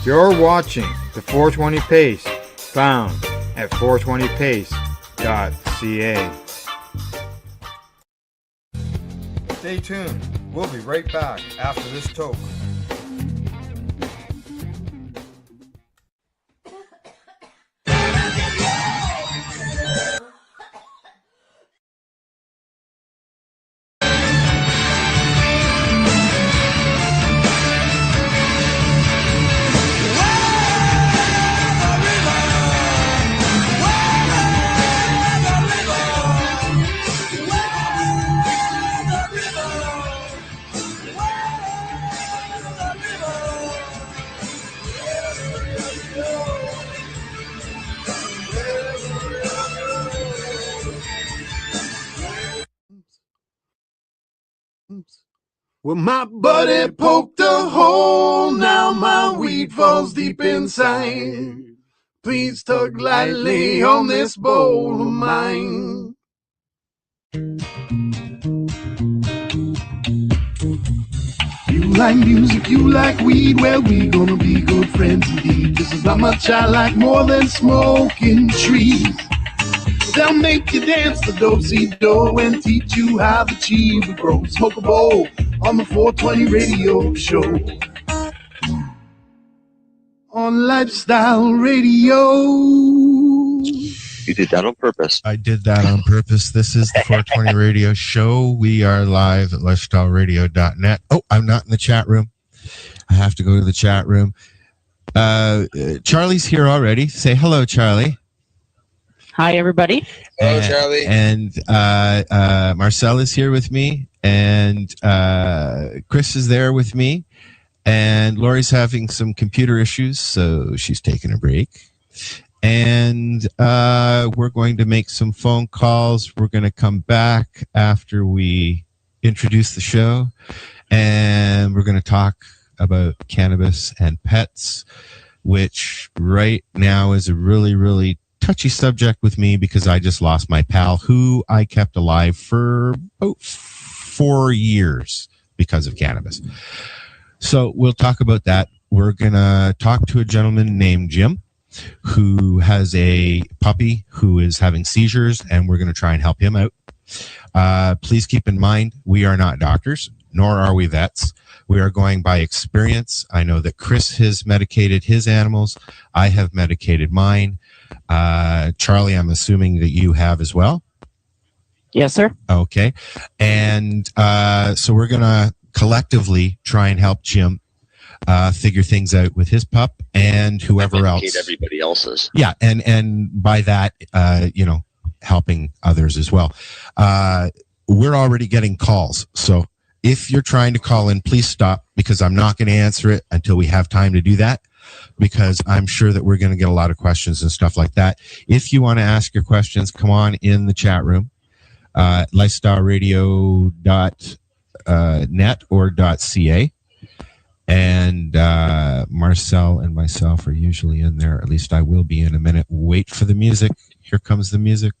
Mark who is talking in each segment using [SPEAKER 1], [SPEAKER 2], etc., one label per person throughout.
[SPEAKER 1] You're watching the 420 Pace, found at 420pace.ca. Stay tuned. We'll be right back after this toke.
[SPEAKER 2] Well, my buddy poked a hole, now my weed falls deep inside. Please tug lightly on this bowl of mine. You like music, you like weed, well, we gonna be good friends indeed. This is not much I like more than smoking trees. They'll make you dance the do-si-do and teach you how the chiva grows. Smoke a bowl on the 420 radio show. On Lifestyle Radio.
[SPEAKER 3] You did that on purpose.
[SPEAKER 4] I did that on purpose. This is the 420 radio show. We are live at lifestyleradio.net. Oh, I'm not in the chat room. I have to go to the chat room. Charlie's here already. Say hello, Charlie.
[SPEAKER 5] Hi, everybody.
[SPEAKER 3] Hello, Charlie.
[SPEAKER 4] And Marcel is here with me, and Chris is there with me, and Lori's having some computer issues, so she's taking a break. And we're going to make some phone calls. We're going to come back after we introduce the show, and we're going to talk about cannabis and pets, which right now is a really, really touchy subject with me because I just lost my pal who I kept alive for about 4 years because of cannabis. So we'll talk about that. We're going to talk to a gentleman named Jim who has a puppy who is having seizures, and we're going to try and help him out. Please keep in mind, we are not doctors, nor are we vets. We are going by experience. I know that Chris has medicated his animals. I have medicated mine. Charlie, I'm assuming that you have as well.
[SPEAKER 5] Yes, sir.
[SPEAKER 4] Okay. And so we're going to collectively try and help Jim figure things out with his pup and whoever else.
[SPEAKER 3] Everybody else's.
[SPEAKER 4] Yeah. And by that, helping others as well. We're already getting calls. So if you're trying to call in, please stop, because I'm not going to answer it until we have time to do that, because I'm sure that we're going to get a lot of questions and stuff like that. If you want to ask your questions, come on in the chat room, lifestyleradio.net or .ca. And Marcel and myself are usually in there. At least I will be in a minute. Wait for the music. Here comes the music.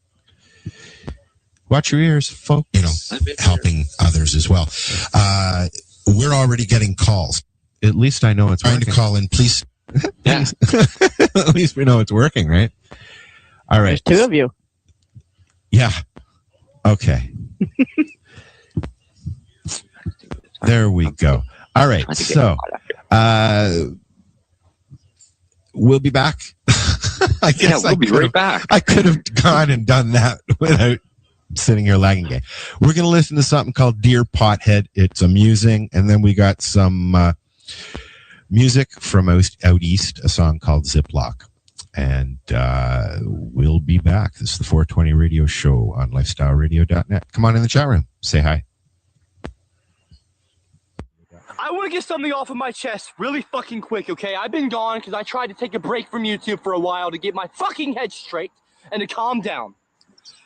[SPEAKER 4] Watch your ears, folks. Helping others as well. We're already getting calls. At least I know it's trying to call in, please. Yeah. At least we know it's working, right? All right.
[SPEAKER 5] There's two of you.
[SPEAKER 4] Yeah. Okay. There we go. All right. So we'll be back. I guess
[SPEAKER 3] we'll be right back.
[SPEAKER 4] I could have gone and done that without sitting here lagging game. We're going to listen to something called Dear Pothead. It's amusing. And then we got some music from out east, a song called Ziploc. And we'll be back. This is the 420 radio show on lifestyleradio.net. Come on in the chat room. Say hi.
[SPEAKER 6] I want to get something off of my chest really fucking quick, okay? I've been gone because I tried to take a break from YouTube for a while to get my fucking head straight and to calm down.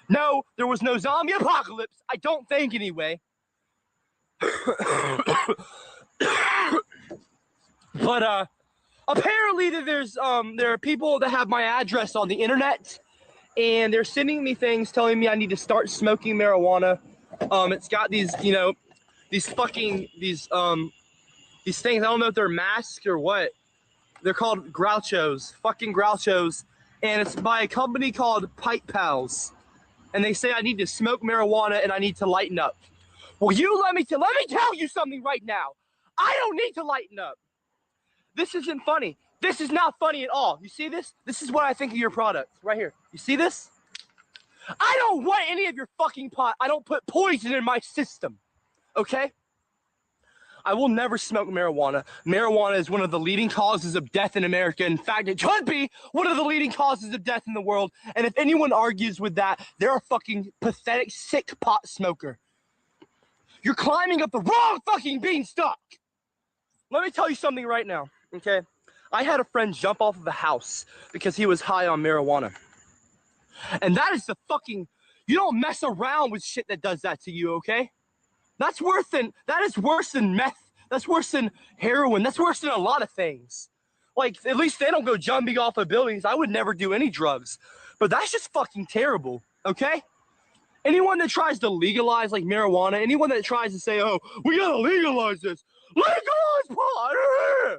[SPEAKER 6] No, there was no zombie apocalypse. I don't think, anyway. But apparently there are people that have my address on the internet, and they're sending me things telling me I need to start smoking marijuana. It's got these, these things. I don't know if they're masks or what, They're called Grouchos, fucking Grouchos, and it's by a company called Pipe Pals. And they say I need to smoke marijuana and I need to lighten up. Well, let me tell you something right now. I don't need to lighten up. This isn't funny. This is not funny at all. You see this? This is what I think of your product right here. You see this? I don't want any of your fucking pot. I don't put poison in my system. Okay? I will never smoke marijuana. Marijuana is one of the leading causes of death in America. In fact, it could be one of the leading causes of death in the world. And if anyone argues with that, they're a fucking pathetic, sick pot smoker. You're climbing up the wrong fucking beanstalk. Let me tell you something right now, okay? I had a friend jump off of a house because he was high on marijuana. And that is the fucking, you don't mess around with shit that does that to you, okay? That is worse than meth. That's worse than heroin. That's worse than a lot of things. Like, at least they don't go jumping off of buildings. I would never do any drugs. But that's just fucking terrible, okay? Anyone that tries to legalize, like, marijuana, anyone that tries to say, oh, we gotta legalize this. Legalize pot!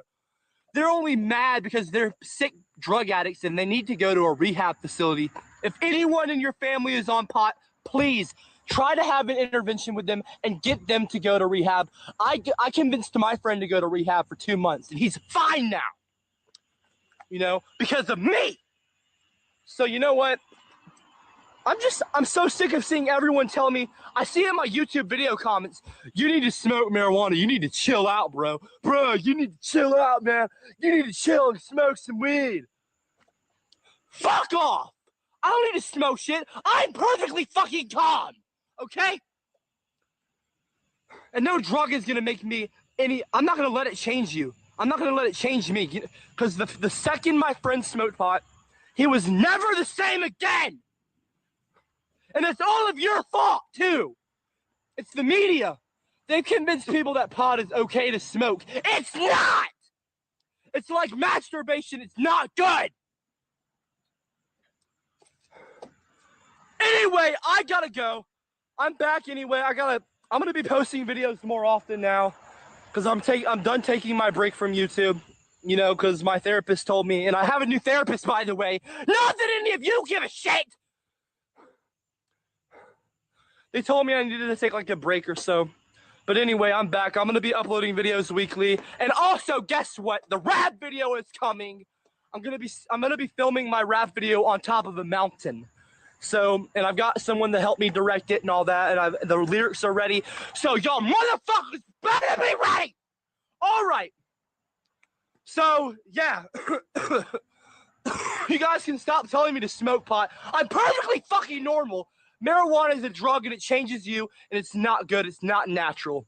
[SPEAKER 6] They're only mad because they're sick drug addicts and they need to go to a rehab facility. If anyone in your family is on pot, please try to have an intervention with them and get them to go to rehab. I convinced my friend to go to rehab for 2 months, and he's fine now. You know, because of me. So you know what? I'm so sick of seeing everyone tell me, I see in my YouTube video comments, you need to smoke marijuana. You need to chill out, bro. Bro, you need to chill out, man. You need to chill and smoke some weed. Fuck off. I don't need to smoke shit. I'm perfectly fucking calm. Okay? And no drug is going to make me I'm not going to let it change you. I'm not going to let it change me. Because the second my friend smoked pot, he was never the same again. And it's all of your fault, too. It's the media. They've convinced people that pot is okay to smoke. It's not! It's like masturbation. It's not good. Anyway, I gotta go. I'm back anyway. I'm gonna be posting videos more often now because I'm done taking my break from YouTube. You know, because my therapist told me, and I have a new therapist, by the way. Not that any of you give a shit. They told me I needed to take like a break or so. But anyway, I'm back. I'm gonna be uploading videos weekly. And also, guess what? The rap video is coming. I'm gonna be filming my rap video on top of a mountain. So, and I've got someone to help me direct it and all that, and the lyrics are ready. So y'all motherfuckers better be ready. All right. So, yeah. You guys can stop telling me to smoke pot. I'm perfectly fucking normal. Marijuana is a drug and it changes you, and it's not good. It's not natural.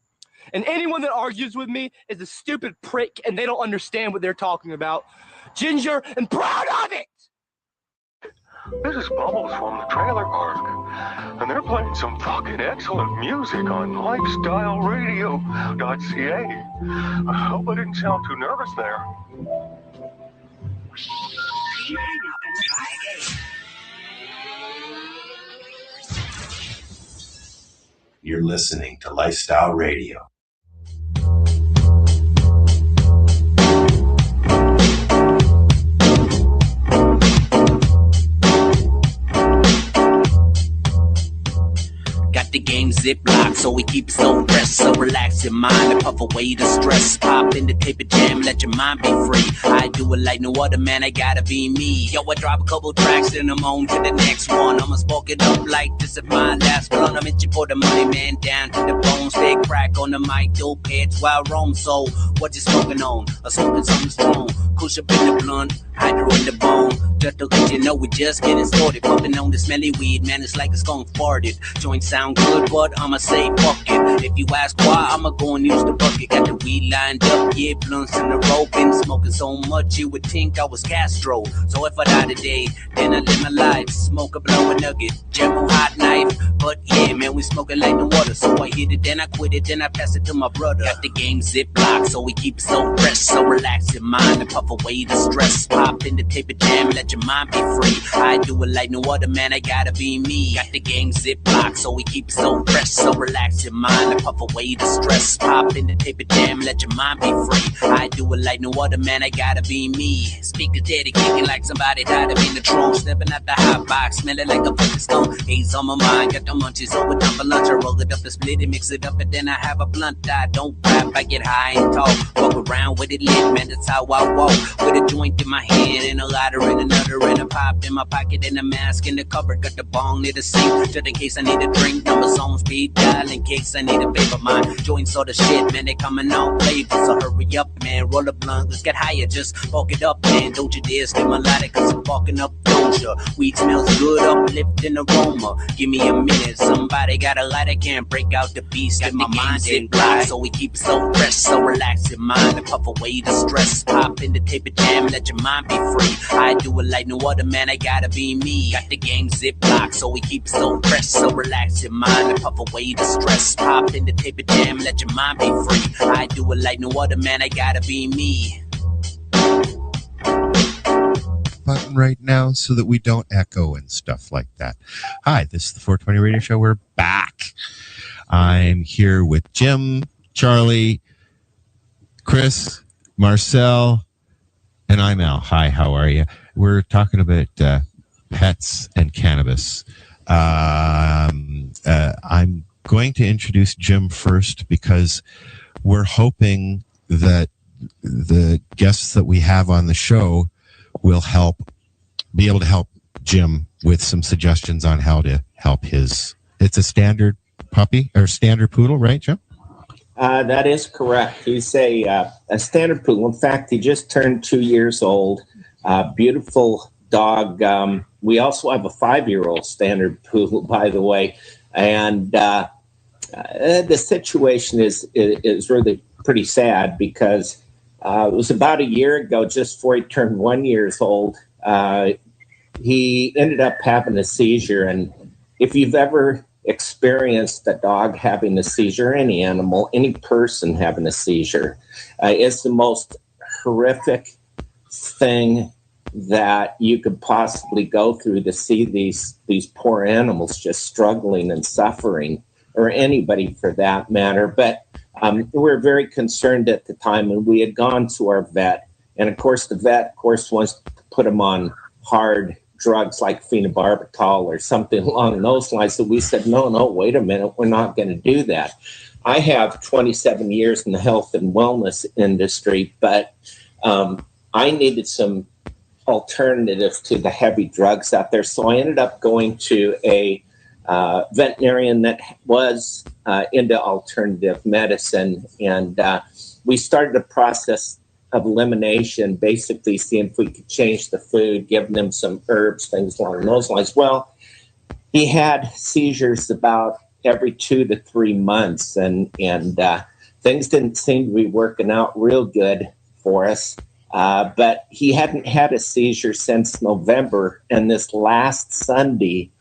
[SPEAKER 6] And anyone that argues with me is a stupid prick, and they don't understand what they're talking about. Ginger, and proud of it!
[SPEAKER 7] This is Bubbles from the trailer park, and they're playing some fucking excellent music on lifestyleradio.ca. I hope I didn't sound too nervous there.
[SPEAKER 8] You're listening to Lifestyle Radio.
[SPEAKER 9] Got the game ziplock, so we keep it so fresh. So relax your mind and puff away the stress. Pop in the tape and jam, let your mind be free. I do it like no other man, I gotta be me. Yo, I drop a couple tracks, then I'm on to the next one. I'ma smoke it up like this is my last blunt. I'm itching for the money, man, down to the bone. Stay crack on the mic, dope heads while roam. So, what you smoking on? I'm smoking something strong. Kush up in the blunt, hydro in the bone. Just to let you know we just getting started. Puffing on the smelly weed, man, it's like it's gon' fart it. Joint sound good, but I'ma say fuck it. If you ask why, I'ma go and use the bucket. Got the weed lined up, yeah, blunts in the rope. Been smoking so much, you would think I was Castro. So if I die today, then I live my life. Smoke a blow a nugget, General hot knife. But yeah, man, we smoking like no water. So I hit it, then I quit it, then I pass it to my brother. Got the game ziplock, so we keep it so fresh. So relax your mind and puff away the stress. Pop Pop in the tape of jam, let your mind be free. I do it like no other, man, I gotta be me. Got the game ziplock, so we keep it so fresh. So relax your mind and puff away the stress. Pop in the tape of jam, let your mind be free. I do it like no other, man, I gotta be me. Speaker Teddy kicking like somebody died of in the trunk. Stepping out the hot box, smelling like a fucking stone. Haze on my mind, got the munchies over time for lunch. I roll it up and split it, mix it up, and then I have a blunt. I don't rap, I get high and talk. Walk around with it lit, man, that's how I walk. With a joint in my hand and a lighter in another, and a pop in my pocket and a mask in the cupboard. Got the bong near the sink, just in case I need a drink. Numbers on speed dial in case I need a paper. My joints all the shit, man, they coming out flavor. So hurry up, man, roll a blunt, let's get higher. Just bulk it up, man, don't you dare skim a lighter, cause I'm bulking up, don't ya? Weed smells good, uplifting aroma. Give me a minute, somebody got a lighter, can't break out the beast in my mind. It blocked, so we keep it so fresh. So relax your mind and puff away the stress. Pop in the tape of jam, let your mind be free. I do it like no other, man, I gotta be me. Got the game ziplock, so we keep it so fresh. So relax your mind and puff away the stress. Pop in the tape of jam, let your mind be free. I do it like no other, man, I gotta be me.
[SPEAKER 4] Button right now so that we don't echo and stuff like that. Hi, this is the 420 Radio Show. We're back. I'm here with Jim, Charlie, Chris, Marcel, and I'm Al. Hi, how are you? We're talking about pets and cannabis. I'm going to introduce Jim first because we're hoping that the guests that we have on the show will be able to help Jim with some suggestions on how to help his. It's a standard puppy or standard poodle, right, Jim?
[SPEAKER 10] That is correct. He's a standard poodle. In fact, he just turned 2 years old. Beautiful dog. We also have a 5-year-old standard poodle, by the way. And the situation is really pretty sad because it was about a year ago, just before he turned 1 year old, he ended up having a seizure. And if you've ever experienced a dog having a seizure, any animal, any person having a seizure, it's the most horrific thing that you could possibly go through, to see these poor animals just struggling and suffering, or anybody for that matter. But we were very concerned at the time, and we had gone to our vet. And of course, the vet, wants to put him on hard drugs like phenobarbital or something along those lines. So we said, no, wait a minute, we're not going to do that. I have 27 years in the health and wellness industry, but I needed some alternatives to the heavy drugs out there. So I ended up going to a veterinarian that was into alternative medicine, and we started a process of elimination, basically seeing if we could change the food, giving them some herbs, things along those lines. Well, he had seizures about every 2 to 3 months, and things didn't seem to be working out real good for us. But he hadn't had a seizure since November, and this last Sunday,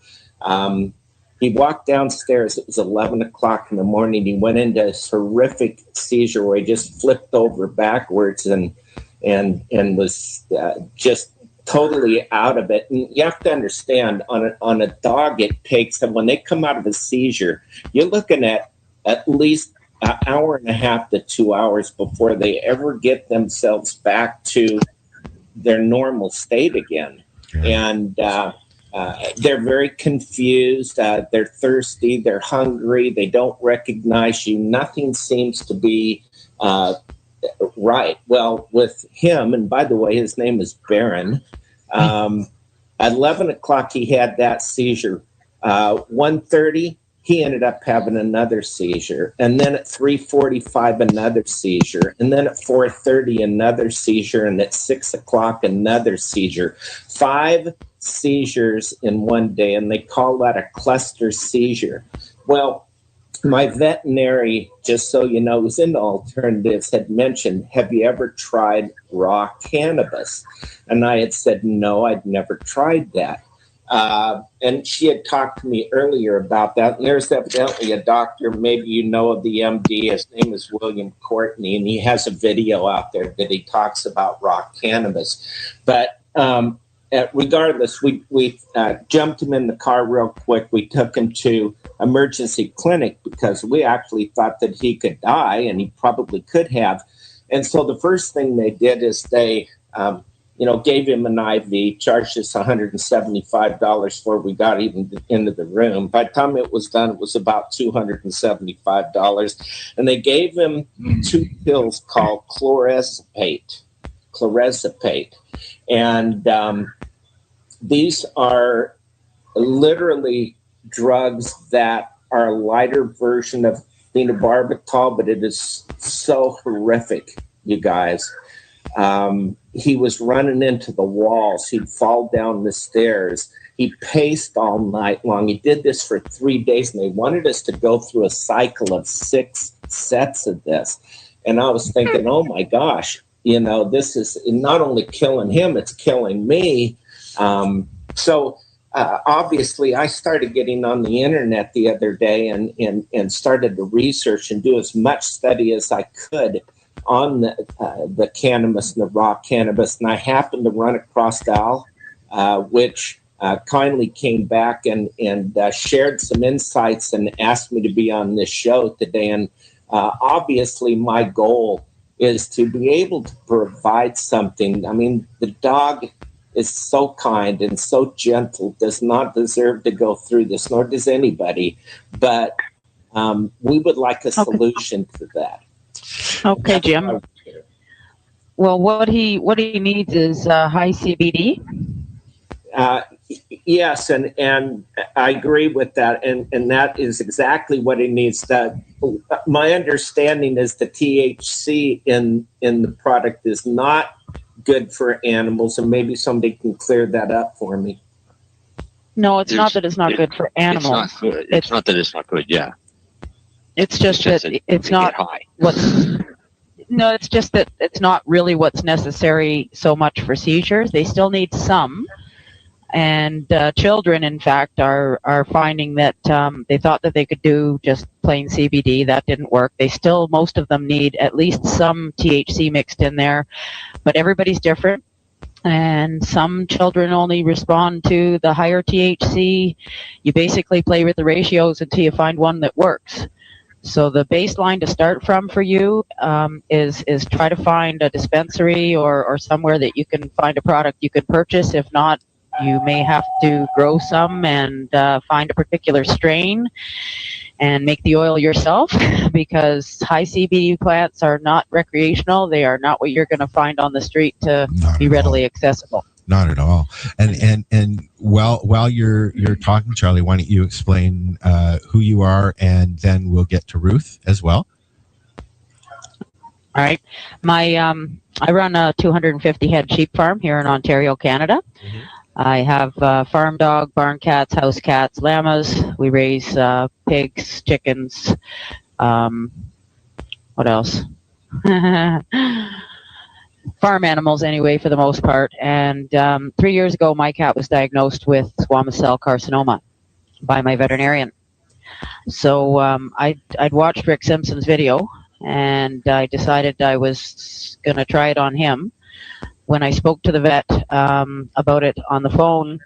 [SPEAKER 10] he walked downstairs. It was 11 o'clock in the morning. He went into this horrific seizure where he just flipped over backwards and was just totally out of it. And you have to understand, on a dog, it takes them, when they come out of a seizure, you're looking at least an hour and a half to 2 hours before they ever get themselves back to their normal state again. And they're very confused. They're thirsty. They're hungry. They don't recognize you. Nothing seems to be right. Well, with him, and by the way, his name is Baron, at 11 o'clock, he had that seizure. 1:30, he ended up having another seizure. And then at 3:45, another seizure. And then at 4:30, another seizure. And at 6 o'clock, another seizure. 5 seizures in one day, and they call that a cluster seizure. Well, my veterinary, just so you know, who's into alternatives, had mentioned, have you ever tried raw cannabis? And I had said, no, I'd never tried that. And she had talked to me earlier about that. And there's evidently a doctor, maybe you know of the MD, his name is William Courtney, and he has a video out there that he talks about raw cannabis. But regardless, we jumped him in the car real quick. We took him to emergency clinic because we actually thought that he could die, and he probably could have. And so the first thing they did is they gave him an IV, charged us $175 before we got even into the room. By the time it was done, it was about $275. And they gave him 2 pills called chlorezepate. And these are literally drugs that are a lighter version of phenobarbital, but it is so horrific, you guys. He was running into the walls. He'd fall down the stairs. He paced all night long. He did this for 3 days, and they wanted us to go through a cycle of 6 sets of this. And I was thinking, oh my gosh, this is not only killing him, it's killing me. So obviously, I started getting on the internet the other day and started to research and do as much study as I could on the cannabis and the raw cannabis. And I happened to run across Al, which kindly came back and shared some insights and asked me to be on this show today. And obviously, my goal is to be able to provide something. I mean, the dog is so kind and so gentle, does not deserve to go through this, nor does anybody. But we would like a solution to that.
[SPEAKER 5] Okay, Jim. Well, what he needs is high CBD.
[SPEAKER 10] Yes, and I agree with that, and that is exactly what he needs. That my understanding is the THC in the product is not good for animals, and maybe somebody can clear that up for me.
[SPEAKER 5] No, it's not that it's not good for animals.
[SPEAKER 3] It's not good. It's not that it's not good. Yeah.
[SPEAKER 5] It's just that it's not what's. No, it's just that it's not really what's necessary so much for seizures. They still need some, and children, in fact, are finding that they thought that they could do just plain CBD. That didn't work. Most of them need at least some THC mixed in there, but everybody's different. And some children only respond to the higher THC. You basically play with the ratios until you find one that works. So the baseline to start from for you is try to find a dispensary or somewhere that you can find a product you can purchase. If not, you may have to grow some and find a particular strain and make the oil yourself, because high CBD plants are not recreational. They are not what you're going to find on the street to be readily accessible.
[SPEAKER 4] Not at all. And while you're talking, Charlie, why don't you explain who you are, and then we'll get to Ruth as well.
[SPEAKER 5] All right. I run a 250 head sheep farm here in Ontario, Canada. Mm-hmm. I have farm dog, barn cats, house cats, llamas. We raise pigs, chickens. What else? Farm animals anyway, for the most part. And 3 years ago, my cat was diagnosed with squamous cell carcinoma by my veterinarian. So I'd watched Rick Simpson's video, and I decided I was going to try it on him. When I spoke to the vet about it on the phone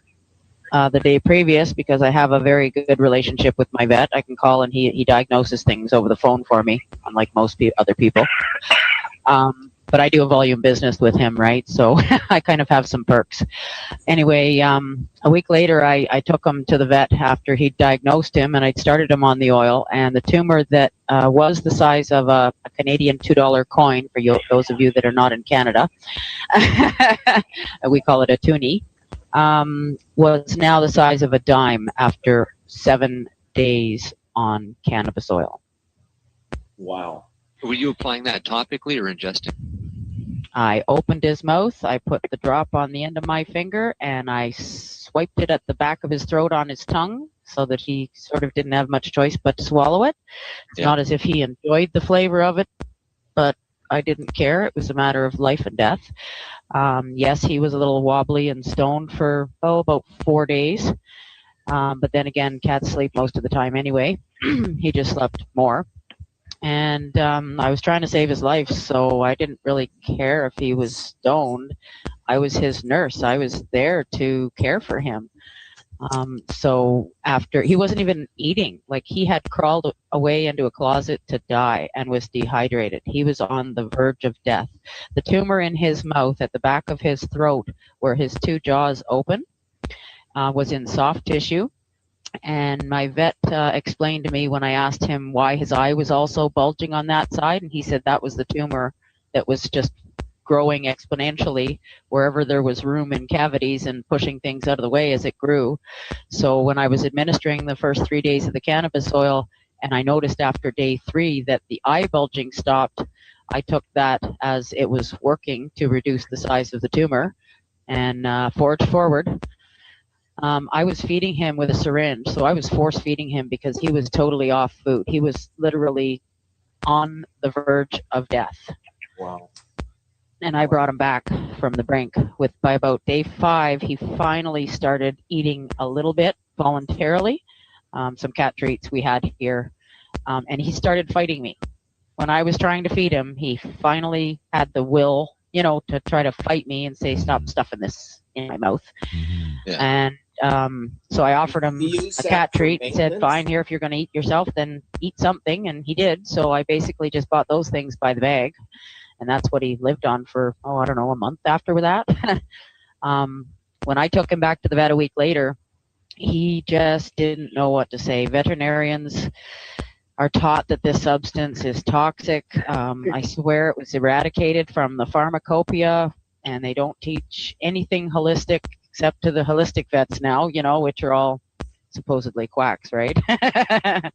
[SPEAKER 5] the day previous, because I have a very good relationship with my vet, I can call and he diagnoses things over the phone for me, unlike most other people. But I do a volume business with him, right? So I kind of have some perks. Anyway, a week later, I took him to the vet after he diagnosed him, and I'd started him on the oil. And the tumor that was the size of a Canadian $2 coin, for those of you that are not in Canada, we call it a toonie, was now the size of a dime after 7 days on cannabis oil.
[SPEAKER 10] Wow.
[SPEAKER 3] Were you applying that topically or ingesting?
[SPEAKER 5] I opened his mouth, I put the drop on the end of my finger, and I swiped it at the back of his throat on his tongue so that he sort of didn't have much choice but to swallow it. It's not as if he enjoyed the flavor of it, but I didn't care. It was a matter of life and death. Yes, he was a little wobbly and stoned for about 4 days. But then again, cats sleep most of the time anyway. He just slept more. And I was trying to save his life, so I didn't really care if he was stoned. I was his nurse. I was there to care for him. So after, he wasn't even eating. Like, he had crawled away into a closet to die and was dehydrated. He was on the verge of death. The tumor in his mouth at the back of his throat, where his two jaws open, was in soft tissue. And my vet explained to me when I asked him why his eye was also bulging on that side, and he said that was the tumor that was just growing exponentially wherever there was room in cavities and pushing things out of the way as it grew. So when I was administering the first 3 days of the cannabis oil, and I noticed after day 3 that the eye bulging stopped, I took that as it was working to reduce the size of the tumor and forged forward. I was feeding him with a syringe, so I was force feeding him because he was totally off food. He was literally on the verge of death.
[SPEAKER 10] Wow.
[SPEAKER 5] And I brought him back from the brink. By about day 5, he finally started eating a little bit voluntarily, some cat treats we had here, and he started fighting me. When I was trying to feed him, he finally had the will, to try to fight me and say, "Stop stuffing this in my mouth."
[SPEAKER 3] Yeah.
[SPEAKER 5] And so I offered him a cat treat and said, "Fine, here, if you're going to eat yourself, then eat something." And he did. So I basically just bought those things by the bag. And that's what he lived on for, I don't know, a month after that. When I took him back to the vet a week later, he just didn't know what to say. Veterinarians are taught that this substance is toxic. I swear it was eradicated from the pharmacopoeia, and they don't teach anything holistic except to the holistic vets now, which are all supposedly quacks, right?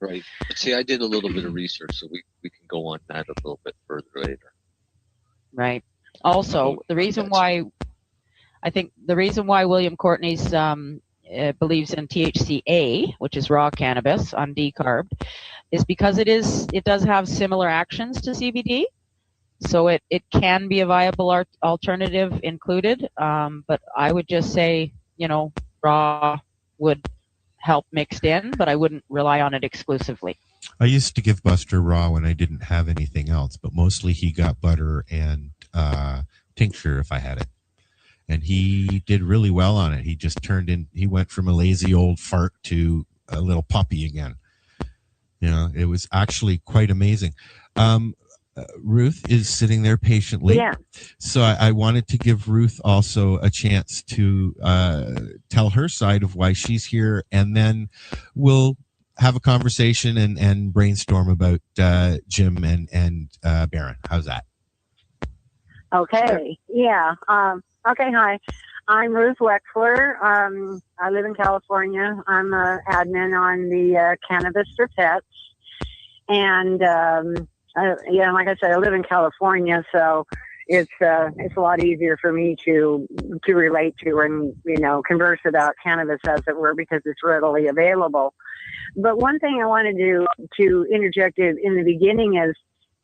[SPEAKER 3] Right. But see, I did a little bit of research, so we can go on that a little bit further later.
[SPEAKER 5] Right. Also, the reason why William Courtney's believes in THCA, which is raw cannabis, undecarbed, is because it does have similar actions to CBD. So it can be a viable alternative included. But I would just say, raw would help mixed in, but I wouldn't rely on it exclusively.
[SPEAKER 4] I used to give Buster raw when I didn't have anything else, but mostly he got butter and tincture if I had it. And he did really well on it. He just he went from a lazy old fart to a little puppy again. It was actually quite amazing. Ruth is sitting there patiently.
[SPEAKER 11] Yeah.
[SPEAKER 4] So I wanted to give Ruth also a chance to tell her side of why she's here, and then we'll have a conversation and brainstorm about Jim and Baron. How's that?
[SPEAKER 11] Okay. Yeah. Okay. Hi. I'm Ruth Wexler. I live in California. I'm an admin on the Cannabis for Pets. And, like I said, I live in California, so it's a lot easier for me to relate to and, converse about cannabis, as it were, because it's readily available. But one thing I wanted to interject in the beginning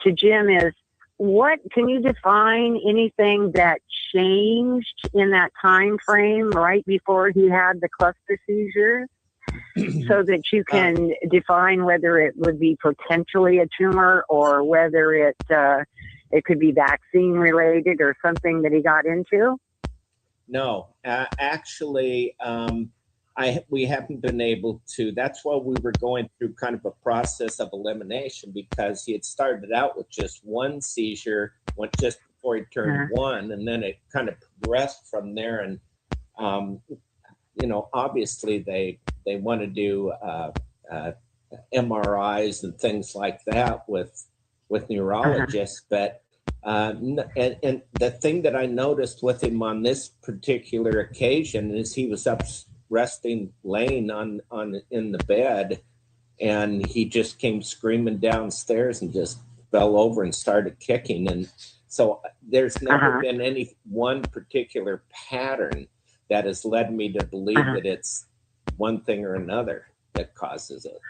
[SPEAKER 11] to Jim is, what can you define anything that changed in that time frame right before he had the cluster seizures, so that you can define whether it would be potentially a tumor or whether it could be vaccine related or something that he got into?
[SPEAKER 10] No, actually, we haven't been able to. That's why we were going through kind of a process of elimination, because he had started out with just one seizure, went just before he turned one, and then it kind of progressed from there. And obviously they want to do MRIs and things like that with neurologists, but and the thing that I noticed with him on this particular occasion is he was up resting, laying in the bed, and he just came screaming downstairs and just fell over and started kicking. And so there's never been any one particular pattern that has led me to believe that it's one thing or another that causes it.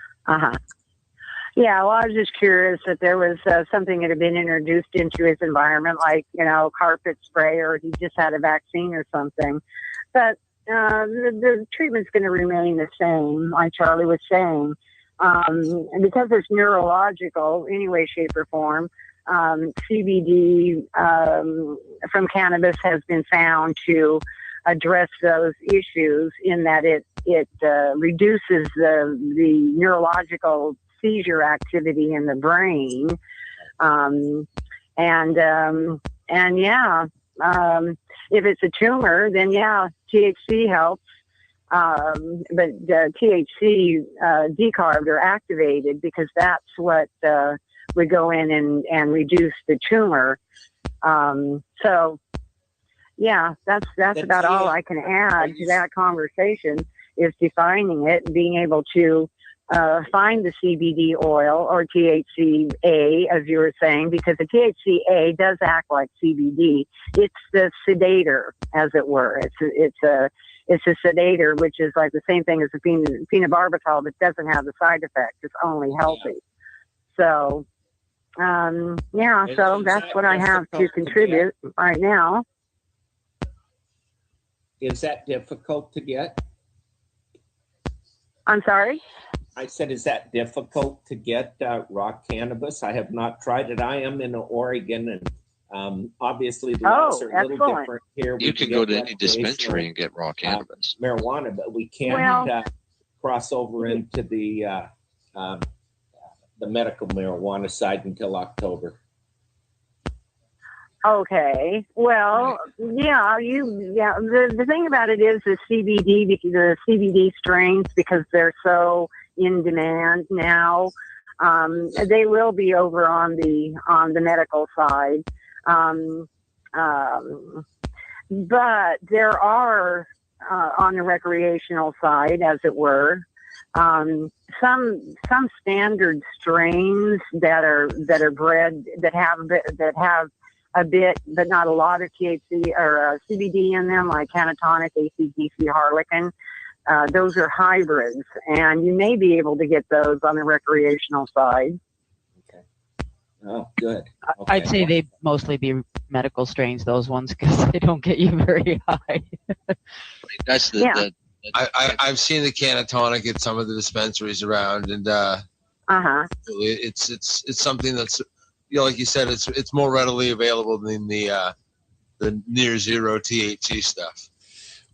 [SPEAKER 11] Yeah, well, I was just curious that there was something that had been introduced into his environment, like, carpet spray, or he just had a vaccine or something. But the treatment's going to remain the same, like Charlie was saying. And because it's neurological, any way, shape, or form, CBD from cannabis has been found to address those issues in that it reduces the neurological seizure activity in the brain, if it's a tumor, then THC helps, but THC decarved or activated, because that's what would go in and reduce the tumor. That's about all I can add to that conversation, is defining it, being able to find the CBD oil or THCA, as you were saying, because the THCA does act like CBD. It's the sedator, as it were. It's a sedator, which is like the same thing as the phenobarbital, but doesn't have the side effects. It's only healthy. So, so that's what I have to contribute right now.
[SPEAKER 10] Is that difficult to get?
[SPEAKER 11] I'm sorry?
[SPEAKER 10] I said, is that difficult to get raw cannabis? I have not tried it. I am in Oregon, and obviously the laws are a little different here.
[SPEAKER 3] You can go to any dispensary and get raw cannabis.
[SPEAKER 10] Marijuana, but we can't cross over into the medical marijuana side until October.
[SPEAKER 11] Okay. Well, the thing about it is the CBD strains, because they're so in demand now, they will be over on the medical side. But there are on the recreational side, as it were, some standard strains that are bred that have a bit, but not a lot of THC or CBD in them, like Canatonic, ACDC, Harlequin. Those are hybrids, and you may be able to get those on the recreational side.
[SPEAKER 10] Okay. Oh, good. Okay.
[SPEAKER 5] I'd say they'd mostly be medical strains, those ones, because they don't get you very high.
[SPEAKER 3] That's
[SPEAKER 12] I've seen the Canatonic at some of the dispensaries around, and it's something that's, like you said, it's more readily available than the near zero THC stuff.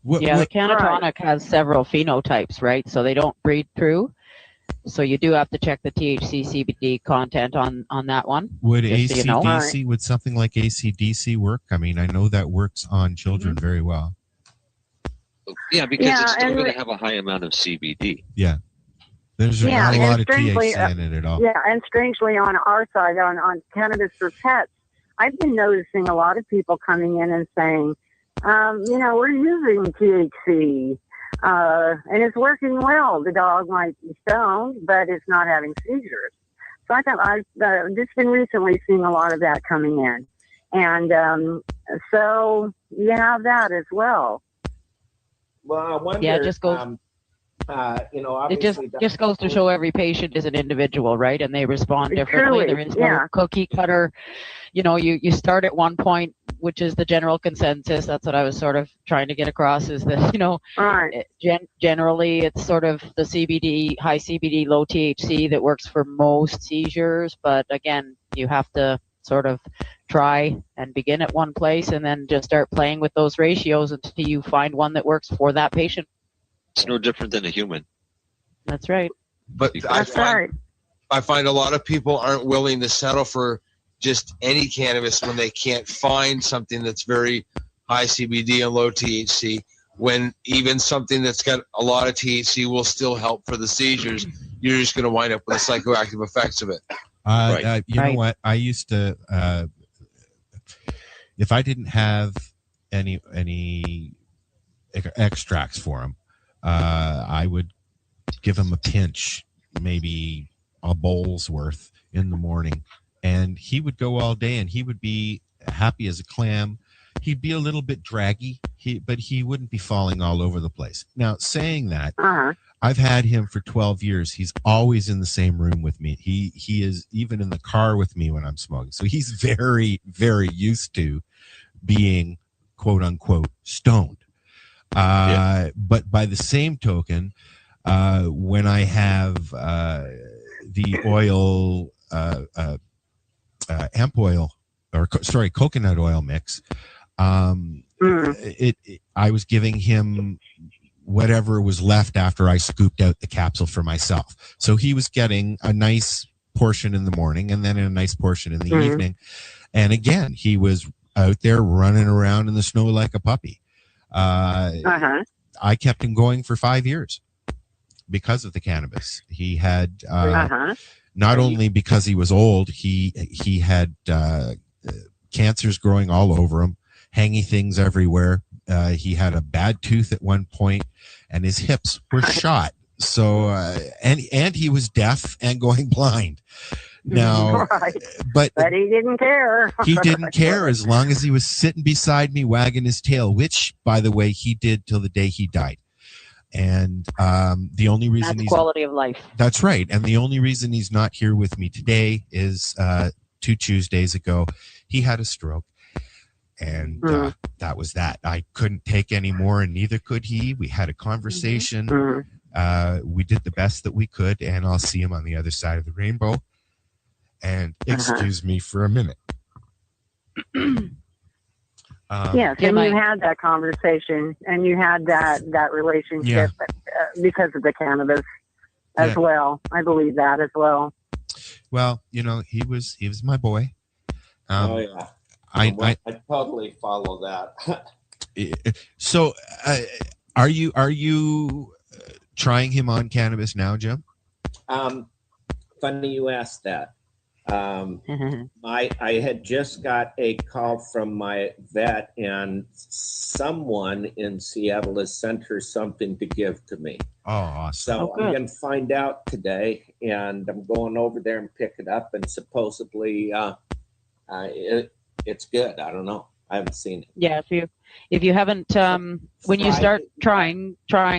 [SPEAKER 5] The Canatonic has several phenotypes, right? So they don't breed through. So you do have to check the THC CBD content on that one.
[SPEAKER 4] Would ACDC, would something like ACDC work? I mean, I know that works on children very well.
[SPEAKER 3] Yeah, because it's still going to have a high amount of CBD.
[SPEAKER 4] Yeah. There's not a lot of THC in it at all.
[SPEAKER 11] Yeah, and strangely on our side, on Cannabis for Pets, I've been noticing a lot of people coming in and saying, we're using THC, and it's working well. The dog might be stoned, but it's not having seizures. So I thought I've just been recently seeing a lot of that coming in. And so you have that as well.
[SPEAKER 10] Well, I wonder.
[SPEAKER 5] Yeah, it just goes.
[SPEAKER 10] Obviously
[SPEAKER 5] it just goes to show every patient is an individual, right? And they respond differently. There is no cookie cutter. You start at one point, which is the general consensus. That's what I was sort of trying to get across, is that, generally it's sort of the CBD, high CBD, low THC that works for most seizures. But again, you have to sort of try and begin at one place and then just start playing with those ratios until you find one that works for that patient.
[SPEAKER 3] It's no different than a human.
[SPEAKER 5] That's right.
[SPEAKER 12] But I find a lot of people aren't willing to settle for just any cannabis when they can't find something that's very high CBD and low THC, when even something that's got a lot of THC will still help for the seizures. You're just going to wind up with the psychoactive effects of it.
[SPEAKER 4] You know what? I used to, if I didn't have any extracts for them, I would give him a pinch, maybe a bowl's worth in the morning, and he would go all day and he would be happy as a clam. He'd be a little bit draggy, but he wouldn't be falling all over the place. Now, saying that, I've had him for 12 years. He's always in the same room with me. He is even in the car with me when I'm smoking. So he's very, very used to being quote unquote stoned. But by the same token, when I have the oil, hemp oil, coconut oil mix, I was giving him whatever was left after I scooped out the capsule for myself. So he was getting a nice portion in the morning and then a nice portion in the evening. And again, he was out there running around in the snow like a puppy. I kept him going for 5 years because of the cannabis. He had not only because he was old, he had cancers growing all over him, hangy things everywhere. He had a bad tooth at one point, and his hips were shot. So, and he was deaf and going blind. Now, but
[SPEAKER 11] he didn't care.
[SPEAKER 4] He didn't care as long as he was sitting beside me, wagging his tail. Which, by the way, he did till the day he died. And the only reason
[SPEAKER 5] that's quality of life.
[SPEAKER 4] That's right. And the only reason he's not here with me today is 2 Tuesdays ago, he had a stroke. And that was that. I couldn't take any more, and neither could he. We had a conversation. We did the best that we could, and I'll see him on the other side of the rainbow. And excuse me for a minute.
[SPEAKER 11] Yes, and you had that conversation, and you had that relationship because of the cannabis as well. I believe that as well.
[SPEAKER 4] Well, you know, he was my boy.
[SPEAKER 10] I totally follow that.
[SPEAKER 4] So, are you trying him on cannabis now, Jim?
[SPEAKER 10] Funny you asked that. I had just got a call from my vet, and someone in Seattle has sent her something to give to me.
[SPEAKER 4] Oh, awesome.
[SPEAKER 10] So I'm going to find out today, and I'm going over there and pick it up, and supposedly it's good. I don't know. I haven't seen it.
[SPEAKER 5] Yeah, if you haven't, when you start trying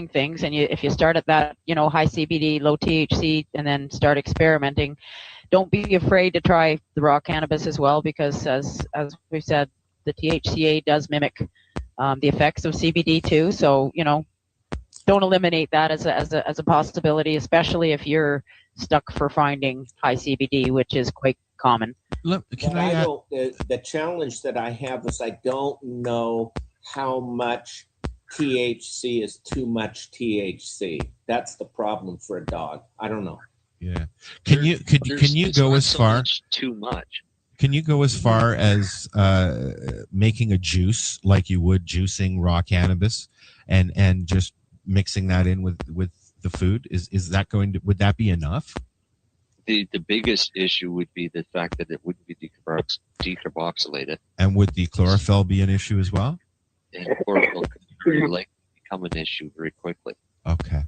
[SPEAKER 5] things, and if you start at that, high CBD, low THC, and then start experimenting, don't be afraid to try the raw cannabis as well, because as we said, the THCA does mimic the effects of CBD too. So don't eliminate that as a possibility, especially if you're stuck for finding high CBD, which is quite common.
[SPEAKER 10] The challenge that I have is I don't know how much THC is too much THC. That's the problem for a dog. I don't know.
[SPEAKER 4] Yeah. Can you go as far?
[SPEAKER 3] Too much.
[SPEAKER 4] Can you go as far as making a juice like you would juicing raw cannabis, and just mixing that in with the food? Is that would that be enough?
[SPEAKER 3] The biggest issue would be the fact that it wouldn't be decarboxylated.
[SPEAKER 4] And would the chlorophyll be an issue as well?
[SPEAKER 3] And chlorophyll could very likely become an issue very quickly.
[SPEAKER 4] Okay.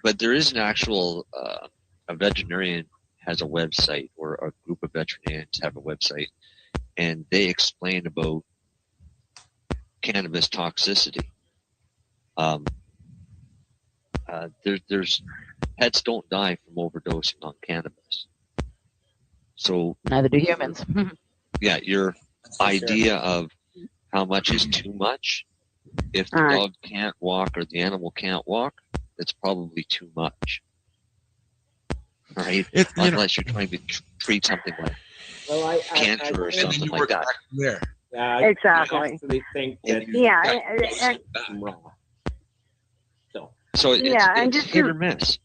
[SPEAKER 3] But there is an actual, a veterinarian has a website, or a group of veterinarians have a website, and they explain about cannabis toxicity. There's pets don't die from overdosing on cannabis. So
[SPEAKER 5] neither do humans.
[SPEAKER 3] Yeah, your idea of how much is too much, if the dog can't walk or the animal can't walk, it's probably too much. Right? Unless you're trying to treat something like cancer or something like that.
[SPEAKER 12] There.
[SPEAKER 11] Exactly.
[SPEAKER 10] I actually think that
[SPEAKER 3] So it's hit or miss.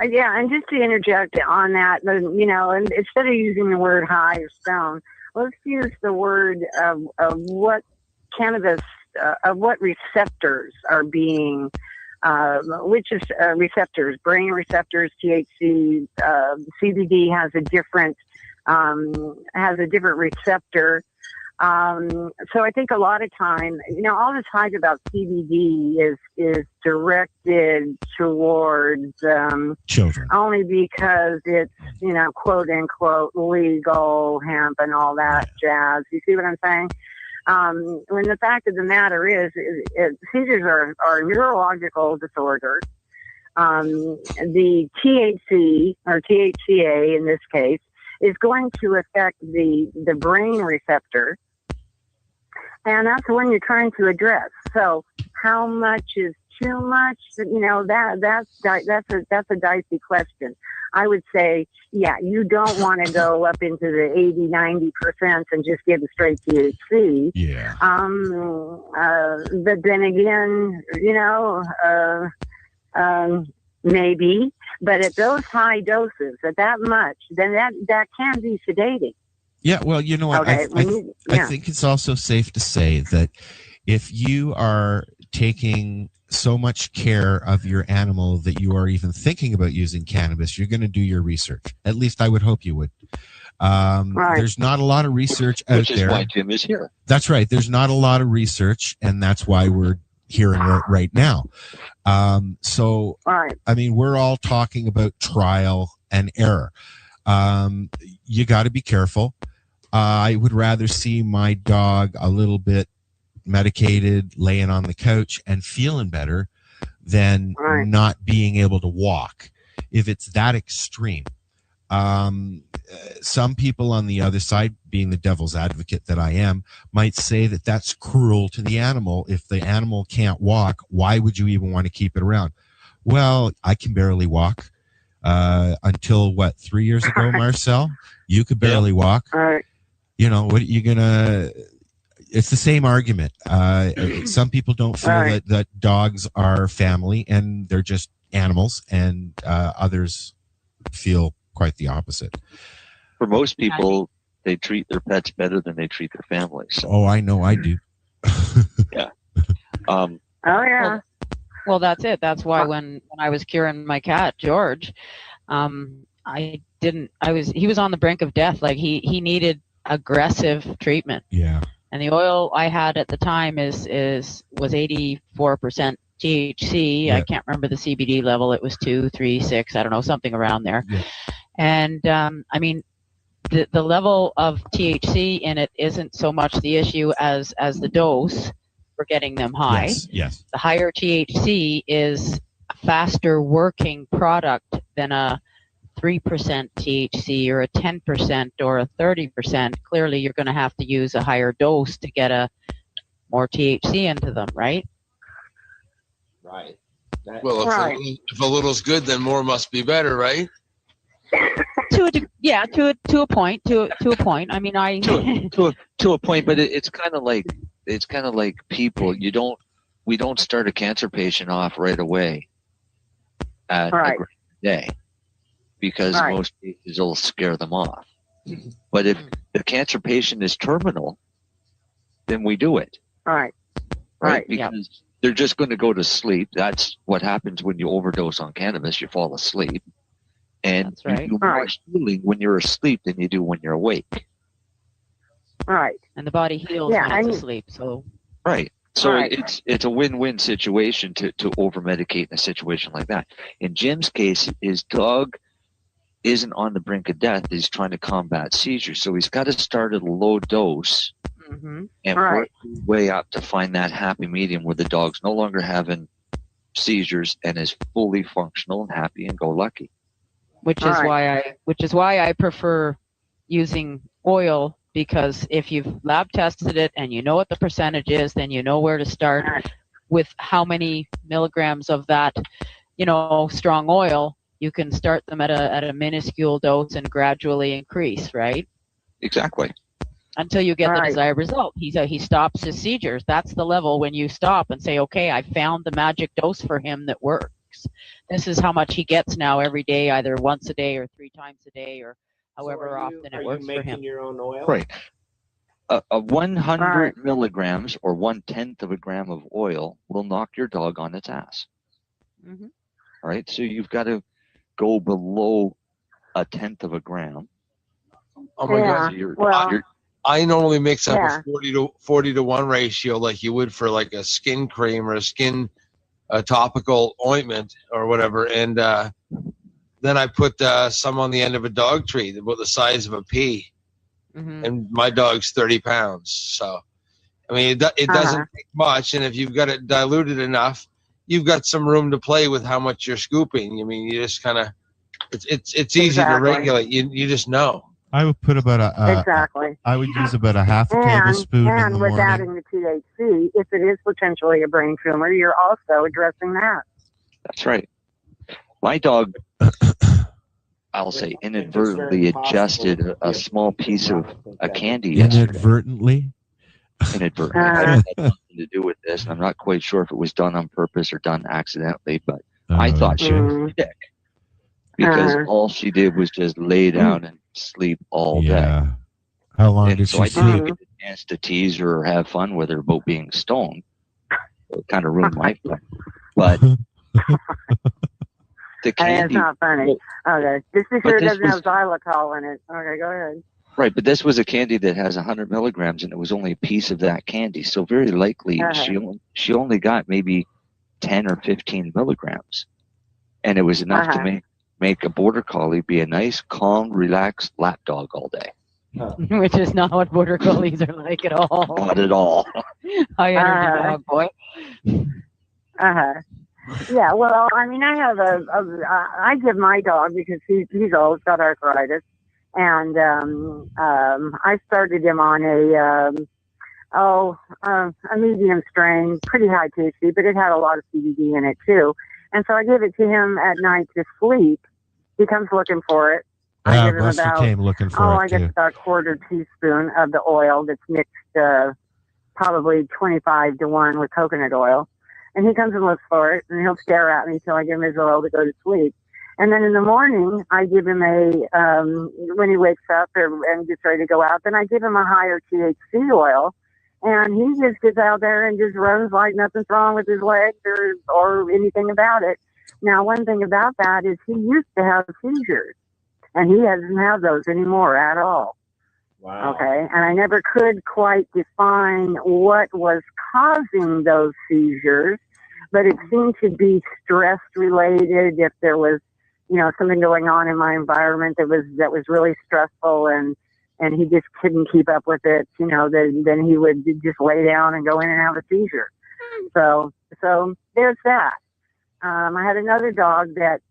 [SPEAKER 11] And just to interject on that, and instead of using the word high or stone, let's use the word of what cannabis, of what receptors are being, which is receptors, brain receptors, THC, CBD has a different receptor. So I think a lot of time, all this hype about CBD is directed towards
[SPEAKER 4] children,
[SPEAKER 11] only because it's quote unquote legal hemp and all that jazz. You see what I'm saying? When the fact of the matter is seizures are a neurological disorder. The THC or THCA in this case is going to affect the brain receptor, and that's the one you're trying to address. So, how much is too much? You know, that's a dicey question. I would say, yeah, you don't want to go up into the 80-90% and just give a straight THC.
[SPEAKER 4] Yeah.
[SPEAKER 11] But then again, you know, maybe. But at those high doses, at that much, then that can be sedating.
[SPEAKER 4] Yeah, well, you know what?
[SPEAKER 11] Okay,
[SPEAKER 4] I think it's also safe to say that if you are taking so much care of your animal that you are even thinking about using cannabis, you're going to do your research. At least I would hope you would.
[SPEAKER 11] Right.
[SPEAKER 4] There's not a lot of research out there.
[SPEAKER 3] Which is why Jim is here.
[SPEAKER 4] That's right. There's not a lot of research, and that's why we're hearing it right now. So,
[SPEAKER 11] right.
[SPEAKER 4] I mean, we're all talking about trial and error. You got to be careful. I would rather see my dog a little bit medicated, laying on the couch and feeling better than not being able to walk, if it's that extreme. Some people on the other side, being the devil's advocate that I am, might say that that's cruel to the animal. If the animal can't walk, why would you even want to keep it around? Well, I can barely walk. Until 3 years ago, Marcel, you could barely walk. You know, what are you gonna? It's the same argument. Some people don't feel that dogs are family and they're just animals, and others feel quite the opposite.
[SPEAKER 3] For most people, they treat their pets better than they treat their families. So.
[SPEAKER 4] Oh, I know, I do.
[SPEAKER 3] Yeah.
[SPEAKER 11] Oh yeah.
[SPEAKER 5] Well, that's it. That's why when I was curing my cat George, he was on the brink of death. Like he needed aggressive treatment.
[SPEAKER 4] Yeah.
[SPEAKER 5] And the oil I had at the time was 84% THC.
[SPEAKER 4] Yeah.
[SPEAKER 5] I can't remember the CBD level. It was 2, 3, 6. I don't know, something around there.
[SPEAKER 4] Yeah.
[SPEAKER 5] And I mean, the level of THC in it isn't so much the issue as the dose for getting them high.
[SPEAKER 4] Yes.
[SPEAKER 5] The higher THC is a faster working product than a 3% THC or a 10% or a 30%. Clearly, you're going to have to use a higher dose to get more THC into them, right?
[SPEAKER 10] Right.
[SPEAKER 12] Well, if a little's good, then more must be better, right?
[SPEAKER 3] To a point. I mean, to a point, but it's kind of like people. We don't start a cancer patient off right away at a day, because most cases will scare them off. But if the cancer patient is terminal, then we do it.
[SPEAKER 11] Right.
[SPEAKER 3] Because they're just going to go to sleep. That's what happens when you overdose on cannabis. You fall asleep. And you do more healing when you're asleep than you do when you're awake.
[SPEAKER 11] Right.
[SPEAKER 5] And the body heals when it's asleep. So.
[SPEAKER 3] Right. So it's a win-win situation to over-medicate in a situation like that. In Jim's case, his dog isn't on the brink of death. He's trying to combat seizures. So he's got to start at a low dose and work his way up to find that happy medium where the dog's no longer having seizures and is fully functional and happy and go lucky.
[SPEAKER 5] Which is why I prefer using oil, because if you've lab tested it and you know what the percentage is, then you know where to start with how many milligrams of that, strong oil. You can start them at a minuscule dose and gradually increase, right?
[SPEAKER 3] Exactly.
[SPEAKER 5] Until you get the desired result. He stops his seizures. That's the level when you stop and say, okay, I found the magic dose for him that works. This is how much he gets now every day, either once a day or 3 times a day, or however often it works for him.
[SPEAKER 10] Are you making your own oil?
[SPEAKER 3] Right. A 100 milligrams or 1/10 of a gram of oil will knock your dog on its ass.
[SPEAKER 5] Mm-hmm.
[SPEAKER 3] All right. So you've got to go below 1/10 of a gram.
[SPEAKER 12] Oh my God! I normally mix up a 40 to 1 ratio, like you would for like a skin cream or a topical ointment or whatever, and then I put some on the end of a dog treat about the size of a pea. And my dog's 30 pounds, so I mean, it doesn't take much, and if you've got it diluted enough, you've got some room to play with how much you're scooping. I mean, you just kind of, it's easy to regulate. You just know.
[SPEAKER 4] I would put about
[SPEAKER 11] exactly.
[SPEAKER 4] I would use about a half a tablespoon in the
[SPEAKER 11] with
[SPEAKER 4] morning.
[SPEAKER 11] adding the THC, if it is potentially a brain tumor, you're also addressing that.
[SPEAKER 3] That's right. My dog, I'll say, inadvertently ingested a small piece of a candy yesterday.
[SPEAKER 4] Inadvertently?
[SPEAKER 3] Inadvertently. It had nothing to do with this, and I'm not quite sure if it was done on purpose or done accidentally, but I thought she was sick because all she did was just lay down and sleep all day.
[SPEAKER 4] How long did
[SPEAKER 3] so
[SPEAKER 4] she
[SPEAKER 3] I
[SPEAKER 4] sleep?
[SPEAKER 3] didn't get a chance to tease her or have fun with her about being stoned. It kind of ruined my fun. But the candy.
[SPEAKER 11] It's not funny. Okay. Just be sure it doesn't have xylitol in it. Okay, go ahead.
[SPEAKER 3] Right, but this was a candy that has 100 milligrams, and it was only a piece of that candy. So very likely she only got maybe 10 or 15 milligrams. And it was enough to make a border collie be a nice, calm, relaxed lap dog all day.
[SPEAKER 5] Which is not what border collies are like at all.
[SPEAKER 3] Not at all.
[SPEAKER 5] High energy dog, boy.
[SPEAKER 11] Yeah, well, I mean, I have I give my dog, because he's old, got arthritis, and I started him on a medium strain, pretty high THC, but it had a lot of CBD in it too. And so I give it to him at night to sleep. He comes looking for it. I give him about,
[SPEAKER 4] came looking for
[SPEAKER 11] I guess about a quarter teaspoon of the oil that's mixed probably 25 to 1 with coconut oil. And he comes and looks for it, and he'll stare at me till I give him his oil to go to sleep. And then in the morning, I give him when he wakes up and gets ready to go out, then I give him a higher THC oil. And he just gets out there and just runs like nothing's wrong with his legs or anything about it. Now, one thing about that is he used to have seizures, and he doesn't have those anymore at all.
[SPEAKER 10] Wow.
[SPEAKER 11] Okay. And I never could quite define what was causing those seizures, but it seemed to be stress related. If there was, something going on in my environment that was really stressful, and he just couldn't keep up with it, then he would just lay down and go in and have a seizure. So there's that. I had another dog that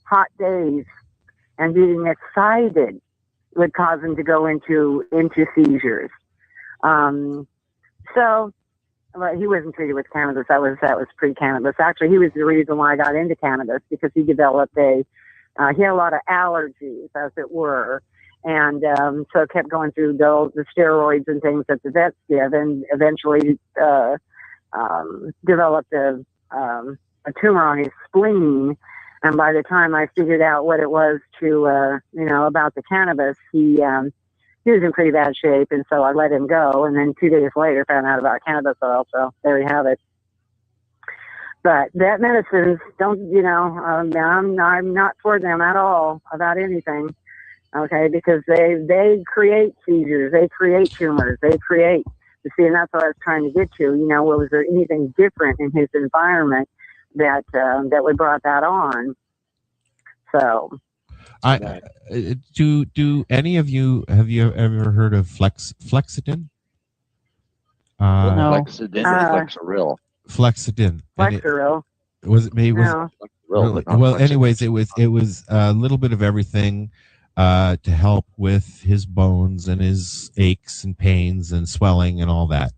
[SPEAKER 11] hot days, and being excited would cause him to go into seizures. Well, he wasn't treated with cannabis. That was pre-cannabis. Actually, he was the reason why I got into cannabis, because he developed he had a lot of allergies, as it were. And so kept going through the steroids and things that the vets give, and eventually developed a tumor on his spleen. And by the time I figured out what it was about the cannabis, he was in pretty bad shape, and so I let him go. And then 2 days later, found out about cannabis oil. So there you have it. But vet medicines I'm not for them at all about anything. Okay, because they create seizures, they create tumors, and that's what I was trying to get to. Was there anything different in his environment that would brought that on? So,
[SPEAKER 4] do any of you have you ever heard of Flexidin?
[SPEAKER 5] No.
[SPEAKER 3] Flexidin or Flexeril?
[SPEAKER 4] Flexidin.
[SPEAKER 11] Flexeril.
[SPEAKER 4] Was it maybe?
[SPEAKER 11] No.
[SPEAKER 4] Really? Well, anyways, it was a little bit of everything to help with his bones and his aches and pains and swelling and all that.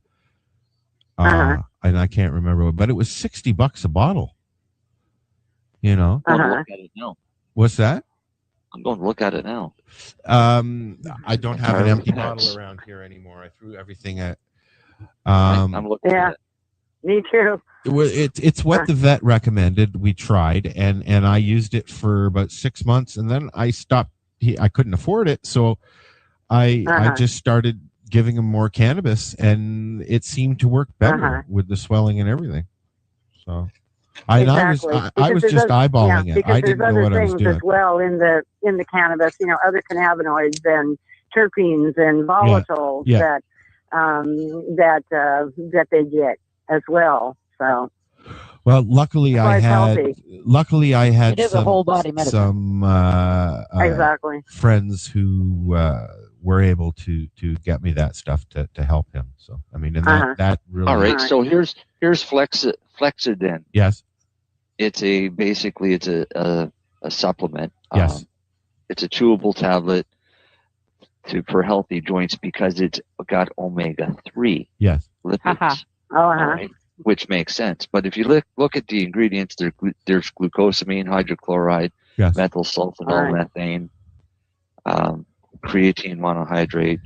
[SPEAKER 4] And I can't remember, but it was $60 a bottle.
[SPEAKER 3] I'm going to look at it now.
[SPEAKER 4] What's that?
[SPEAKER 3] I'm going to look at it now.
[SPEAKER 4] I don't have an empty bottle around here anymore. I threw everything at.
[SPEAKER 3] I'm looking at it.
[SPEAKER 11] Me too.
[SPEAKER 4] It's what the vet recommended. We tried, and I used it for about 6 months, and then I stopped. I couldn't afford it, so I just started giving him more cannabis, and it seemed to work better with the swelling and everything. So I was just eyeballing it. I didn't know what I was doing.
[SPEAKER 11] As well in the cannabis, other cannabinoids and terpenes and volatiles that they get as well. So.
[SPEAKER 4] Well, luckily I had
[SPEAKER 5] it is a whole body medicine.
[SPEAKER 4] some
[SPEAKER 11] exactly
[SPEAKER 4] friends who were able to get me that stuff to help him. So I mean, and that really.
[SPEAKER 3] All right. So here's Flexidin.
[SPEAKER 4] Yes.
[SPEAKER 3] It's basically a supplement.
[SPEAKER 4] Yes.
[SPEAKER 3] It's a chewable tablet for healthy joints because it's got omega-3
[SPEAKER 4] yes
[SPEAKER 3] lipids. Right, which makes sense. But if you look at the ingredients, there's glucosamine, hydrochloride, methyl sulfonol, methane, creatine monohydrate.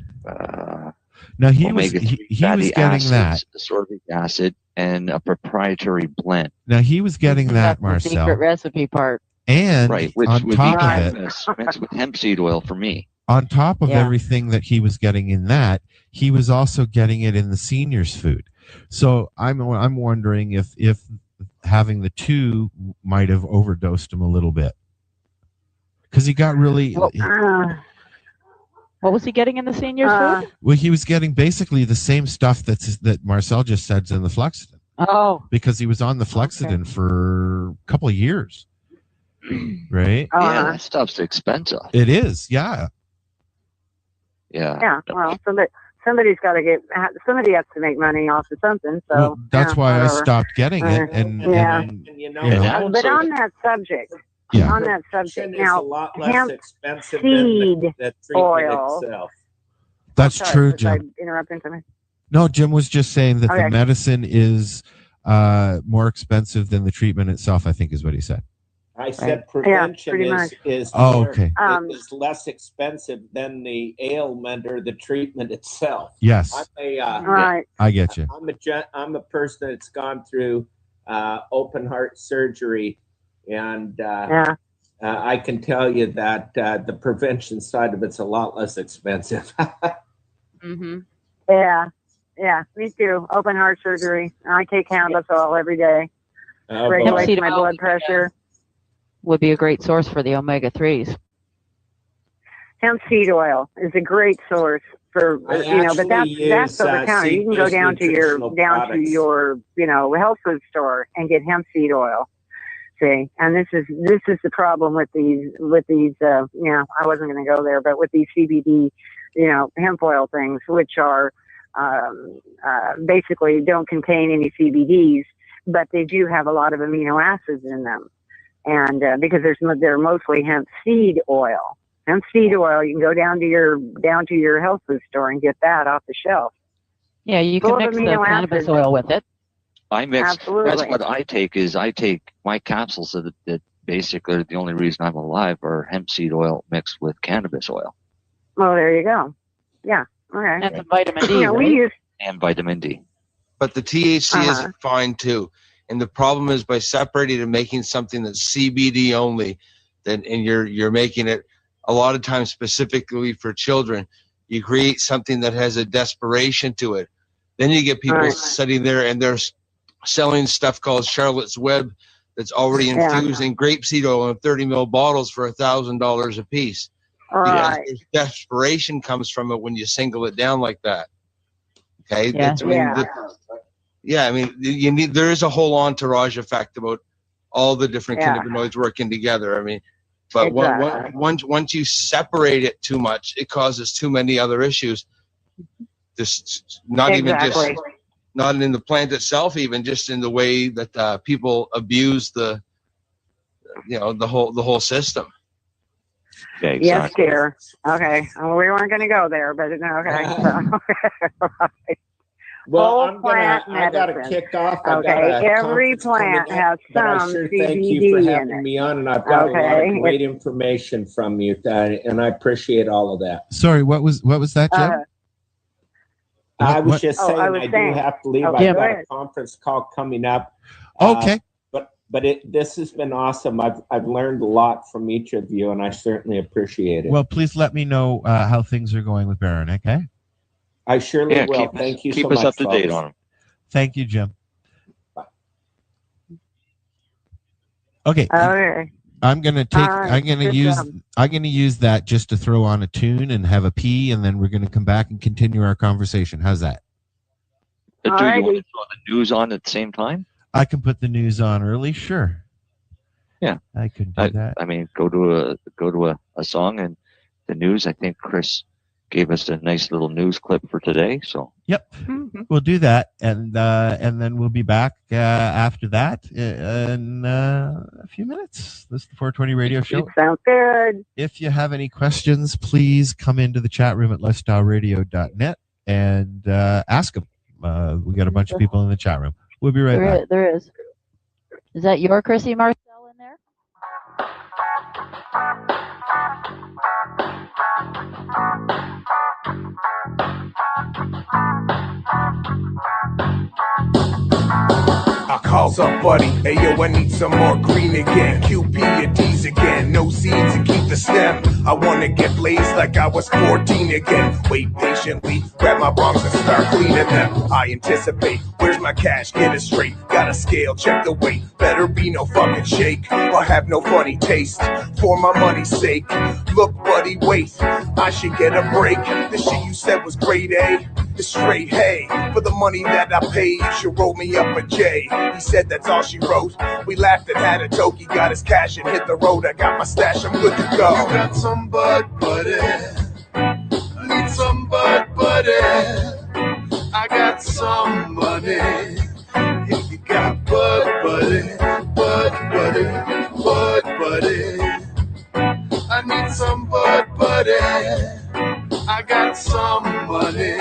[SPEAKER 4] Now he was getting
[SPEAKER 3] acids,
[SPEAKER 4] that
[SPEAKER 3] ascorbic acid, and a proprietary blend.
[SPEAKER 4] Now he was getting that, Marcel.
[SPEAKER 5] The secret recipe part.
[SPEAKER 4] And
[SPEAKER 3] which
[SPEAKER 4] on
[SPEAKER 3] would
[SPEAKER 4] top
[SPEAKER 3] be
[SPEAKER 4] of it,
[SPEAKER 3] mixed with hemp seed oil for me.
[SPEAKER 4] On top of everything that he was getting in that, he was also getting it in the seniors' food. So I'm wondering if having the two might have overdosed him a little bit, because he got really.
[SPEAKER 5] What was he getting in the seniors' food?
[SPEAKER 4] Well, he was getting basically the same stuff that Marcel just said's in the Flexidin.
[SPEAKER 5] Oh.
[SPEAKER 4] Because he was on the Flexidin for a couple of years. Right?
[SPEAKER 3] Yeah, that stuff's expensive.
[SPEAKER 4] It is, yeah.
[SPEAKER 3] Yeah.
[SPEAKER 11] Yeah. Well, somebody's got to somebody has to make money off of something. So
[SPEAKER 4] well, that's why I stopped getting it. And
[SPEAKER 10] you know,
[SPEAKER 11] but on that subject, now,
[SPEAKER 10] a lot less
[SPEAKER 11] hemp
[SPEAKER 10] expensive
[SPEAKER 11] seed
[SPEAKER 10] than the treatment
[SPEAKER 11] oil.
[SPEAKER 10] itself.
[SPEAKER 4] That's true,
[SPEAKER 11] was I
[SPEAKER 4] Jim.
[SPEAKER 11] interrupting something?
[SPEAKER 4] No, Jim was just saying that
[SPEAKER 11] Okay.
[SPEAKER 4] the medicine is more expensive than the treatment itself, I think is what he said.
[SPEAKER 10] I said prevention is less expensive than the ailment or the treatment itself.
[SPEAKER 4] Yes.
[SPEAKER 10] I
[SPEAKER 4] get you.
[SPEAKER 10] I'm a person that's gone through open heart surgery, and I can tell you that the prevention side of it's a lot less expensive.
[SPEAKER 5] Mm-hmm.
[SPEAKER 11] Yeah, me too. Open heart surgery. I take cannabis oil every day. Regulates my blood pressure.
[SPEAKER 5] Would be a great source for the omega-3s.
[SPEAKER 11] Hemp seed oil is a great source for but that's over counter. You can go down to your health food store and get hemp seed oil. See, and this is the problem with these I wasn't going to go there, but with these CBD hemp oil things, which are basically don't contain any CBDs, but they do have a lot of amino acids in them. And because they're mostly hemp seed oil. Hemp seed oil, you can go down to your health food store and get that off the shelf.
[SPEAKER 5] Yeah, you can mix the cannabis oil with it.
[SPEAKER 3] I mix.
[SPEAKER 11] Absolutely.
[SPEAKER 3] That's what I take. I take my capsules that basically are the only reason I'm alive are hemp seed oil mixed with cannabis oil.
[SPEAKER 11] Oh, there you go. Yeah. Okay.
[SPEAKER 5] And some vitamin D.
[SPEAKER 11] We use
[SPEAKER 3] and vitamin D.
[SPEAKER 12] But the THC is fine too. And the problem is by separating and making something that's CBD only, and you're making it a lot of times specifically for children, you create something that has a desperation to it. Then you get people sitting there and they're selling stuff called Charlotte's Web that's already infused in grapeseed oil in 30 ml bottles for $1,000 a piece.
[SPEAKER 11] Right.
[SPEAKER 12] Because desperation comes from it when you single it down like that. Okay.
[SPEAKER 11] Yeah.
[SPEAKER 12] I mean, there is a whole entourage effect about all the different cannabinoids working together. I mean, but once you separate it too much, it causes too many other issues. Not in the plant itself, even just in the way that people abuse the whole system.
[SPEAKER 3] Yeah, exactly.
[SPEAKER 11] Yes, dear. Okay. Well, we weren't going to go there, but okay.
[SPEAKER 10] Well, I got to kick off.
[SPEAKER 11] Every plant has some CBD
[SPEAKER 10] thank you for
[SPEAKER 11] in
[SPEAKER 10] having
[SPEAKER 11] it.
[SPEAKER 10] me on, and I've got a lot of great information from you, and I appreciate all of that.
[SPEAKER 4] Sorry, what was that, Jim?
[SPEAKER 10] I was just saying I do have to leave. I've got a conference call coming up.
[SPEAKER 4] Okay.
[SPEAKER 10] But this has been awesome. I've learned a lot from each of you, and I certainly appreciate it.
[SPEAKER 4] Well, please let me know how things are going with Baron, okay?
[SPEAKER 10] I surely will. Thank you so much.
[SPEAKER 3] Keep us up to date on them.
[SPEAKER 4] Thank you, Jim. Okay. I'm gonna use that just to throw on a tune and have a pee, and then we're gonna come back and continue our conversation. How's that?
[SPEAKER 3] Do you want to throw the news on at the same time?
[SPEAKER 4] I can put the news on early, sure.
[SPEAKER 3] Yeah,
[SPEAKER 4] I could do that.
[SPEAKER 3] I mean, go to a song and the news. I think Chris gave us a nice little news clip for today. So
[SPEAKER 4] yep, we'll do that, and then we'll be back after that in a few minutes. This is the 420 Radio Show.
[SPEAKER 11] Sounds good.
[SPEAKER 4] If you have any questions, please come into the chat room at lifestyleradio.net and ask them. We got a bunch of people in the chat room. We'll be right back.
[SPEAKER 5] There is. Is that your Chrissy Marcel in there?
[SPEAKER 13] I calls up buddy, hey yo, I need some more green again. QP and D's again, no seeds and keep the stem. I wanna get blazed like I was 14 again. Wait patiently, grab my broncs and start cleaning them. I anticipate, where's my cash, get it straight. Got a scale, check the weight, better be no fucking shake. I have no funny taste, for my money's sake. Look buddy, wait, I should get a break. The shit you said was grade A, it's straight hay. For the money that I paid, you should roll me up a J. He said that's all she wrote. We laughed and had a toke. He got his cash and hit the road. I got my stash, I'm good to go.
[SPEAKER 2] You got some bud, buddy. I need some bud, buddy. I got some money. If you got bud, buddy, bud, buddy, bud, buddy. I need some bud, buddy. I got some money.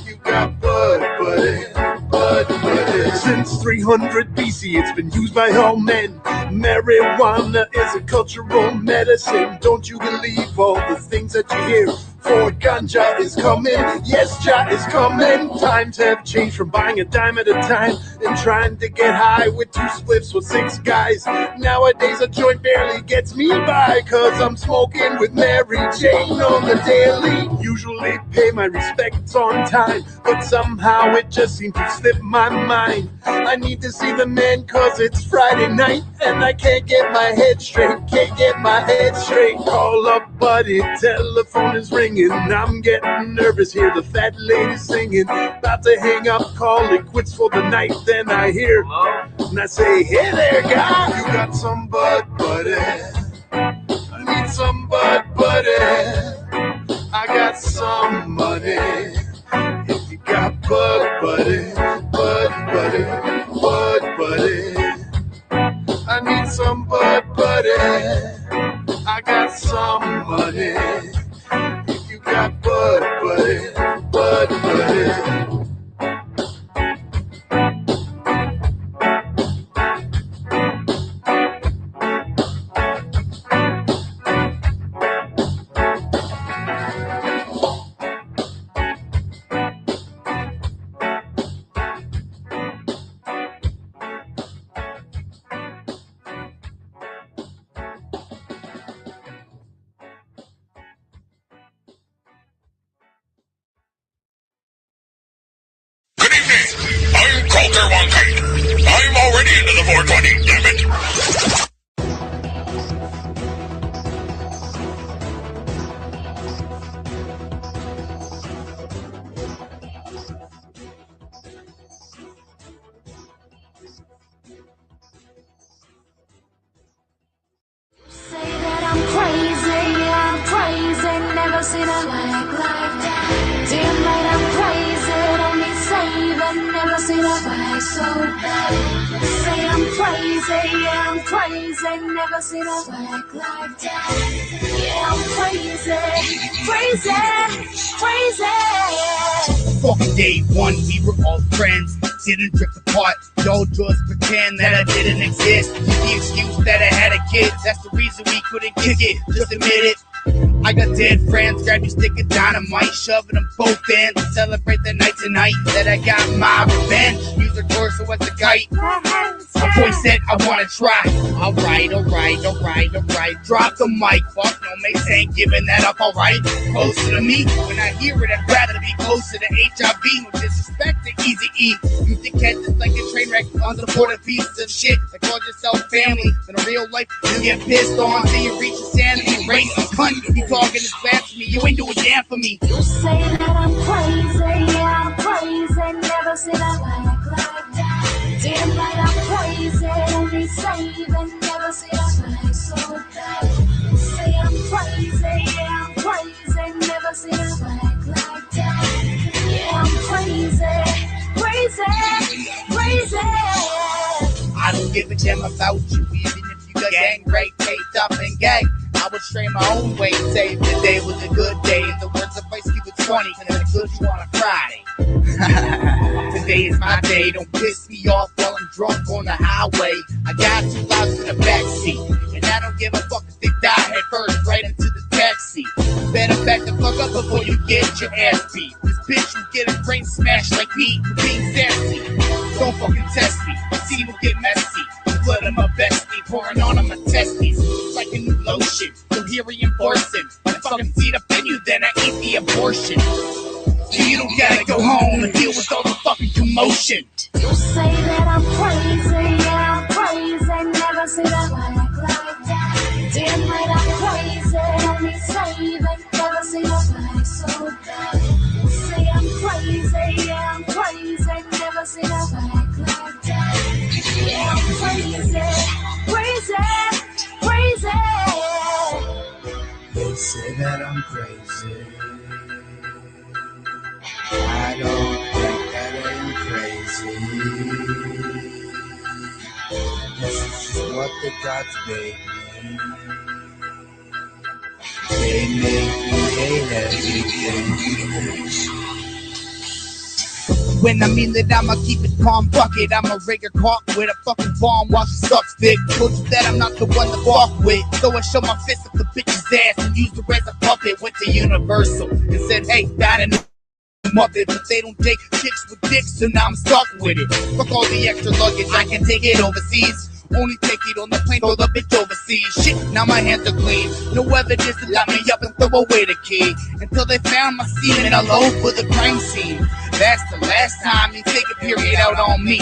[SPEAKER 2] You got bud, buddy, bud, buddy. Since 300 BC, it's been used by all men. Marijuana is a cultural medicine. Don't you believe all the things that you hear? For ganja is coming, yes, Jah is coming. Times have changed from buying a dime at a time and trying to get high with 2 spliffs with 6 guys. Nowadays a joint barely gets me by, cause I'm smoking with Mary Jane on the daily. Usually pay my respects on time, but somehow it just seems to slip my mind. I need to see the man cause it's Friday night and I can't get my head straight, can't get my head straight. Call up buddy, telephone is ringing. I'm getting nervous, hear the fat lady singing. About to hang up, call it quits for the night. Then I hear, and I say, hey there, guy. You got some bud, buddy. I need some bud, buddy. I got some money. If you got bud, buddy, bud, buddy, bud, buddy. I need some bud, buddy. I got some money. Got bud, buddy, bud, buddy.
[SPEAKER 14] I'm already into the 420, damn it!
[SPEAKER 15] Say that I'm crazy, never seen a swag like that. Damn right I'm crazy, don't need saving, never seen a swag so bad. Say I'm crazy, never seen a swag like that. Yeah, I'm crazy.
[SPEAKER 16] Fucking day one, we were all friends, didn't drift apart. Y'all just pretend that I didn't exist. The excuse that I had a kid, that's the reason we couldn't kick it. Just admit it. I got dead friends, grab your stick of dynamite, shoving them both in to celebrate the night tonight that I got my revenge. Use the torso as a kite. My boy said I wanna try. Alright. Drop the mic, fuck no mates ain't giving that up, alright. Closer to me, when I hear it, I'd rather be closer to HIV. No disrespect to Easy E. You think catch this like a train wreck, unsupported pieces of shit that call yourself family. In a real life, you get pissed on till you reach insanity rate. Cunt, you talking this blasphemy, you ain't doing damn for me.
[SPEAKER 15] You say that I'm crazy, yeah, I'm crazy, never seen a swag like that. Damn right I'm crazy, don't need saving, never seen a swag so bad. Say I'm crazy, yeah, I'm crazy, never
[SPEAKER 16] give a damn about you, even if you got gang rape, taped up and gang. I would stray my own way, say the day was a good day. In the words of Ice Cube, it's funny, cause it's good you on a Friday. Today is my day, don't piss me off while I'm drunk on the highway. I got 2 lives in the backseat, and I don't give a fuck if they die head first right into the taxi. Better back the fuck up before you get your ass beat. This bitch will get a brain smashed like me for being sassy. Don't fucking test me, see will get messy. Blood in my bestie, pouring on my testes like a new lotion. So here reinforcing, I fucking feed up in you, then I eat the abortion. You don't gotta go home and deal with all the fucking commotion.
[SPEAKER 15] You say that I'm crazy, yeah, I'm crazy. Never seen a like that. Damn right, I'm crazy. Only saving, never seen a like so bad. You say I'm crazy, yeah, I'm crazy. Never seen a like that. Yeah, I'm crazy, crazy, crazy.
[SPEAKER 16] You say that I'm crazy. I don't think that I'm crazy. This is just what the gods made me. They make me hate everything. When I mean that I'ma keep it calm, fuck it. I'ma rig her cock with a fucking bomb while she sucks dick. Told you that I'm not the one to fuck with, so I show my fist up the bitch's ass and used her as a puppet. Went to Universal and said, hey, that and Muppet, but they don't take chicks with dicks, so now I'm stuck with it. Fuck all the extra luggage, I can take it overseas. Only take it on the plane, throw the bitch overseas. Shit, now my hands are clean. No evidence to lock me up and throw away the key. Until they found my semen all over the crime scene. That's the last time you take a period out on me.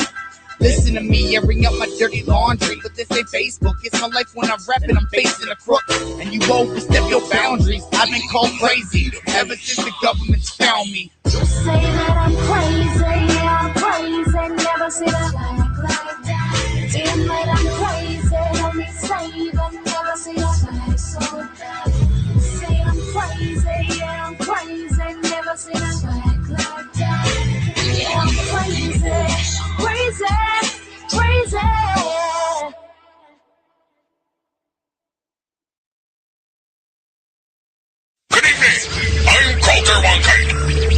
[SPEAKER 16] Listen to me, airing out my dirty laundry. But this ain't Facebook, it's my life when I'm rapping, I'm facing a crook. And you overstep your boundaries, I've been called crazy ever since the government's found me.
[SPEAKER 15] You say that I'm crazy, yeah, I'm crazy. Never seen a like that. Damn right, I'm crazy. Only saving, never seen a like so bad. You say I'm crazy, yeah, I'm crazy. Never seen a like that. Yeah, I'm crazy, crazy, crazy.
[SPEAKER 14] Good evening. I'm Coulter Wonkite.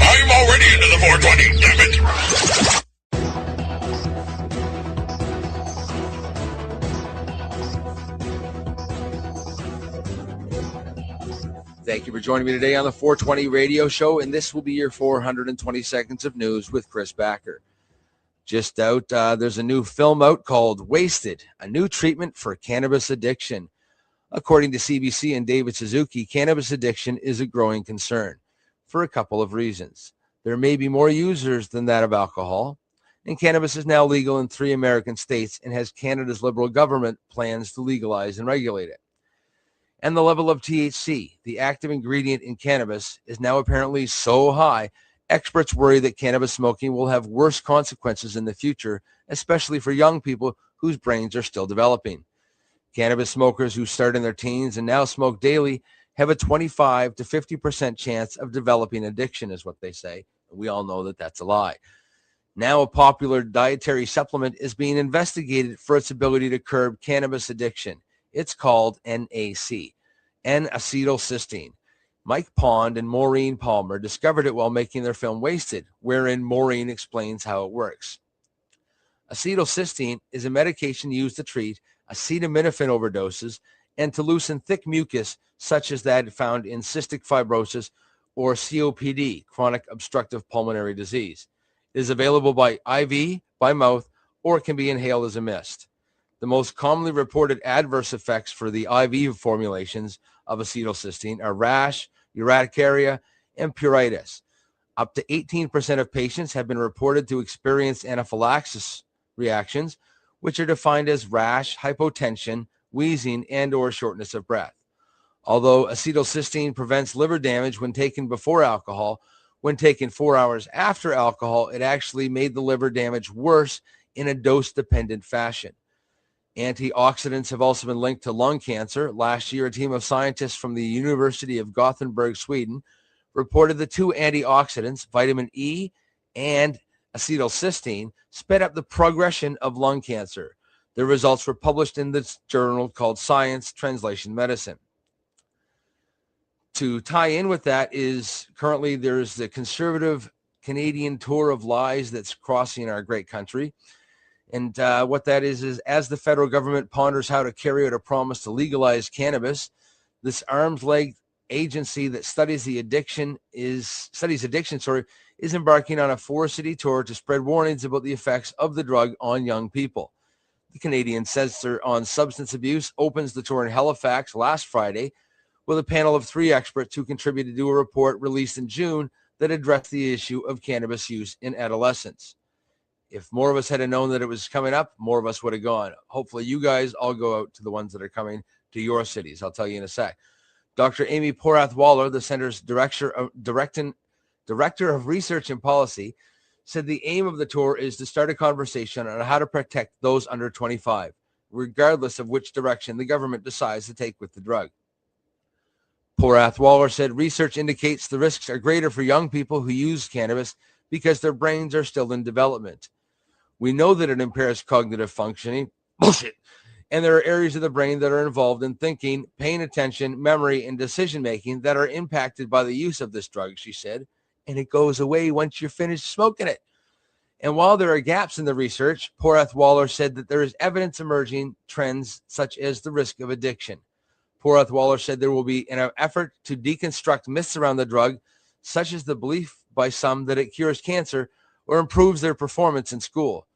[SPEAKER 14] I'm already into the 420, damn it.
[SPEAKER 12] Thank you for joining me today on the 420 radio show, and this will be your 420 seconds of news with Chris Backer. Just out, there's a new film out called Wasted, a new treatment for cannabis addiction. According to CBC and David Suzuki, cannabis addiction is a growing concern for a couple of reasons. There may be more users than that of alcohol, and cannabis is now legal in 3 American states and has Canada's Liberal government plans to legalize and regulate it. And the level of THC, the active ingredient in cannabis, is now apparently so high, experts worry that cannabis smoking will have worse consequences in the future, especially for young people whose brains are still developing. Cannabis smokers who start in their teens and now smoke daily have a 25 to 50% chance of developing addiction, is what they say. We all know that that's a lie. Now a popular dietary supplement is being investigated for its ability to curb cannabis addiction. It's called NAC, N-acetylcysteine. Mike Pond and Maureen Palmer discovered it while making their film Wasted, wherein Maureen explains how it works. Acetylcysteine is a medication used to treat acetaminophen overdoses and to loosen thick mucus, such as that found in cystic fibrosis or COPD, chronic obstructive pulmonary disease. It is available by IV, by mouth, or it can be inhaled as a mist. The most commonly reported adverse effects for the IV formulations of acetylcysteine are rash, urticaria, and pruritus. Up to 18% of patients have been reported to experience anaphylaxis reactions, which are defined as rash, hypotension, wheezing, and or shortness of breath. Although acetylcysteine prevents liver damage when taken before alcohol, when taken 4 hours after alcohol, it actually made the liver damage worse in a dose-dependent fashion. Antioxidants have also been linked to lung cancer. Last year, a team of scientists from the University of Gothenburg, Sweden, reported the 2 antioxidants, vitamin E and acetylcysteine, sped up the progression of lung cancer. The results were published in this journal called Science Translation Medicine. To tie in with that is currently there's the conservative Canadian tour of lies that's crossing our great country. And what that is as the federal government ponders how to carry out a promise to legalize cannabis, this arms-length agency that studies addiction is embarking on a 4-city tour to spread warnings about the effects of the drug on young people. The Canadian Center on Substance Abuse opens the tour in Halifax last Friday with a panel of 3 experts who contributed to a report released in June that addressed the issue of cannabis use in adolescents. If more of us had known that it was coming up, more of us would have gone. Hopefully you guys all go out to the ones that are coming to your cities. I'll tell you in a sec. Dr. Amy Porath-Waller, the center's director of research and policy, said the aim of the tour is to start a conversation on how to protect those under 25, regardless of which direction the government decides to take with the drug. Porath-Waller said research indicates the risks are greater for young people who use cannabis because their brains are still in development. We know that it impairs cognitive functioning, and there are areas of the brain that are involved in thinking, paying attention, memory, and decision-making that are impacted by the use of this drug, she said, and it goes away once you're finished smoking it. And while there are gaps in the research, Porath-Waller said that there is evidence emerging trends such as the risk of addiction. Porath-Waller said there will be an effort to deconstruct myths around the drug, such as the belief by some that it cures cancer or improves their performance in school.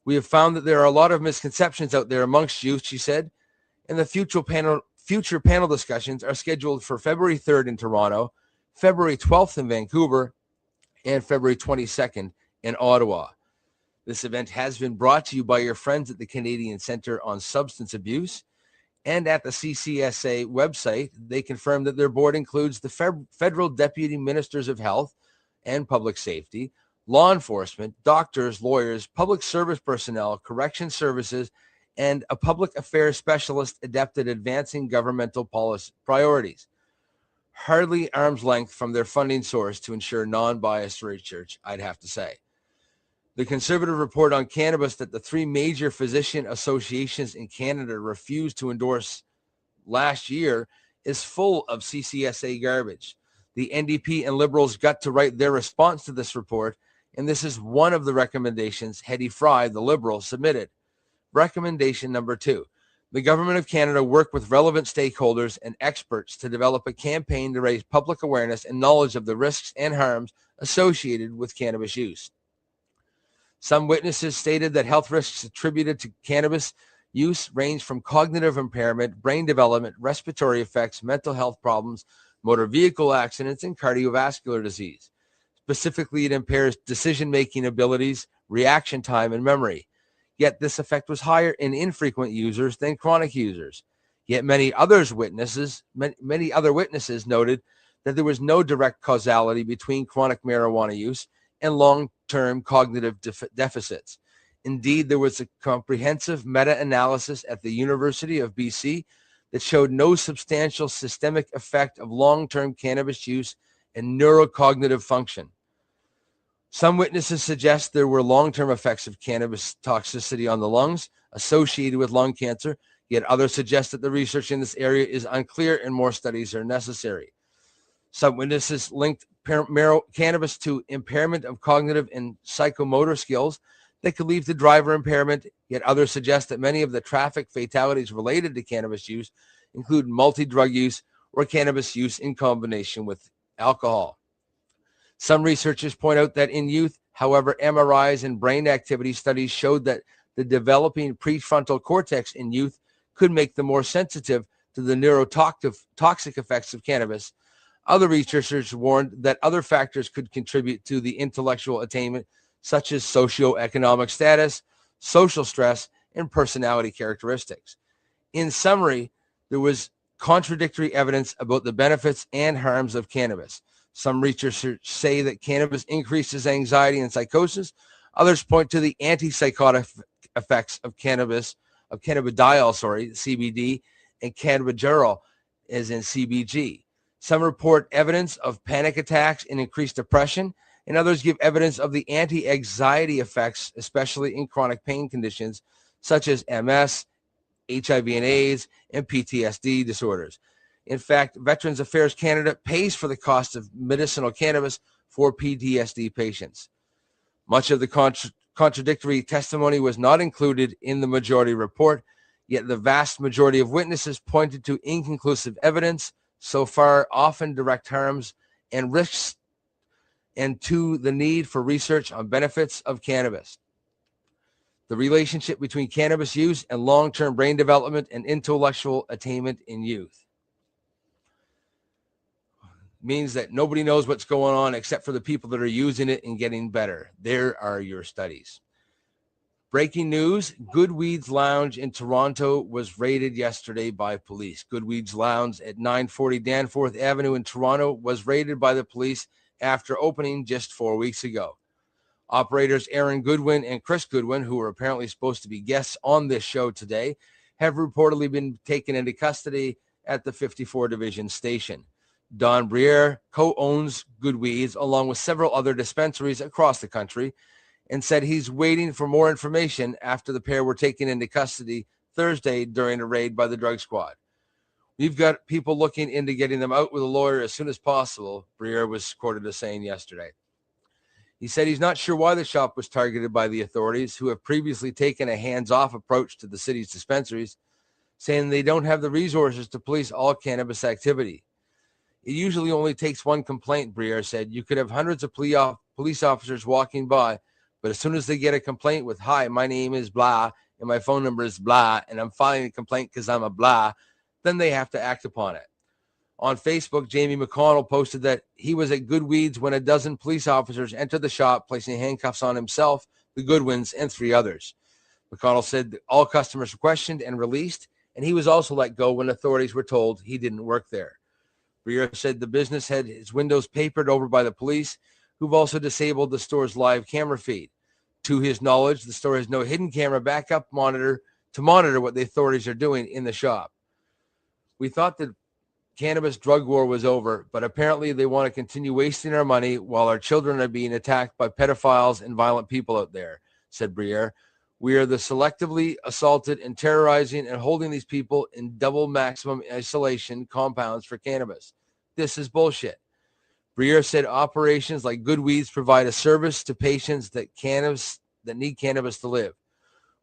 [SPEAKER 12] We have found that there are a lot of misconceptions out there amongst youth, she said, and the future panel discussions are scheduled for February 3rd in Toronto, February 12th in Vancouver, and February 22nd in Ottawa. This event has been brought to you by your friends at the Canadian Centre on Substance Abuse. And at the CCSA website, they confirm that their board includes the federal deputy ministers of health and public safety, law enforcement, doctors, lawyers, public service personnel, correction services, and a public affairs specialist adept at advancing governmental policy priorities. Hardly arm's length from their funding source to ensure non-biased research, I'd have to say. The Conservative report on cannabis that the 3 major physician associations in Canada refused to endorse last year is full of CCSA garbage. The NDP and Liberals got to write their response to this report, and this is one of the recommendations Hetty Fry, the Liberal, submitted. Recommendation number 2. The Government of Canada work with relevant stakeholders and experts to develop a campaign to raise public awareness and knowledge of the risks and harms associated with cannabis use. Some witnesses stated that health risks attributed to cannabis use range from cognitive impairment, brain development, respiratory effects, mental health problems, motor vehicle accidents, and cardiovascular disease. Specifically, it impairs decision-making abilities, reaction time, and memory. Yet this effect was higher in infrequent users than chronic users. Yet many other witnesses noted that there was no direct causality between chronic marijuana use and long-term cognitive deficits. Indeed, there was a comprehensive meta-analysis at the University of BC that showed no substantial systemic effect of long-term cannabis use and neurocognitive function. Some witnesses suggest there were long-term effects of cannabis toxicity on the lungs associated with lung cancer, yet others suggest that the research in this area is unclear and more studies are necessary. Some witnesses linked cannabis to impairment of cognitive and psychomotor skills that could lead to driver impairment, yet others suggest that many of the traffic fatalities related to cannabis use include multi-drug use or cannabis use in combination with alcohol. Some researchers point out that in youth, however, MRIs and brain activity studies showed that the developing prefrontal cortex in youth could make them more sensitive to the neurotoxic effects of cannabis. Other researchers warned that other factors could contribute to the intellectual attainment, such as socioeconomic status, social stress, and personality characteristics. In summary, there was contradictory evidence about the benefits and harms of cannabis. Some researchers say that cannabis increases anxiety and psychosis. Others point to the antipsychotic effects of cannabidiol, CBD, and cannabigerol, as in CBG. Some report evidence of panic attacks and increased depression, and others give evidence of the anti-anxiety effects, especially in chronic pain conditions such as MS, HIV and AIDS, and PTSD disorders. In fact, Veterans Affairs Canada pays for the cost of medicinal cannabis for PTSD patients. Much of the contradictory testimony was not included in the majority report, yet the vast majority of witnesses pointed to inconclusive evidence so far, often direct harms and risks, and to the need for research on benefits of cannabis. The relationship between cannabis use and long-term brain development and intellectual attainment in youth means that nobody knows what's going on except for the people that are using it and getting better. There are your studies. Breaking news, Goodweeds Lounge in Toronto was raided yesterday by police. Goodweeds Lounge at 940 Danforth Avenue in Toronto was raided by the police after opening just 4 weeks ago. Operators Aaron Goodwin and Chris Goodwin, who were apparently supposed to be guests on this show today, have reportedly been taken into custody at the 54 Division Station. Don Briere co-owns Goodweeds along with several other dispensaries across the country and said he's waiting for more information after the pair were taken into custody Thursday during a raid by the drug squad. We've got people looking into getting them out with a lawyer as soon as possible, Briere was quoted as saying yesterday. He said he's not sure why the shop was targeted by the authorities, who have previously taken a hands-off approach to the city's dispensaries, saying they don't have the resources to police all cannabis activity. It usually only takes one complaint, Briere said. You could have hundreds of police officers walking by, but as soon as they get a complaint with, "Hi, my name is blah, and my phone number is blah, and I'm filing a complaint because I'm a blah," then they have to act upon it. On Facebook, Jamie McConnell posted that he was at Goodweeds when a dozen police officers entered the shop, placing handcuffs on himself, the Goodwins, and 3 others. McConnell said that all customers were questioned and released, and he was also let go when authorities were told he didn't work there. Briere said the business had its windows papered over by the police, who've also disabled the store's live camera feed. To his knowledge, the store has no hidden camera backup monitor to monitor what the authorities are doing in the shop. We thought that cannabis drug war was over, but apparently they want to continue wasting our money while our children are being attacked by pedophiles and violent people out there, said Briere. We are the selectively assaulted and terrorizing and holding these people in double maximum isolation compounds for cannabis. This is bullshit. Briere said operations like Goodweeds provide a service to patients that need cannabis to live.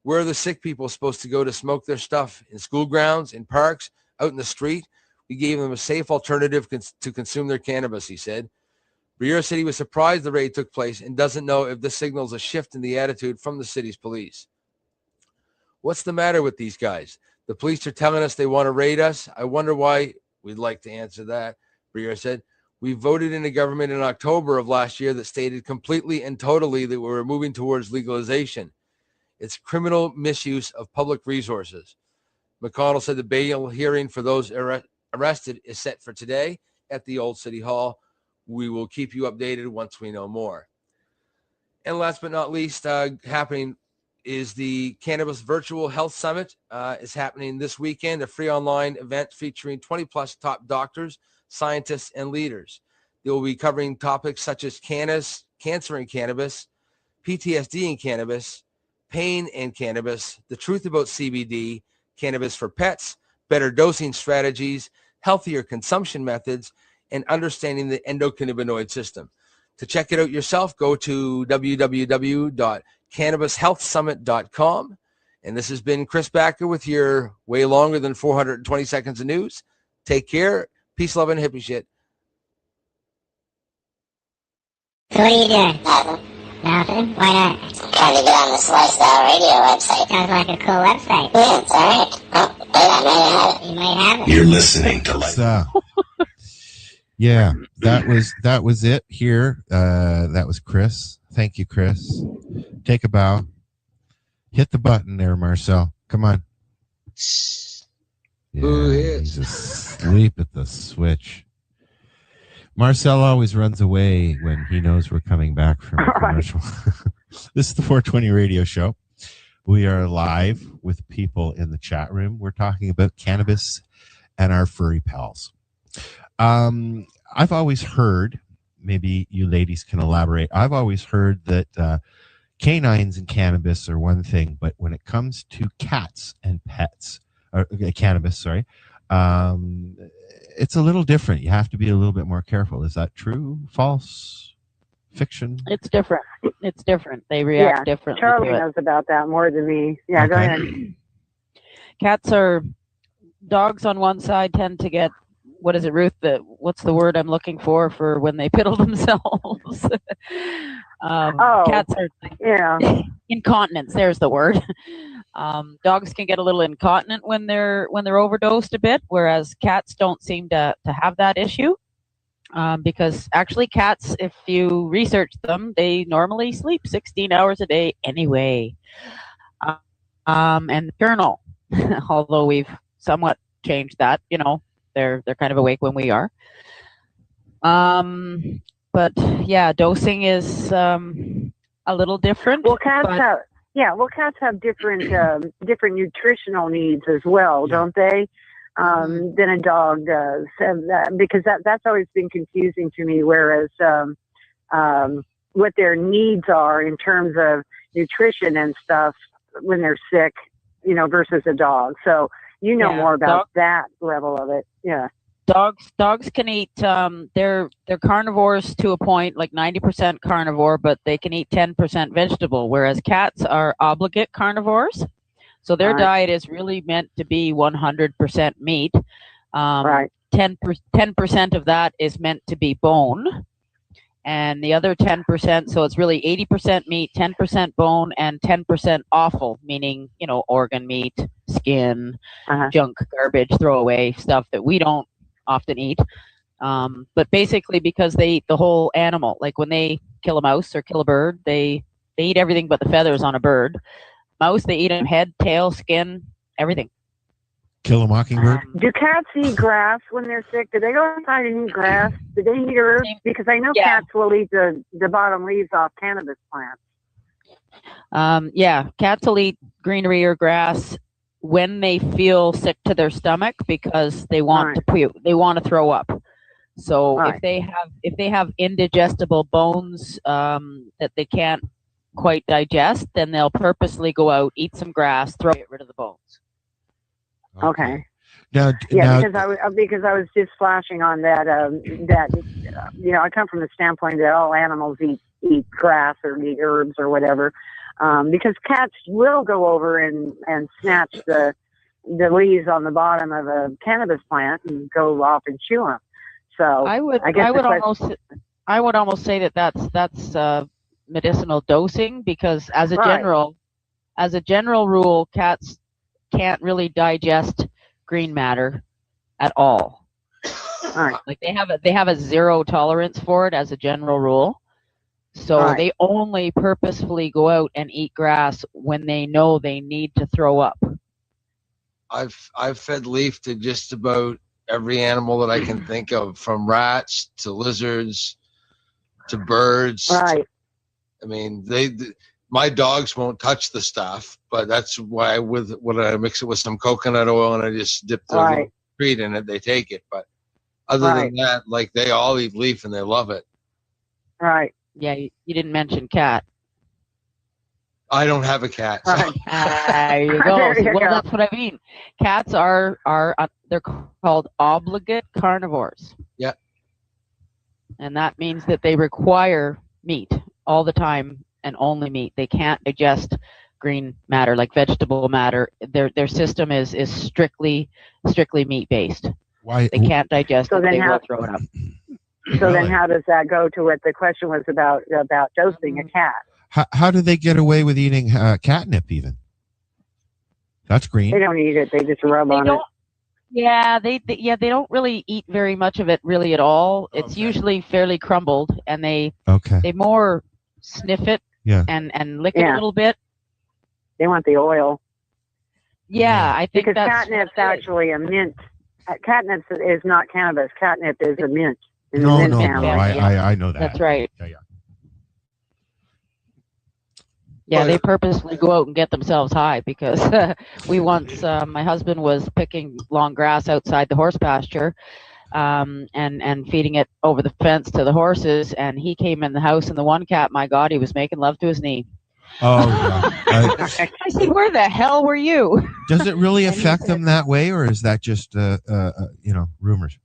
[SPEAKER 12] Where are the sick people supposed to go to smoke their stuff? In school grounds, in parks, out in the street? We gave them a safe alternative to consume their cannabis, he said. Briere said he was surprised the raid took place and doesn't know if this signals a shift in the attitude from the city's police. What's the matter with these guys? The police are telling us they want to raid us. I wonder why. We'd like to answer that, Briere said. We voted in a government in October of last year that stated completely and totally that we were moving towards legalization. It's criminal misuse of public resources. McConnell said the bail hearing for those arrested is set for today at the Old City Hall. We will keep you updated once we know more. And last but not least, happening is the Cannabis Virtual Health Summit. Is happening this weekend, a free online event featuring 20-plus top doctors, scientists, and leaders. They will be covering topics such as cancer and cannabis, PTSD and cannabis, pain and cannabis, the truth about CBD, cannabis for pets, better dosing strategies, healthier consumption methods, and understanding the endocannabinoid system. To check it out yourself, go to www.cannabishealthsummit.com. And this has been Chris Backer with your way longer than 420 seconds of news. Take care. Peace, love, and hippie shit.
[SPEAKER 17] So what are you doing? Nothing. Why not? Trying to get on this Lifestyle Radio website. Sounds like a cool website. Yeah, it's alright. Oh, I might have it. You might have it.
[SPEAKER 8] You're listening to Lifestyle.
[SPEAKER 4] Yeah, that was it here. That was Chris. Thank you, Chris. Take a bow. Hit the button there, Marcel. Come on. Yeah, he's asleep at the switch. Marcel always runs away when he knows we're coming back from a commercial. This is the 420 radio show. We are live with people in the chat room. We're talking about cannabis and our furry pals. I've always heard, maybe you ladies can elaborate, I've always heard that canines and cannabis are one thing, but when it comes to cats and pets, or cannabis, sorry, it's a little different. You have to be a little bit more careful. Is that true? False? Fiction?
[SPEAKER 5] It's different. It's different. They react differently
[SPEAKER 11] Charlie
[SPEAKER 5] to it.
[SPEAKER 11] knows about that more than me. Yeah, go ahead.
[SPEAKER 5] Dogs on one side tend to get, what is it, Ruth? What's the word I'm looking for when they piddle themselves? Cats are incontinence. There's the word. Dogs can get a little incontinent when they're overdosed a bit, whereas cats don't seem to have that issue. Because actually cats, if you research them, they normally sleep 16 hours a day anyway. And nocturnal, although we've somewhat changed that, they're kind of awake when we are. But yeah, dosing is a little different.
[SPEAKER 11] Well, cats have different different nutritional needs as well, don't they? Than a dog does, because that's always been confusing to me. Whereas what their needs are in terms of nutrition and stuff when they're sick, versus a dog. So more about that level of it. Yeah.
[SPEAKER 5] Dogs can eat. They're carnivores to a point, like 90% carnivore, but they can eat 10% vegetable. Whereas cats are obligate carnivores. So their diet is really meant to be 100% meat. 10% of that is meant to be bone. And the other 10%, so it's really 80% meat, 10% bone, and 10% offal, meaning, organ meat, skin, junk, garbage, throwaway stuff that we don't often eat. But basically because they eat the whole animal. Like when they kill a mouse or kill a bird, they eat everything but the feathers on a bird. Mouse, they eat them head, tail, skin, everything.
[SPEAKER 4] Kill a mockingbird?
[SPEAKER 11] Do cats eat grass when they're sick? Do they go outside and eat grass? Do they eat herbs? Because I know cats will eat the bottom leaves off cannabis plants.
[SPEAKER 5] Cats will eat greenery or grass when they feel sick to their stomach because they want to puke. They want to throw up. So if they have indigestible bones that they can't quite digest, then they'll purposely go out, eat some grass, get rid of the bones.
[SPEAKER 11] Okay.
[SPEAKER 4] Because
[SPEAKER 11] I was just flashing on that. I come from the standpoint that all animals eat grass or eat herbs or whatever, because cats will go over and snatch the leaves on the bottom of a cannabis plant and go off and chew them. So I would almost say that's medicinal dosing, because as a general rule, cats can't really digest green matter at all. Like they have a zero tolerance for it as a general rule. So they only purposefully go out and eat grass when they know they need to throw up.
[SPEAKER 12] I've fed leaf to just about every animal that I can think of, from rats to lizards to birds. I mean, my dogs won't touch the stuff, but that's why when I mix it with some coconut oil and I just dip the little treat in it, they take it. But other than that, like, they all eat leaf and they love it.
[SPEAKER 11] Right.
[SPEAKER 5] Yeah, you didn't mention cat.
[SPEAKER 12] I don't have a cat. So.
[SPEAKER 5] There you go. That's what I mean. Cats are they're called obligate carnivores.
[SPEAKER 12] Yeah.
[SPEAKER 5] And that means that they require meat all the time and only meat. They can't digest green matter like vegetable matter. Their system is strictly meat based.
[SPEAKER 4] Why
[SPEAKER 5] they can't digest it? They will throw it up.
[SPEAKER 11] So then, how does that go to what the question was about dosing a cat?
[SPEAKER 4] How do they get away with eating catnip even? That's green.
[SPEAKER 11] They don't eat it. They just rub on it.
[SPEAKER 5] Yeah, they don't really eat very much of it really at all. It's usually fairly crumbled, and they more sniff it and lick it a little bit.
[SPEAKER 11] They want the oil.
[SPEAKER 5] Yeah, I think
[SPEAKER 11] because catnip's actually a mint. Catnip is not cannabis. Catnip is a mint.
[SPEAKER 4] No. I know that.
[SPEAKER 5] That's right.
[SPEAKER 4] Yeah.
[SPEAKER 5] Yeah, they purposely go out and get themselves high because we once, my husband was picking long grass outside the horse pasture and feeding it over the fence to the horses, and he came in the house, and the one cat, my God, he was making love to his knee.
[SPEAKER 4] Oh, yeah.
[SPEAKER 5] I said, where the hell were you?
[SPEAKER 4] Does it really affect them that way, or is that just rumors?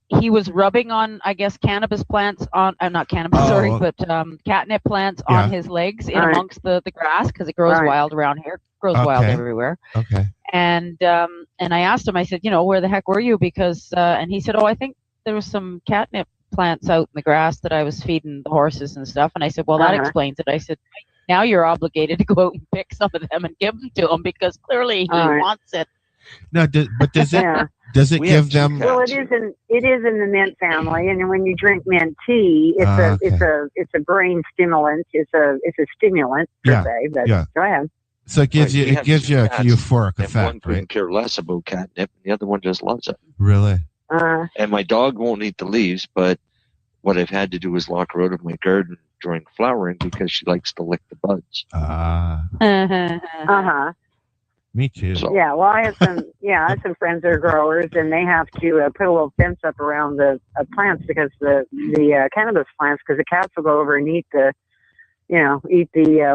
[SPEAKER 5] He was rubbing on, I guess, cannabis plants on, not cannabis, but catnip plants on his legs in amongst the grass, because it grows wild around here. It grows wild everywhere.
[SPEAKER 4] Okay.
[SPEAKER 5] And I asked him, I said, where the heck were you? Because and he said, I think there was some catnip plants out in the grass that I was feeding the horses and stuff. And I said, well, that explains it. I said, now you're obligated to go out and pick some of them and give them to him, because clearly he wants it.
[SPEAKER 4] No, but does it does it give them?
[SPEAKER 11] Well, it is in the mint family, and when you drink mint tea, it's a brain stimulant. It's a stimulant per se. But go ahead.
[SPEAKER 4] So it gives you a euphoric
[SPEAKER 3] and
[SPEAKER 4] effect,
[SPEAKER 3] one couldn't
[SPEAKER 4] right?
[SPEAKER 3] care less about catnip, and the other one just loves it.
[SPEAKER 4] Really?
[SPEAKER 3] And my dog won't eat the leaves, but what I've had to do is lock her out of my garden during flowering because she likes to lick the buds.
[SPEAKER 4] Me too.
[SPEAKER 3] So,
[SPEAKER 11] yeah, well, I have some friends that are growers, and they have to put a little fence up around the plants, because the cannabis plants, because the cats will go over and eat the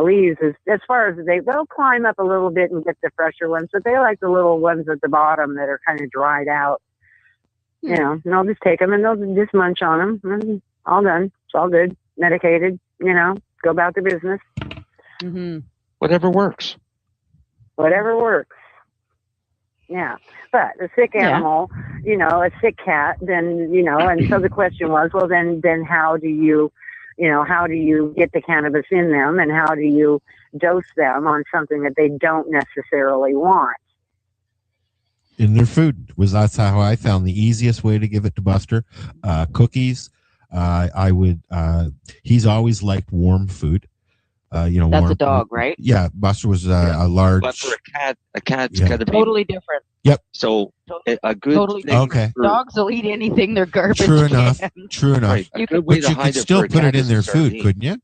[SPEAKER 11] leaves. As far as they'll climb up a little bit and get the fresher ones, but they like the little ones at the bottom that are kind of dried out. And they'll just take them and they'll just munch on them. And all done. It's all good. Medicated. Go about their business.
[SPEAKER 3] whatever works.
[SPEAKER 11] Whatever works. Yeah. But a sick animal, a sick cat, then, and so the question was, well, then how do you get the cannabis in them, and how do you dose them on something that they don't necessarily want?
[SPEAKER 4] In their food. That's how I found the easiest way to give it to Buster. Cookies. He's always liked warm food.
[SPEAKER 5] That's
[SPEAKER 4] warm,
[SPEAKER 5] a dog, right?
[SPEAKER 4] Yeah, Buster was a large.
[SPEAKER 3] But for a cat's got to be
[SPEAKER 5] totally different.
[SPEAKER 4] Yep.
[SPEAKER 3] So a good
[SPEAKER 5] totally
[SPEAKER 3] thing.
[SPEAKER 4] Okay.
[SPEAKER 5] Dogs will eat anything. They're garbage.
[SPEAKER 4] True enough.
[SPEAKER 5] Can.
[SPEAKER 4] True enough.
[SPEAKER 3] Right.
[SPEAKER 4] But you could still put it in their food, couldn't you?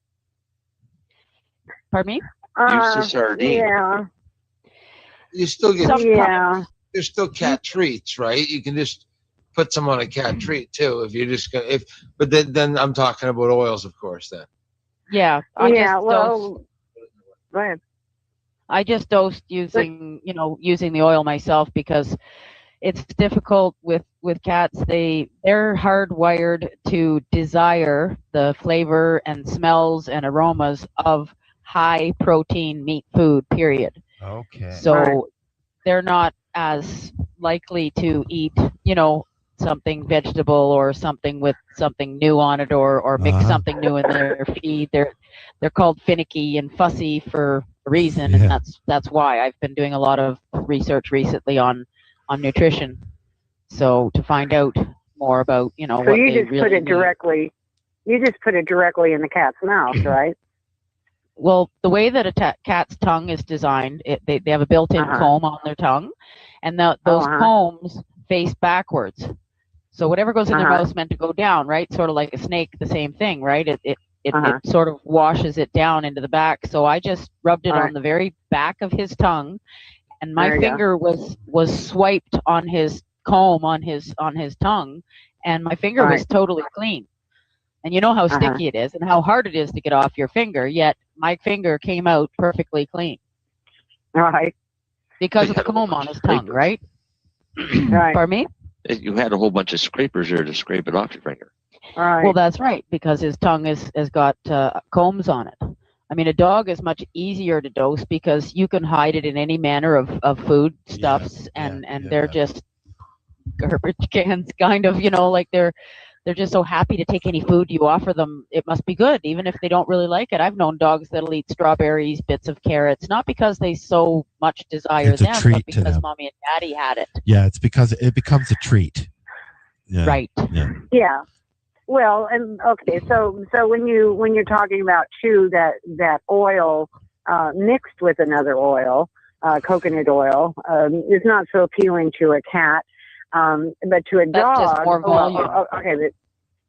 [SPEAKER 5] Pardon me?
[SPEAKER 3] Use the sardine.
[SPEAKER 11] Yeah.
[SPEAKER 12] You still get
[SPEAKER 11] Yeah.
[SPEAKER 12] there's still cat treats, right? You can just put some on a cat treat too if you're just gonna but then I'm talking about oils, of course, then.
[SPEAKER 5] Yeah.
[SPEAKER 11] Go ahead.
[SPEAKER 5] I just dosed using the oil myself, because it's difficult with cats. They're hardwired to desire the flavor and smells and aromas of high protein meat food, period.
[SPEAKER 4] Okay.
[SPEAKER 5] So they're not as likely to eat, something vegetable or something with something new on it, or mix something new in their feed. They're called finicky and fussy for a reason, and that's why I've been doing a lot of research recently on nutrition. So to find out more about,
[SPEAKER 11] So
[SPEAKER 5] what
[SPEAKER 11] you
[SPEAKER 5] they
[SPEAKER 11] just
[SPEAKER 5] really
[SPEAKER 11] put it
[SPEAKER 5] need.
[SPEAKER 11] directly. You just put it directly in the cat's mouth, right?
[SPEAKER 5] Well, the way that a cat's tongue is designed, they have a built-in comb on their tongue, and those combs face backwards. So whatever goes in their mouth is meant to go down, right? Sort of like a snake, the same thing, right? It sort of washes it down into the back. So I just rubbed it on the very back of his tongue, and my finger was swiped on his comb on his tongue, and my finger was totally clean. And you know how sticky it is and how hard it is to get off your finger, yet my finger came out perfectly clean.
[SPEAKER 11] Right.
[SPEAKER 5] Because of the comb on his tongue, right?
[SPEAKER 11] Right.
[SPEAKER 5] Pardon me?
[SPEAKER 3] You had a whole bunch of scrapers there to scrape it off your finger.
[SPEAKER 11] Right.
[SPEAKER 5] Well, that's right, because his tongue has got combs on it. I mean, a dog is much easier to dose because you can hide it in any manner of food stuffs, and they're just garbage cans, kind of, like they're just so happy to take any food you offer them. It must be good, even if they don't really like it. I've known dogs that'll eat strawberries, bits of carrots, not because they so much desire
[SPEAKER 4] It's a
[SPEAKER 5] them,
[SPEAKER 4] treat
[SPEAKER 5] but
[SPEAKER 4] to
[SPEAKER 5] because
[SPEAKER 4] them.
[SPEAKER 5] mommy and daddy had it.
[SPEAKER 4] Yeah, it's because it becomes a treat. Yeah.
[SPEAKER 5] Right.
[SPEAKER 4] Yeah.
[SPEAKER 11] Yeah. Well, and okay, so when you're talking about too that oil mixed with another oil, coconut oil, is not so appealing to a cat, but to a dog.
[SPEAKER 5] That's just more volume.
[SPEAKER 11] Okay, but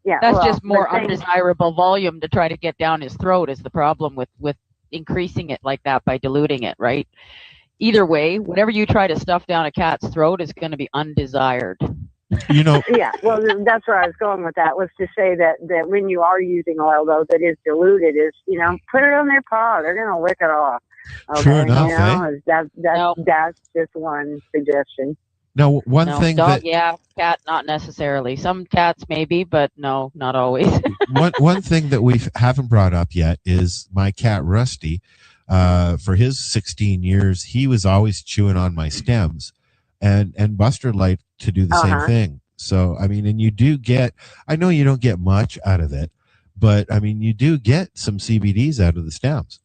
[SPEAKER 11] yeah,
[SPEAKER 5] That's
[SPEAKER 11] well,
[SPEAKER 5] just more
[SPEAKER 11] but
[SPEAKER 5] undesirable volume to try to get down his throat is the problem with increasing it like that by diluting it, right? Either way, whatever you try to stuff down a cat's throat is going to be undesired.
[SPEAKER 4] You know.
[SPEAKER 11] Yeah, well, that's where I was going with that, was to say that when you are using oil, though, that is diluted, is, put it on their paw. They're going to lick it off. Okay?
[SPEAKER 4] True enough,
[SPEAKER 11] That's just one suggestion.
[SPEAKER 4] Now, one
[SPEAKER 5] No,
[SPEAKER 4] thing
[SPEAKER 5] dog,
[SPEAKER 4] that
[SPEAKER 5] yeah, cat, not necessarily. Some cats maybe, but no, not always.
[SPEAKER 4] one thing that we haven't brought up yet is my cat Rusty. For his 16 years, he was always chewing on my stems, and Buster liked to do the same thing. So I mean, and you do get, I know you don't get much out of it, but I mean, you do get some CBDs out of the stems.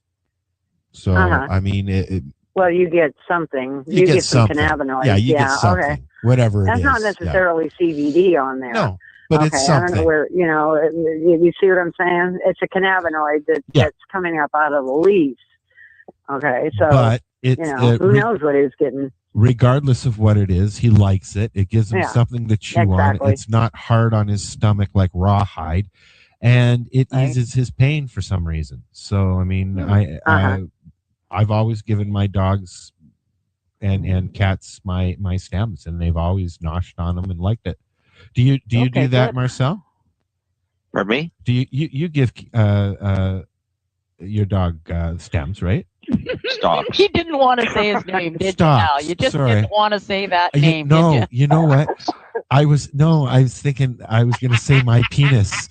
[SPEAKER 4] So I mean,
[SPEAKER 11] well, you get something.
[SPEAKER 4] You get
[SPEAKER 11] some
[SPEAKER 4] something.
[SPEAKER 11] cannabinoids.
[SPEAKER 4] Yeah, you get something.
[SPEAKER 11] Okay.
[SPEAKER 4] Whatever
[SPEAKER 11] That's
[SPEAKER 4] it is.
[SPEAKER 11] not necessarily CBD on there.
[SPEAKER 4] No, but it's something.
[SPEAKER 11] I don't know where, you see what I'm saying? It's a cannabinoid that's coming up out of the leaves. Okay, so
[SPEAKER 4] but
[SPEAKER 11] who knows what he's getting.
[SPEAKER 4] Regardless of what it is, he likes it. It gives him something to chew on. It's not hard on his stomach like rawhide, and it eases his pain for some reason. So I mean, I've always given my dogs and cats my stems, and they've always noshed on them and liked it. Do you do that, good. Marcel?
[SPEAKER 3] Pardon me?
[SPEAKER 4] Do you give your dog stems, right?
[SPEAKER 3] Stocks.
[SPEAKER 5] He didn't want to say his name, did you? Now you just didn't want to say that name.
[SPEAKER 4] No,
[SPEAKER 5] did
[SPEAKER 4] you know what? I was thinking I was going to say my penis.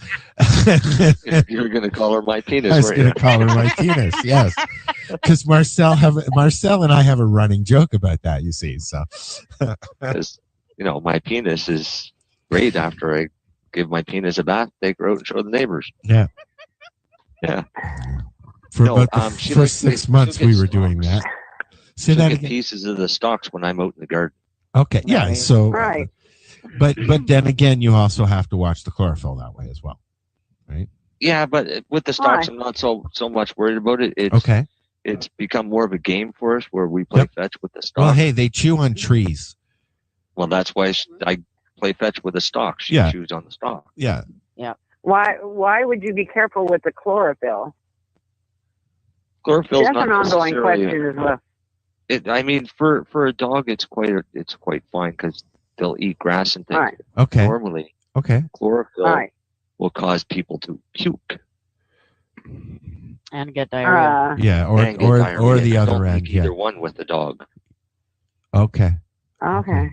[SPEAKER 3] You're going to call her my penis.
[SPEAKER 4] I was going to call her my penis. Yes, because Marcel and I have a running joke about that. You see, so
[SPEAKER 3] my penis is great after I give my penis a bath, take her out and show the neighbors.
[SPEAKER 4] Yeah.
[SPEAKER 3] Yeah.
[SPEAKER 4] For about the first 6 months, we were doing that.
[SPEAKER 3] Say that again. Pieces of the stalks when I'm out in the garden.
[SPEAKER 4] Okay, yeah. So, but then again, you also have to watch the chlorophyll that way as well, right?
[SPEAKER 3] Yeah, but with the stalks, I'm not so much worried about it. It's become more of a game for us where we play fetch with the stalks.
[SPEAKER 4] Well, hey, they chew on trees.
[SPEAKER 3] Well, that's why I play fetch with the stalk. She chews on the stalk.
[SPEAKER 4] Yeah.
[SPEAKER 5] Yeah.
[SPEAKER 11] Why would you be careful with the chlorophyll?
[SPEAKER 3] Chlorophyll's
[SPEAKER 11] That's
[SPEAKER 3] not
[SPEAKER 11] an ongoing
[SPEAKER 3] necessarily
[SPEAKER 11] question as well.
[SPEAKER 3] I mean, for a dog, it's quite fine because they'll eat grass and things.
[SPEAKER 11] Right.
[SPEAKER 4] Okay.
[SPEAKER 3] Normally, chlorophyll will cause people to puke
[SPEAKER 5] and get diarrhea.
[SPEAKER 4] Yeah, or the other end.
[SPEAKER 3] Either one with the dog.
[SPEAKER 4] Okay.
[SPEAKER 11] Okay.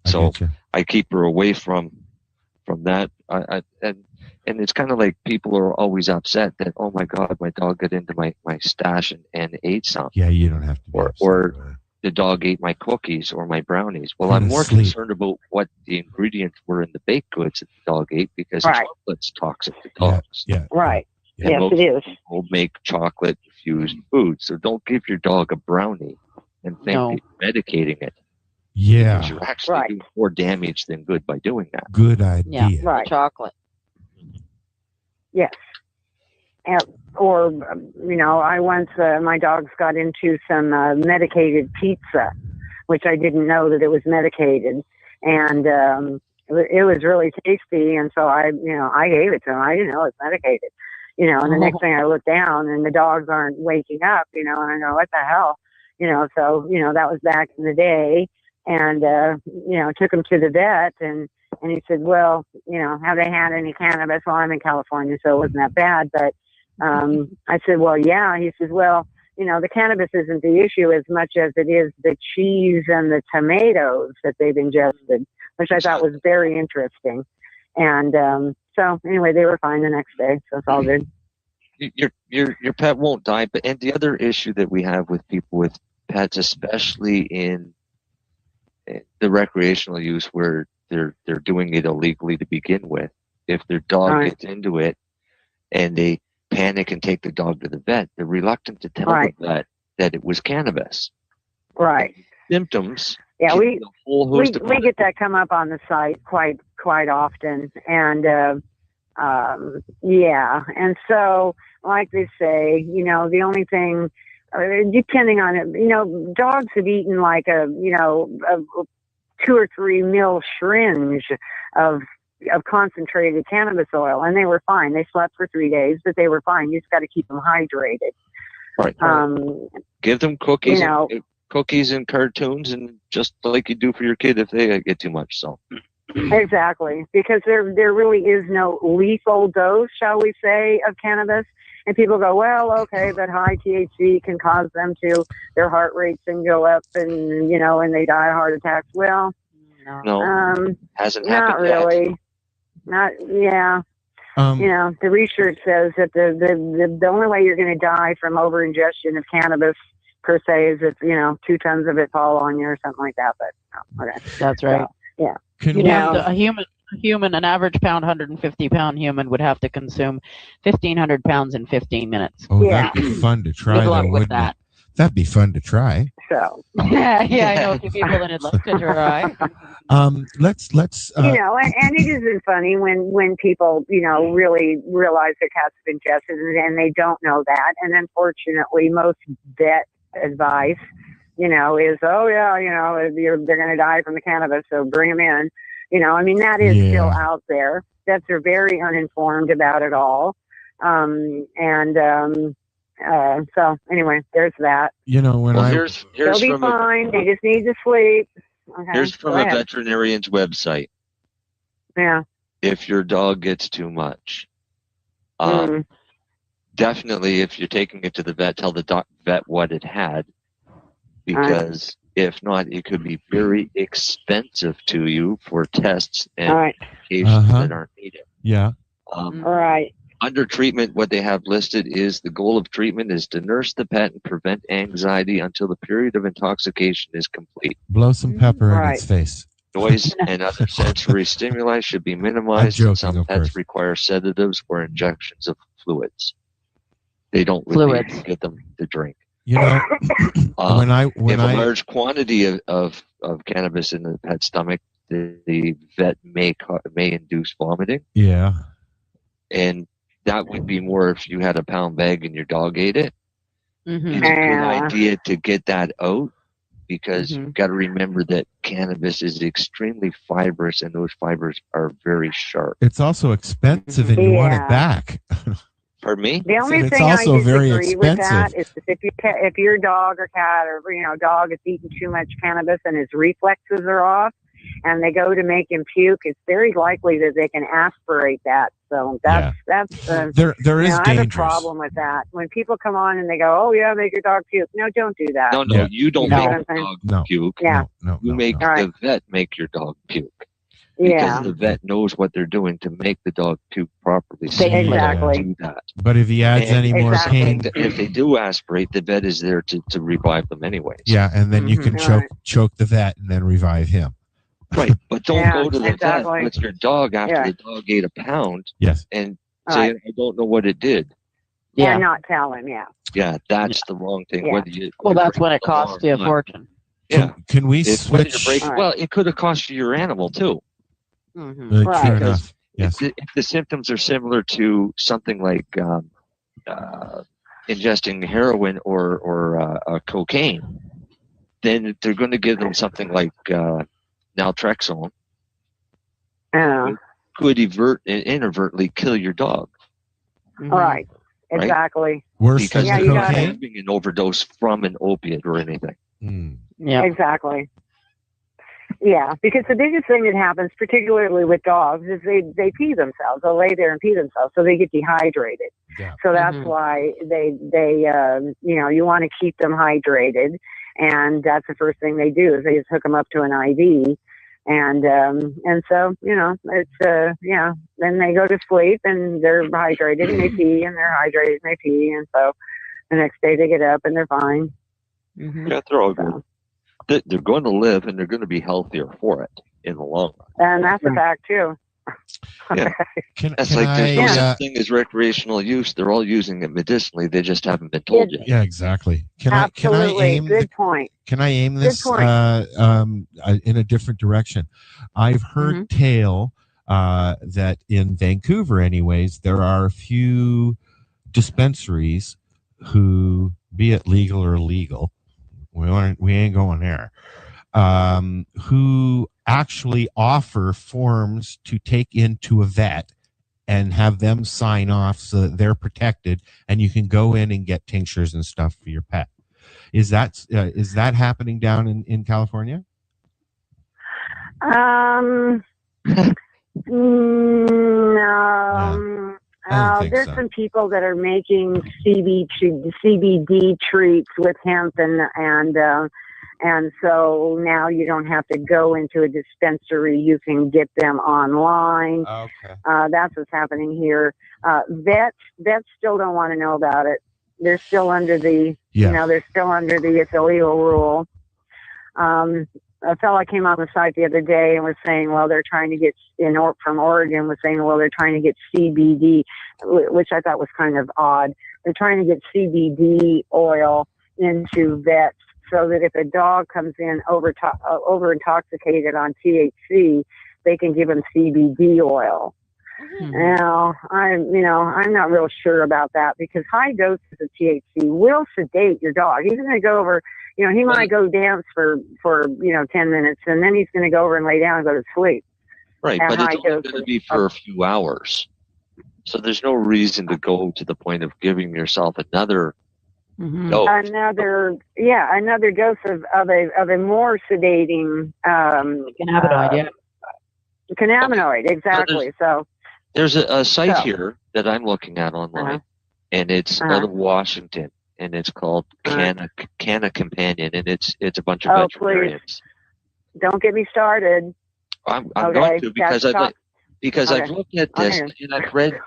[SPEAKER 3] So I keep her away from that. And it's kind of like people are always upset that, oh my God, my dog got into my stash and ate some.
[SPEAKER 4] Yeah, you don't have to.
[SPEAKER 3] Or the dog ate my cookies or my brownies. Well, I'm more concerned about what the ingredients were in the baked goods that the dog ate because chocolate's toxic to dogs.
[SPEAKER 4] Yeah.
[SPEAKER 11] Right.
[SPEAKER 3] And
[SPEAKER 11] yes, it is.
[SPEAKER 3] People make chocolate-infused food, so don't give your dog a brownie and think you're medicating it.
[SPEAKER 4] Yeah.
[SPEAKER 3] Because you're actually doing more damage than good by doing that.
[SPEAKER 4] Good idea.
[SPEAKER 5] Yeah, right. Chocolate.
[SPEAKER 11] Yes. Or, I once, my dogs got into some medicated pizza, which I didn't know that it was medicated. And it was really tasty. And so I gave it to them. I didn't know it was medicated. And the next thing I look down and the dogs aren't waking up, and I go, what the hell? So, that was back in the day. And, took them to the vet and he said, well, have they had any cannabis? Well, I'm in California, so it wasn't that bad. But I said, well, yeah. He says, well, the cannabis isn't the issue as much as it is the cheese and the tomatoes that they've ingested, which I thought was very interesting. And so anyway, they were fine the next day, so it's all good.
[SPEAKER 3] Your pet won't die. And the other issue that we have with people with pets, especially in the recreational use where they're doing it illegally to begin with. If their dog gets into it and they panic and take the dog to the vet, they're reluctant to tell the vet that it was cannabis.
[SPEAKER 11] Right.
[SPEAKER 3] Symptoms.
[SPEAKER 11] Yeah, we get that come up on the site quite often, and and so like they say, the only thing. Depending on it, dogs have eaten like a 2 or 3 mil syringe of concentrated cannabis oil, and they were fine. They slept for 3 days, but they were fine. You just got to keep them hydrated.
[SPEAKER 3] Right. Give them cookies, cookies and cartoons, and just like you do for your kid if they get too much. So.
[SPEAKER 11] Exactly, because there really is no lethal dose, shall we say, of cannabis. And people go, well, okay, but high THC can cause them to, their heart rates can go up and, and they die of heart attacks. Well,
[SPEAKER 3] No, hasn't
[SPEAKER 11] not
[SPEAKER 3] happened yet.
[SPEAKER 11] really. Yeah. The research says that the only way you're going to die from over ingestion of cannabis per se is if 2 tons of it fall on you or something like that. But okay,
[SPEAKER 5] that's right.
[SPEAKER 11] So, yeah,
[SPEAKER 5] a human, an average 150-pound human would have to consume 1,500 pounds in 15 minutes.
[SPEAKER 4] Oh, that'd be fun to try.
[SPEAKER 5] Good luck
[SPEAKER 4] though,
[SPEAKER 5] with
[SPEAKER 4] wouldn't
[SPEAKER 5] that.
[SPEAKER 4] it? That'd be fun to try.
[SPEAKER 11] So
[SPEAKER 5] yeah, I know a few people that would like to try.
[SPEAKER 4] Let's.
[SPEAKER 11] and it isn't funny when people really realize their cat's been ingested and they don't know that. And unfortunately, most vet advice, is they're going to die from the cannabis, so bring them in. That is still out there. Vets are very uninformed about it all. So anyway, there's that.
[SPEAKER 3] Here's
[SPEAKER 11] they'll be fine. They just need to sleep. Okay.
[SPEAKER 3] Here's from a veterinarian's website.
[SPEAKER 11] Yeah.
[SPEAKER 3] If your dog gets too much, definitely if you're taking it to the vet, tell the vet what it had, because if not, it could be very expensive to you for tests and medications that aren't needed.
[SPEAKER 4] Yeah.
[SPEAKER 11] All right.
[SPEAKER 3] Under treatment, what they have listed is the goal of treatment is to nurse the pet and prevent anxiety until the period of intoxication is complete.
[SPEAKER 4] Blow some pepper in its face.
[SPEAKER 3] Noise and other sensory stimuli should be minimized.
[SPEAKER 4] I'm joking,
[SPEAKER 3] Some
[SPEAKER 4] of
[SPEAKER 3] pets
[SPEAKER 4] course.
[SPEAKER 3] require sedatives or injections of fluids. They don't really get them to drink.
[SPEAKER 4] When
[SPEAKER 3] if a large quantity of cannabis in the pet's stomach, the vet may induce vomiting.
[SPEAKER 4] Yeah.
[SPEAKER 3] And that would be more if you had a pound bag and your dog ate it.
[SPEAKER 5] Mm-hmm.
[SPEAKER 3] It's a good idea to get that out, because you've got to remember that cannabis is extremely fibrous and those fibers are very sharp.
[SPEAKER 4] It's also expensive and you want it back.
[SPEAKER 3] Pardon me?
[SPEAKER 11] The only
[SPEAKER 4] It's
[SPEAKER 11] thing
[SPEAKER 4] also
[SPEAKER 11] I
[SPEAKER 4] very
[SPEAKER 11] disagree with
[SPEAKER 4] expensive.
[SPEAKER 11] that is if your dog or cat or dog is eating too much cannabis and his reflexes are off and they go to make him puke, it's very likely that they can aspirate that. So that's
[SPEAKER 4] there is
[SPEAKER 11] I have a
[SPEAKER 4] dangerous.
[SPEAKER 11] problem with that. When people come on and they go, "Oh yeah, make your dog puke." No, don't do that.
[SPEAKER 3] No, you don't make your dog puke.
[SPEAKER 11] Yeah.
[SPEAKER 3] You make the vet make your dog puke. Because the vet knows what they're doing to make the dog puke properly. So
[SPEAKER 11] Exactly.
[SPEAKER 3] do that.
[SPEAKER 4] But if he adds any more pain,
[SPEAKER 3] if they do aspirate, the vet is there to revive them anyways.
[SPEAKER 4] yeah, and then you can choke the vet and then revive him.
[SPEAKER 3] Right, but don't go to the vet with your dog after the dog ate a pound.
[SPEAKER 4] Yes.
[SPEAKER 3] And say, I don't know what it did.
[SPEAKER 11] Yeah, not tell him. Yeah.
[SPEAKER 3] Yeah, that's the wrong thing.
[SPEAKER 11] Yeah.
[SPEAKER 3] Whether you,
[SPEAKER 5] Well, that's when it costs you a fortune.
[SPEAKER 3] Yeah.
[SPEAKER 4] Can we
[SPEAKER 3] Whether you
[SPEAKER 4] switch?
[SPEAKER 3] Well, it could have cost you your animal too.
[SPEAKER 4] Fair enough. Yes.
[SPEAKER 3] If the symptoms are similar to something like ingesting heroin or cocaine, then they're going to give them something like naltrexone. Could inadvertently kill your dog.
[SPEAKER 11] Right. Exactly.
[SPEAKER 4] Worse
[SPEAKER 3] because
[SPEAKER 4] than
[SPEAKER 3] they're not
[SPEAKER 11] cocaine?
[SPEAKER 3] having an overdose from an opiate or anything.
[SPEAKER 5] Yeah.
[SPEAKER 11] Exactly. Yeah, because the biggest thing that happens, particularly with dogs, is they pee themselves. They'll lay there and pee themselves, so they get dehydrated.
[SPEAKER 4] Yeah.
[SPEAKER 11] So that's why they you want to keep them hydrated, and that's the first thing they do is they just hook them up to an IV, and so it's then they go to sleep and they're hydrated and they pee and they're hydrated and they pee, and so the next day they get up and they're fine.
[SPEAKER 3] Yeah, they're all good. They're going to live and they're going to be healthier for it in the long run.
[SPEAKER 11] And that's a fact too.
[SPEAKER 3] Yeah. There's no such thing as recreational use. They're all using it medicinally. They just haven't been told yet.
[SPEAKER 4] Yeah, exactly. Can I aim?
[SPEAKER 11] Good point.
[SPEAKER 4] Can I aim this
[SPEAKER 11] Good
[SPEAKER 4] in a different direction? I've heard tale that in Vancouver, anyways, there are a few dispensaries who, be it legal or illegal, we ain't going there, who actually offer forms to take into a vet and have them sign off so that they're protected and you can go in and get tinctures and stuff for your pet. Is that happening down in California?
[SPEAKER 11] No. There's some people that are making CBD treats with hemp, and so now you don't have to go into a dispensary. You can get them online.
[SPEAKER 4] Okay.
[SPEAKER 11] That's what's happening here. Vets still don't want to know about it. They're still under the, they're still under the it's illegal rule. A fellow came on the site the other day and was saying, well, they're trying to get from Oregon was saying, well, they're trying to get CBD, which I thought was kind of odd. They're trying to get CBD oil into vets so that if a dog comes in over intoxicated on THC, they can give him CBD oil. Now, I'm not real sure about that because high doses of THC will sedate your dog. He's going to go over. He might go dance for 10 minutes, and then he's going to go over and lay down and go to sleep.
[SPEAKER 3] Right, but it's only going to be for a few hours. So there's no reason to go to the point of giving yourself another dose.
[SPEAKER 11] Another dose of a more sedating
[SPEAKER 5] cannabinoid.
[SPEAKER 11] Cannabinoid, exactly. So
[SPEAKER 3] there's a site here that I'm looking at online, and it's out of Washington. And it's called Canna Companion, and it's a bunch of veterinarians.
[SPEAKER 11] Please. Don't get me started.
[SPEAKER 3] I'm going to because I've looked at this and I've read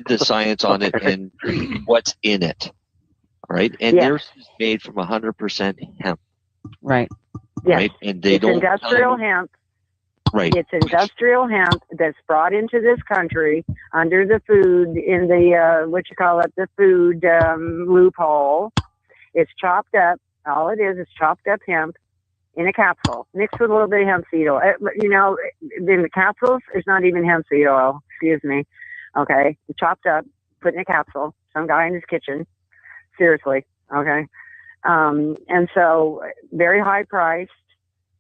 [SPEAKER 3] the science on it and what's in it. All right, and theirs is made from 100% hemp.
[SPEAKER 5] Right.
[SPEAKER 11] Yes.
[SPEAKER 3] Right, and they don't
[SPEAKER 11] industrial hemp.
[SPEAKER 3] Right.
[SPEAKER 11] It's industrial hemp that's brought into this country under the food in the the food loophole. It's chopped up. All it is chopped up hemp in a capsule mixed with a little bit of hemp seed oil. In the capsules, it's not even hemp seed oil. Excuse me. Okay, chopped up, put in a capsule. Some guy in his kitchen. Seriously. Okay. And so very high priced.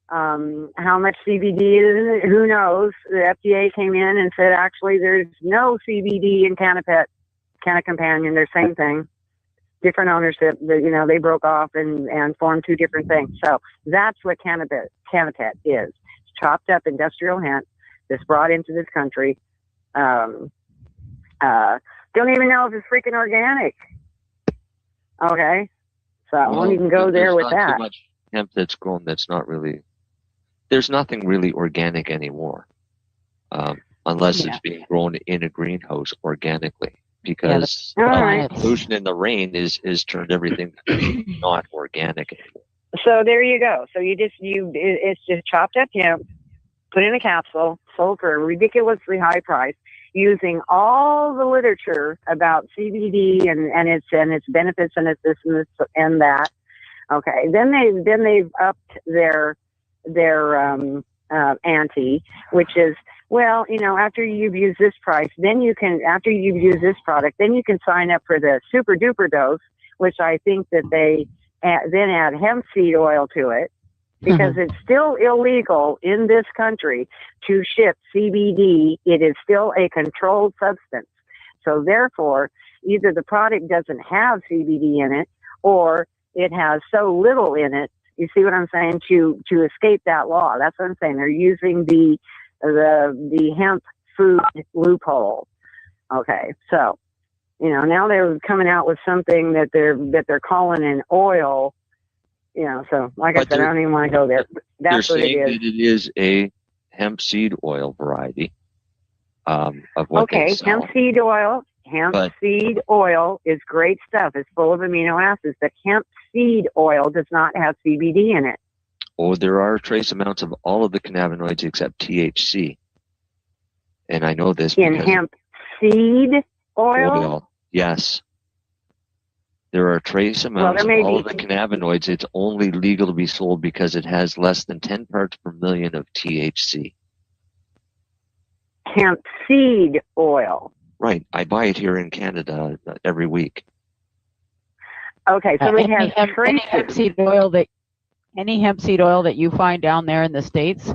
[SPEAKER 11] How much CBD is in it? Who knows? The FDA came in and said, actually, there's no CBD in Canna Companion. They're same thing. Different ownership. They broke off and formed two different things. So that's what Canna Pet is. It's chopped up industrial hemp that's brought into this country. Don't even know if it's freaking organic. Okay. So I won't even go there with that.
[SPEAKER 3] Too much hemp that's grown that's not really. There's nothing really organic anymore, unless it's being grown in a greenhouse organigly, because pollution in the rain is turned everything not organic anymore.
[SPEAKER 11] So there you go. So it's just chopped up hemp, put in a capsule, sold for a ridiculously high price, using all the literature about CBD and its benefits and its this and that. Okay, then they've upped their ante, which is, well, after you've used this price, after you've used this product, then you can sign up for the super duper dose, which I think that they then add hemp seed oil to it, because it's still illegal in this country to ship CBD. It is still a controlled substance. So therefore, either the product doesn't have CBD in it, or it has so little in it. You see what I'm saying? To escape that law. That's what I'm saying. They're using the hemp food loophole. Okay, so now they're coming out with something that they're calling an oil. So like I said, I don't even want to go there. That's what it is.
[SPEAKER 3] That it is a hemp seed oil variety of what they sell.
[SPEAKER 11] Hemp seed oil. Hemp seed oil is great stuff. It's full of amino acids. But hemp seed oil does not have CBD in it.
[SPEAKER 3] Oh, there are trace amounts of all of the cannabinoids except THC. And I know this
[SPEAKER 11] in hemp seed oil?
[SPEAKER 3] Yes. There are trace amounts of all of the cannabinoids. It's only legal to be sold because it has less than 10 parts per million of THC.
[SPEAKER 11] Hemp seed oil.
[SPEAKER 3] Right. I buy it here in Canada every week.
[SPEAKER 11] Okay, so it has
[SPEAKER 5] any hemp seed oil that you find down there in the States,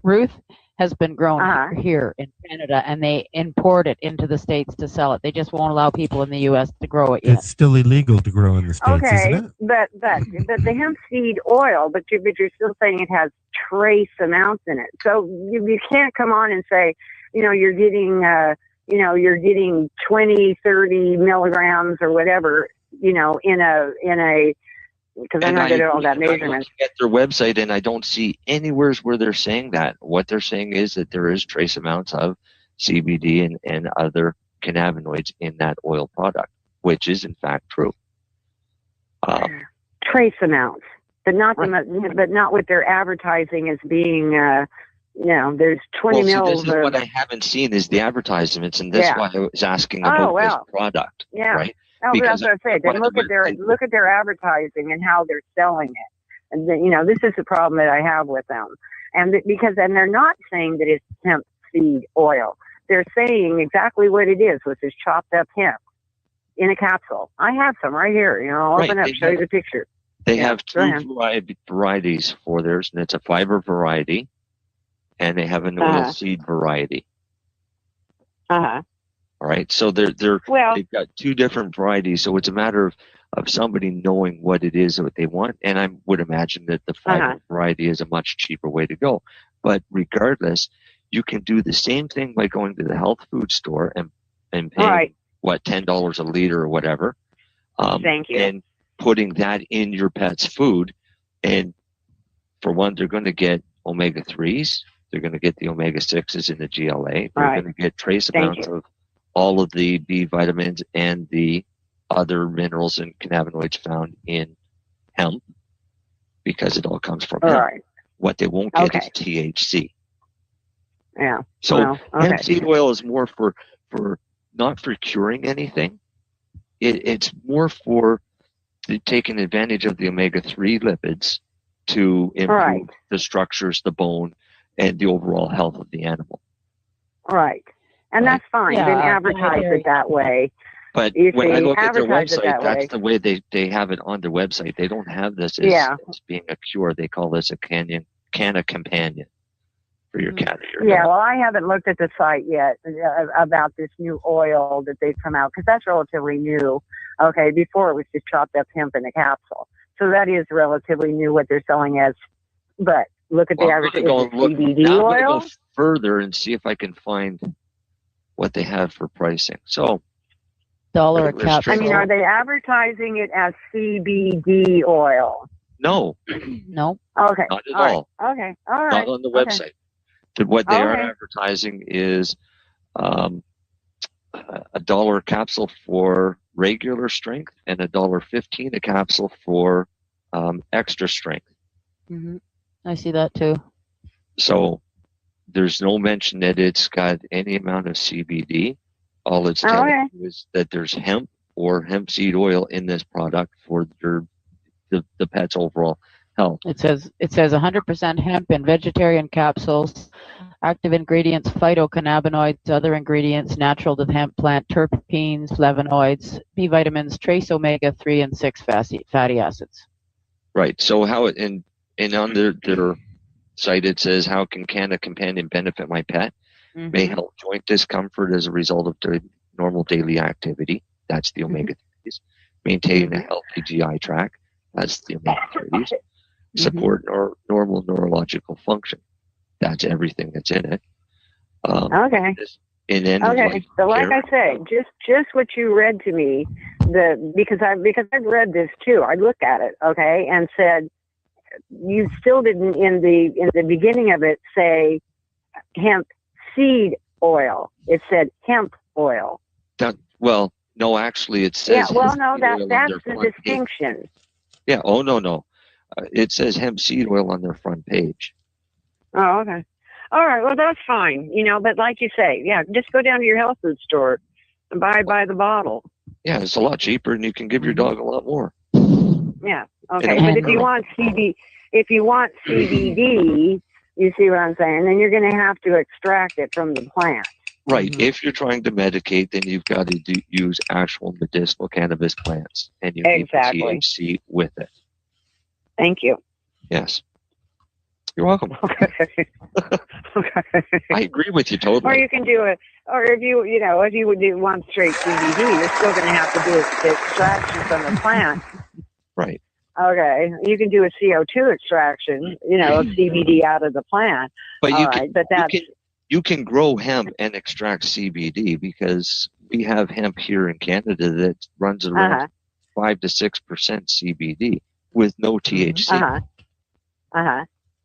[SPEAKER 5] Ruth, has been grown here in Canada, and they import it into the States to sell it. They just won't allow people in the U.S. to grow it yet.
[SPEAKER 4] It's still illegal to grow in the States,
[SPEAKER 11] Okay,
[SPEAKER 4] isn't it?
[SPEAKER 11] but the hemp seed oil, but you're still saying it has trace amounts in it. So you can't come on and say, you're getting you're getting 20, 30 milligrams or whatever, in a because I'm not good at all that measurement.
[SPEAKER 3] At their website, and I don't see anywhere where they're saying that. What they're saying is that there is trace amounts of CBD and other cannabinoids in that oil product, which is in fact true.
[SPEAKER 11] Trace amounts, but not but not what they're advertising as being. There's 20 mils.
[SPEAKER 3] This is what I haven't seen is the advertisements, and this is why I was asking about this product.
[SPEAKER 11] Yeah.
[SPEAKER 3] Right?
[SPEAKER 11] Oh,
[SPEAKER 3] Because
[SPEAKER 11] that's what I said. Then look at their advertising and how they're selling it. And then, this is the problem that I have with them. And because they're not saying that it's hemp seed oil. They're saying exactly what it is, which is chopped up hemp in a capsule. I have some right here. I'll open up, show you the picture.
[SPEAKER 3] They have two varieties for theirs, and it's a fiber variety, and they have an oil seed variety. All right, so they've got two different varieties, so it's a matter of somebody knowing what it is that they want, and I would imagine that the fiber variety is a much cheaper way to go. But regardless, you can do the same thing by going to the health food store and paying $10 a liter or whatever.
[SPEAKER 11] Thank you.
[SPEAKER 3] And putting that in your pet's food, and for one, they're going to get omega-3s, they're going to get the omega-6s in the GLA, they're going to get trace amounts of all of the B vitamins and the other minerals and cannabinoids found in hemp, because it all comes from hemp. What they won't get is THC.
[SPEAKER 11] Yeah.
[SPEAKER 3] So hemp seed oil is more for not for curing anything. It's more for taking advantage of the omega-3 lipids to improve the structures, the bone, and the overall health of the animal.
[SPEAKER 11] Right. And that's fine. Then advertise it that way.
[SPEAKER 3] But when I look at their website, that's the way they have it on their website. They don't have this as being a cure. They call this a canna companion for your cat or your dog.
[SPEAKER 11] Well, I haven't looked at the site yet about this new oil that they've come out, because that's relatively new. Okay, before it was just chopped up hemp in a capsule. So that is relatively new what they're selling as. But look at the advertising. CBD oil.
[SPEAKER 3] I'm going to go further and see if I can find what they have for pricing. So,
[SPEAKER 5] $1 a capsule.
[SPEAKER 11] I mean, are they advertising it as CBD oil?
[SPEAKER 3] No.
[SPEAKER 5] No.
[SPEAKER 11] Okay.
[SPEAKER 3] Not at all.
[SPEAKER 11] Okay. All right.
[SPEAKER 3] Not on the website. What they are advertising is $1 a capsule for regular strength and $1.15 a capsule for extra strength.
[SPEAKER 5] Mm-hmm. I see that too.
[SPEAKER 3] So there's no mention that it's got any amount of CBD. All it's telling you is that there's hemp or hemp seed oil in this product for the pet's overall health.
[SPEAKER 5] It says 100% hemp in vegetarian capsules. Active ingredients: phytocannabinoids, other ingredients natural to the hemp plant, terpenes, flavonoids, B vitamins, trace omega-3 and 6 fatty acids.
[SPEAKER 3] Right. So how it and on their site it says, how can Canna Companion benefit my pet? May help joint discomfort as a result of normal daily activity. That's the omega-3s. Maintain a healthy GI tract. That's the omega-3s. Support normal neurological function. That's everything that's in it.
[SPEAKER 11] So like I said, just what you read to me, because I've read this too. I looked at it, and said you still didn't in the beginning of it say hemp seed oil. It said hemp oil.
[SPEAKER 3] No, actually it says.
[SPEAKER 11] Yeah, well, no, that's the distinction.
[SPEAKER 3] Page. Yeah. Oh no. It says hemp seed oil on their front page.
[SPEAKER 11] Oh, okay. All right. Well, that's fine. But like you say, just go down to your health food store and buy by the bottle.
[SPEAKER 3] Yeah, it's a lot cheaper, and you can give your dog a lot more.
[SPEAKER 11] Yeah. Okay. But if you want CBD, you see what I'm saying? Then you're going to have to extract it from the plant.
[SPEAKER 3] Right. If you're trying to medicate, then you've got to use actual medicinal cannabis plants, and you need the THC with it.
[SPEAKER 11] Thank you.
[SPEAKER 3] Yes. You're welcome.
[SPEAKER 11] Okay. Okay.
[SPEAKER 3] I agree with you totally.
[SPEAKER 11] Or you can do it, or if you would do one straight CBD, you're still going to have to do the extraction from the plant.
[SPEAKER 3] Right.
[SPEAKER 11] Okay. You can do a CO2 extraction, of CBD out of the plant.
[SPEAKER 3] But
[SPEAKER 11] you
[SPEAKER 3] can grow hemp and extract CBD because we have hemp here in Canada that runs around 5 to 6% CBD with no THC.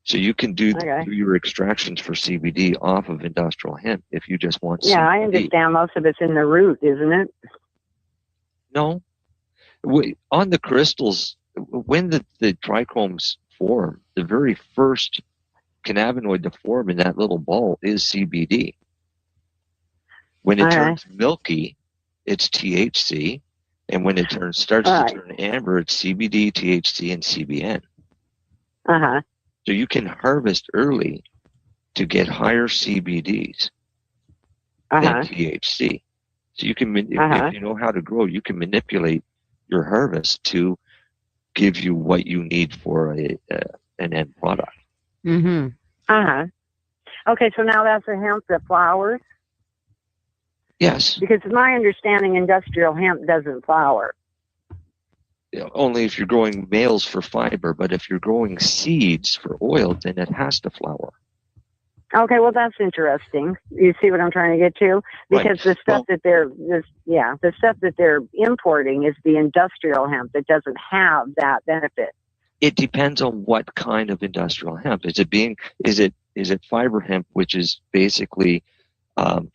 [SPEAKER 3] So you can do your extractions for CBD off of industrial hemp if you just want CBD.
[SPEAKER 11] Yeah, I understand most of it's in the root, isn't it?
[SPEAKER 3] No. On the crystals, when the trichomes form, the very first cannabinoid to form in that little ball is CBD. When it turns milky, it's THC. And when it starts to turn amber, it's CBD, THC, and CBN. So you can harvest early to get higher CBDs than THC. So you can, if you know how to grow, you can manipulate your harvest to give you what you need for an end product.
[SPEAKER 11] Okay, so now that's a hemp that flowers?
[SPEAKER 3] Yes.
[SPEAKER 11] Because it's my understanding industrial hemp doesn't flower.
[SPEAKER 3] Only if you're growing males for fiber, but if you're growing seeds for oil, then it has to flower.
[SPEAKER 11] Okay, well that's interesting. You see what I'm trying to get to? Because the stuff that the stuff that they're importing is the industrial hemp that doesn't have that benefit.
[SPEAKER 3] It depends on what kind of industrial hemp. Is it fiber hemp, which is basically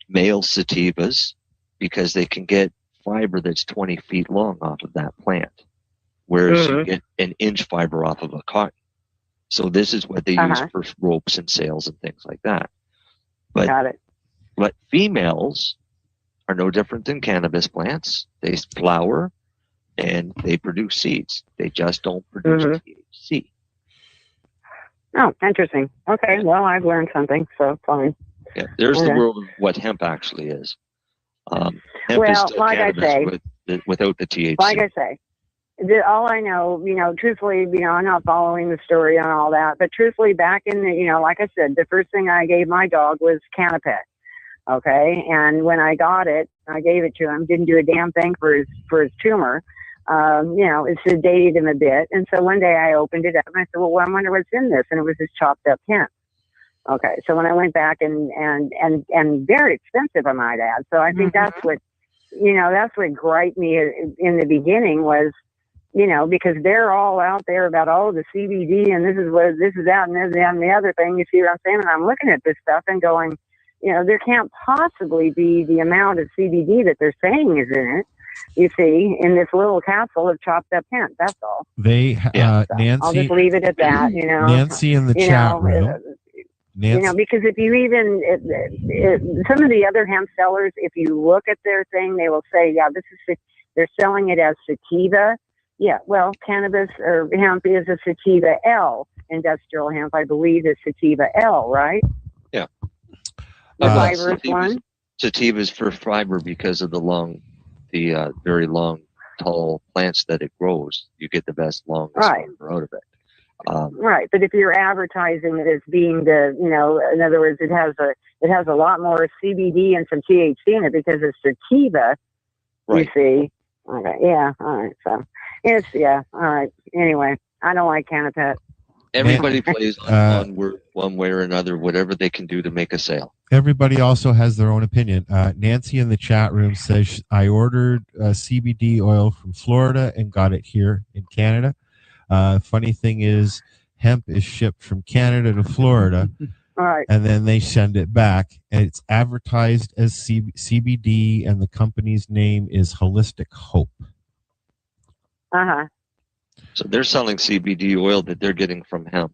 [SPEAKER 3] male sativas, because they can get fiber that's 20 feet long off of that plant, whereas you get an inch fiber off of a cotton. So this is what they use for ropes and sails and things like that. But females are no different than cannabis plants. They flower and they produce seeds. They just don't produce THC.
[SPEAKER 11] Oh, interesting. Okay, well, I've learned something, so fine.
[SPEAKER 3] Yeah, there's the world of what hemp actually is. Hemp is still
[SPEAKER 11] like
[SPEAKER 3] cannabis
[SPEAKER 11] I say,
[SPEAKER 3] without the THC.
[SPEAKER 11] Like I say, all I know, truthfully, I'm not following the story on all that, but truthfully, back in the, like I said, the first thing I gave my dog was Canapet. Okay, and when I got it, I gave it to him. Didn't do a damn thing for his tumor. It sedated him a bit. And so one day I opened it up and I said, well, I wonder what's in this. And it was this chopped up hemp. Okay. So when I went back and very expensive, I might add. So I think that's what griped me in the beginning was, because they're all out there about, the CBD and this is that and this and the other thing. You see what I'm saying? And I'm looking at this stuff and going, there can't possibly be the amount of CBD that they're saying is in it. You see, in this little capsule of chopped up hemp. That's all.
[SPEAKER 4] Nancy.
[SPEAKER 11] I'll just leave it at that.
[SPEAKER 4] Nancy in the chat room.
[SPEAKER 11] Nancy. Because if you even some of the other hemp sellers, if you look at their thing, they will say, they're selling it as sativa. Yeah, well, cannabis or hemp is a sativa L. Industrial hemp, I believe, is sativa L, right?
[SPEAKER 3] Yeah.
[SPEAKER 11] The fibrous one.
[SPEAKER 3] Sativa is for fiber because of the very long, tall plants that it grows. You get the best longest fiber out of it.
[SPEAKER 11] Right, but if you're advertising it as being in other words, it has a lot more CBD and some THC in it because it's sativa. Right. You see. Okay. Yeah. All right. So all right. Anyway, I don't like Canapet.
[SPEAKER 3] Everybody plays on one way or another, whatever they can do to make a sale.
[SPEAKER 4] Everybody also has their own opinion. Nancy in the chat room says, I ordered CBD oil from Florida and got it here in Canada. Funny thing is, hemp is shipped from Canada to Florida, and then they send it back. And it's advertised as CBD, and the company's name is Holistic Hope.
[SPEAKER 3] So they're selling CBD oil that they're getting from hemp.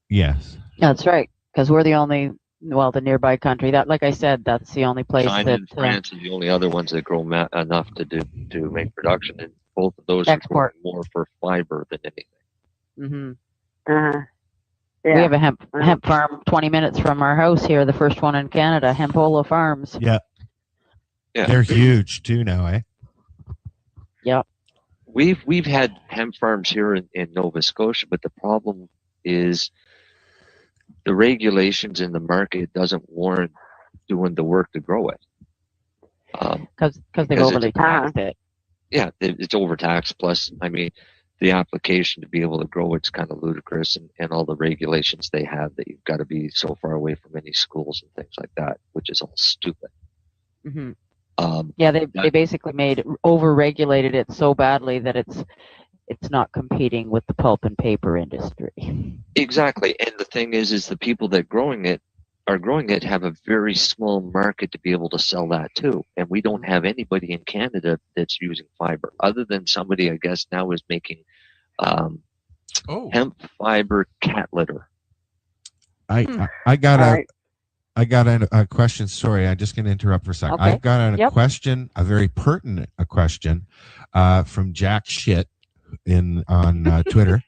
[SPEAKER 4] Yes.
[SPEAKER 5] That's right, because we're the only, the nearby country. That, like I said, that's the only place
[SPEAKER 3] China and France are the only other ones that grow enough to make production, and both of those are growing more for fiber than anything.
[SPEAKER 11] Yeah.
[SPEAKER 5] We have a hemp farm 20 minutes from our house here, the first one in Canada, Hempola Farms.
[SPEAKER 4] Yeah. They're huge too now, eh?
[SPEAKER 5] Yep.
[SPEAKER 3] We've had hemp farms here in Nova Scotia, but the problem is the regulations in the market doesn't warrant doing the work to grow it.
[SPEAKER 5] Because they've overly taxed it.
[SPEAKER 3] Yeah, it's overtaxed. Plus, I mean, the application to be able to grow it's kind of ludicrous, and all the regulations they have that you've got to be so far away from any schools and things like that, which is all stupid.
[SPEAKER 5] Mm-hmm. Yeah, they basically over-regulated it so badly that it's not competing with the pulp and paper industry.
[SPEAKER 3] Exactly, and the thing is the people that are growing it have a very small market to be able to sell that too, and we don't have anybody in Canada that's using fiber, other than somebody I guess now is making hemp fiber cat litter.
[SPEAKER 4] I got a question. Sorry, I'm just going to interrupt for a second.
[SPEAKER 5] Okay.
[SPEAKER 4] I've got a question, a very pertinent question from Jack Shit on Twitter.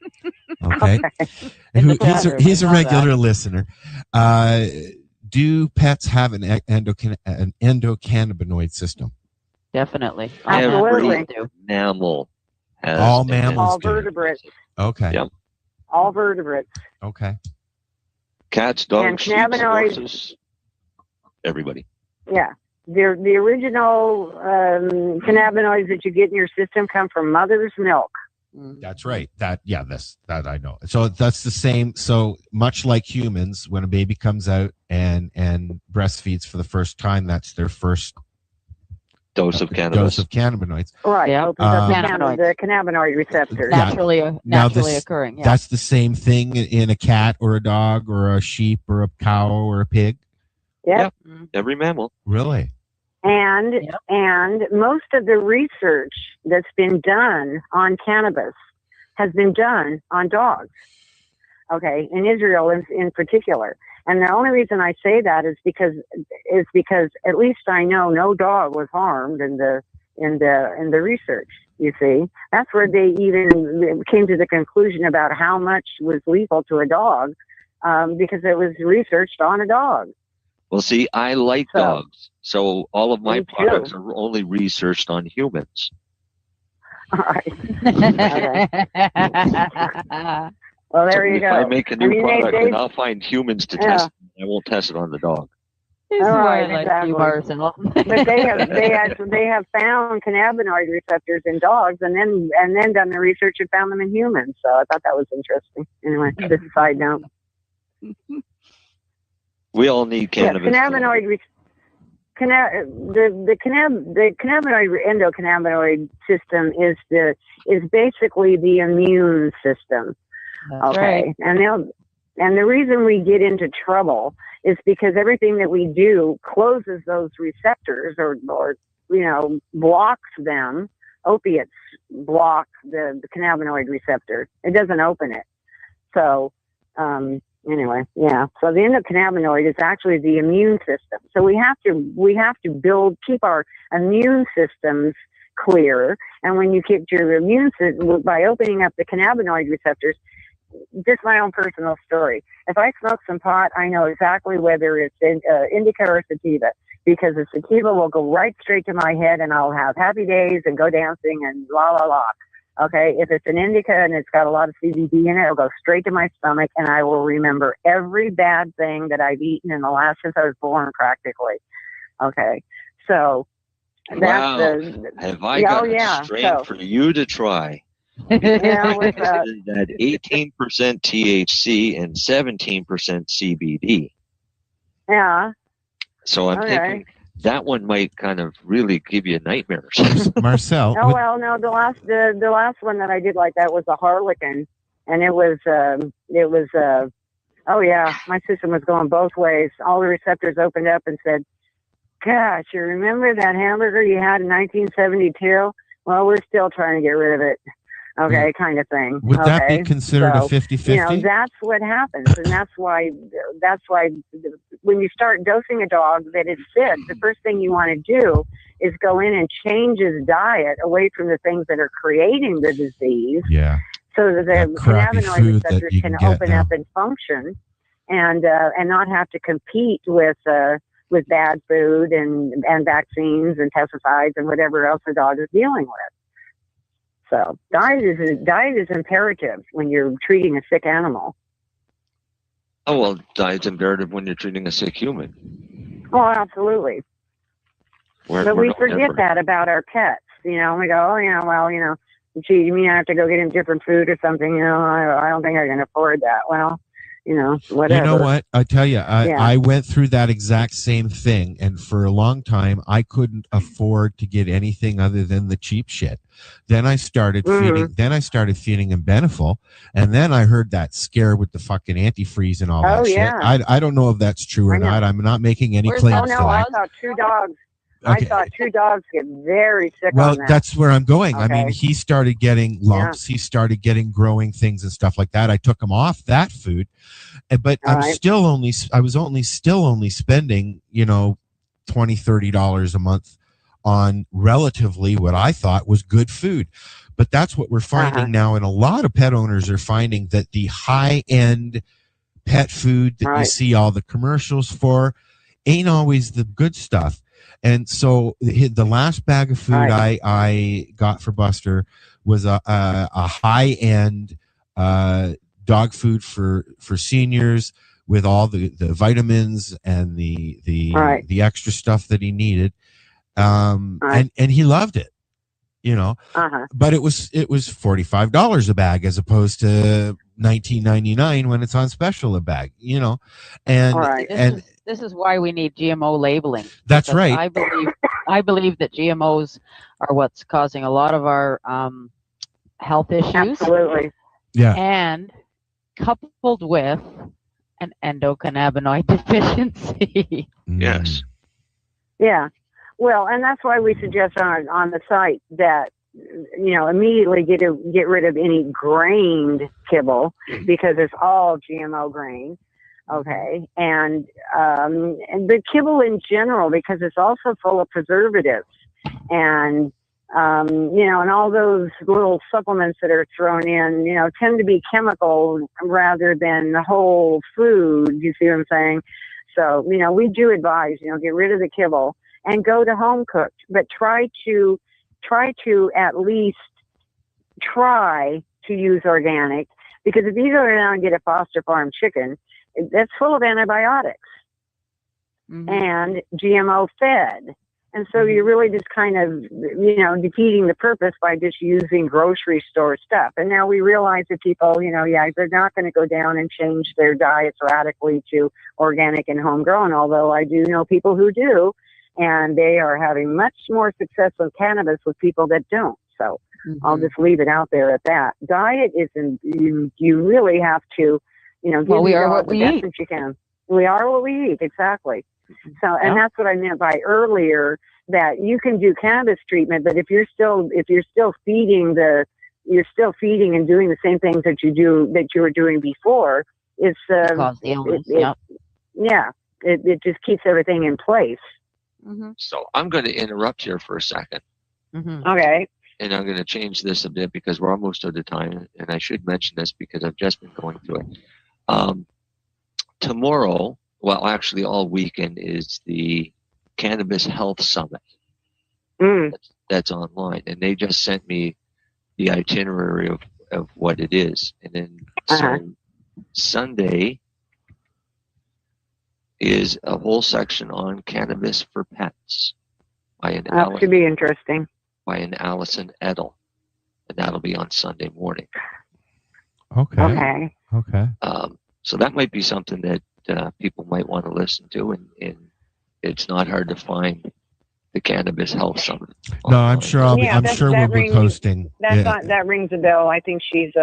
[SPEAKER 4] Okay, he's a regular listener. Do pets have an endocannabinoid system?
[SPEAKER 5] Definitely.
[SPEAKER 3] Every mammal has
[SPEAKER 4] all mammals.
[SPEAKER 11] All
[SPEAKER 4] do.
[SPEAKER 11] vertebrates.
[SPEAKER 4] Okay.
[SPEAKER 3] Yep.
[SPEAKER 11] All vertebrates.
[SPEAKER 4] Okay.
[SPEAKER 3] Cats, dogs,
[SPEAKER 11] And
[SPEAKER 3] sheep,
[SPEAKER 11] cannabinoids.
[SPEAKER 3] horses, everybody.
[SPEAKER 11] Yeah. The original cannabinoids that you get in your system come from mother's milk.
[SPEAKER 4] That's right. That I know. So that's the same. So much like humans, when a baby comes out and breastfeeds for the first time, that's their first
[SPEAKER 3] dose of
[SPEAKER 4] cannabinoids.
[SPEAKER 11] Right. Opens up the cannabinoid receptors.
[SPEAKER 5] Naturally occurring. Yeah.
[SPEAKER 4] That's the same thing in a cat or a dog or a sheep or a cow or a pig.
[SPEAKER 11] Yep.
[SPEAKER 3] Every mammal.
[SPEAKER 4] Really?
[SPEAKER 11] And most of the research that's been done on cannabis has been done on dogs. Okay, in Israel in particular. And the only reason I say that is because at least I know no dog was harmed in the research. You see, that's where they even came to the conclusion about how much was lethal to a dog, because it was researched on a dog.
[SPEAKER 3] Well, see, I like dogs, so all of my products are only researched on humans.
[SPEAKER 11] All right. Well, there you go.
[SPEAKER 3] If I make a new product, and I'll find humans to test it. I won't test it on the dog.
[SPEAKER 11] All right, exactly. But they have found cannabinoid receptors in dogs, and then done the research and found them in humans. So I thought that was interesting. Anyway, just a side note.
[SPEAKER 3] We all need cannabis.
[SPEAKER 11] Yeah, the cannabinoid endocannabinoid system is basically the immune system.
[SPEAKER 5] That's right.
[SPEAKER 11] And the reason we get into trouble is because everything that we do closes those receptors or blocks them. Opiates block the cannabinoid receptor. It doesn't open it. So anyway, yeah. So the endocannabinoid is actually the immune system. So we have to keep our immune systems clear. And when you keep your immune system by opening up the cannabinoid receptors, just my own personal story. If I smoke some pot, I know exactly whether it's indica or sativa, because the sativa will go right straight to my head, and I'll have happy days and go dancing and la la la. Okay, if it's an indica and it's got a lot of CBD in it, it'll go straight to my stomach, and I will remember every bad thing that I've eaten since I was born, practically. Okay, so that's
[SPEAKER 3] have I got a strain for you to try? That 18% THC and 17% CBD.
[SPEAKER 11] Yeah.
[SPEAKER 3] So I'm thinking that one might kind of really give you nightmares.
[SPEAKER 4] Marcel.
[SPEAKER 11] Oh well, no. The last one that I did like that was a Harlequin, and it was. Oh yeah, my system was going both ways. All the receptors opened up and said, "Gosh, you remember that hamburger you had in 1972? Well, we're still trying to get rid of it." Okay, kind of thing.
[SPEAKER 4] Would that be considered a 50-50?
[SPEAKER 11] That's what happens, and that's why when you start dosing a dog that is sick, the first thing you want to do is go in and change his diet away from the things that are creating the disease.
[SPEAKER 4] Yeah.
[SPEAKER 11] So that the cannabinoid receptors can open up and function, and not have to compete with bad food and vaccines and pesticides and whatever else the dog is dealing with. So diet is imperative when you're treating a sick animal.
[SPEAKER 3] Oh, well, diet's imperative when you're treating a sick human.
[SPEAKER 11] Oh, absolutely. But we forget that about our pets. You know, we go, oh, yeah, well, you know, gee, you mean I have to go get him different food or something? You know, I don't think I can afford that. Well, you know, whatever.
[SPEAKER 4] You know what? I tell you, I went through that exact same thing, and for a long time, I couldn't afford to get anything other than the cheap shit. Then I started feeding. Then I started feeding him Beneful, and then I heard that scare with the fucking antifreeze and all that shit. I don't know if that's true or not. I'm not making any claims to that.
[SPEAKER 11] I saw 2 dogs. Okay. I saw 2 dogs get very sick on that.
[SPEAKER 4] That's where I'm going. Okay. I mean, he started getting lumps. Yeah. He started getting growing things and stuff like that. I took him off that food, but I was still only spending, you know, $20-$30 a month on relatively what I thought was good food. But that's what we're finding now. And a lot of pet owners are finding that the high end pet food that you see all the commercials for ain't always the good stuff. And so the last bag of food I got for Buster was a high-end dog food for seniors with all the vitamins and the extra stuff that he needed. And he loved it, you know. But it was $45 a bag as opposed to $19.99 when it's on special a bag, you know. And
[SPEAKER 5] this is why we need GMO labeling.
[SPEAKER 4] That's right.
[SPEAKER 5] I believe that GMOs are what's causing a lot of our health issues.
[SPEAKER 11] Absolutely.
[SPEAKER 4] Yeah.
[SPEAKER 5] And coupled with an endocannabinoid deficiency.
[SPEAKER 3] Yes.
[SPEAKER 11] Yeah. Well, and that's why we suggest on the site that, you know, immediately get rid of any grained kibble because it's all GMO grain. Okay, and the kibble in general, because it's also full of preservatives, and you know, and all those little supplements that are thrown in, you know, tend to be chemical rather than the whole food. You see what I'm saying? So, you know, we do advise, you know, get rid of the kibble and go to home cooked, but try to at least try to use organic, because if you go down and get a Foster Farm chicken, that's full of antibiotics and GMO fed. And so you're really just kind of, you know, defeating the purpose by just using grocery store stuff. And now we realize that people, you know, they're not going to go down and change their diets radically to organic and homegrown, although I do know people who do, and they are having much more success with cannabis with people that don't. So I'll just leave it out there at that. Diet isn't, you really have to, you know, give
[SPEAKER 5] we are what
[SPEAKER 11] the
[SPEAKER 5] we
[SPEAKER 11] best
[SPEAKER 5] eat.
[SPEAKER 11] that you can. We are what we eat, exactly. So, and that's what I meant by earlier, that you can do cannabis treatment, but if you're still feeding and doing the same things that you were doing before, it's
[SPEAKER 5] cause the illness.
[SPEAKER 11] It just keeps everything in place.
[SPEAKER 3] So I'm going to interrupt here for a second.
[SPEAKER 11] Okay.
[SPEAKER 3] And I'm going to change this a bit because we're almost out of time, and I should mention this because I've just been going through it. Tomorrow, well, actually all weekend, is the Cannabis Health Summit. That's online, and they just sent me the itinerary of what it is. And then so Sunday is a whole section on cannabis for pets by an
[SPEAKER 11] That should be interesting.
[SPEAKER 3] By an Allison Edel, and that'll be on Sunday morning.
[SPEAKER 4] Okay.
[SPEAKER 3] So that might be something that people might want to listen to, and it's not hard to find the Cannabis Health Summit.
[SPEAKER 4] No, I'm sure we'll be posting.
[SPEAKER 11] That rings a bell. I think she's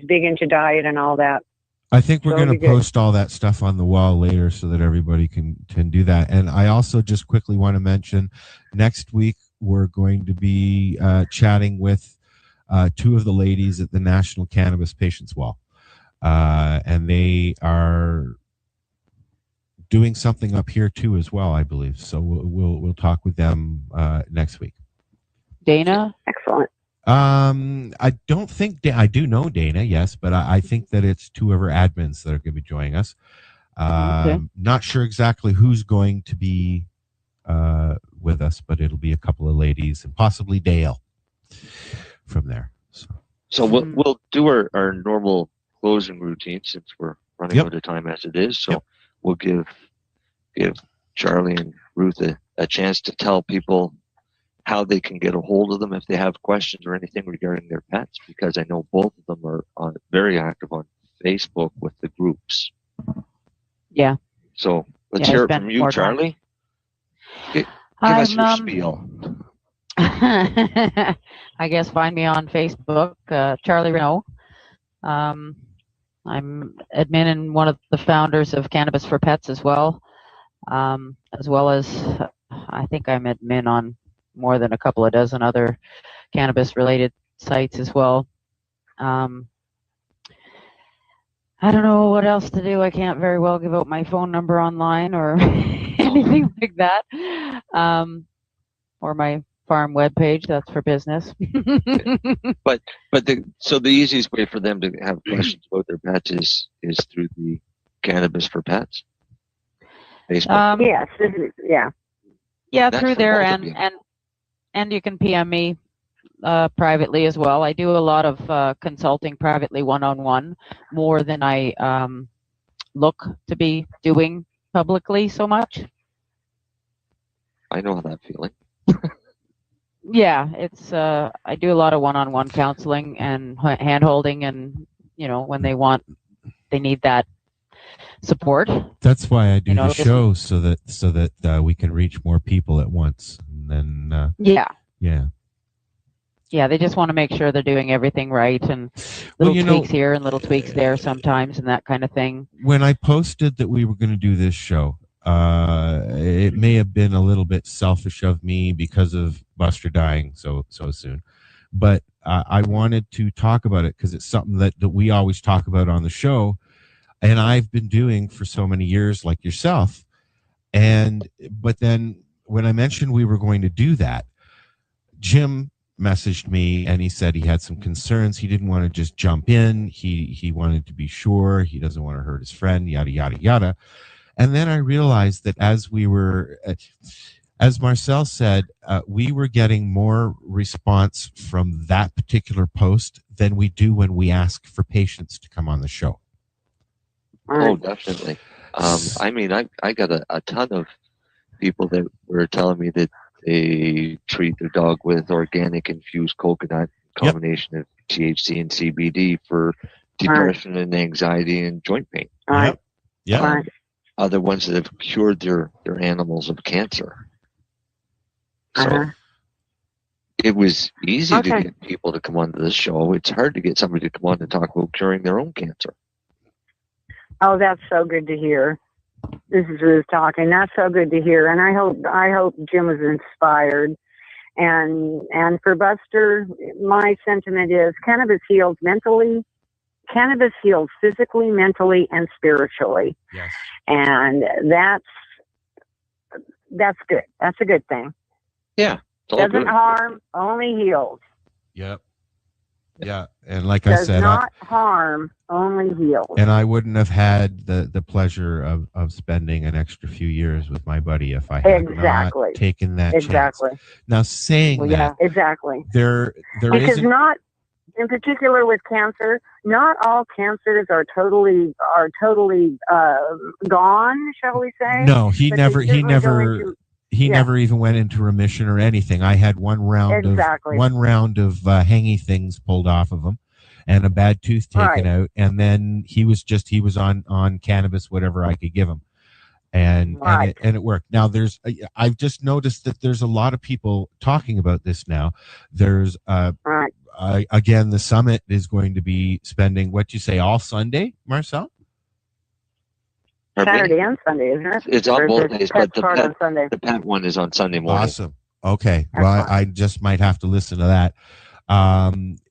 [SPEAKER 11] big into diet and all that.
[SPEAKER 4] I think we're going to post all that stuff on the wall later so that everybody can do that. And I also just quickly want to mention next week we're going to be chatting with two of the ladies at the National Cannabis Patients Wall. And they are doing something up here too as well, I believe. So we'll talk with them next week.
[SPEAKER 5] Dana?
[SPEAKER 11] Excellent.
[SPEAKER 4] I don't think I do know Dana, yes, but I think that it's two of her admins that are going to be joining us. Not sure exactly who's going to be with us, but it'll be a couple of ladies and possibly Dale from there.
[SPEAKER 3] So we'll do our normal closing routine since we're running out of time as it is. So we'll give Charlie and Ruth a chance to tell people how they can get a hold of them if they have questions or anything regarding their pets, because I know both of them are very active on Facebook with the groups.
[SPEAKER 5] Yeah.
[SPEAKER 3] So let's hear it from you, Charlie. Give us your spiel.
[SPEAKER 5] I guess find me on Facebook, Charlie Renault. I'm admin and one of the founders of Cannabis for Pets as well as I think I'm admin on more than a couple of dozen other cannabis-related sites as well. I don't know what else to do. I can't very well give out my phone number online or anything like that, or my farm webpage. That's for business.
[SPEAKER 3] But the easiest way for them to have questions about their pets is through the Cannabis for Pets Facebook.
[SPEAKER 11] Yes. Yeah.
[SPEAKER 5] Yeah,
[SPEAKER 3] That's
[SPEAKER 5] through
[SPEAKER 3] for
[SPEAKER 5] there,
[SPEAKER 3] both of you.
[SPEAKER 5] and you can PM me privately as well. I do a lot of consulting privately, one-on-one, more than I look to be doing publicly so much.
[SPEAKER 3] I know that feeling.
[SPEAKER 5] Yeah, it's I do a lot of one-on-one counseling and hand-holding, and when they need that support.
[SPEAKER 4] That's why I do the show, so that we can reach more people at once. And then
[SPEAKER 5] yeah, they just want to make sure they're doing everything right, and little tweaks here and little tweaks there sometimes, and that kind of thing.
[SPEAKER 4] When I posted that we were going to do this show, it may have been a little bit selfish of me because of Buster dying so soon, but I wanted to talk about it because it's something that we always talk about on the show, and I've been doing for so many years, like yourself. But then when I mentioned we were going to do that, Jim messaged me and he said he had some concerns. He didn't want to just jump in. He wanted to be sure. He doesn't want to hurt his friend, yada, yada, yada. And then I realized that as Marcel said, we were getting more response from that particular post than we do when we ask for patients to come on the show.
[SPEAKER 3] Oh, definitely. I mean, I got a ton of people that were telling me that they treat their dog with organic infused coconut, combination of THC and CBD for depression and anxiety and joint pain. Other ones that have cured their animals of cancer. So it was easy to get people to come onto the show. It's hard to get somebody to come on and talk about curing their own cancer.
[SPEAKER 11] Oh, that's so good to hear. This is Ruth talking. That's so good to hear, and I hope Jim was inspired. And for Buster, my sentiment is cannabis heals mentally. Cannabis heals physically, mentally, and spiritually.
[SPEAKER 4] Yes.
[SPEAKER 11] And that's good. That's a good thing.
[SPEAKER 3] Yeah.
[SPEAKER 11] Doesn't harm, only heals.
[SPEAKER 4] Yep. Yeah, and like I said,
[SPEAKER 11] does not harm, only heals.
[SPEAKER 4] And I wouldn't have had the pleasure of spending an extra few years with my buddy if I had not taken that chance. Now, saying that,
[SPEAKER 11] exactly.
[SPEAKER 4] There
[SPEAKER 11] because
[SPEAKER 4] isn't.
[SPEAKER 11] Not in particular with cancer, not all cancers are totally gone, shall we say?
[SPEAKER 4] No, he never even went into remission or anything. I had one round of hangy things pulled off of him, and a bad tooth taken out, and then he was on cannabis, whatever I could give him, and it worked. Now I've just noticed that there's a lot of people talking about this now. There's again, the summit is going to be spending what you say all Sunday, Marcel.
[SPEAKER 11] Saturday and Sunday, isn't it?
[SPEAKER 3] It's on both days, but the pet one is on Sunday morning.
[SPEAKER 4] Awesome. Okay. Well, I just might have to listen to that.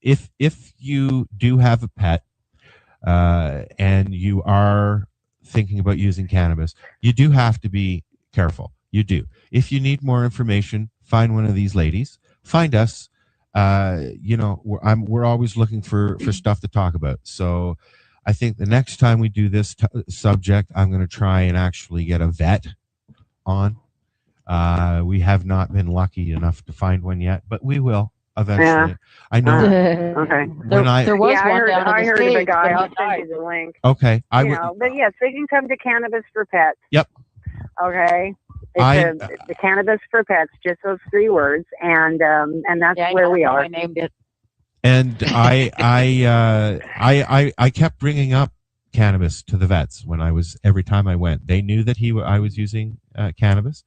[SPEAKER 4] If you do have a pet and you are thinking about using cannabis, you do have to be careful. You do. If you need more information, find one of these ladies. Find us. We're always looking for stuff to talk about. So I think the next time we do this subject, I'm going to try and actually get a vet on. We have not been lucky enough to find one yet, but we will. eventually. I know.
[SPEAKER 11] Okay.
[SPEAKER 5] There was
[SPEAKER 11] I
[SPEAKER 5] one
[SPEAKER 11] heard,
[SPEAKER 5] down in
[SPEAKER 11] I
[SPEAKER 5] the
[SPEAKER 11] heard of a
[SPEAKER 5] States,
[SPEAKER 11] guy.
[SPEAKER 5] but he
[SPEAKER 11] I'll
[SPEAKER 5] died.
[SPEAKER 11] send you the link.
[SPEAKER 4] Okay.
[SPEAKER 11] But yes, they can come to Cannabis for Pets.
[SPEAKER 4] Yep.
[SPEAKER 11] Okay. The Cannabis for Pets, just those 3 words, and that's where we are.
[SPEAKER 5] I named it.
[SPEAKER 4] And I kept bringing up cannabis to the vets every time I went. They knew that I was using cannabis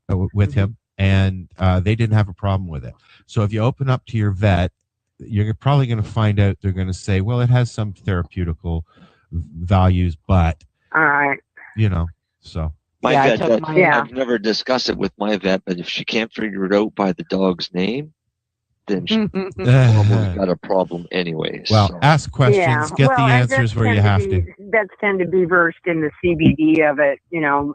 [SPEAKER 4] with him, and they didn't have a problem with it. So if you open up to your vet, you're probably going to find out they're going to say, well, it has some therapeutical values, but
[SPEAKER 11] all right,
[SPEAKER 4] so.
[SPEAKER 3] My vet, I've never discussed it with my vet, but if she can't figure it out by the dog's name, then she probably got a problem anyway.
[SPEAKER 4] Well, ask questions, get the answers where you have to.
[SPEAKER 11] Vets tend to be versed in the CBD of it,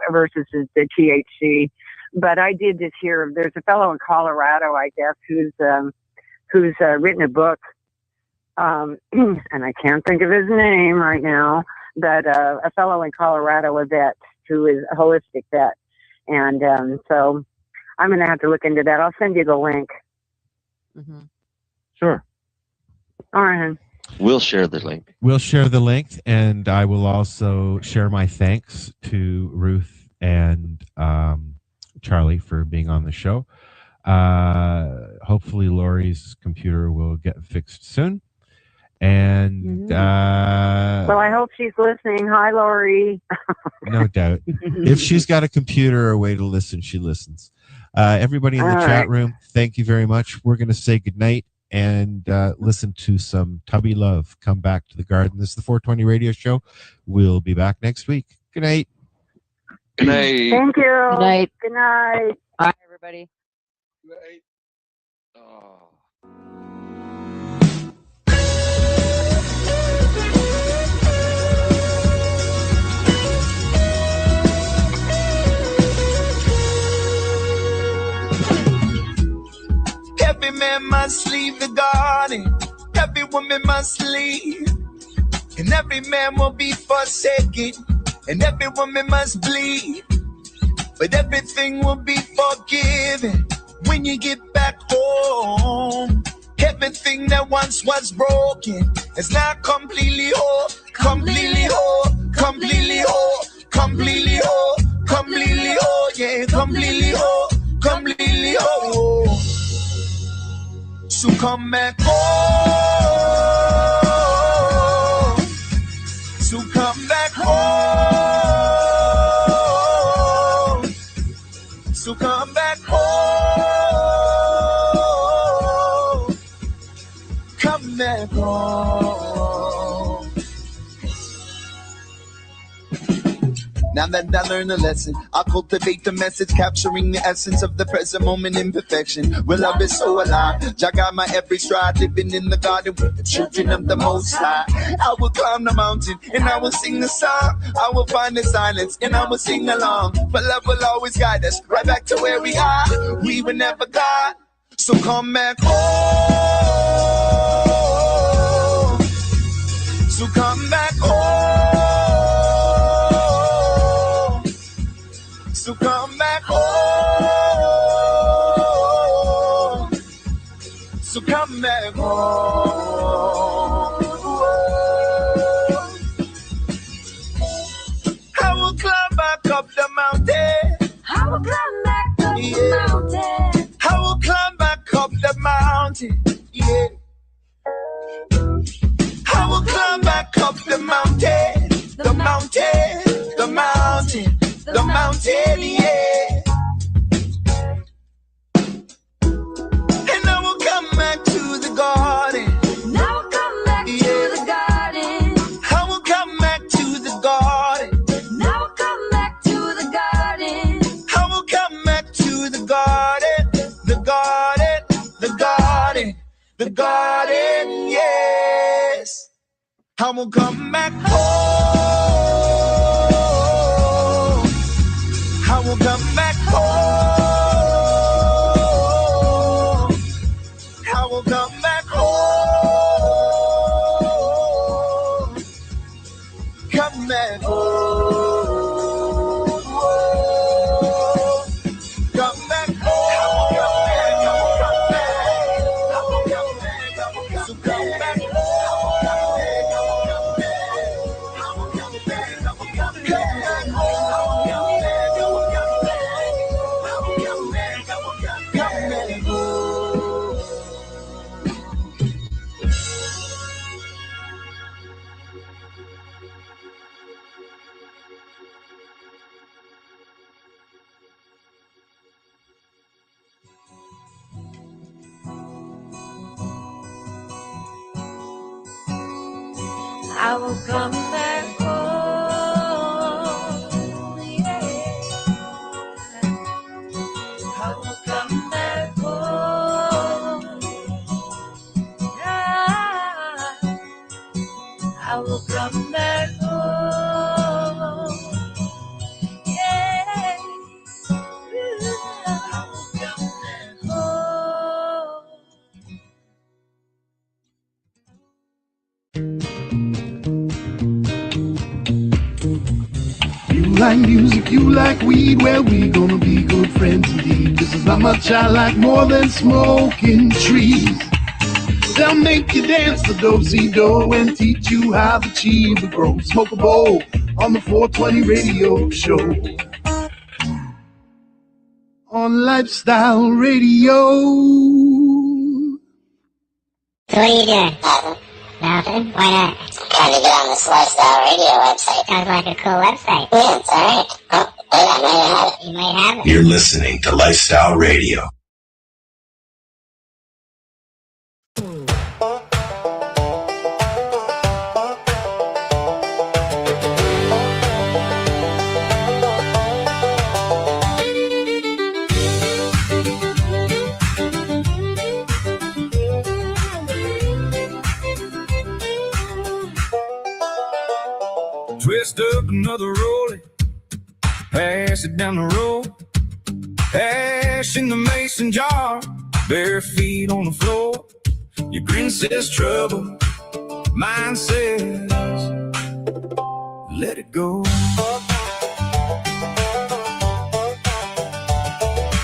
[SPEAKER 11] versus the THC. But I did just hear there's a fellow in Colorado, I guess, who's written a book, and I can't think of his name right now, but a fellow in Colorado, a vet, who is a holistic vet. And so I'm going to have to look into that. I'll send you the link.
[SPEAKER 5] Mm-hmm.
[SPEAKER 3] Sure.
[SPEAKER 11] All right.
[SPEAKER 3] We'll share the link.
[SPEAKER 4] We'll share the link, and I will also share my thanks to Ruth and Charlie for being on the show. Hopefully Lori's computer will get fixed soon. And
[SPEAKER 11] well, I hope she's listening. Hi, Lori.
[SPEAKER 4] No doubt. If she's got a computer or a way to listen, she listens. Everybody in the chat room, thank you very much. We're going to say goodnight and listen to some Tubby Love. Come back to the garden. This is the 420 Radio Show. We'll be back next week. Good night.
[SPEAKER 3] Good night.
[SPEAKER 11] Thank you.
[SPEAKER 5] Good night.
[SPEAKER 11] Good night.
[SPEAKER 5] Bye, everybody.
[SPEAKER 3] Good night. Oh.
[SPEAKER 18] Every man must leave the garden. Every woman must leave. And every man will be forsaken. And every woman must bleed. But everything will be forgiven when you get back home. Everything that once was broken is now completely whole. Completely whole. Completely whole. Completely whole. Completely whole. Yeah, completely whole. Completely whole. So come back home. So come back home. So come back home. Come back home. Now that I learned a lesson, I cultivate the message, capturing the essence of the present moment in perfection. Well, love is so alive. Jah got my every stride, living in the garden with the children of the Most High. I will climb the mountain and I will sing the song. I will find the silence and I will sing along. But love will always guide us right back to where we are. We were never God, so come back home. So come back home. So come back home. So come back home. I will climb back up the mountain. I will climb back up the mountain. I will climb back up the mountain. Yeah. I will climb back up the mountain. The mountain. The mountain. The mountain, yeah. And I will come back to the garden. And I will come back to the garden. I will come back to the garden. And I will come back to the garden. I will come back to the garden. The garden. The garden. The garden, yes. I will come back home. I will come back home. I will come back home. Come back home. Come back home. I will come back. I will come back.
[SPEAKER 15] I will come back home. Yeah. I will come back home. Yeah. I will come back home. Yeah. I will come back home.
[SPEAKER 2] You like music, you like weed, well, we gonna be good friends indeed. This is not much I like more than smoking trees. They'll make you dance the do-si-do and teach you how the chiva grows. Smoke a bowl on the 420 radio show. On Lifestyle Radio.
[SPEAKER 17] So what are you doing? Nothing. Why not? Trying to get on this Lifestyle Radio website. Sounds like a cool website. Yeah, it's alright. Oh, wait, I might have it. You might have it.
[SPEAKER 8] You're listening to Lifestyle Radio.
[SPEAKER 19] Twist up another rollie, pass it down the road, ash in the mason jar, bare feet on the floor. Your grin says trouble, mine says let it go.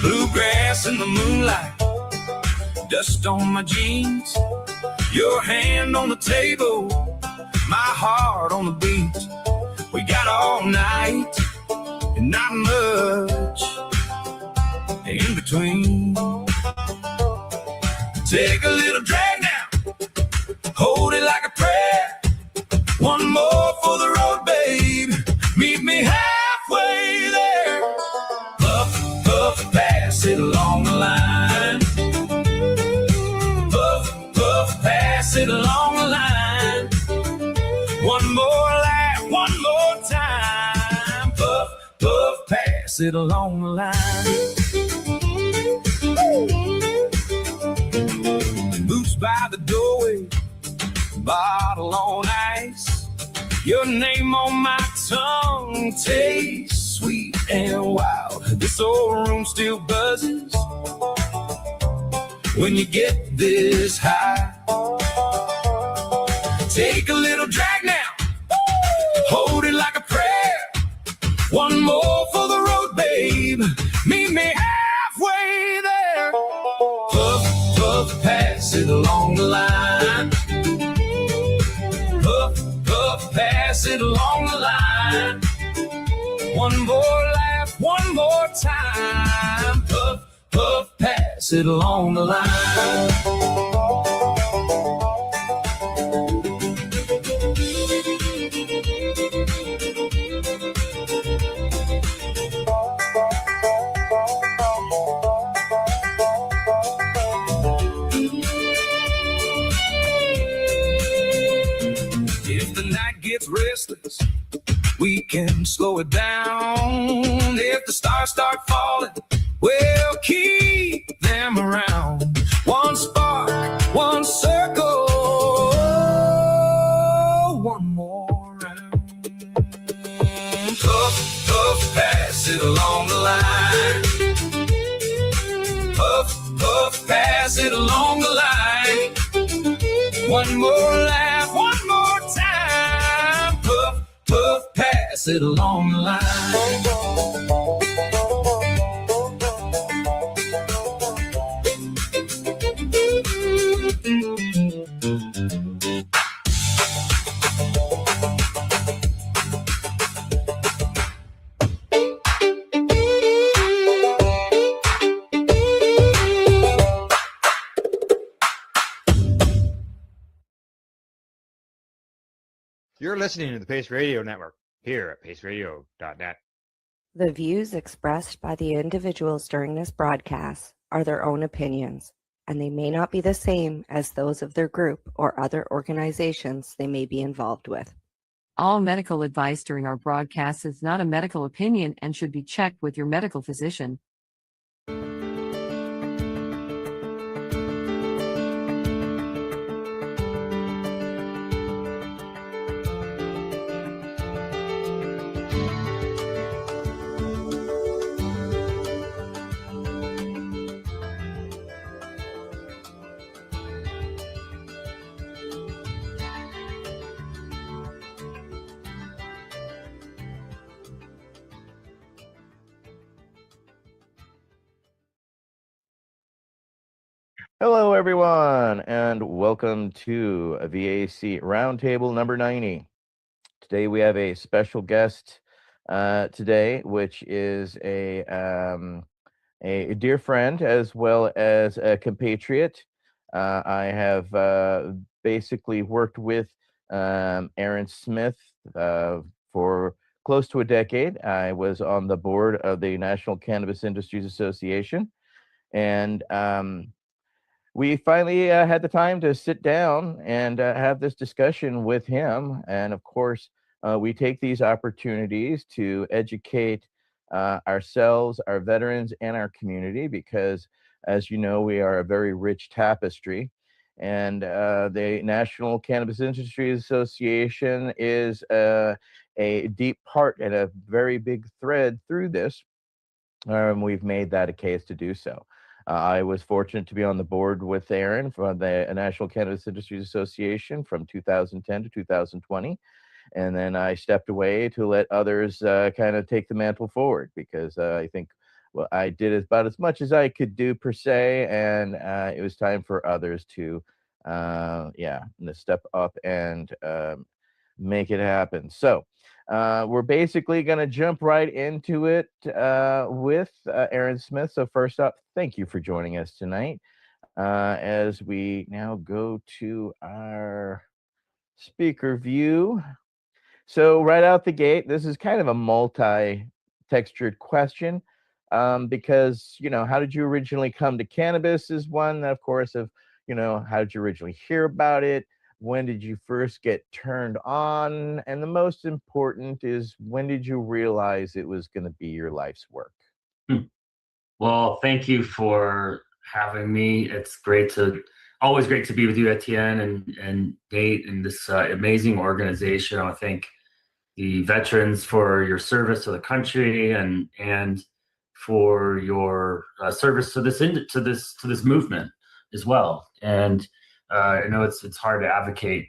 [SPEAKER 19] Bluegrass in the moonlight, dust on my jeans, your hand on the table, my heart on the beat. We got all night and not much in between. Take a little drag now, hold it like a prayer. One more for the road, babe. Meet me halfway there. Puff, puff, pass it along the line. Puff, puff, pass it along the line. One more laugh, one more time. Puff, puff, pass it along the line. Boots by the doorway, bottle on ice. Your name on my tongue tastes sweet and wild. This old room still buzzes when you get this high. Take a little drag now, hold it like a prayer. One more for the road, babe. Meet me halfway there. Puff, puff, pass it along the line. Puff, puff, pass it along the line. One more laugh, one more time. Puff, puff, pass it along the line. Gets restless, we can slow it down. If the stars start falling, we'll keep them around. One spark, one circle, one more round. Puff, puff, pass it along the line. Puff, puff, pass it along the line. One more laugh, one more time. Puff, pass it along the line.
[SPEAKER 20] You're listening to the Pace Radio Network here at paceradio.net.
[SPEAKER 21] The views expressed by the individuals during this broadcast are their own opinions and they may not be the same as those of their group or other organizations they may be involved with.
[SPEAKER 22] All medical advice during our broadcast is not a medical opinion and should be checked with your medical physician.
[SPEAKER 23] Hello, everyone, and welcome to VAC Roundtable number 90. Today we have a special guest today, which is a dear friend as well as a compatriot. I have basically worked with Aaron Smith for close to a decade. I was on the board of the National Cannabis Industries Association, and we finally had the time to sit down and have this discussion with him. And of course, we take these opportunities to educate ourselves, our veterans, and our community, because as you know, we are a very rich tapestry. And the National Cannabis Industries Association is a deep part and a very big thread through this. We've made that a case to do so. I was fortunate to be on the board with Aaron from the National Cannabis Industries Association from 2010 to 2020. And then I stepped away to let others kind of take the mantle forward, because I think I did about as much as I could do per se. And it was time for others to, step up and make it happen. So we're basically going to jump right into it with Aaron Smith. So first up, thank you for joining us tonight. As we now go to our speaker view. So right out the gate, this is kind of a multi-textured question because, how did you originally come to cannabis is one, of course, of, how did you originally hear about it? When did you first get turned on? And the most important is, when did you realize it was going to be your life's work?
[SPEAKER 24] Well, thank you for having me. It's always great to be with you, Etienne and Nate, and this amazing organization. I thank the veterans for your service to the country and for your service to this movement as well. And I know it's hard to advocate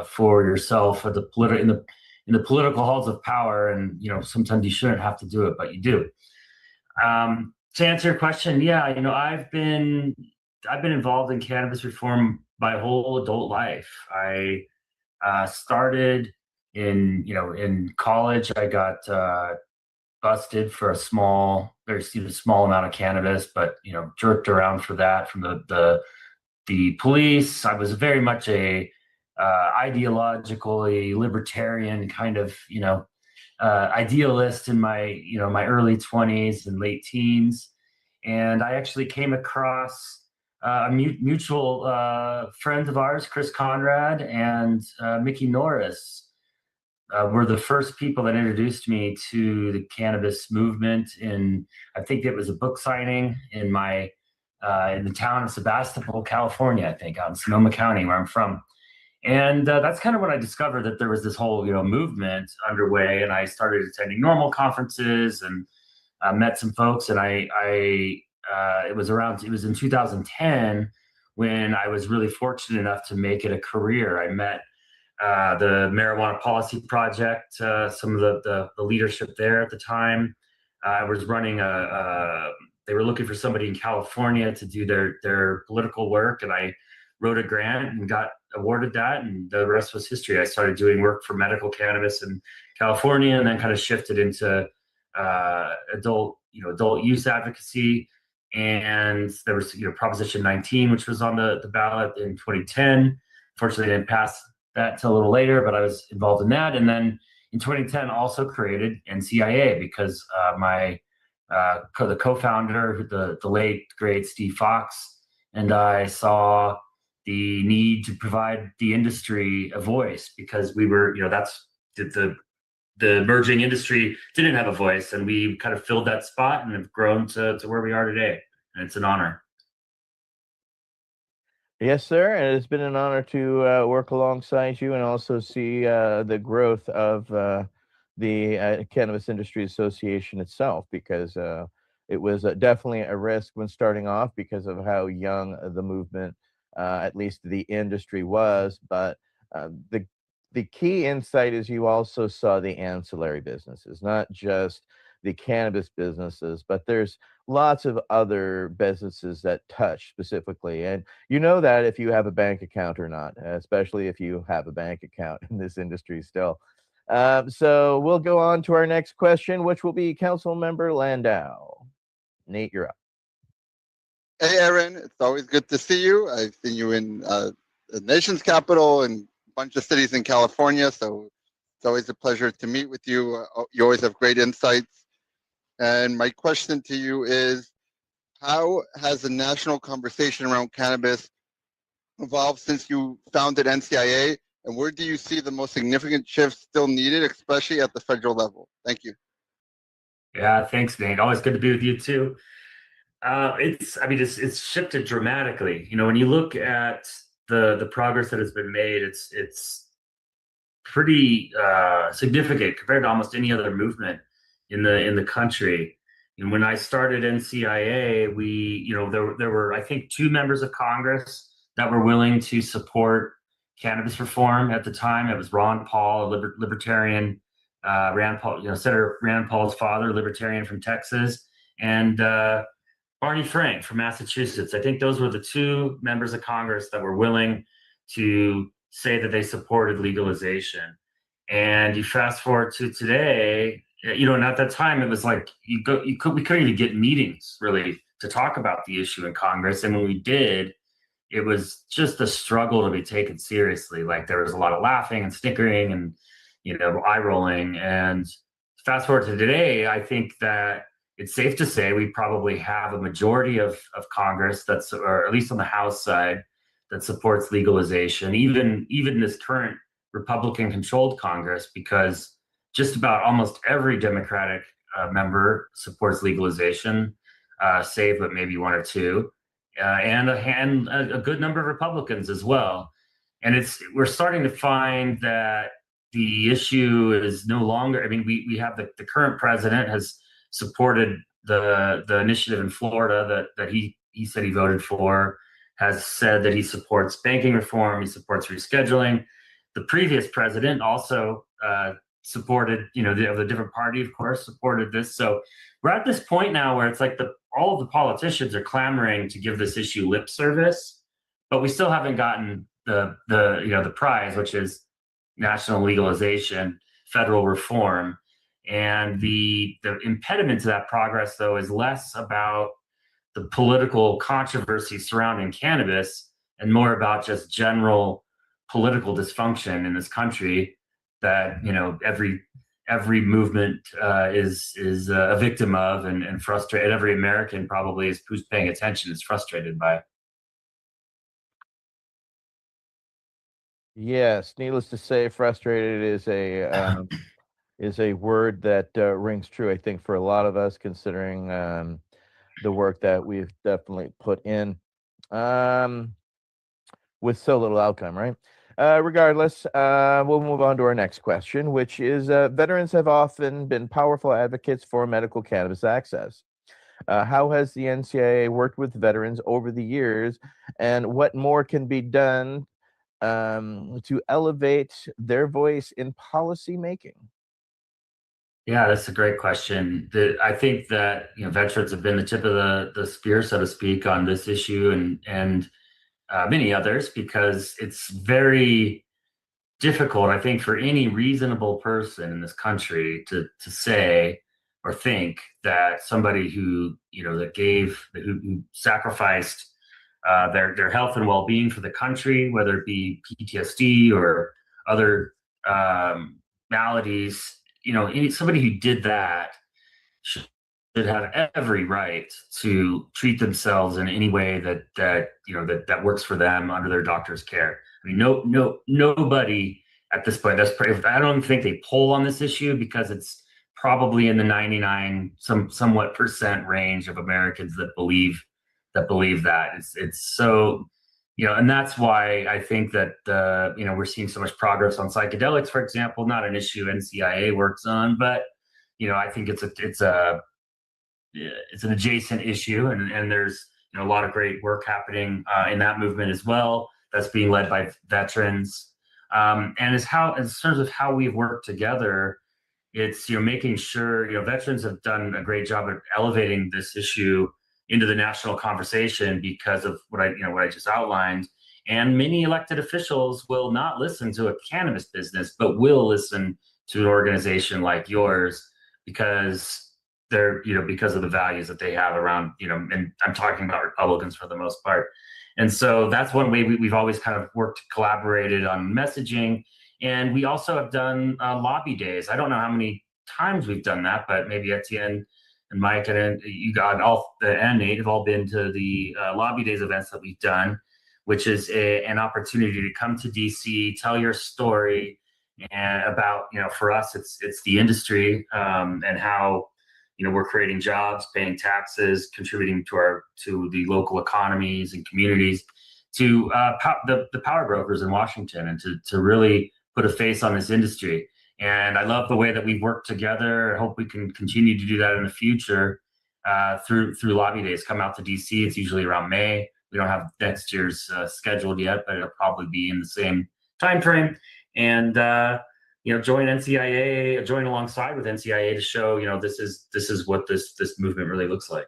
[SPEAKER 24] for yourself in the political halls of power, and sometimes you shouldn't have to do it, but you do. To answer your question, I've been involved in cannabis reform my whole adult life. I started in college. I got busted for very small amount of cannabis, but jerked around for that from the police. I was very much a ideologically libertarian kind of idealist in my my early 20s and late teens, and I actually came across a mutual friend of ours, Chris Conrad and Mickey Norris. Were the first people that introduced me to the cannabis movement. I think it was a book signing in the town of Sebastopol, California, I think, out in Sonoma County, where I'm from. And that's kind of when I discovered that there was this whole movement underway, and I started attending normal conferences and met some folks. And it was in 2010 when I was really fortunate enough to make it a career. I met the Marijuana Policy Project, some of the leadership there at the time. I was running they were looking for somebody in California to do their political work, and I wrote a grant and got awarded that, and the rest was history. I started doing work for medical cannabis in California, and then kind of shifted into adult use advocacy. And there was Proposition 19, which was on the ballot in 2010. Fortunately, I didn't pass that till a little later, but I was involved in that. And then in 2010, also created NCIA because the co-founder, the late great Steve Fox, and I saw the need to provide the industry a voice, because we were, that's the emerging industry didn't have a voice, and we kind of filled that spot and have grown to where we are today. And it's an honor.
[SPEAKER 23] Yes, sir. And it's been an honor to work alongside you and also see the growth of the Cannabis Industry Association itself, because it was definitely a risk when starting off because of how young the movement, at least the industry, was. But the key insight is you also saw the ancillary businesses, not just the cannabis businesses, but there's lots of other businesses that touch specifically. And you know that if you have a bank account or not, especially if you have a bank account in this industry still. So we'll go on to our next question, which will be Council Member Landau. Nate, you're up.
[SPEAKER 1] Hey, Aaron, it's always good to see you. I've seen you in the nation's capital and a bunch of cities in California, so it's always a pleasure to meet with you. You always have great insights. And my question to you is, how has the national conversation around cannabis evolved since you founded NCIA, and where do you see the most significant shifts still needed, especially at the federal level? Thank you.
[SPEAKER 24] Yeah, thanks, Nate. Always good to be with you too. It's shifted dramatically. When you look at the progress that has been made, it's pretty significant compared to almost any other movement in the country. And when I started NCIA, there were, I think, 2 members of Congress that were willing to support cannabis reform at the time. It was Ron Paul, a libertarian, Rand Paul, Senator Rand Paul's father, libertarian from Texas, and Barney Frank from Massachusetts. I think those were the 2 members of Congress that were willing to say that they supported legalization. And you fast forward to today, and at that time it was like we couldn't even get meetings really to talk about the issue in Congress. And when we did, it was just a struggle to be taken seriously. Like, there was a lot of laughing and snickering and eye rolling. And fast forward to today, I think that it's safe to say we probably have a majority of Congress or at least on the House side, that supports legalization, even this current Republican-controlled Congress, because just about almost every Democratic member supports legalization, save but maybe 1 or 2, and a good number of Republicans as well. And we're starting to find that the issue is no longer. We have the current president has supported the initiative in Florida that he said he voted for, has said that he supports banking reform, he supports rescheduling. The previous president also supported, the different party, of course, supported this. So we're at this point now where it's like all of the politicians are clamoring to give this issue lip service, but we still haven't gotten the prize, which is national legalization, federal reform. And the impediment to that progress, though, is less about the political controversy surrounding cannabis and more about just general political dysfunction in this country that every movement is a victim of and frustrated. Every American probably who's paying attention is frustrated by.
[SPEAKER 23] Yes, needless to say, frustrated is a word that rings true, I think, for a lot of us, considering the work that we've definitely put in with so little outcome, right? Regardless, we'll move on to our next question, which is veterans have often been powerful advocates for medical cannabis access. How has the NCIA worked with veterans over the years, and what more can be done to elevate their voice in policy making?
[SPEAKER 24] Yeah, that's a great question. I think that veterans have been the tip of the spear, so to speak, on this issue and many others, because it's very difficult, I think, for any reasonable person in this country to say or think that somebody who who sacrificed their health and well-being for the country, whether it be PTSD or other maladies, somebody who did that should have every right to treat themselves in any way that works for them under their doctor's care. I mean, nobody at this point. I don't think they poll on this issue because it's probably in the 99 somewhat percent range of Americans that believe that. It's so, and that's why I think that we're seeing so much progress on psychedelics, for example. Not an issue NCIA works on, but I think it's an adjacent issue, and there's a lot of great work happening in that movement as well. That's being led by veterans, and in terms of how we've worked together, it's making sure veterans have done a great job at elevating this issue into the national conversation because of what I just outlined. And many elected officials will not listen to a cannabis business, but will listen to an organization like yours because because of the values that they have around, and I'm talking about Republicans for the most part. And so that's one way we've always kind of collaborated on messaging. And we also have done lobby days. I don't know how many times we've done that, but maybe Etienne and Mike and Nate have all been to the lobby days events that we've done, which is an opportunity to come to DC, tell your story, and about, for us, it's the industry and how we're creating jobs, paying taxes, contributing to the local economies and communities, to the power brokers in Washington, and to really put a face on this industry. And I love the way that we've worked together. I hope we can continue to do that in the future through lobby days. Come out to DC. It's usually around May. We don't have next year's scheduled yet, but it'll probably be in the same time frame. And join NCIA, join alongside with NCIA to show, this is what this movement really looks like.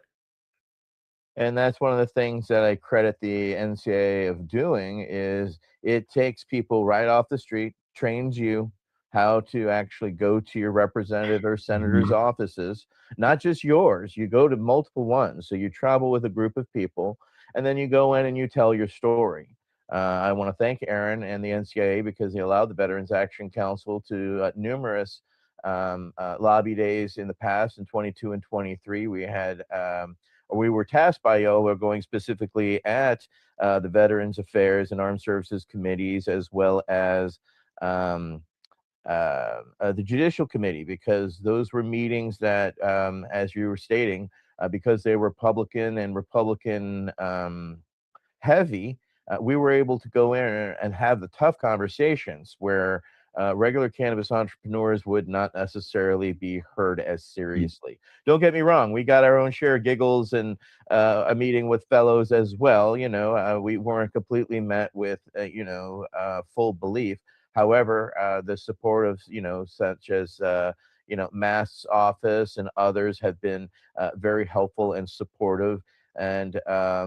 [SPEAKER 23] And that's one of the things that I credit the NCAA of doing is it takes people right off the street, trains you how to actually go to your representative or senator's offices, not just yours. You go to multiple ones. So you travel with a group of people, and then you go in and you tell your story. I want to thank Aaron and the NCAA because they allowed the Veterans Action Council to numerous lobby days in the past. In 22 and 23, we were tasked by YOLA going specifically at the Veterans Affairs and Armed Services Committees, as well as the Judicial Committee, because those were meetings that, as you were stating, because they were Republican and Republican heavy, we were able to go in and have the tough conversations where regular cannabis entrepreneurs would not necessarily be heard as seriously. Don't get me wrong, we got our own share of giggles and a meeting with fellows as well. We weren't completely met with full belief. However, the support of such as Mast's office and others have been very helpful and supportive. And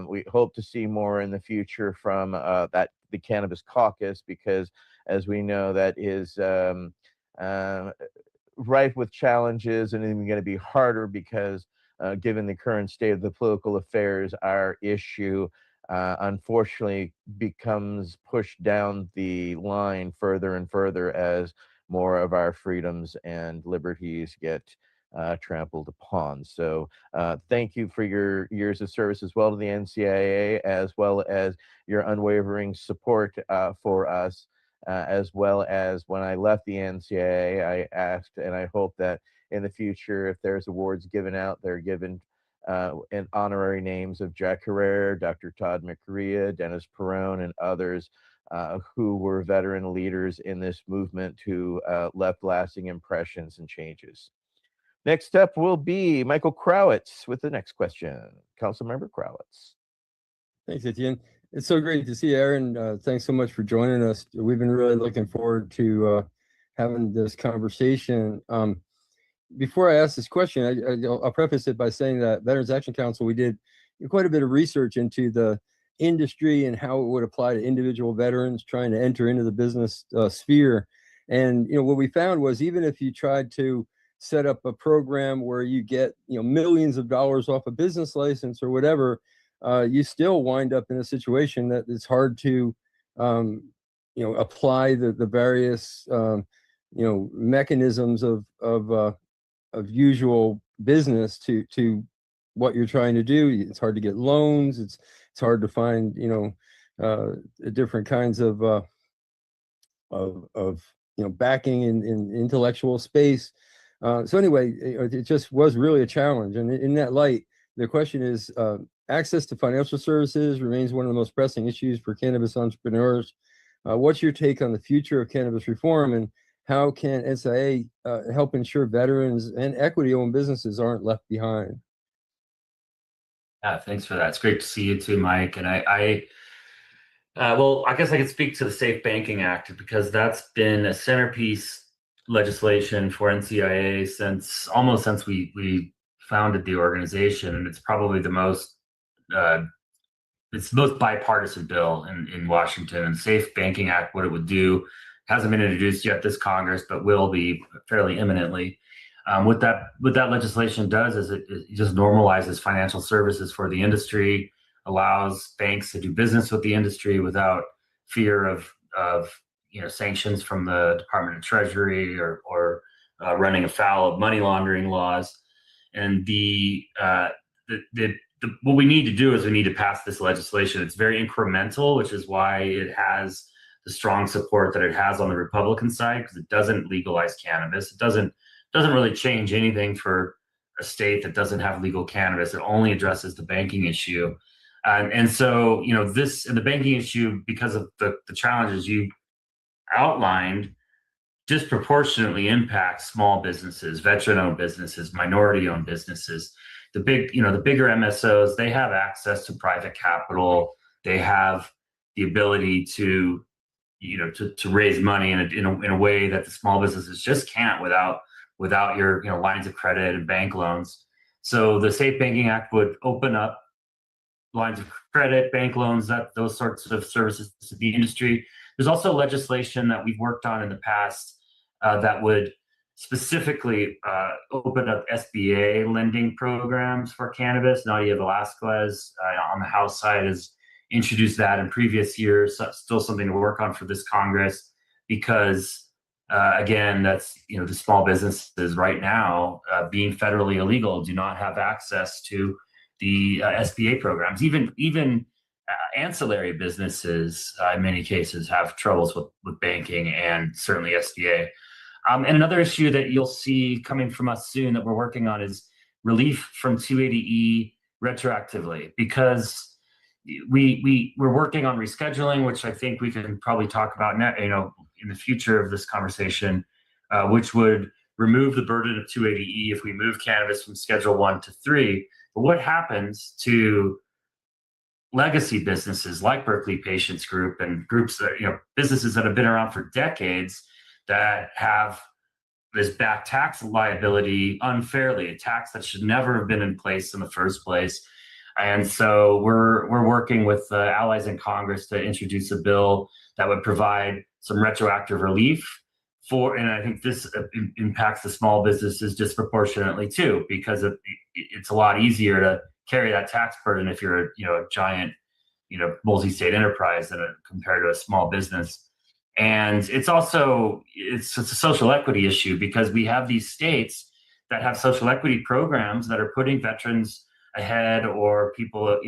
[SPEAKER 23] we hope to see more in the future from the Cannabis Caucus, because as we know, that is rife with challenges and even going to be harder because given the current state of the political affairs, our issue unfortunately becomes pushed down the line further and further as more of our freedoms and liberties get trampled upon. So thank you for your years of service as well to the NCIA, as well as your unwavering support for us, as well as when I left the NCIA, I asked and I hope that in the future, if there's awards given out, they're given in honorary names of Jack Herrera, Dr. Todd McCrea, Dennis Perrone, and others who were veteran leaders in this movement who left lasting impressions and changes. Next up will be Michael Crowitz with the next question. Councilmember Crowitz.
[SPEAKER 6] Thanks, Etienne. It's so great to see Aaron. Thanks so much for joining us. We've been really looking forward to having this conversation. Before I ask this question, I'll preface it by saying that Veterans Action Council, we did quite a bit of research into the industry and how it would apply to individual veterans trying to enter into the business sphere. And what we found was, even if you tried to set up a program where you get millions of dollars off a business license or whatever, you still wind up in a situation that it's hard to apply the various mechanisms of of usual business to what you're trying to do. It's hard to get loans. It's hard to find, different kinds of backing in intellectual space. So anyway, it just was really a challenge. And in that light, the question is, access to financial services remains one of the most pressing issues for cannabis entrepreneurs. What's your take on the future of cannabis reform, and how can SIA help ensure veterans and equity-owned businesses aren't left behind?
[SPEAKER 7] Yeah, thanks for that. It's great to see you too, Mike. And well, I guess I could speak to the Safe Banking Act, because that's been a centerpiece legislation for NCIA since we founded the organization, and it's probably the most bipartisan bill in Washington. And Safe Banking Act, what it would do, hasn't been introduced yet this Congress, but will be fairly imminently. What that legislation does is it just normalizes financial services for the industry, allows banks to do business with the industry without fear of sanctions from the Department of Treasury or running afoul of money laundering laws. And what we need to do is we need to pass this legislation. It's very incremental, which is why it has the strong support that it has on the Republican side, because it doesn't legalize cannabis. It doesn't really change anything for a state that doesn't have legal cannabis. It only addresses the banking issue. And so, the banking issue, because of the challenges you outlined, disproportionately impacts small businesses, veteran-owned businesses, minority-owned businesses. The bigger MSOs, they have access to private capital. They have the ability to raise money in a way that the small businesses just can't without your lines of credit and bank loans. So the Safe Banking Act would open up lines of credit, bank loans, those sorts of services to the industry. There's also legislation that we've worked on in the past that would specifically open up SBA lending programs for cannabis. Nadia Velasquez on the House side has introduced that in previous years. So still something to work on for this Congress, because again, that's the small businesses right now being federally illegal do not have access to the SBA programs. Even ancillary businesses in many cases have troubles with banking, and certainly SBA. And another issue that you'll see coming from us soon that we're working on is relief from 280E retroactively, because we're working on rescheduling, which I think we can probably talk about now, in the future of this conversation, which would remove the burden of 280E if we move cannabis from Schedule 1 to 3. But what happens to legacy businesses like Berkeley Patients Group and groups that, businesses that have been around for decades that have this back tax liability unfairly, a tax that should never have been in place in the first place? And so we're working with allies in Congress to introduce a bill that would provide some retroactive relief and I think this impacts the small businesses disproportionately too, because it's a lot easier to carry that tax burden if you're a giant, multi-state enterprise compared to a small business. And it's a social equity issue, because we have these states that have social equity programs that are putting veterans ahead, or people,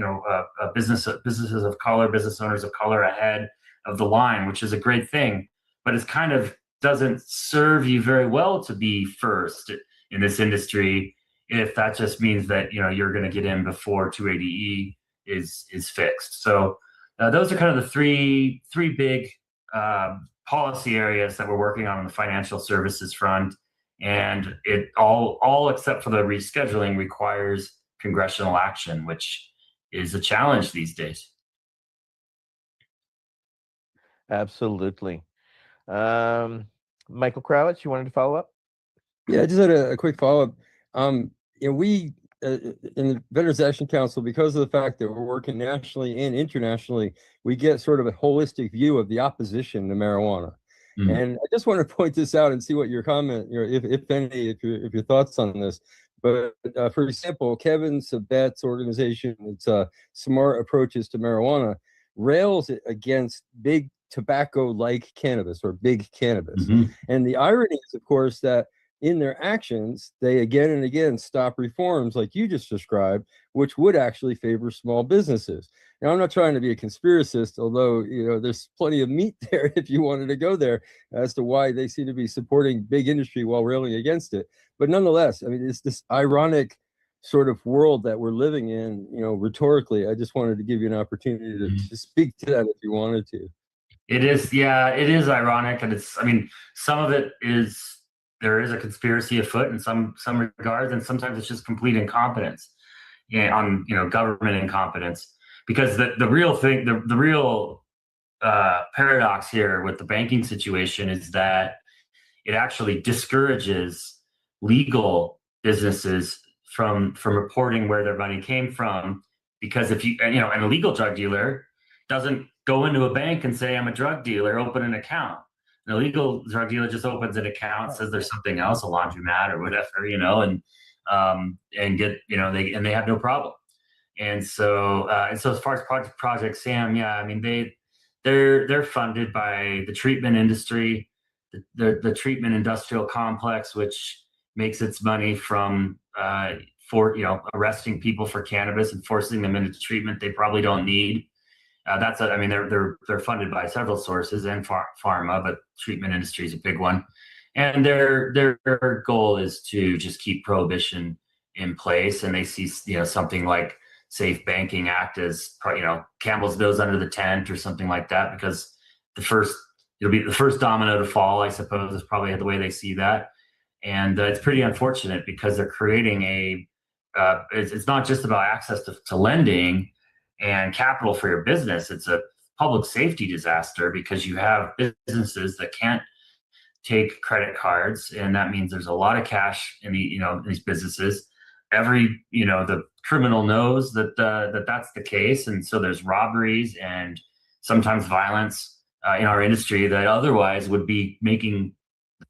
[SPEAKER 7] businesses of color, business owners of color ahead of the line, which is a great thing. But it's kind of doesn't serve you very well to be first in this industry if that just means that you're going to get in before 280E is fixed. So those are kind of the three big policy areas that we're working on the financial services front, and it all except for the rescheduling requires congressional action, which is a challenge these days.
[SPEAKER 23] Absolutely. Michael Krawitz, you wanted to follow up?
[SPEAKER 6] Yeah, I just had a quick follow-up. We in the Veterans Action Council, because of the fact that we're working nationally and internationally, we get sort of a holistic view of the opposition to marijuana. Mm-hmm. And I just want to point this out and see what your comment, if any, if your thoughts on this. But for example, Kevin Sabet's organization, it's Smart Approaches to Marijuana, rails against big tobacco-like cannabis, or big cannabis. Mm-hmm. And the irony is, of course, that in their actions, they again and again stop reforms like you just described, which would actually favor small businesses. Now, I'm not trying to be a conspiracist, although there's plenty of meat there if you wanted to go there as to why they seem to be supporting big industry while railing against it. But nonetheless, I mean, it's this ironic sort of world that we're living in, rhetorically. I just wanted to give you an opportunity to speak to that if you wanted to.
[SPEAKER 24] It is, yeah, it is ironic, and I mean, some of it is, there is a conspiracy afoot in some regards, and sometimes it's just complete incompetence, on government incompetence. Because the real thing, the real paradox here with the banking situation is that it actually discourages legal businesses from reporting where their money came from, because if an illegal drug dealer doesn't go into a bank and say, I'm a drug dealer, open an account. An illegal drug dealer just opens an account, says there's something else, a laundromat or whatever, and get, they have no problem. And so as far as Project Sam, yeah, I mean, they're funded by the treatment industry, the treatment industrial complex, which makes its money from arresting people for cannabis and forcing them into treatment they probably don't need. They're funded by several sources and pharma, but treatment industry is a big one. And their goal is to just keep prohibition in place, and they see something like Safe Banking Act as Campbell's nose under the tent or something like that, because it'll be the first domino to fall, I suppose, is probably the way they see that. And it's pretty unfortunate because they're creating it's not just about access to lending and capital for your business. It's a public safety disaster because you have businesses that can't take credit cards, and that means there's a lot of cash in these businesses. The criminal knows that that's the case, and so there's robberies and sometimes violence in our industry that otherwise would be making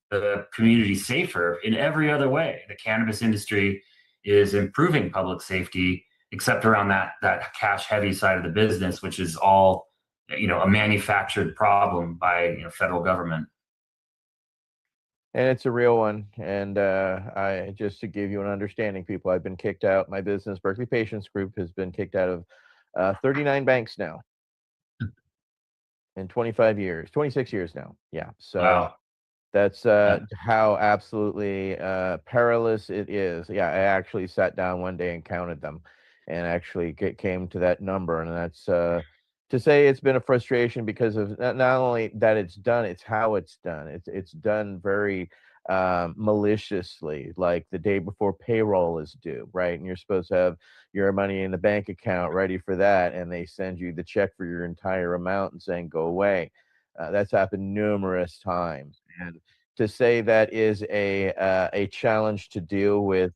[SPEAKER 24] the community safer in every other way. The cannabis industry is improving public safety, except around that cash heavy side of the business, which is all a manufactured problem by federal government.
[SPEAKER 23] And it's a real one. And I just to give you an understanding, people, I've been kicked out. My business, Berkeley Patients Group, has been kicked out of 39 banks now in 26 years now. Yeah. So
[SPEAKER 24] wow.
[SPEAKER 23] That's how absolutely perilous it is. Yeah, I actually sat down one day and counted them, and actually came to that number. And that's to say it's been a frustration because of not only that it's done, it's how it's done. It's done very maliciously, like the day before payroll is due, right? And you're supposed to have your money in the bank account ready for that, and they send you the check for your entire amount and saying go away. That's happened numerous times, and to say that is a challenge to deal with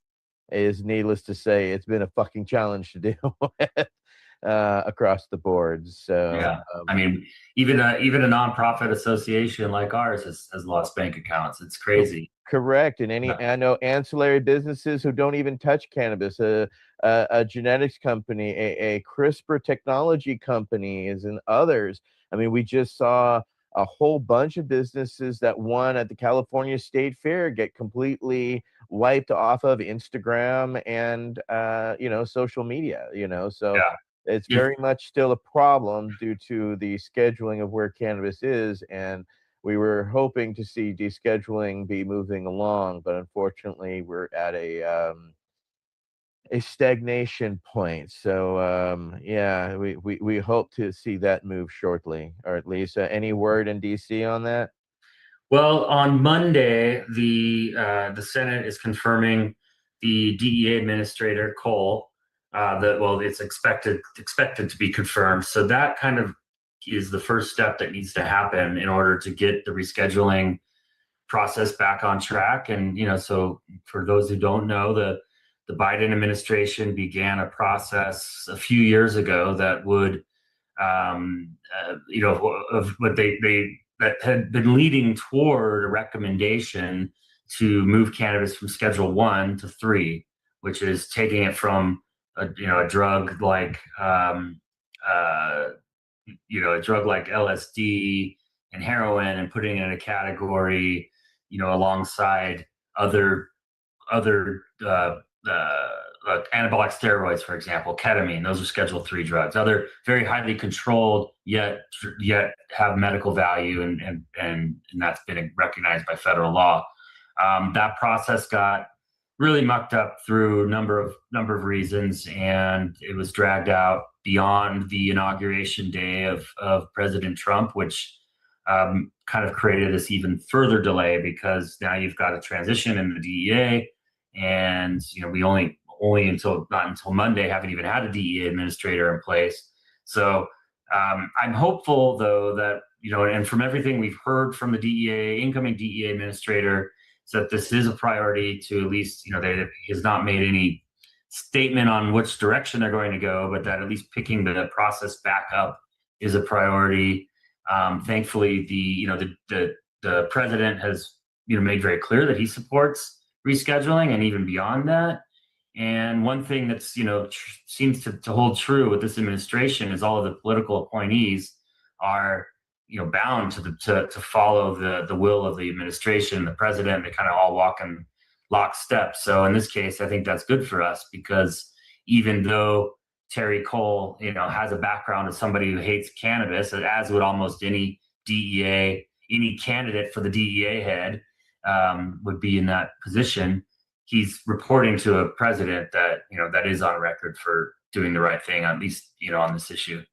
[SPEAKER 23] is, needless to say, it's been a fucking challenge to deal with across the board. So
[SPEAKER 24] yeah, I mean, even a nonprofit association like ours has lost bank accounts. It's crazy.
[SPEAKER 23] Correct. And I know ancillary businesses who don't even touch cannabis, a genetics company, a CRISPR technology companies, and others. I mean, we just saw a whole bunch of businesses that won at the California State Fair get completely wiped off of Instagram and social media. So
[SPEAKER 24] yeah.
[SPEAKER 23] It's very much still a problem due to the scheduling of where cannabis is, and we were hoping to see descheduling be moving along, but unfortunately we're at a stagnation point. So yeah, we hope to see that move shortly, or at least any word in DC on that?
[SPEAKER 24] Well, on Monday, the Senate is confirming the DEA administrator Cole. It's expected to be confirmed. So that kind of is the first step that needs to happen in order to get the rescheduling process back on track. And so for those who don't know, the Biden administration began a process a few years ago that would, of what that had been leading toward a recommendation to move cannabis from Schedule 1 to 3, which is taking it from a drug like a drug like LSD and heroin and putting it in a category alongside other anabolic steroids, for example, ketamine. Those are Schedule III drugs. Other very highly controlled, yet have medical value, and that's been recognized by federal law. That process got really mucked up through a number of reasons, and it was dragged out beyond the inauguration day of President Trump, which kind of created this even further delay, because now you've got a transition in the DEA, and we only not until Monday haven't even had a DEA administrator in place. So I'm hopeful, though, that and from everything we've heard from the incoming DEA administrator, is that this is a priority to at least, he has not made any statement on which direction they're going to go, but that at least picking the process back up is a priority. Thankfully, the president has made very clear that he supports rescheduling, and even beyond that. And one thing that's seems to hold true with this administration is all of the political appointees are bound to follow the will of the administration, the president. They kind of all walk in lockstep. So in this case, I think that's good for us, because even though Terry Cole, has a background as somebody who hates cannabis, as would almost any candidate for the DEA head would be in that position. He's reporting to a president that that is on record for doing the right thing, at least on this issue.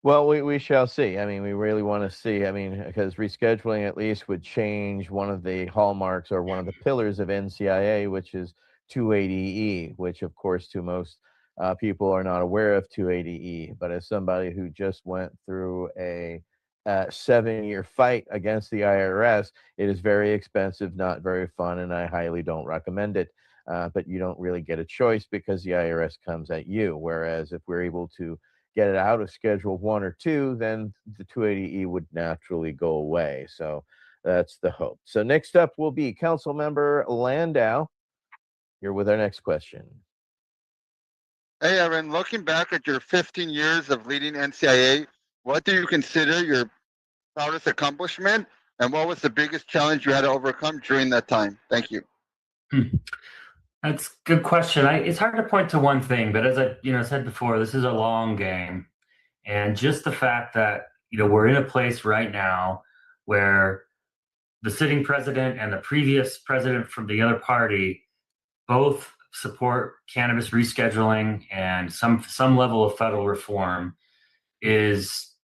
[SPEAKER 23] Well, we shall see. I mean, we really want to see. I mean, because rescheduling at least would change one of the hallmarks or one of the pillars of NCIA, which is 280E, which, of course, to most people are not aware of 280E. But as somebody who just went through a 7-year fight against the IRS, it is very expensive, not very fun, and I highly don't recommend it. But you don't really get a choice, because the IRS comes at you. Whereas if we're able to get it out of Schedule 1 or 2, then the 280E would naturally go away. So that's the hope. So next up will be Council Member Landau. You're with our next question.
[SPEAKER 1] Hey, Aaron, looking back at your 15 years of leading NCIA, what do you consider your proudest accomplishment, and what was the biggest challenge you had to overcome during that time? Thank you.
[SPEAKER 24] That's a good question. It's hard to point to one thing, but as I said before, this is a long game, and just the fact that we're in a place right now where the sitting president and the previous president from the other party both support cannabis rescheduling and some level of federal reform it's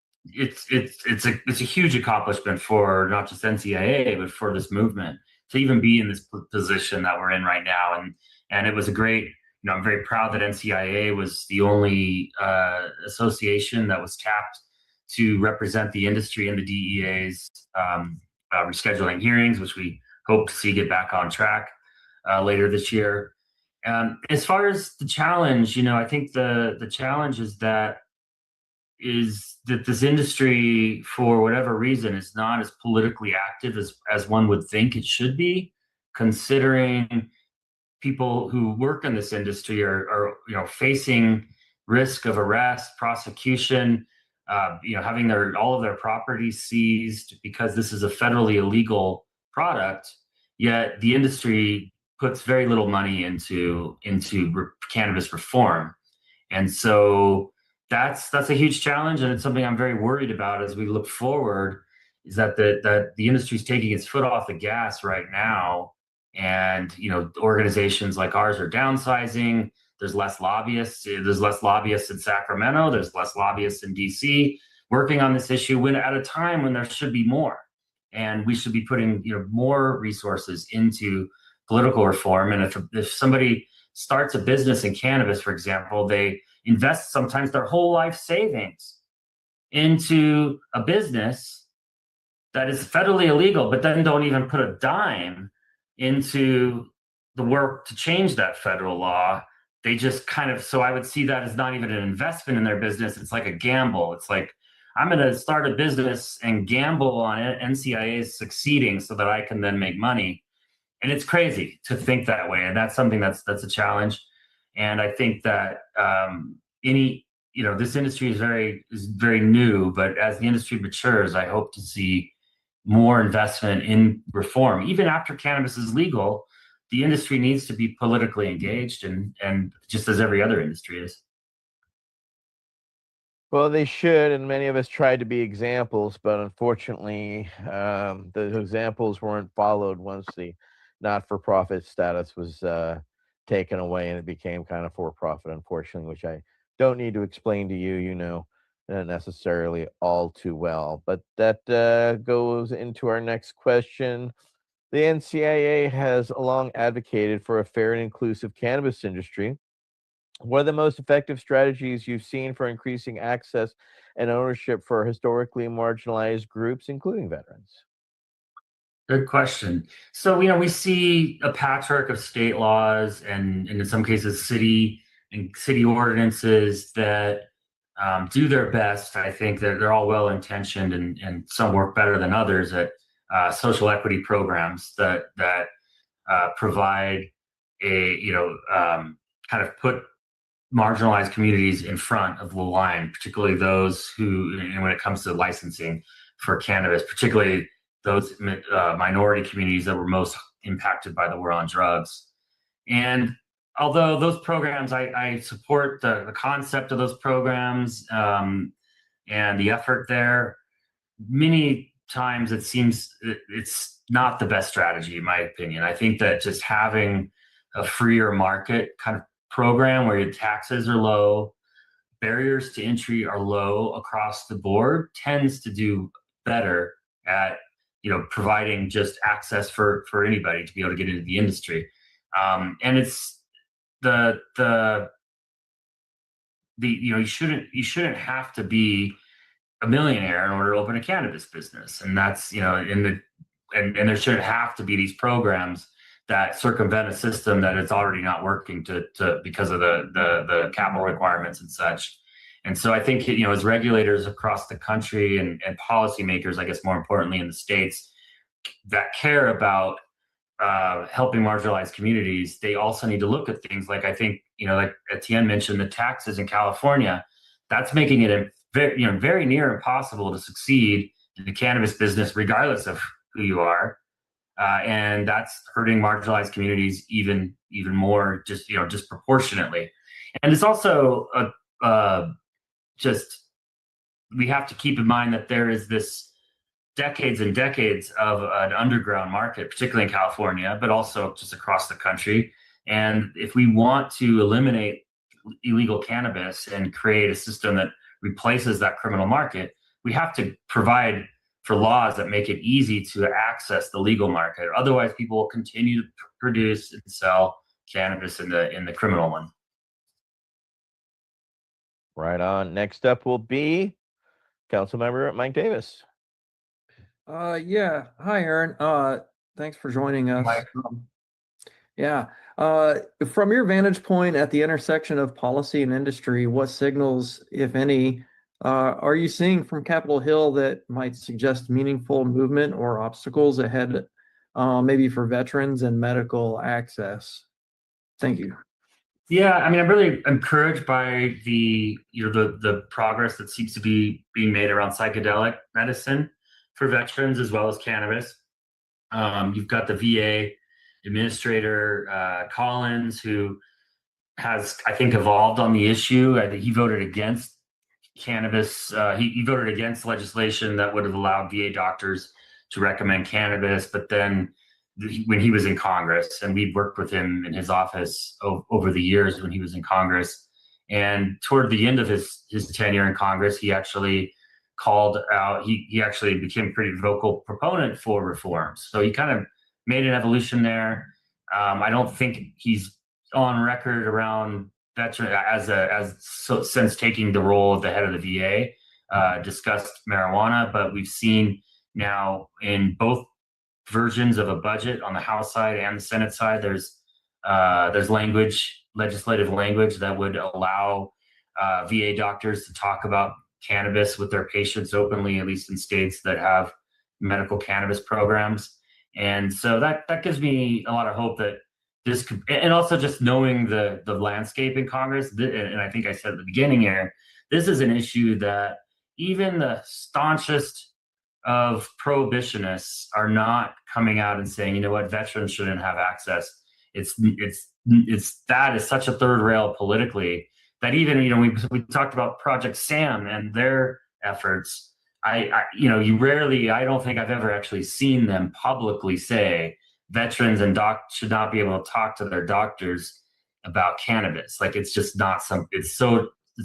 [SPEAKER 24] a huge accomplishment for not just NCIA, but for this movement to even be in this position that we're in right now. And it was a great, I'm very proud that NCIA was the only association that was tapped to represent the industry in the DEA's rescheduling hearings, which we hope to see get back on track later this year. As far as the challenge, I think the challenge is that this industry, for whatever reason, is not as politically active as one would think it should be, considering people who work in this industry are facing risk of arrest, prosecution, having all of their properties seized because this is a federally illegal product. Yet the industry puts very little money into cannabis reform, and so that's a huge challenge, and it's something I'm very worried about as we look forward. Is that the industry is taking its foot off the gas right now, and organizations like ours are downsizing. There's less lobbyists. There's less lobbyists in Sacramento. There's less lobbyists in DC working on this issue. When at a time when there should be more, and we should be putting more resources into political reform. And if somebody starts a business in cannabis, for example, they invest sometimes their whole life savings into a business that is federally illegal, but then don't even put a dime into the work to change that federal law. They just so I would see that as not even an investment in their business. It's like a gamble. It's like, I'm going to start a business and gamble on NCIA's succeeding so that I can then make money. And it's crazy to think that way. And that's something that's a challenge. And I think that this industry is very new, but as the industry matures, I hope to see more investment in reform. Even after cannabis is legal, the industry needs to be politically engaged, and just as every other industry is.
[SPEAKER 23] Well, they should, and many of us tried to be examples, but unfortunately, the examples weren't followed once the not-for-profit status was taken away, and it became kind of for-profit, unfortunately, which I don't need to explain to you, you know, necessarily all too well. But that goes into our next question. The NCIA has long advocated for a fair and inclusive cannabis industry. What are the most effective strategies you've seen for increasing access and ownership for historically marginalized groups, including veterans?
[SPEAKER 24] Good question. So, we see a patchwork of state laws and in some cases city ordinances that do their best. I think that they're all well intentioned, and some work better than others at social equity programs that provide kind of put marginalized communities in front of the line, particularly those who, and when it comes to licensing for cannabis, particularly those minority communities that were most impacted by the war on drugs. And although those programs, I support the concept of those programs and the effort there, many times it seems it's not the best strategy, in my opinion. I think that just having a freer market kind of program where your taxes are low, barriers to entry are low across the board, tends to do better at providing just access for anybody to be able to get into the industry. And it's you shouldn't have to be a millionaire in order to open a cannabis business, and that's and there shouldn't have to be these programs that circumvent a system that is already not working to because of the capital requirements and such. And so I think as regulators across the country and policymakers, I guess more importantly in the states, that care about helping marginalized communities, they also need to look at things like, I think like Etienne mentioned, the taxes in California. That's making it very near impossible to succeed in the cannabis business, regardless of who you are. And that's hurting marginalized communities even more, just disproportionately. And it's also we have to keep in mind that there is this decades and decades of an underground market, particularly in California, but also just across the country. And if we want to eliminate illegal cannabis and create a system that replaces that criminal market, we have to provide for laws that make it easy to access the legal market. Otherwise, people will continue to produce and sell cannabis in the criminal one.
[SPEAKER 23] Right on. Next up will be Councilmember Mike Davis.
[SPEAKER 9] Yeah. Hi, Aaron. Thanks for joining us. Yeah. From your vantage point at the intersection of policy and industry, what signals, if any, are you seeing from Capitol Hill that might suggest meaningful movement or obstacles ahead, maybe for veterans and medical access? Thank you.
[SPEAKER 24] Yeah, I mean, I'm really encouraged by the progress that seems to be being made around psychedelic medicine for veterans as well as cannabis. You've got the VA administrator Collins, who has, I think, evolved on the issue. I think he voted against cannabis. He voted against legislation that would have allowed VA doctors to recommend cannabis. But then when he was in Congress, and we worked with him in his office over the years when he was in Congress, and toward the end of his tenure in Congress, he actually called out, he actually became a pretty vocal proponent for reforms. So he kind of made an evolution there. I don't think he's on record around veteran since taking the role of the head of the VA, discussed marijuana, but we've seen now in both versions of a budget on the House side and the Senate side, there's legislative language that would allow VA doctors to talk about cannabis with their patients openly, at least in states that have medical cannabis programs. And so that gives me a lot of hope that this could, and also just knowing the landscape in Congress, and I think I said at the beginning here, this is an issue that even the staunchest of prohibitionists are not coming out and saying, you know what, veterans shouldn't have access. It's that is such a third rail politically that even, you know, we talked about Project SAM and their efforts. You know, I don't think I've ever actually seen them publicly say veterans and should not be able to talk to their doctors about cannabis. Like, it's just not it's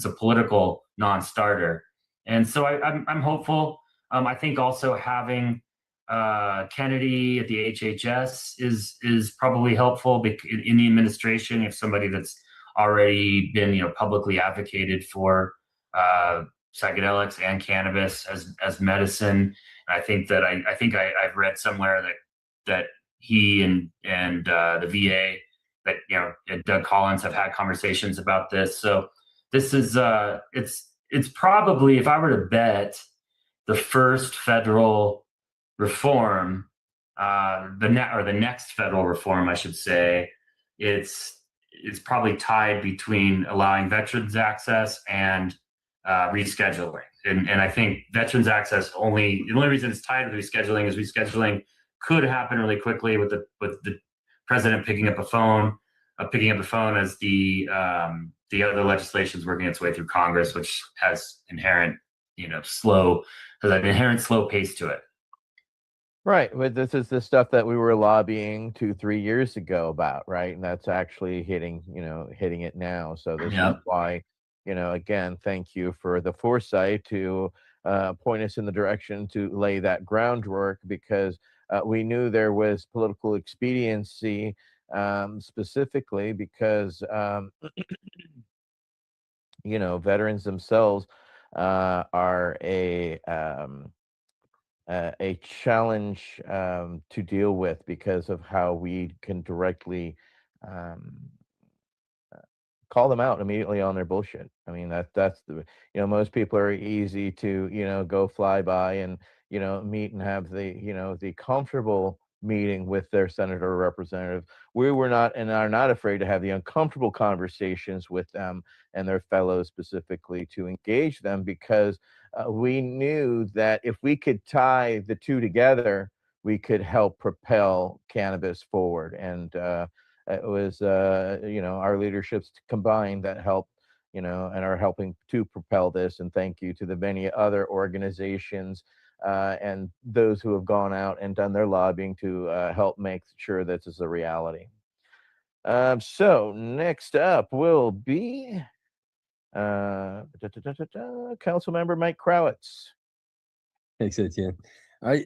[SPEAKER 24] a political non-starter. And so I'm hopeful. I think also having Kennedy at the HHS is probably helpful in the administration. If somebody that's already been, you know, publicly advocated for psychedelics and cannabis as medicine. I think that I've read somewhere that he and the VA, that, you know, Doug Collins have had conversations about this. So this is it's probably, if I were to bet, the first federal reform, the next federal reform, I should say, it's probably tied between allowing veterans access and rescheduling. And I think veterans access the only reason it's tied with rescheduling is rescheduling could happen really quickly with the president picking up the phone as the other legislation is working its way through Congress, which has an inherent slow pace to it.
[SPEAKER 23] Right, but this is the stuff that we were lobbying 2-3 years ago about, right? And that's actually hitting it now. So this is why, again, thank you for the foresight to point us in the direction to lay that groundwork, because we knew there was political expediency, specifically because veterans themselves are a challenge to deal with because of how we can directly call them out immediately on their bullshit. I mean, that's the, most people are easy to, go fly by and, meet and have the comfortable meeting with their senator or representative. We were not and are not afraid to have the uncomfortable conversations with them and their fellows, specifically to engage them, because we knew that if we could tie the two together, we could help propel cannabis forward. And it was, our leaderships combined that helped, and are helping to propel this. And thank you to the many other organizations and those who have gone out and done their lobbying to help make sure this is a reality. So next up will be Council Member Mike Crowitz.
[SPEAKER 6] Thanks, Etienne. I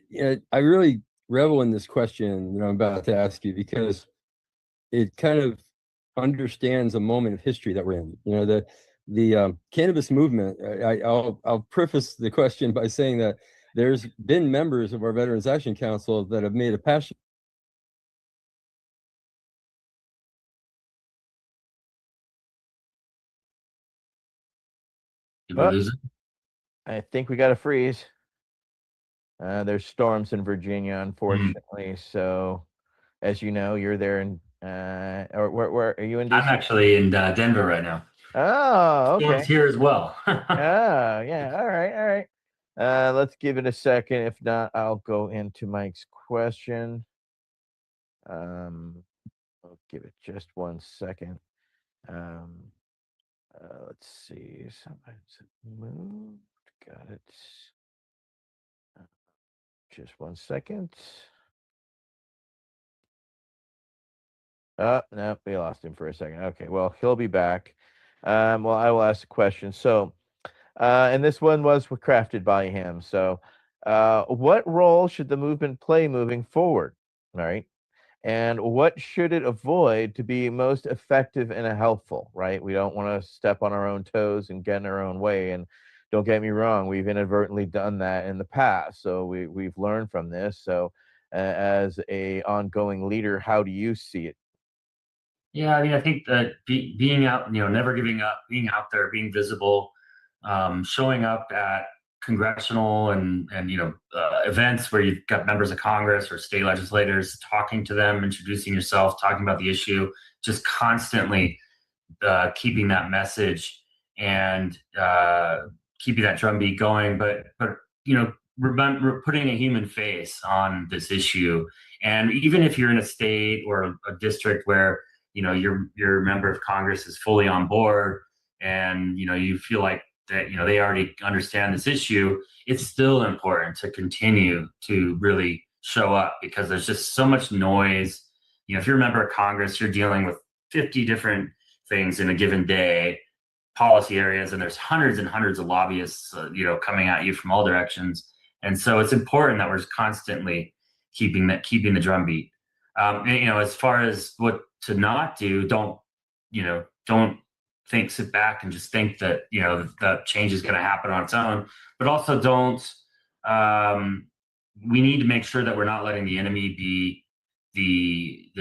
[SPEAKER 6] really revel in this question that I'm about to ask you, because it kind of understands a moment of history that we're in. The cannabis movement. I'll preface the question by saying that there's been members of our Veterans Action Council that have made a passion.
[SPEAKER 23] I think we got a freeze. There's storms in Virginia, unfortunately. So, as you know, you're there in or where are you in DC?
[SPEAKER 24] I'm actually in Denver right now.
[SPEAKER 23] Oh, okay.
[SPEAKER 24] Storms here as well.
[SPEAKER 23] Oh, yeah. All right. Let's give it a second. If not, I'll go into Mike's question. I'll give it just 1 second. Let's see. Sometimes it moved. Got it. Just 1 second. Oh, no, we lost him for a second. Okay, well, he'll be back. Well, I will ask the question. So, and this one was crafted by him. So, what role should the movement play moving forward? All right. And what should it avoid to be most effective and helpful, right? We don't want to step on our own toes and get in our own way. And don't get me wrong, we've inadvertently done that in the past. So we've learned from this. So as a ongoing leader, how do you see it?
[SPEAKER 24] Yeah, I mean, I think that being out, never giving up, being out there, being visible, showing up at congressional and events where you've got members of Congress or state legislators, talking to them, introducing yourself, talking about the issue, just constantly keeping that message and keeping that drumbeat going. But we're putting a human face on this issue. And even if you're in a state or a district where, you know, your member of Congress is fully on board and, you know, you feel like that, you know, they already understand this issue, it's still important to continue to really show up because there's just so much noise. You know, if you're a member of Congress, you're dealing with 50 different things in a given day, policy areas, and there's hundreds and hundreds of lobbyists, you know, coming at you from all directions. And so it's important that we're constantly keeping the drumbeat. And, you know, as far as what to not do, don't sit back and just think that, you know, that change is going to happen on its own, but also don't. We need to make sure that we're not letting the enemy be the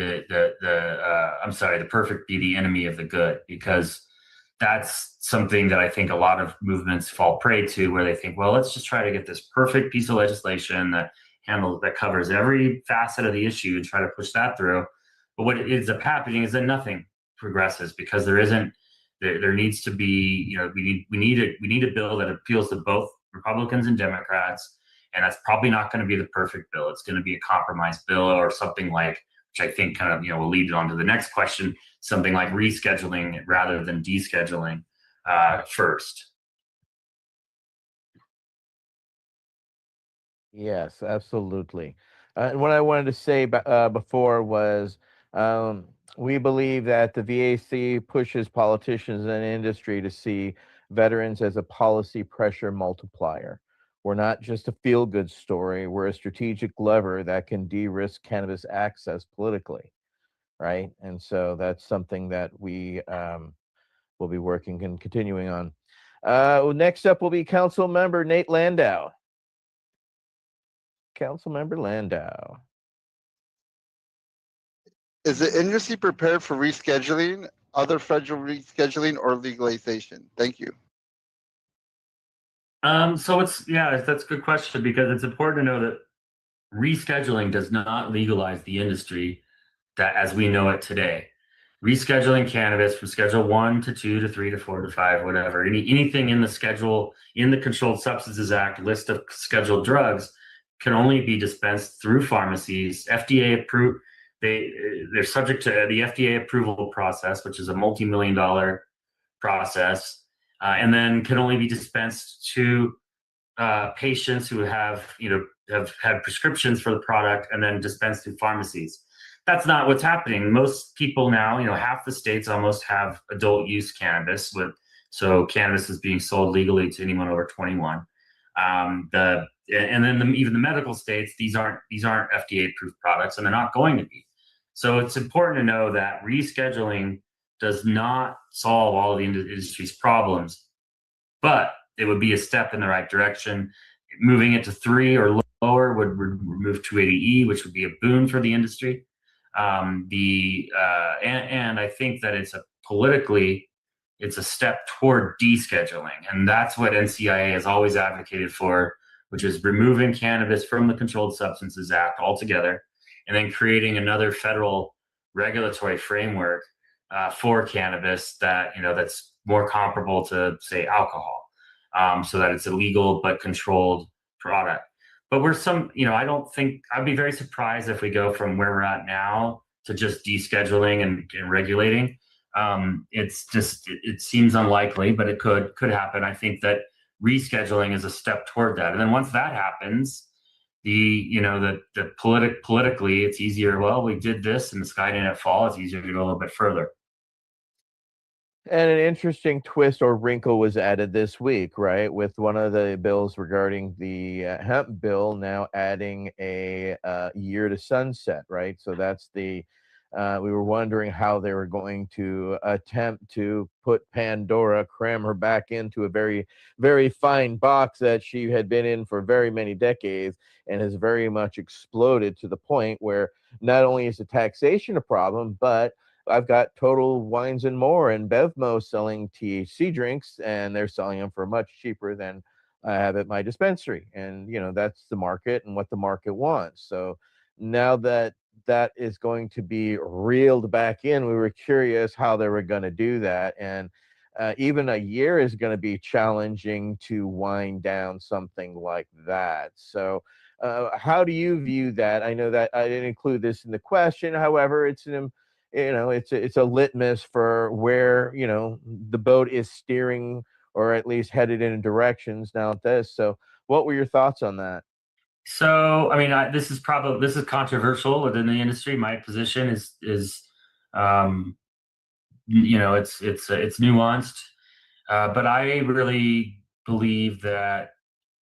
[SPEAKER 24] perfect be the enemy of the good, because that's something that I think a lot of movements fall prey to, where they think, well, let's just try to get this perfect piece of legislation that covers every facet of the issue and try to push that through. But what ends up happening is that nothing progresses, because there needs to be, you know, we need a bill that appeals to both Republicans and Democrats, and that's probably not going to be the perfect bill. It's going to be a compromise bill or something like, which I think kind of, you know, will lead it on to the next question, something like rescheduling rather than descheduling first.
[SPEAKER 23] Yes, absolutely. And what I wanted to say before was we believe that the VAC pushes politicians and industry to see veterans as a policy pressure multiplier. We're not just a feel-good story. We're a strategic lever that can de-risk cannabis access politically, right? And so that's something that we will be working and continuing on. Next up will be Council Member Nate Landau. Councilmember Landau.
[SPEAKER 1] Is the industry prepared for rescheduling, other federal rescheduling, or legalization? Thank you.
[SPEAKER 24] So that's a good question, because it's important to know that rescheduling does not legalize the industry that as we know it today. Rescheduling cannabis from Schedule 1 to 2 to 3 to 4 to 5, whatever, anything in the schedule, in the Controlled Substances Act list of scheduled drugs, can only be dispensed through pharmacies. FDA approved. They're subject to the FDA approval process, which is a multi-million-dollar process, and then can only be dispensed to patients who have had prescriptions for the product, and then dispensed through pharmacies. That's not what's happening. Most people now, you know, half the states almost have adult use cannabis, so cannabis is being sold legally to anyone over 21. Even the medical states, these aren't FDA approved products, and they're not going to be. So it's important to know that rescheduling does not solve all of the industry's problems, but it would be a step in the right direction. Moving it to 3 or lower would remove 280E, which would be a boon for the industry. And I think that it's a step toward descheduling, and that's what NCIA has always advocated for, which is removing cannabis from the Controlled Substances Act altogether, and then creating another federal regulatory framework for cannabis that, you know, that's more comparable to, say, alcohol, so that it's a legal but controlled product. But I'd be very surprised if we go from where we're at now to just descheduling and regulating. It seems unlikely, but it could happen. I think that rescheduling is a step toward that. And then once that happens, politically it's easier. Well, we did this and the sky didn't fall. It's easier to go a little bit further.
[SPEAKER 23] And an interesting twist or wrinkle was added this week, right? With one of the bills regarding the hemp bill now adding a year to sunset, right? So that's we were wondering how they were going to attempt to put Pandora, cram her back into a very, very fine box that she had been in for very many decades and has very much exploded to the point where not only is the taxation a problem, but I've got Total Wines and More and Bevmo selling THC drinks, and they're selling them for much cheaper than I have at my dispensary. And, you know, that's the market and what the market wants. So now that is going to be reeled back in, we were curious how they were going to do that. And even a year is going to be challenging to wind down something like that. So, how do you view that? I know that I didn't include this in the question. However, it's it's a litmus for where the boat is steering, or at least headed in directions now at this. So, what were your thoughts on that?
[SPEAKER 24] So, I mean, this is controversial within the industry. My position is it's nuanced, but I really believe that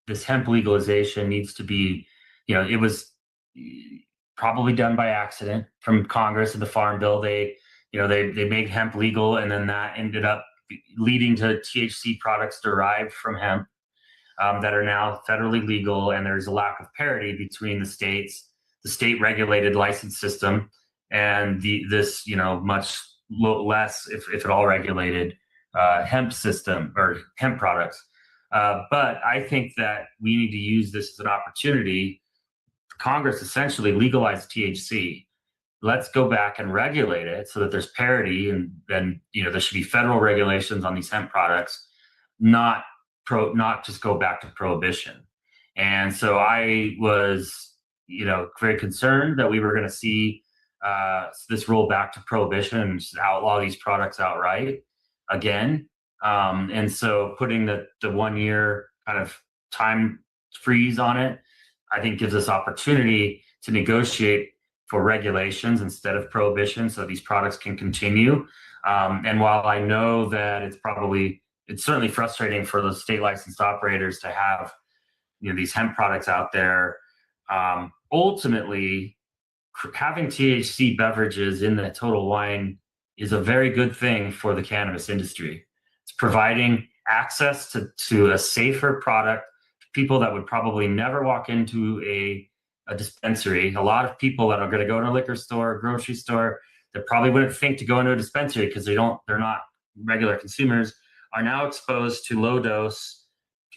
[SPEAKER 24] this hemp legalization needs to be, it was probably done by accident from Congress and the Farm Bill. They made hemp legal, and then that ended up leading to THC products derived from hemp that are now federally legal. And there's a lack of parity between the states, the state regulated license system, and this much less, if at all, regulated hemp system or hemp products. But I think that we need to use this as an opportunity. Congress essentially legalized THC. Let's go back and regulate it so that there's parity, and then there should be federal regulations on these hemp products, not just go back to prohibition. And so I was very concerned that we were going to see this roll back to prohibition and just outlaw these products outright again. And so putting the 1 year kind of time freeze on it, I think gives us opportunity to negotiate for regulations instead of prohibition, so these products can continue. And while I know that it's certainly frustrating for the state licensed operators to have these hemp products out there, ultimately having THC beverages in the Total Wine is a very good thing for the cannabis industry. It's providing access to a safer product to people that would probably never walk into a dispensary. A lot of people that are going to go to a liquor store, a grocery store, that probably wouldn't think to go into a dispensary because they're not regular consumers, are now exposed to low dose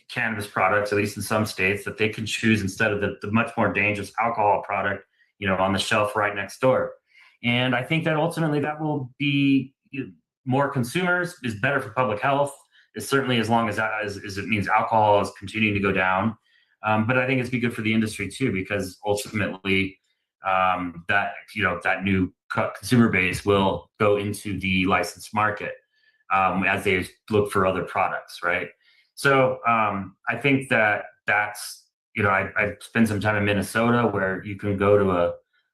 [SPEAKER 24] cannabis products, at least in some states, that they can choose instead of the much more dangerous alcohol product, on the shelf right next door. And I think that ultimately that will be more consumers is better for public health. It's certainly as long as it means alcohol is continuing to go down. But I think it's be good for the industry too, because ultimately that new consumer base will go into the licensed market as they look for other products, right? So I think that's I spent some time in Minnesota where you can go to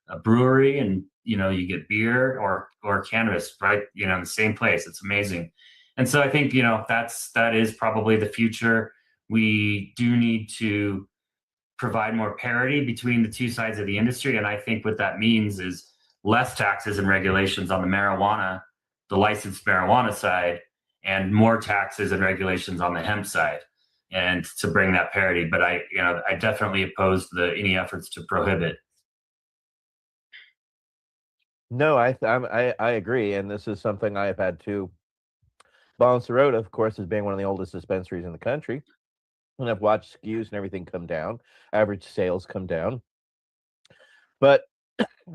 [SPEAKER 24] a brewery and you get beer or cannabis right in the same place. It's amazing. And so I think that is probably the future. We do need to provide more parity between the two sides of the industry, and I think what that means is less taxes and regulations on the licensed marijuana side, and more taxes and regulations on the hemp side, and to bring that parity. But I definitely oppose any efforts to prohibit.
[SPEAKER 23] No, I agree, and this is something I have had to balance the road. Of course, as being one of the oldest dispensaries in the country, and I've watched SKUs and everything come down, average sales come down. But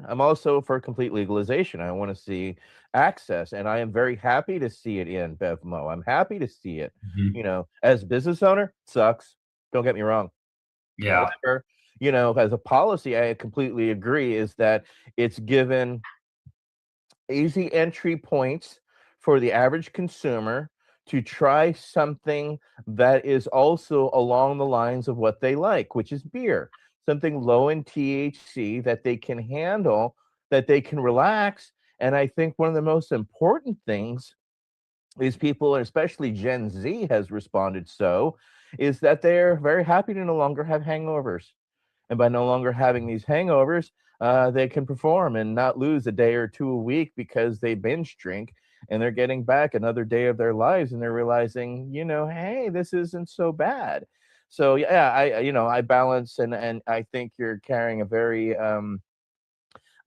[SPEAKER 23] I'm also for complete legalization. I want to see access, and I am very happy to see it in BevMo. I'm happy to see it. As a business owner, sucks. Don't get me wrong.
[SPEAKER 24] Yeah.
[SPEAKER 23] However, as a policy, I completely agree, is that it's given easy entry points for the average consumer to try something that is also along the lines of what they like, which is beer. Something low in THC that they can handle, that they can relax. And I think one of the most important things is people, especially Gen Z has responded is that they're very happy to no longer have hangovers. And by no longer having these hangovers, they can perform and not lose a day or two a week because they binge drink, and they're getting back another day of their lives, and they're realizing, hey, this isn't so bad. So yeah, I balance, and I think you're carrying a very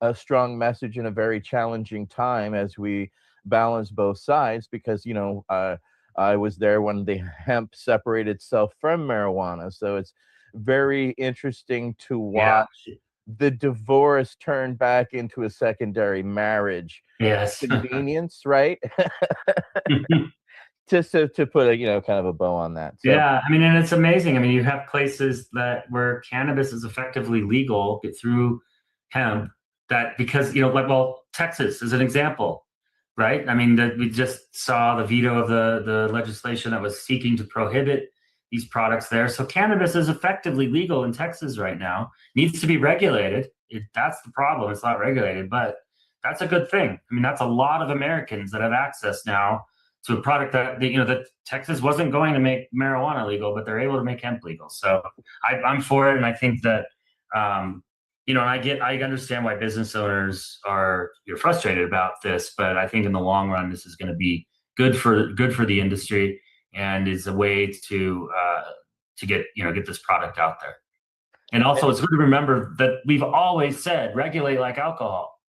[SPEAKER 23] a strong message in a very challenging time as we balance both sides, because I was there when the hemp separated itself from marijuana, so it's very interesting to watch the divorce turn back into a secondary marriage.
[SPEAKER 24] Yes.
[SPEAKER 23] Convenience, right? just to put a kind of a bow on that. So.
[SPEAKER 24] Yeah, I mean, and it's amazing. I mean, you have places where cannabis is effectively legal through hemp, that because Texas is an example, right? I mean, that we just saw the veto of the legislation that was seeking to prohibit these products there. So cannabis is effectively legal in Texas right now. Needs to be regulated. That's the problem. It's not regulated, but that's a good thing. I mean, that's a lot of Americans that have access now to a product that Texas wasn't going to make marijuana legal, but they're able to make hemp legal. So I'm for it, and I think that and I understand why business owners are frustrated about this, but I think in the long run this is going to be good for the industry, and is a way to get this product out there. And also, it's good to remember that we've always said regulate like alcohol,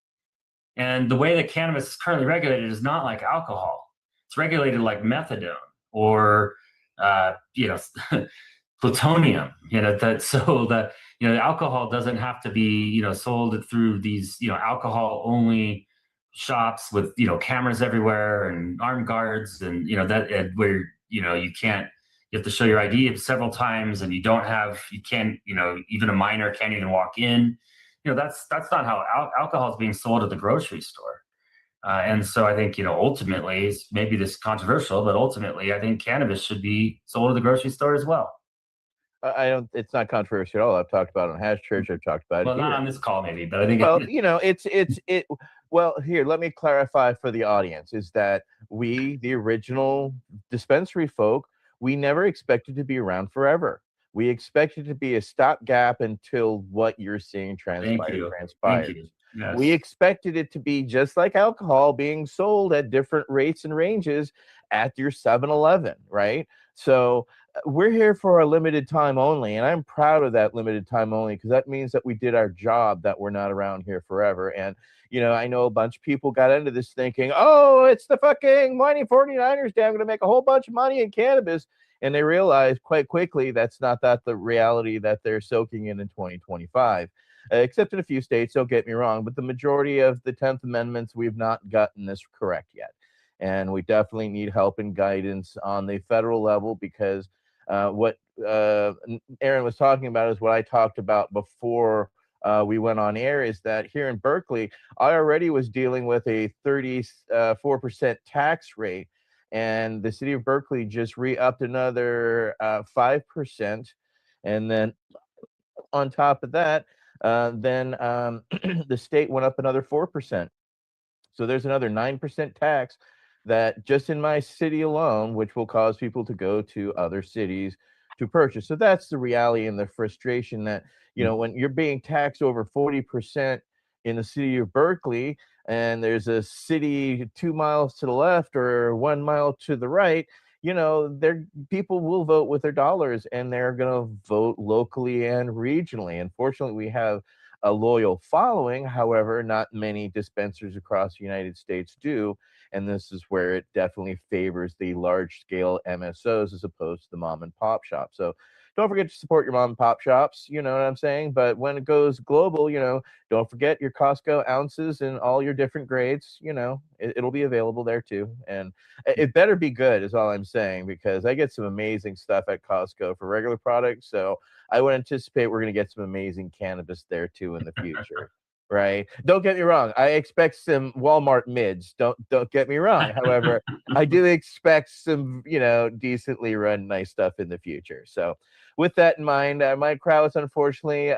[SPEAKER 24] and the way that cannabis is currently regulated is not like alcohol. It's regulated like methadone or plutonium. Alcohol doesn't have to be sold through these alcohol only shops with cameras everywhere and armed guards and where you can't. You have to show your ID several times, and even a minor can't even walk in. That's not how alcohol is being sold at the grocery store. And so I think, ultimately, maybe this is controversial, but ultimately, I think cannabis should be sold at the grocery store as well.
[SPEAKER 23] It's not controversial at all. I've talked about it on Hash Church. I've talked about it.
[SPEAKER 24] Well, not on this call, maybe, but I think.
[SPEAKER 23] Well, here, let me clarify for the audience: is that we, the original dispensary folk, we never expected to be around forever. We expected to be a stopgap until what you're seeing transpires.
[SPEAKER 24] Thank you. Yes.
[SPEAKER 23] We expected it to be just like alcohol being sold at different rates and ranges at your 7-Eleven, right? So we're here for a limited time only, and I'm proud of that limited time only, because that means that we did our job, that we're not around here forever. And I know a bunch of people got into this thinking, oh, it's the fucking whiny 49ers day, I'm going to make a whole bunch of money in cannabis. And they realized quite quickly that's not the reality that they're soaking in 2025. Except in a few states, don't get me wrong, but the majority of the 10th Amendments, we've not gotten this correct yet. And we definitely need help and guidance on the federal level, because what Aaron was talking about is what I talked about before we went on air, is that here in Berkeley, I already was dealing with a 34% tax rate, and the city of Berkeley just re-upped another 5%. And then on top of that, then the state went up another 4%. So there's another 9% tax that just in my city alone, which will cause people to go to other cities to purchase. So that's the reality and the frustration that, when you're being taxed over 40% in the city of Berkeley, and there's a city 2 miles to the left or 1 mile to the right, people will vote with their dollars, and they're going to vote locally and regionally. Unfortunately, we have a loyal following. However, not many dispensaries across the United States do. And this is where it definitely favors the large scale MSOs as opposed to the mom and pop shop. So don't forget to support your mom and pop shops. You know what I'm saying? But when it goes global, don't forget your Costco ounces and all your different grades. It'll be available there too. And it better be good is all I'm saying, because I get some amazing stuff at Costco for regular products. So I would anticipate we're going to get some amazing cannabis there too in the future. Right. Don't get me wrong. I expect some Walmart mids. Don't get me wrong. However, I do expect some, decently run nice stuff in the future. So with that in mind, Mike Krause, unfortunately,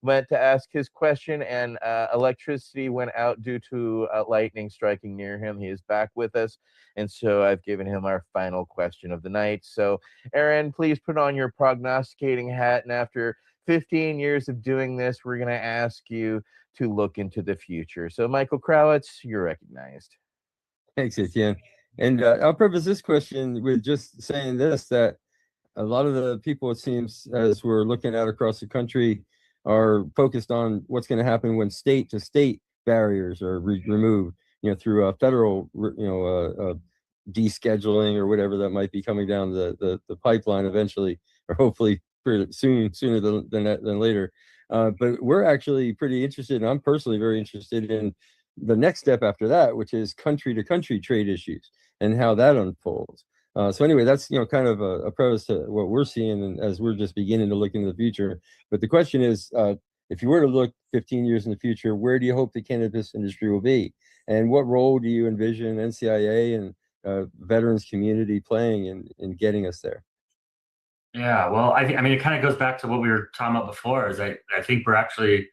[SPEAKER 23] went to ask his question, and electricity went out due to lightning striking near him. He is back with us. And so I've given him our final question of the night. So Aaron, please put on your prognosticating hat. And after 15 years of doing this, we're going to ask you to look into the future. So Michael Krowitz, you're recognized.
[SPEAKER 6] Thanks, Etienne. And I'll preface this question with just saying this, that a lot of the people, it seems, as we're looking at across the country, are focused on what's going to happen when state to state barriers are removed, through a federal, descheduling or whatever that might be coming down the pipeline eventually, or hopefully sooner than later. But we're actually pretty interested, and I'm personally very interested in the next step after that, which is country to country trade issues and how that unfolds. So anyway, that's kind of a preface to what we're seeing, and as we're just beginning to look into the future. But the question is, if you were to look 15 years in the future, where do you hope the cannabis industry will be, and what role do you envision NCIA and veterans community playing in getting us there?
[SPEAKER 24] Yeah, well, I mean, it kind of goes back to what we were talking about before. Is I think we're actually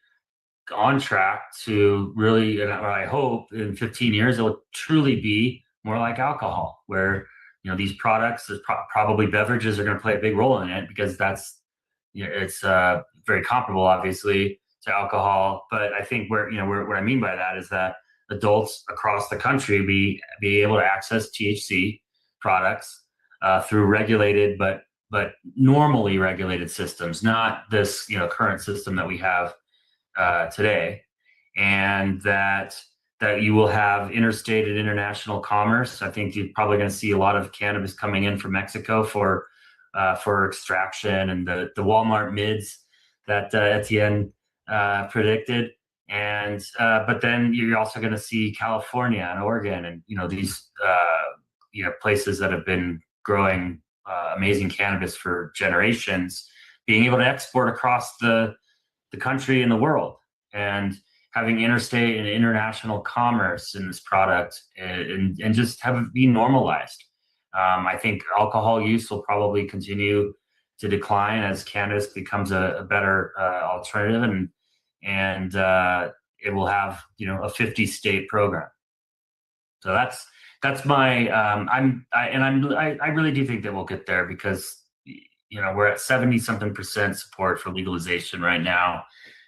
[SPEAKER 24] on track to really, and I hope in 15 years it will truly be more like alcohol, where these products, probably beverages, are going to play a big role in it, because that's it's very comparable, obviously, to alcohol. But I think what I mean by that is that adults across the country be able to access THC products through regulated but normally regulated systems, not this current system that we have today, and that you will have interstate and international commerce. I think you're probably going to see a lot of cannabis coming in from Mexico for extraction, and the Walmart mids that Etienne predicted. And but then you're also going to see California and Oregon, and these places that have been growing amazing cannabis for generations, being able to export across the country and the world, and having interstate and international commerce in this product, and just have it be normalized. I think alcohol use will probably continue to decline as cannabis becomes a better alternative, and it will have a 50-state program. So that's my I really do think that we'll get there, because we're at 70-something% support for legalization right now.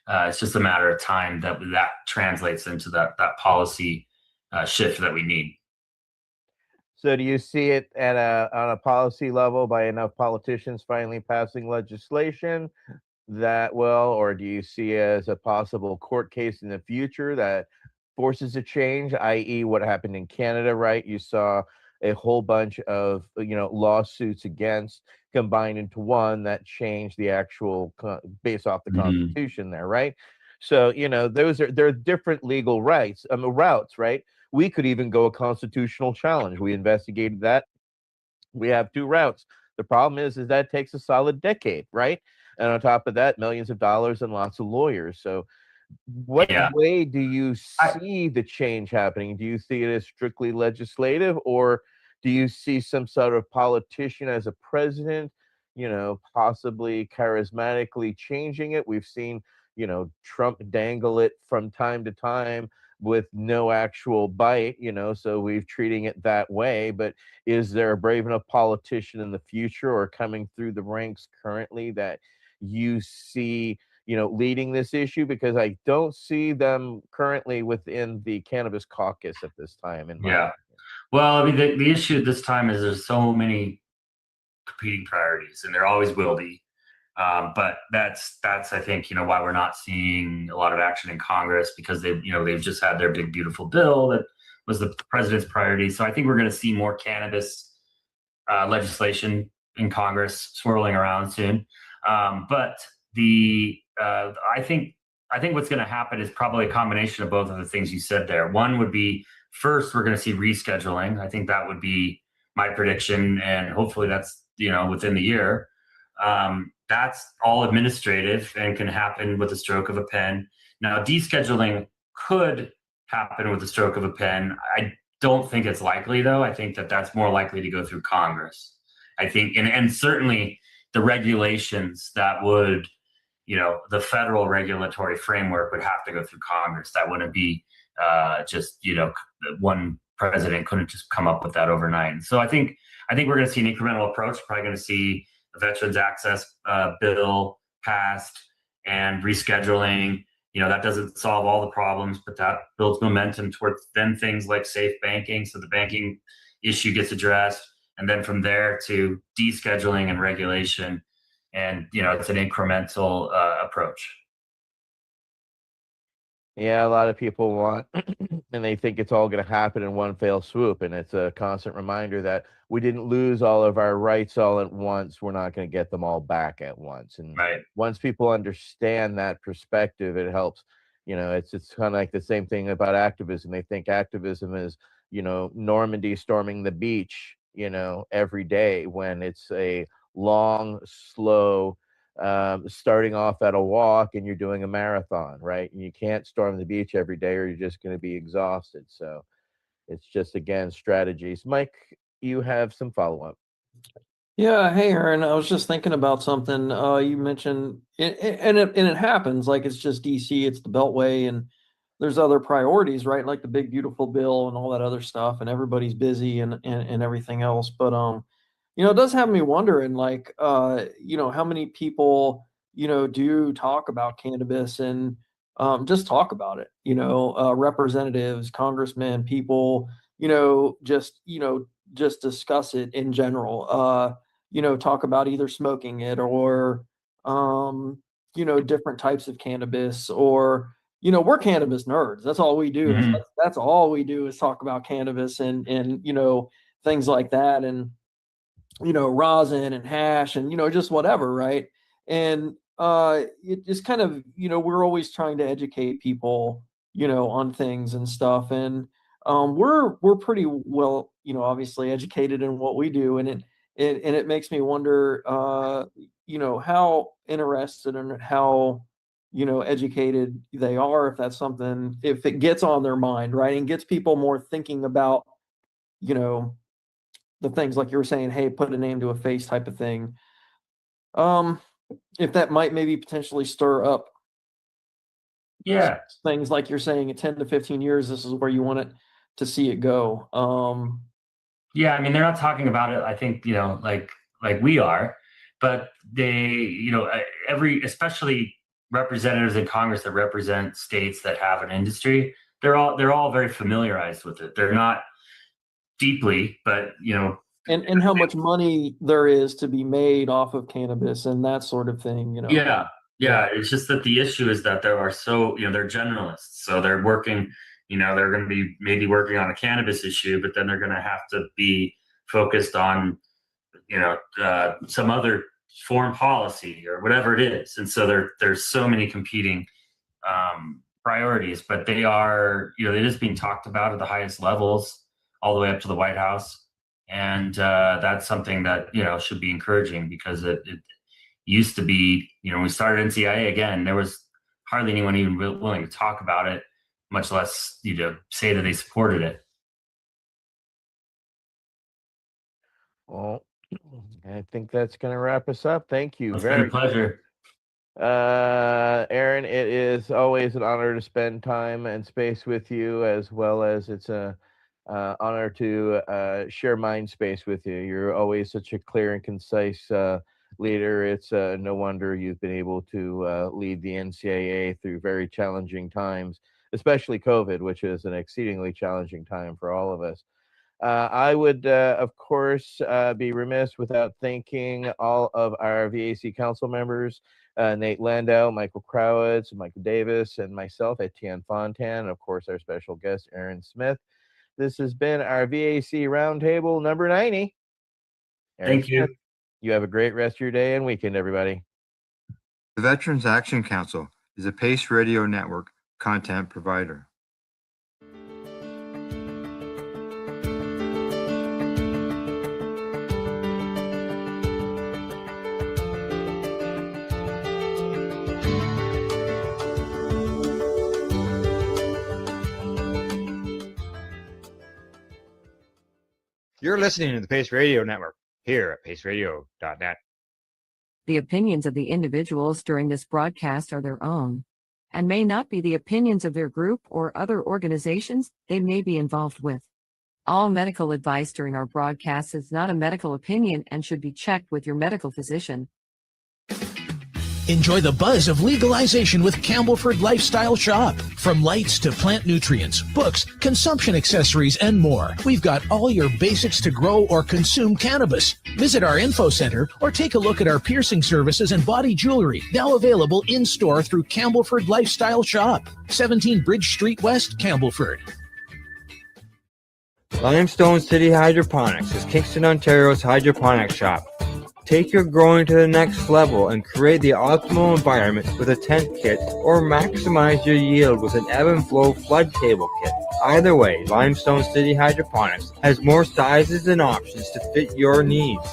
[SPEAKER 24] It's just a matter of time that translates into that policy shift that we need.
[SPEAKER 23] So do you see it on a policy level by enough politicians finally passing legislation that will, or do you see it as a possible court case in the future that forces a change, i.e. what happened in Canada, right? You saw a whole bunch of lawsuits against combined into one that changed the actual based off the Constitution there, right? So there are different legal routes, right? We could even go a constitutional challenge. We investigated that. We have 2 routes. The problem is that it takes a solid decade, right? And on top of that, millions of dollars and lots of lawyers. So what way do you see the change happening? Do you see it as strictly legislative, or do you see some sort of politician as a president, possibly charismatically changing it? We've seen, Trump dangle it from time to time with no actual bite, so we're treating it that way. But is there a brave enough politician in the future or coming through the ranks currently that you see leading this issue? Because I don't see them currently within the cannabis caucus at this time.
[SPEAKER 24] Well, I mean, the issue at this time is there's so many competing priorities, and there always will be. But that's I think why we're not seeing a lot of action in Congress, because they've just had their big beautiful bill that was the president's priority. So I think we're going to see more cannabis legislation in Congress swirling around soon. But I think what's going to happen is probably a combination of both of the things you said there. One would be, first, we're going to see rescheduling. I think that would be my prediction, and hopefully that's within the year. That's all administrative and can happen with a stroke of a pen. Now, descheduling could happen with a stroke of a pen. I don't think it's likely, though. I think that's more likely to go through Congress. I think, and certainly the regulations that would, the federal regulatory framework would have to go through Congress. That wouldn't be just, one president couldn't just come up with that overnight. And so I think we're going to see an incremental approach. Probably going to see a Veterans Access bill passed, and rescheduling. That doesn't solve all the problems, but that builds momentum towards then things like safe banking, so the banking issue gets addressed, and then from there to descheduling and regulation. And it's an incremental approach.
[SPEAKER 23] Yeah, a lot of people want, and they think it's all going to happen in one fell swoop. And it's a constant reminder that we didn't lose all of our rights all at once. We're not going to get them all back at once. And once people understand that perspective, it helps. It's kind of like the same thing about activism. They think activism is, Normandy storming the beach every day, when it's a long, slow, starting off at a walk and you're doing a marathon, right? And you can't storm the beach every day or you're just going to be exhausted. So it's just, again, strategies. Mike, you have some follow-up.
[SPEAKER 9] Yeah, hey Aaron, I was just thinking about something. You mentioned and it happens, like it's just DC, it's the Beltway, and there's other priorities, right? Like the big beautiful bill and all that other stuff, and everybody's busy and everything else. But it does have me wondering, like, how many people, do talk about cannabis and just talk about it, representatives, congressmen, people, just discuss it in general. Talk about either smoking it or, different types of cannabis, or, we're cannabis nerds. That's all we do.
[SPEAKER 24] Mhm.
[SPEAKER 9] That's all we do is talk about cannabis and things like that. And, rosin and hash and, just whatever. Right. And, it just kind of, we're always trying to educate people, on things and stuff. And, we're pretty well, obviously educated in what we do. And it makes me wonder, how interested and how, educated they are, if that's something, if it gets on their mind, right, and gets people more thinking about, the things like you were saying, hey, put a name to a face type of thing. If that might maybe potentially stir up,
[SPEAKER 24] Yeah,
[SPEAKER 9] things like you're saying, in 10 to 15 years, this is where you want it to see it go.
[SPEAKER 24] Yeah, I mean, they're not talking about it, I think, like we are, but they, especially representatives in Congress that represent states that have an industry, they're all very familiarized with it. They're not deeply, but
[SPEAKER 9] and how much money there is to be made off of cannabis and that sort of thing,
[SPEAKER 24] Yeah. It's just that the issue is that there are they're generalists. So they're working, they're going to be maybe working on a cannabis issue, but then they're going to have to be focused on, some other foreign policy or whatever it is. And so there's so many competing priorities, but they are, it is being talked about at the highest levels all the way up to the White House. And that's something that, should be encouraging, because it used to be, when we started NCIA, again, there was hardly anyone even willing to talk about it, much less, say that they supported it.
[SPEAKER 23] Well, I think that's going to wrap us up. Thank you.
[SPEAKER 24] It's
[SPEAKER 23] very
[SPEAKER 24] been a pleasure.
[SPEAKER 23] Aaron, it is always an honor to spend time and space with you, as well as it's a honor to share mind space with you. You're always such a clear and concise leader. It's no wonder you've been able to lead the NCAA through very challenging times, especially COVID, which is an exceedingly challenging time for all of us. I would, of course, be remiss without thanking all of our VAC council members, Nate Landau, Michael Crowitz, Michael Davis, and myself, Etienne Fontan, and of course, our special guest, Aaron Smith. This has been our VAC Roundtable number 90. Aaron
[SPEAKER 24] Thank you.
[SPEAKER 23] Smith, you have a great rest of your day and weekend, everybody.
[SPEAKER 10] The Veterans Action Council is a Pace Radio Network content provider.
[SPEAKER 20] You're listening to the Pace Radio Network here at paceradio.net.
[SPEAKER 22] The opinions of the individuals during this broadcast are their own and may not be the opinions of their group or other organizations they may be involved with. All medical advice during our broadcast is not a medical opinion and should be checked with your medical physician.
[SPEAKER 13] Enjoy the buzz of legalization with Campbellford Lifestyle Shop. From lights to plant nutrients, books, consumption accessories, and more, we've got all your basics to grow or consume cannabis. Visit our info center or take a look at our piercing services and body jewelry, now available in-store through Campbellford Lifestyle Shop, 17 Bridge Street West, Campbellford.
[SPEAKER 14] Limestone City Hydroponics is Kingston, Ontario's hydroponics shop. Take your growing to the next level and create the optimal environment with a tent kit, or maximize your yield with an ebb and flow flood table kit. Either way, Limestone City Hydroponics has more sizes and options to fit your needs.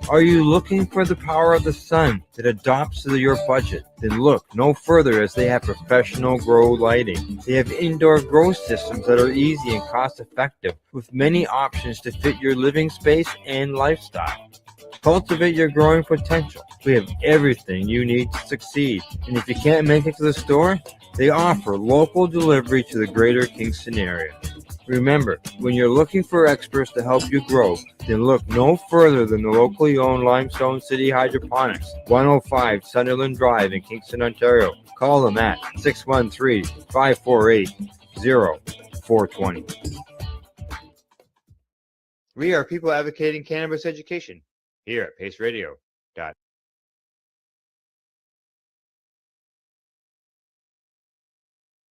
[SPEAKER 14] Are you looking for the power of the sun that adapts to your budget? Then look no further, as they have professional grow lighting. They have indoor grow systems that are easy and cost effective, with many options to fit your living space and lifestyle. Cultivate your growing potential. We have everything you need to succeed. And if you can't make it to the store, they offer local delivery to the greater Kingston area. Remember, when you're looking for experts to help you grow, then look no further than the locally owned Limestone City Hydroponics, 105 Sunderland Drive in Kingston, Ontario. Call them at 613-548-0420.
[SPEAKER 20] We are people advocating cannabis education here at Pace Radio.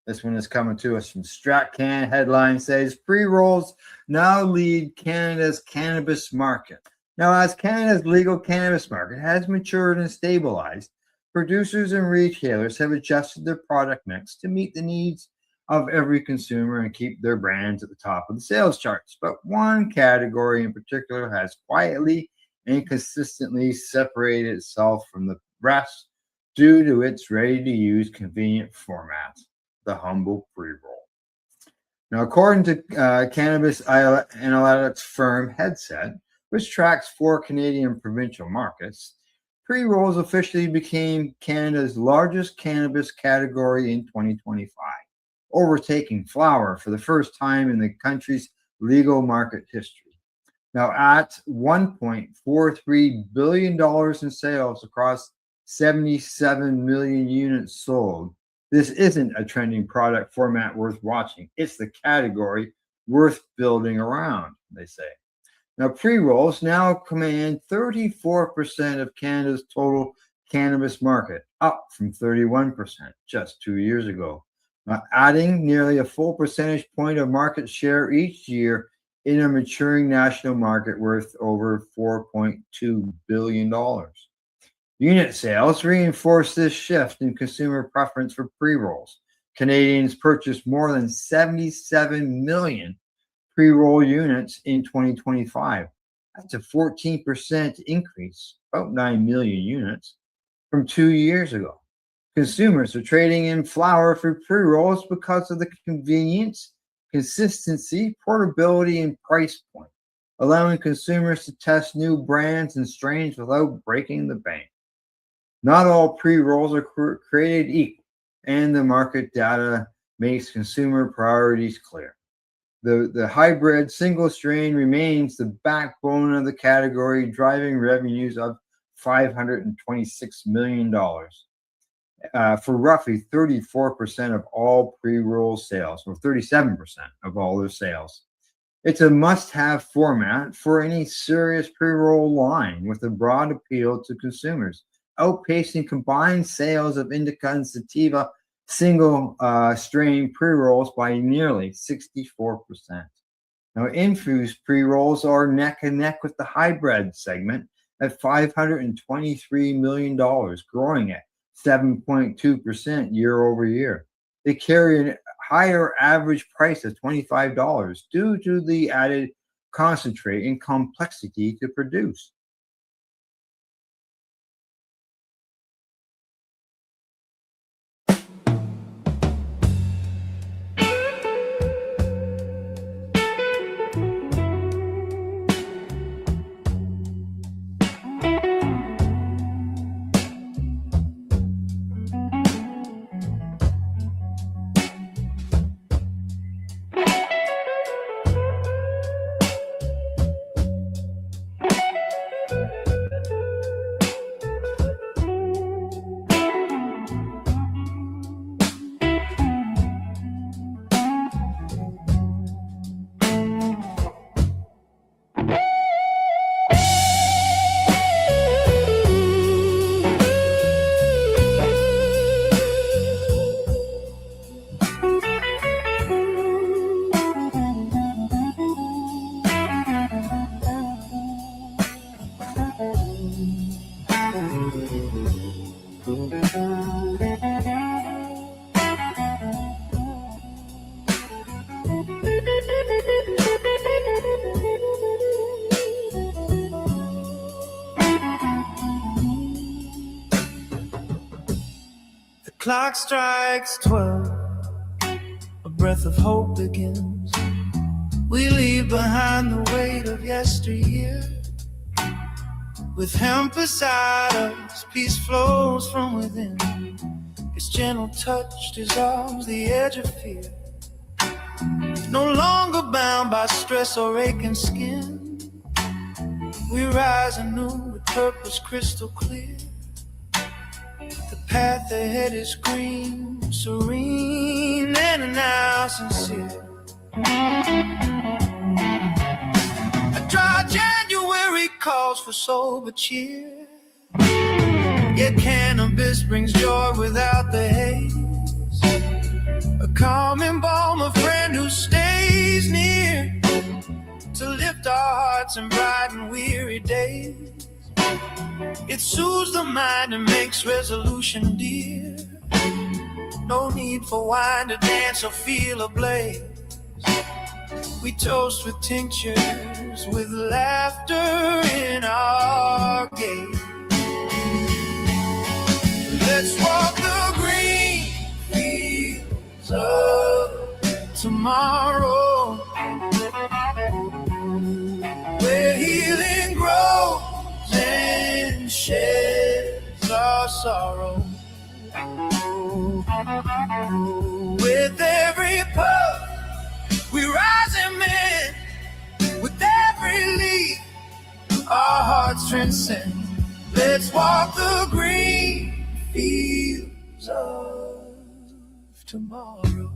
[SPEAKER 10] This one is coming to us from StratCan. Headline says, pre-rolls now lead Canada's cannabis market. Now, as Canada's legal cannabis market has matured and stabilized, producers and retailers have adjusted their product mix to meet the needs of every consumer and keep their brands at the top of the sales charts. But one category in particular has quietly and consistently separated itself from the rest due to its ready-to-use convenient format: the humble pre-roll. Now, according to cannabis analytics firm Headset, which tracks 4 Canadian provincial markets, pre-rolls officially became Canada's largest cannabis category in 2025, overtaking flower for the first time in the country's legal market history. Now, at $1.43 billion in sales across 77 million units sold, this isn't a trending product format worth watching. It's the category worth building around, they say. Now, pre-rolls now command 34% of Canada's total cannabis market, up from 31% just 2 years ago. Now, adding nearly a full percentage point of market share each year in a maturing national market worth over $4.2 billion. Unit sales reinforce this shift in consumer preference for pre-rolls. Canadians purchased more than 77 million pre-roll units in 2025. That's a 14% increase, about 9 million units, from 2 years ago. Consumers are trading in flower for pre-rolls because of the convenience, consistency, portability, and price point, allowing consumers to test new brands and strains without breaking the bank. Not all pre-rolls are created equal, and the market data makes consumer priorities clear. The hybrid single strain remains the backbone of the category, driving revenues of $526 million for roughly 34% of all pre-roll sales, or 37% of all their sales. It's a must-have format for any serious pre-roll line with a broad appeal to consumers, outpacing combined sales of indica and sativa single strain pre-rolls by nearly 64%. Now, infused pre-rolls are neck and neck with the hybrid segment at $523 million, growing at 7.2% year over year. They carry a higher average price of $25 due to the added concentrate and complexity to produce.
[SPEAKER 19] clock strikes 12, a breath of hope begins. We leave behind the weight of yesteryear. With him beside us, peace flows from within. His gentle touch dissolves the edge of fear. No longer bound by stress or aching skin, we rise anew with purpose crystal clear. The path ahead is green, serene, and now sincere. A dry January calls for sober cheer, yet cannabis brings joy without the haze. A calming balm, a friend who stays near to lift our hearts in bright and weary days. It soothes the mind and makes resolution dear. No need for wine to dance or feel ablaze. We toast with tinctures, with laughter in our gaze. Let's walk the green fields of tomorrow, where healing grows and sheds our sorrow. With every puff, we rise and mend. With every leaf, our hearts transcend. Let's walk the green fields of tomorrow.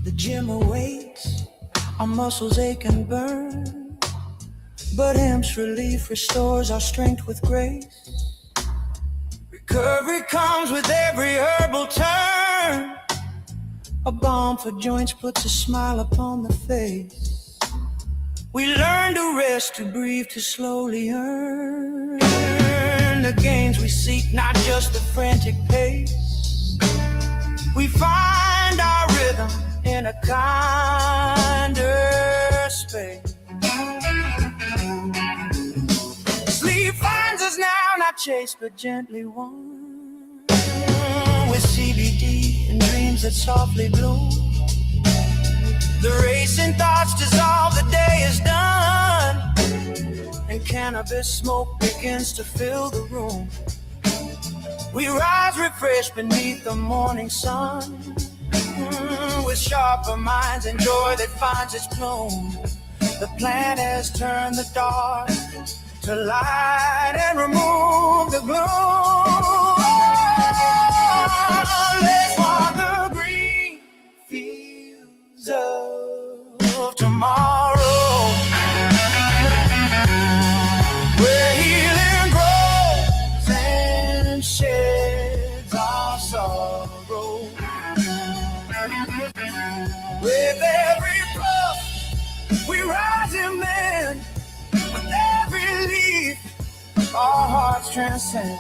[SPEAKER 19] The gym awaits, our muscles ache and burn, but hemp's relief restores our strength with grace. Recovery comes with every herbal turn. A balm for joints puts a smile upon the face. We learn to rest, to breathe, to slowly earn the gains we seek, not just the frantic pace. We find our rhythm in a kinder space. Sleep finds us now, not chased but gently won, with CBD and dreams that softly bloom. The racing thoughts dissolve, the day is done, and cannabis smoke begins to fill the room. We rise refreshed beneath the morning sun, with sharper minds and joy that finds its bloom. The plant has turned the dark to light and remove the gloom. Let's walk the green fields of tomorrow, where healing grows and sheds our sorrow. With every puff, we rise and mend. With every leaf, our hearts transcend.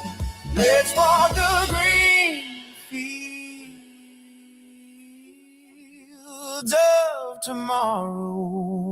[SPEAKER 19] Let's walk the green fields of tomorrow.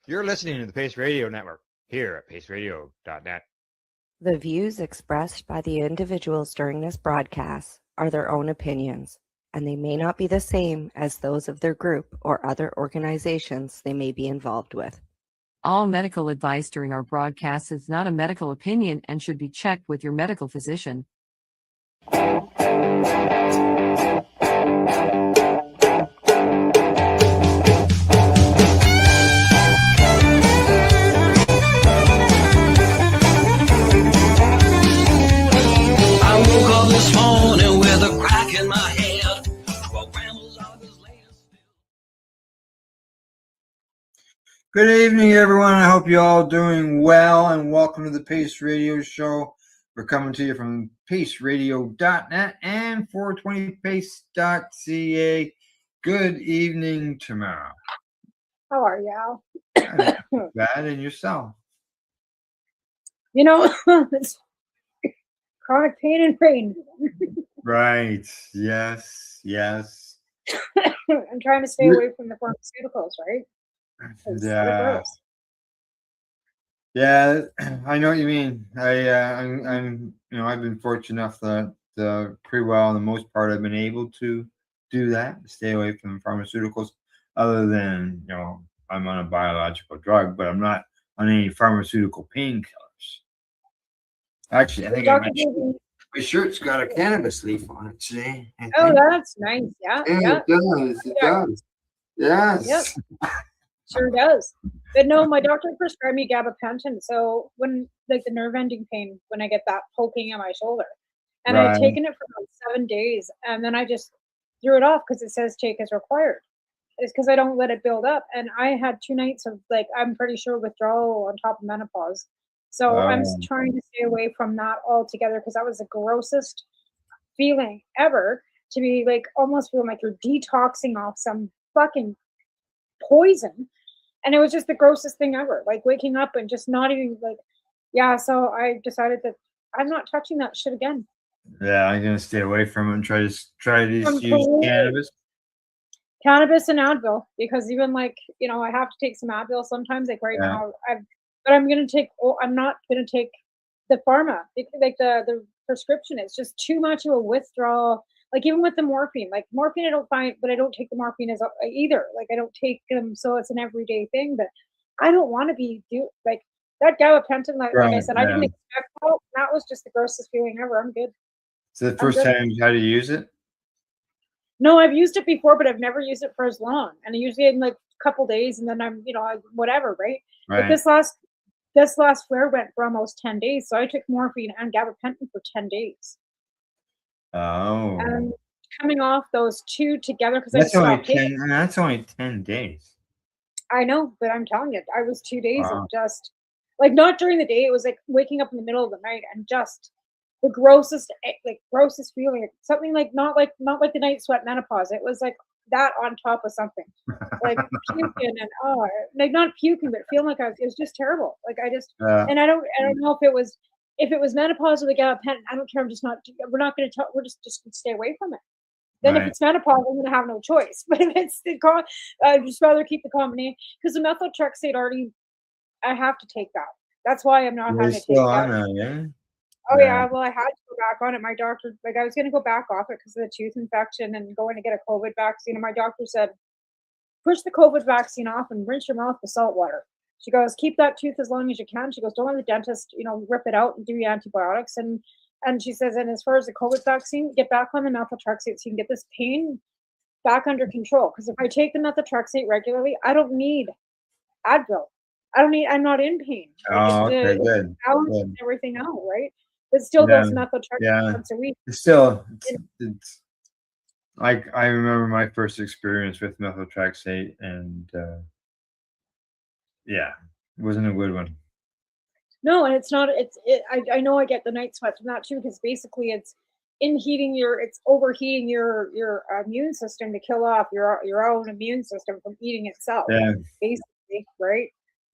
[SPEAKER 20] You're listening to the Pace Radio Network here at paceradio.net.
[SPEAKER 21] The views expressed by the individuals during this broadcast are their own opinions, and they may not be the same as those of their group or other organizations they may be involved with.
[SPEAKER 22] All medical advice during our broadcast is not a medical opinion and should be checked with your medical physician.
[SPEAKER 19] I woke up this morning with a crack in my head.
[SPEAKER 10] Good evening, everyone. I hope you're all doing well, and welcome to the Pace Radio Show. We're coming to you from paceradio.net and 420pace.ca. Good evening, tomorrow.
[SPEAKER 4] How are you, Al?
[SPEAKER 10] Bad, and yourself?
[SPEAKER 4] You know, it's chronic pain and pain.
[SPEAKER 10] Right. Yes. Yes.
[SPEAKER 4] I'm trying to stay away from the pharmaceuticals, right?
[SPEAKER 10] Yeah. Yeah, I know what you mean. I'm I've been fortunate enough that pretty well, on the most part, I've been able to do that, stay away from pharmaceuticals. Other than I'm on a biological drug, but I'm not on any pharmaceutical painkillers. Actually, I think my shirt's got a cannabis leaf on it today.
[SPEAKER 4] Oh, that's nice. Yeah.
[SPEAKER 10] Yeah, it does. It does. Yes.
[SPEAKER 4] Yep. Sure does. But no, my doctor prescribed me gabapentin. So when, like, the nerve ending pain, when I get that poking on my shoulder, and I've taken it for about 7 days, and then I just threw it off because it says take as required. It's because I don't let it build up. And I had 2 nights of, like, I'm pretty sure withdrawal on top of menopause. So I'm trying to stay away from that altogether, because that was the grossest feeling ever, to be like almost feeling like you're detoxing off some fucking poison. And it was just the grossest thing ever, like waking up and just not even like, yeah. So I decided that I'm not touching that shit again.
[SPEAKER 10] Yeah, I'm gonna stay away from it and try to use cannabis.
[SPEAKER 4] Cannabis and Advil, because even like, I have to take some Advil sometimes. Like right now, but I'm gonna take. I'm not gonna take the pharma, like the prescription. It's just too much of a withdrawal. Like even with the morphine, I don't find, but I don't take the morphine as either. Like I don't take them, so it's an everyday thing. But I don't want to be like that gabapentin. Like I said, I didn't expect that. That was just the grossest feeling ever. I'm good.
[SPEAKER 10] So the first time you had to use it?
[SPEAKER 4] No, I've used it before, but I've never used it for as long. And I usually in like a couple days, and then I'm, whatever, right? But this last flare went for almost 10 days, so I took morphine and gabapentin for 10 days.
[SPEAKER 10] Oh.
[SPEAKER 4] And coming off those two together, because
[SPEAKER 10] that's only 10 days.
[SPEAKER 4] I know, but I'm telling you, I was 2 days of just like, not during the day. It was like waking up in the middle of the night and just the grossest, like grossest feeling. Something like not like the night sweat menopause. It was like that on top of something, like puking and like not puking, but feeling like it was just terrible. Like I just and I don't know if it was menopause or the gabapentin. I don't care. I'm just not. We're not going to talk. We're just gonna stay away from it. Then if it's menopause, I'm gonna have no choice. But if it's I'd just rather keep the combination because the methotrexate already. I have to take that. That's why I'm not having to take that. Oh yeah, well I had to go back on it. My doctor, like I was gonna go back off it because of the tooth infection and going to get a COVID vaccine. And my doctor said, push the COVID vaccine off and rinse your mouth with salt water. She goes, keep that tooth as long as you can. She goes, don't let the dentist, rip it out and do your antibiotics. And she says, and as far as the COVID vaccine, get back on the methotrexate so you can get this pain back under control. Because if I take the methotrexate regularly, I don't need Advil. I'm not in pain.
[SPEAKER 10] Okay, good.
[SPEAKER 4] And everything out, right? But still those methotrexate once a week.
[SPEAKER 10] Still, it's like I remember my first experience with methotrexate, and it wasn't a good one.
[SPEAKER 4] No, and it's not. I know I get the night sweats from that too because basically it's overheating your immune system to kill off your own immune system from eating itself. Yeah. Basically, right?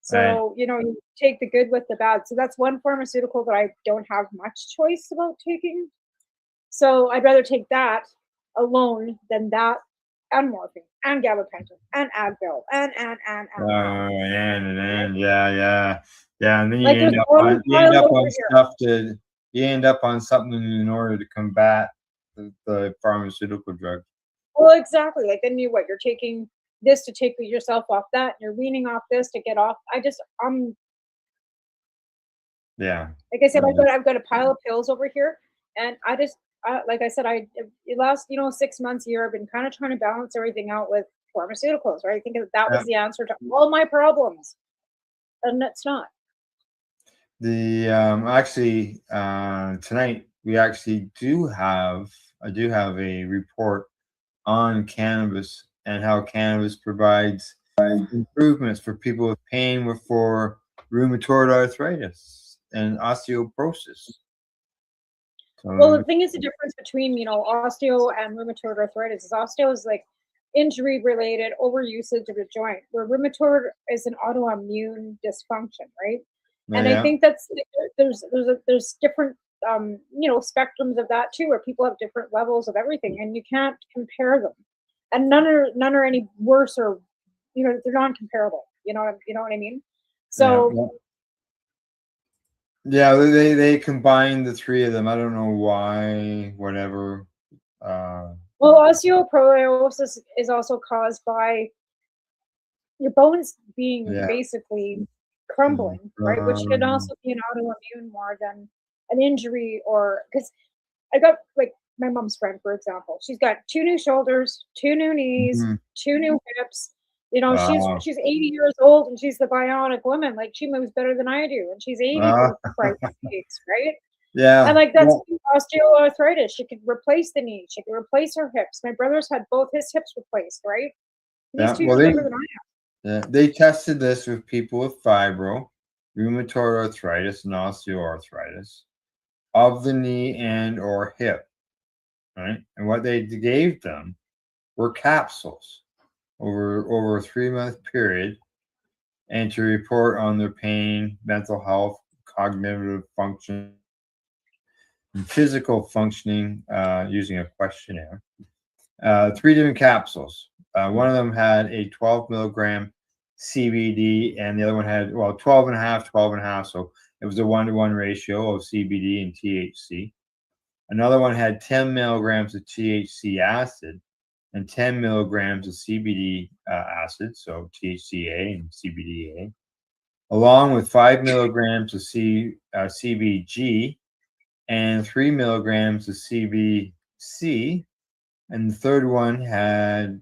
[SPEAKER 4] So, you take the good with the bad. So that's one pharmaceutical that I don't have much choice about taking. So I'd rather take that alone than that and morphine and gabapentin and Advil and.
[SPEAKER 10] Yeah. And then you end up on stuff you end up on something in order to combat the pharmaceutical drug.
[SPEAKER 4] Well, exactly. Like then you're taking this to take yourself off that, and you're weaning off this to get off. Like I said, I've got a pile of pills over here, and like I said, the last 6 months, year, I've been kind of trying to balance everything out with pharmaceuticals, right? I think that was the answer to all my problems, and it's not.
[SPEAKER 10] Actually tonight I do have a report on cannabis and how cannabis provides improvements for people with pain for rheumatoid arthritis and osteoporosis.
[SPEAKER 4] Well, the thing is, the difference between osteo and rheumatoid arthritis is osteo is like injury related overusage of the joint, where rheumatoid is an autoimmune dysfunction, right? And I think that's there's different spectrums of that too, where people have different levels of everything, and you can't compare them. And none are any worse or they're non-comparable. You know what I mean? So
[SPEAKER 10] they combine the three of them. I don't know why, whatever.
[SPEAKER 4] Well, osteoporosis is also caused by your bones being basically crumbling, right? Which can also be an autoimmune more than an injury, or because I got like my mom's friend, for example, she's got 2 new shoulders, 2 new knees, 2 new hips. She's 80 years old and she's the bionic woman. Like she moves better than I do, and she's 80 for Christ's sakes, right?
[SPEAKER 10] Yeah.
[SPEAKER 4] And like that's osteoarthritis. She could replace the knee. She could replace her hips. My brother's had both his hips replaced, right? He's 2 years older than I am.
[SPEAKER 10] Yeah, they tested this with people with fibro, rheumatoid arthritis, and osteoarthritis of the knee and or hip, right? And what they gave them were capsules over a 3-month period, and to report on their pain, mental health, cognitive function, and physical functioning using a questionnaire. 3 different capsules. One of them had a 12 milligram CBD, and the other one had 12 and a half. So it was a 1-to-1 ratio of CBD and THC. Another one had 10 milligrams of THC acid and 10 milligrams of CBD acid, so THCA and CBDA, along with 5 milligrams of CBG and 3 milligrams of CBC. And the third one had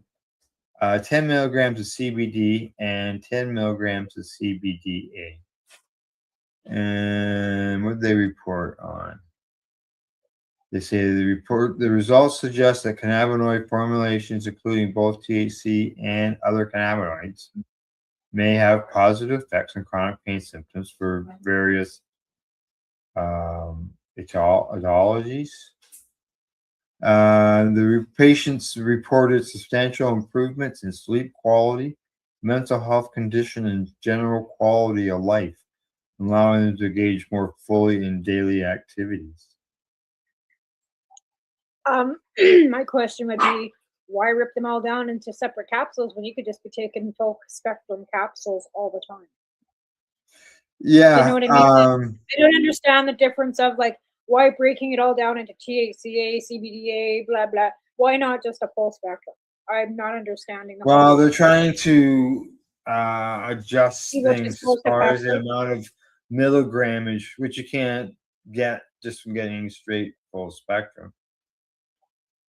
[SPEAKER 10] 10 milligrams of CBD and 10 milligrams of CBDA. And what did they report on? They say the results suggest that cannabinoid formulations, including both THC and other cannabinoids, may have positive effects on chronic pain symptoms for various etiologies. The patients reported substantial improvements in sleep quality, mental health condition, and general quality of life, allowing them to engage more fully in daily activities.
[SPEAKER 4] My question would be, why rip them all down into separate capsules when you could just be taking full spectrum capsules all the time?
[SPEAKER 10] Yeah.
[SPEAKER 4] You know what I mean? I don't understand the difference of like, why breaking it all down into THCA, CBDA, blah, blah. Why not just a full spectrum? I'm not understanding.
[SPEAKER 10] Well, they're trying to adjust
[SPEAKER 4] See which is
[SPEAKER 10] things as
[SPEAKER 4] most
[SPEAKER 10] far as the
[SPEAKER 4] effective.
[SPEAKER 10] amount of milligrammage, which you can't get just from getting straight full spectrum.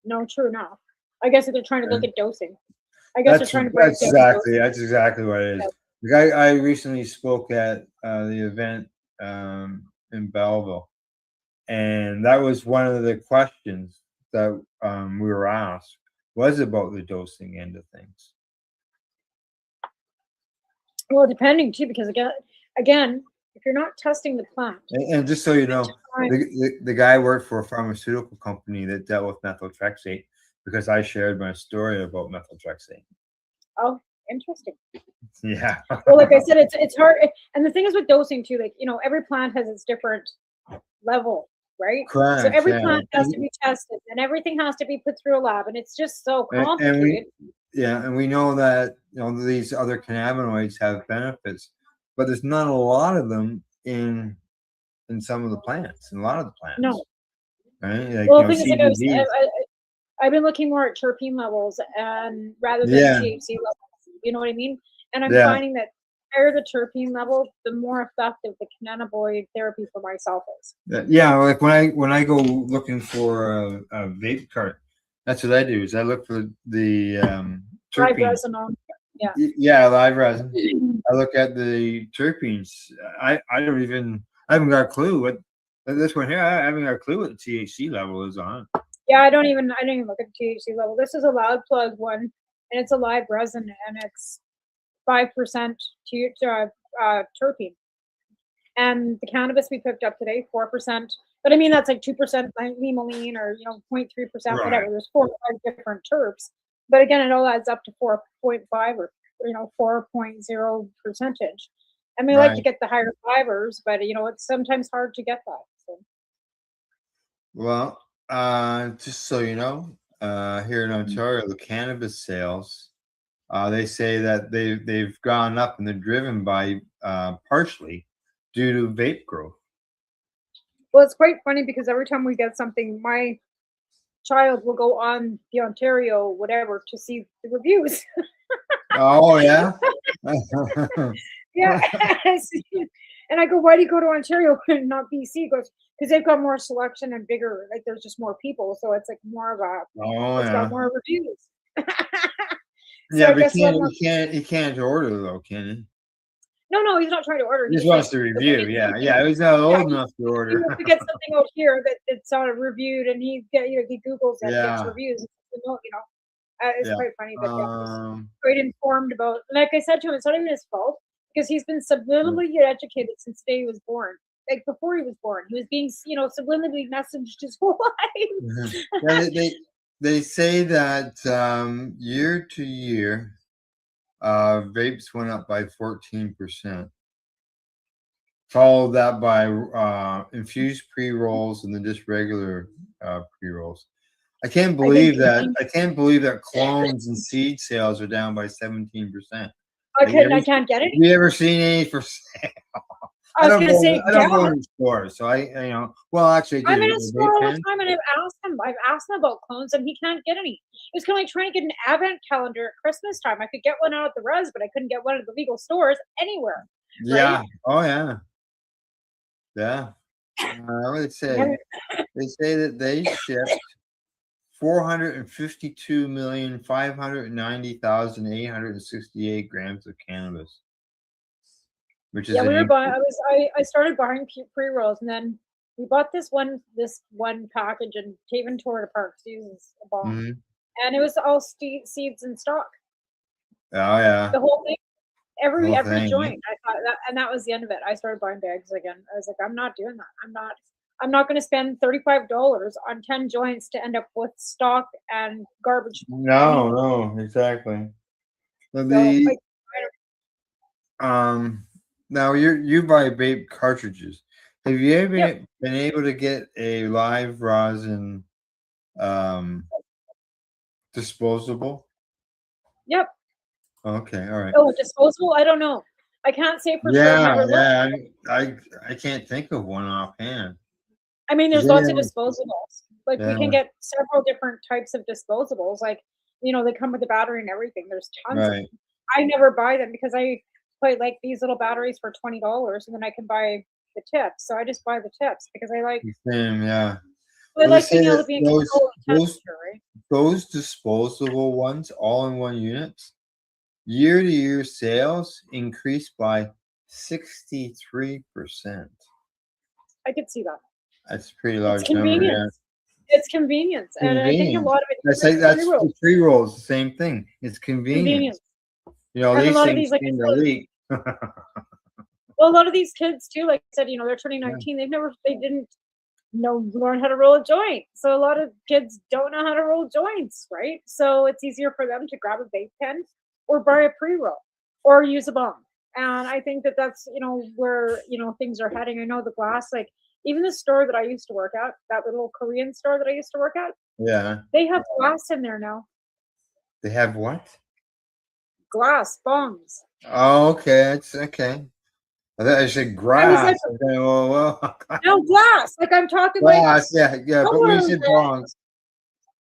[SPEAKER 4] No, true enough. I guess if they're trying to look at dosing. I guess they're trying to break down dosing.
[SPEAKER 10] That's exactly what it is.
[SPEAKER 4] Yeah.
[SPEAKER 10] I recently spoke at the event in Belleville, and that was one of the questions that we were asked, was about the dosing end of things.
[SPEAKER 4] Well, depending too, because again, if you're not testing the plant,
[SPEAKER 10] And just so you know, the guy worked for a pharmaceutical company that dealt with methotrexate, because I shared my story about methotrexate.
[SPEAKER 4] oh, interesting.
[SPEAKER 10] Yeah.
[SPEAKER 4] Well, like I said, it's hard, and the thing is with dosing too, like, you know, every plant has its different level, right? So
[SPEAKER 10] Correct,
[SPEAKER 4] every
[SPEAKER 10] yeah.
[SPEAKER 4] plant has to be tested, and everything has to be put through a lab, and it's just so
[SPEAKER 10] And
[SPEAKER 4] complicated.
[SPEAKER 10] we know that, you know, these other cannabinoids have benefits, but there's not a lot of them in some of the plants, in a lot of the plants.
[SPEAKER 4] No.
[SPEAKER 10] Right? Like,
[SPEAKER 4] Well,
[SPEAKER 10] you
[SPEAKER 4] the
[SPEAKER 10] know,
[SPEAKER 4] thing is,
[SPEAKER 10] CBD.
[SPEAKER 4] I've been looking more at terpene levels and rather than
[SPEAKER 10] Yeah.
[SPEAKER 4] THC levels. You know what I mean? And I'm
[SPEAKER 10] Yeah.
[SPEAKER 4] finding that the higher the terpene level, the more effective the cannabinoid therapy for myself is.
[SPEAKER 10] Yeah, like when I go looking for a vape cart, that's what I do. Is I look for the
[SPEAKER 4] Live
[SPEAKER 10] terpenes.
[SPEAKER 4] resin on. Yeah.
[SPEAKER 10] Yeah, live resin. I look at the terpenes. I haven't got a clue what this one here. I haven't got a clue what the THC level is on.
[SPEAKER 4] Yeah, I don't even look at the THC level. This is a loud plug one, and it's a live resin, and it's 5% terpene. And the cannabis we picked up today, 4%. But I mean, that's like 2% limonene or 0.3%,
[SPEAKER 10] Right.
[SPEAKER 4] whatever. There's 4 or 5 different terps. But again, it all adds up to 4.5 or 4.0 percentage. And we like to
[SPEAKER 10] Right.
[SPEAKER 4] get the higher fibers, but it's sometimes hard to get that. So.
[SPEAKER 10] Well, just so you know, here in Ontario, the cannabis sales, they say that they've gone up and they're driven by partially due to vape growth.
[SPEAKER 4] Well, it's quite funny because every time we get something, my child will go on the Ontario whatever to see the reviews.
[SPEAKER 10] Oh yeah.
[SPEAKER 4] Yeah. And I go, why do you go to Ontario and not BC? He goes, because they've got more selection and bigger, like there's just more people, so it's like more of a it's got more reviews.
[SPEAKER 10] Yeah,
[SPEAKER 4] I
[SPEAKER 10] but
[SPEAKER 4] guess
[SPEAKER 10] he can't order though, can he?
[SPEAKER 4] No, he's not trying to order.
[SPEAKER 10] He just wants to review. Yeah. He's not old enough to
[SPEAKER 4] He
[SPEAKER 10] order.
[SPEAKER 4] wants to get something out here that it's reviewed, and he Googles it,
[SPEAKER 10] Yeah.
[SPEAKER 4] gets reviews. It's
[SPEAKER 10] Yeah.
[SPEAKER 4] quite funny, but he's quite informed about. Like I said to him, it's not even his fault because he's been subliminally educated since the day he was born. Like before he was born, he was being subliminally messaged his whole life.
[SPEAKER 10] Yeah, they say that year to year, vapes went up by 14%. Followed that by infused pre-rolls and then just regular pre-rolls. I can't believe that clones and seed sales are down by 17%.
[SPEAKER 4] I can't get it.
[SPEAKER 10] Have you ever seen any for sale?
[SPEAKER 4] I was gonna say,
[SPEAKER 10] I don't go in stores, so well, actually,
[SPEAKER 4] I'm in a store all the time, and I've asked him about clones, and he can't get any. It was kind of like trying to get an advent calendar at Christmas time. I could get one out at the res, but I couldn't get one at the legal stores anywhere.
[SPEAKER 10] Yeah.
[SPEAKER 4] Right?
[SPEAKER 10] Oh yeah. Yeah. I would say they say that they shipped 452,590,868 grams of cannabis, which is
[SPEAKER 4] we were buying. I started buying pre-rolls, and then we bought this one package, and Taven tore it apart because he uses a bomb, and it was all seeds in stock.
[SPEAKER 10] Oh yeah.
[SPEAKER 4] The whole thing. Every
[SPEAKER 10] thing,
[SPEAKER 4] joint, I thought that, and that was the end of it. I started buying bags again. I was like, I'm not doing that. I'm not going to spend $35 on 10 joints to end up with stock and garbage.
[SPEAKER 10] No, exactly.
[SPEAKER 4] So,
[SPEAKER 10] Now you buy vape cartridges. Have you ever been able to get a live rosin disposable?
[SPEAKER 4] Yep.
[SPEAKER 10] Okay, all right.
[SPEAKER 4] Oh, disposable? I don't know. I can't say for sure. I've never looked.
[SPEAKER 10] I can't think of one offhand.
[SPEAKER 4] I mean, there's lots of disposables. Like we
[SPEAKER 10] Yeah.
[SPEAKER 4] can get several different types of disposables. Like, you know, they come with the battery and everything. There's tons of
[SPEAKER 10] Right.
[SPEAKER 4] them. I never buy them because I quite like these little batteries for $20, and then I can buy the tips. So I just buy the tips because I like
[SPEAKER 10] Same, yeah.
[SPEAKER 4] I
[SPEAKER 10] Well,
[SPEAKER 4] like
[SPEAKER 10] they
[SPEAKER 4] being
[SPEAKER 10] say
[SPEAKER 4] able
[SPEAKER 10] that
[SPEAKER 4] to be in control of the temperature, right?
[SPEAKER 10] those disposable ones, all in one units, year-to-year sales increased by 63%.
[SPEAKER 4] I could see that.
[SPEAKER 10] That's a pretty large
[SPEAKER 4] It's
[SPEAKER 10] number. Yeah.
[SPEAKER 4] convenience. It's convenience. And I think a lot of it
[SPEAKER 10] That's
[SPEAKER 4] is
[SPEAKER 10] like that's
[SPEAKER 4] pre-rolls.
[SPEAKER 10] the pre-rolls, the same thing. It's convenience.
[SPEAKER 4] Convenience.
[SPEAKER 10] You know,
[SPEAKER 4] And a
[SPEAKER 10] these
[SPEAKER 4] lot of
[SPEAKER 10] things
[SPEAKER 4] these, like I
[SPEAKER 10] seem to
[SPEAKER 4] said,
[SPEAKER 10] leak.
[SPEAKER 4] well, a lot of these kids too, like I said, you know, they're turning 19. They didn't learn how to roll a joint. So a lot of kids don't know how to roll joints, right? So it's easier for them to grab a vape pen or buy a pre-roll or use a bomb. And I think that that's, you know, where, you know, things are heading. I know the glass, like even the store that I used to work at, that little Korean store that I used to work at,
[SPEAKER 10] Yeah.
[SPEAKER 4] they have glass in there now.
[SPEAKER 10] They have what?
[SPEAKER 4] Glass bongs.
[SPEAKER 10] Oh, okay. It's okay. I thought I said grass.
[SPEAKER 4] like-
[SPEAKER 10] Okay, well.
[SPEAKER 4] No, glass. Like I'm talking
[SPEAKER 10] Glass,
[SPEAKER 4] like
[SPEAKER 10] yeah. But we said
[SPEAKER 4] bongs.
[SPEAKER 10] bongs.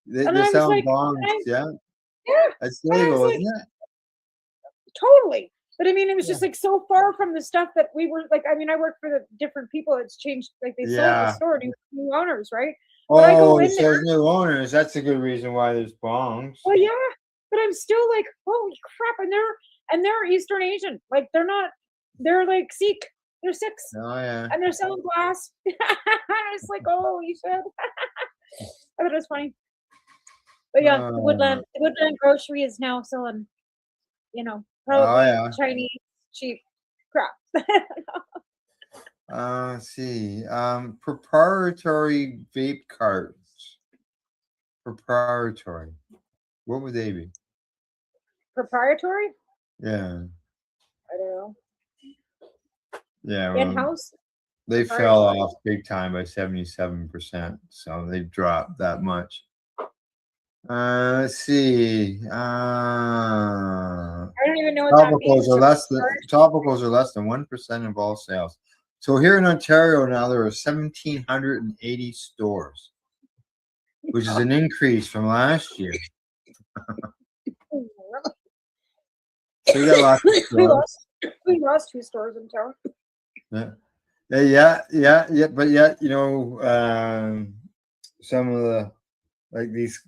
[SPEAKER 10] They
[SPEAKER 4] And I was
[SPEAKER 10] sell
[SPEAKER 4] like,
[SPEAKER 10] bongs, yeah.
[SPEAKER 4] Yeah.
[SPEAKER 10] That's
[SPEAKER 4] And I was
[SPEAKER 10] legal,
[SPEAKER 4] like,
[SPEAKER 10] isn't it?
[SPEAKER 4] Totally. But I mean, it was just like so far from the stuff that we were like. I mean, I work for the different people. It's changed. Like they sold
[SPEAKER 10] Yeah.
[SPEAKER 4] the store, new owners, right? But I go
[SPEAKER 10] Oh,
[SPEAKER 4] in
[SPEAKER 10] so
[SPEAKER 4] there.
[SPEAKER 10] there's new owners. That's a good reason why there's bongs.
[SPEAKER 4] Well, yeah, but I'm still like, holy crap! And they're Eastern Asian. Like they're not. They're like Sikh. They're Sikhs.
[SPEAKER 10] Oh yeah.
[SPEAKER 4] And they're selling glass. It's like, oh, you should. I thought it was funny. But yeah, the Woodland Grocery is now selling, you know, probably
[SPEAKER 10] yeah.
[SPEAKER 4] Chinese cheap crap.
[SPEAKER 10] Let's see. Proprietary vape cards. Proprietary. What would they be?
[SPEAKER 4] Proprietary?
[SPEAKER 10] Yeah.
[SPEAKER 4] I don't know.
[SPEAKER 10] Yeah.
[SPEAKER 4] In-house?
[SPEAKER 10] They fell off big time by 77%. So they dropped that much. Let's see.
[SPEAKER 4] I don't even know what that means.
[SPEAKER 10] Topicals are less than 1% of all sales. So here in Ontario now there are 1,780 stores, which is an increase from last year. So we got lots of stores.
[SPEAKER 4] We lost 2 stores in town.
[SPEAKER 10] Yeah. But yet, you know, some of the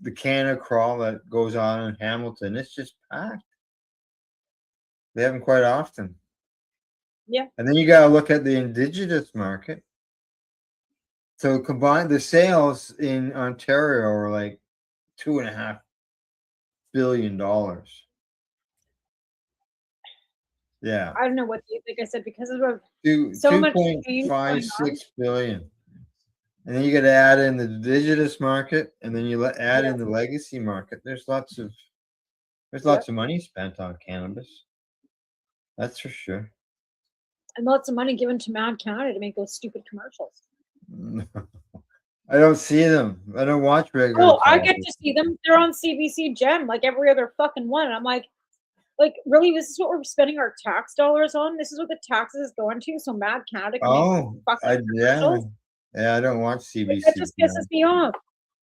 [SPEAKER 10] the Canada crawl that goes on in Hamilton, it's just packed. They have them quite often.
[SPEAKER 4] Yeah.
[SPEAKER 10] And then you got to look at the Indigenous market. So combined, the sales in Ontario are like $2.5 billion. Yeah.
[SPEAKER 4] I don't know what, like I said, because of
[SPEAKER 10] so
[SPEAKER 4] much change going on.
[SPEAKER 10] 2.56 billion. And then you got to add in the Indigenous market, and then you add in the legacy market. There's lots of money spent on cannabis. That's for sure.
[SPEAKER 4] And lots of money given to Mad Canada to make those stupid commercials.
[SPEAKER 10] I don't see them. I don't watch regular.
[SPEAKER 4] Oh, I get to see them. They're on CBC Gem like every other fucking one. And I'm like, really, this is what we're spending our tax dollars on? This is what the taxes is going to? So Mad Canada can make fucking commercials?
[SPEAKER 10] Yeah, I don't watch CBC.
[SPEAKER 4] That just pisses me off.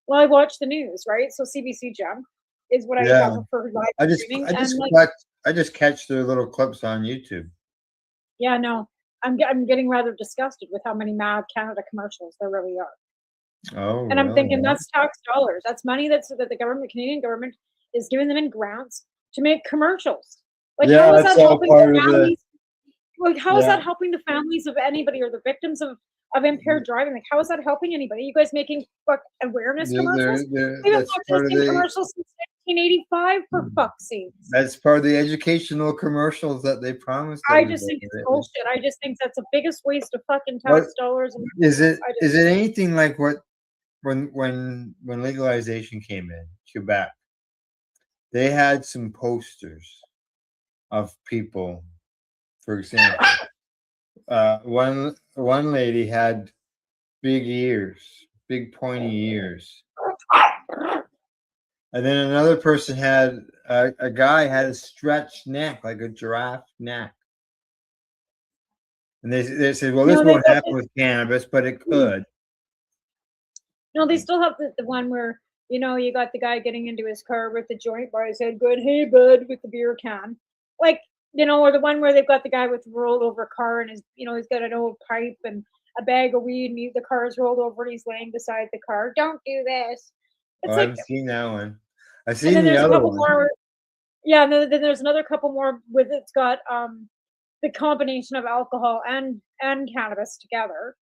[SPEAKER 4] Well, I watch the news, right? So CBC Gem is what I have for live streaming.
[SPEAKER 10] I just catch their little clips on YouTube.
[SPEAKER 4] Yeah, no, I'm getting rather disgusted with how many Mad Canada commercials there really are.
[SPEAKER 10] Oh,
[SPEAKER 4] and I'm thinking that's tax dollars. That's money that the Canadian government is giving them in grants to make commercials. Like, how is that helping the families? Like, how is that helping the families of anybody or the victims of impaired driving? Like, how is that helping anybody? Are you guys making awareness commercials? We've been watching the same commercials since 1985 for fuck's sake.
[SPEAKER 10] That's part of the educational commercials that they promised.
[SPEAKER 4] I just think it's bullshit. I just think that's the biggest waste of fucking tax dollars. And
[SPEAKER 10] Is it anything like what when legalization came in Quebec? They had some posters of people. For example, one lady had big ears, big pointy ears, and then another person had a guy had a stretched neck like a giraffe neck. And they said, well, this won't happen with cannabis, but it could.
[SPEAKER 4] No, they still have the one where, you know, you got the guy getting into his car with the joint by his head going, hey, bud, with the beer can. Like, you know, or the one where they've got the guy with the rolled over car and his, you know, he's got an old pipe and a bag of weed and the car is rolled over and he's laying beside the car. Don't do this. It's
[SPEAKER 10] I haven't seen that one. I've
[SPEAKER 4] and then
[SPEAKER 10] seen the
[SPEAKER 4] there's a
[SPEAKER 10] other
[SPEAKER 4] couple
[SPEAKER 10] one.
[SPEAKER 4] more. Yeah, and then there's another couple more with it's got the combination of alcohol and cannabis together,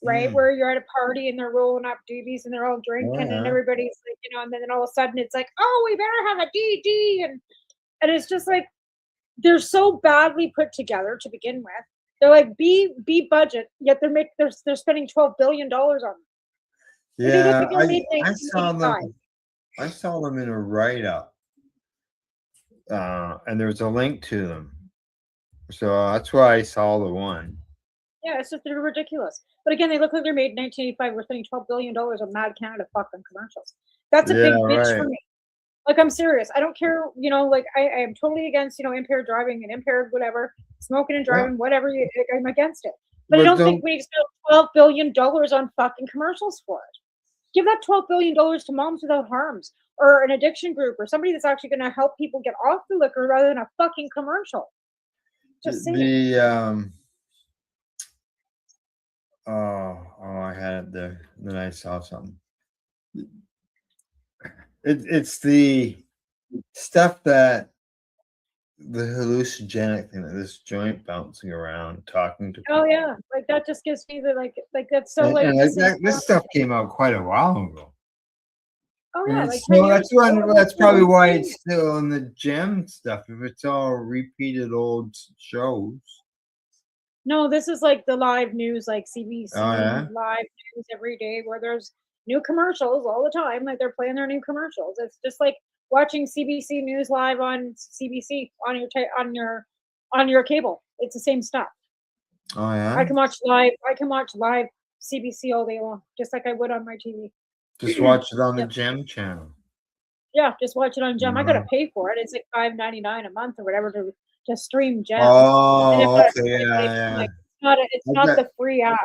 [SPEAKER 4] right? Where you're at a party and they're rolling up doobies and they're all drinking and everybody's like, you know, and then all of a sudden it's like, oh, we better have a DD and it's just like they're so badly put together to begin with. They're like B budget, yet they're spending $12 billion on them.
[SPEAKER 10] Yeah, I saw them in a write-up, and there was a link to them, so that's why I saw the one.
[SPEAKER 4] Yeah, it's just they're ridiculous. But again, they look like they're made in 1985. We're spending $12 billion on Mad Canada fucking commercials. That's a big bitch for me. Like, I'm serious. I don't care, you know, like I am totally against, you know, impaired driving and impaired whatever, smoking and driving, whatever I'm against it. But I don't think we spend $12 billion on fucking commercials for it. Give that $12 billion to Moms Without Harms or an addiction group or somebody that's actually going to help people get off the liquor rather than a fucking commercial. Just saying.
[SPEAKER 10] I had it there. Then I saw something. It's the stuff that the hallucinogenic thing, that this joint bouncing around, talking to people.
[SPEAKER 4] Oh yeah, like that just gives me the like that's so
[SPEAKER 10] this stuff came out quite a while ago.
[SPEAKER 4] Oh yeah, like
[SPEAKER 10] so that's probably why it's still in the gem stuff. If it's all repeated old shows.
[SPEAKER 4] No, this is like the live news, like CBC
[SPEAKER 10] live
[SPEAKER 4] news every day, where there's new commercials all the time. Like they're playing their new commercials. It's just like watching CBC News live on CBC on your cable. It's the same stuff.
[SPEAKER 10] Oh yeah.
[SPEAKER 4] I can watch live CBC all day long, just like I would on my TV.
[SPEAKER 10] Just watch it on the Gem channel.
[SPEAKER 4] Yeah, just watch it on Gem. I gotta pay for it. It's like $5.99 a month or whatever to stream Gem.
[SPEAKER 10] Oh, okay, yeah.
[SPEAKER 4] It's not the free app.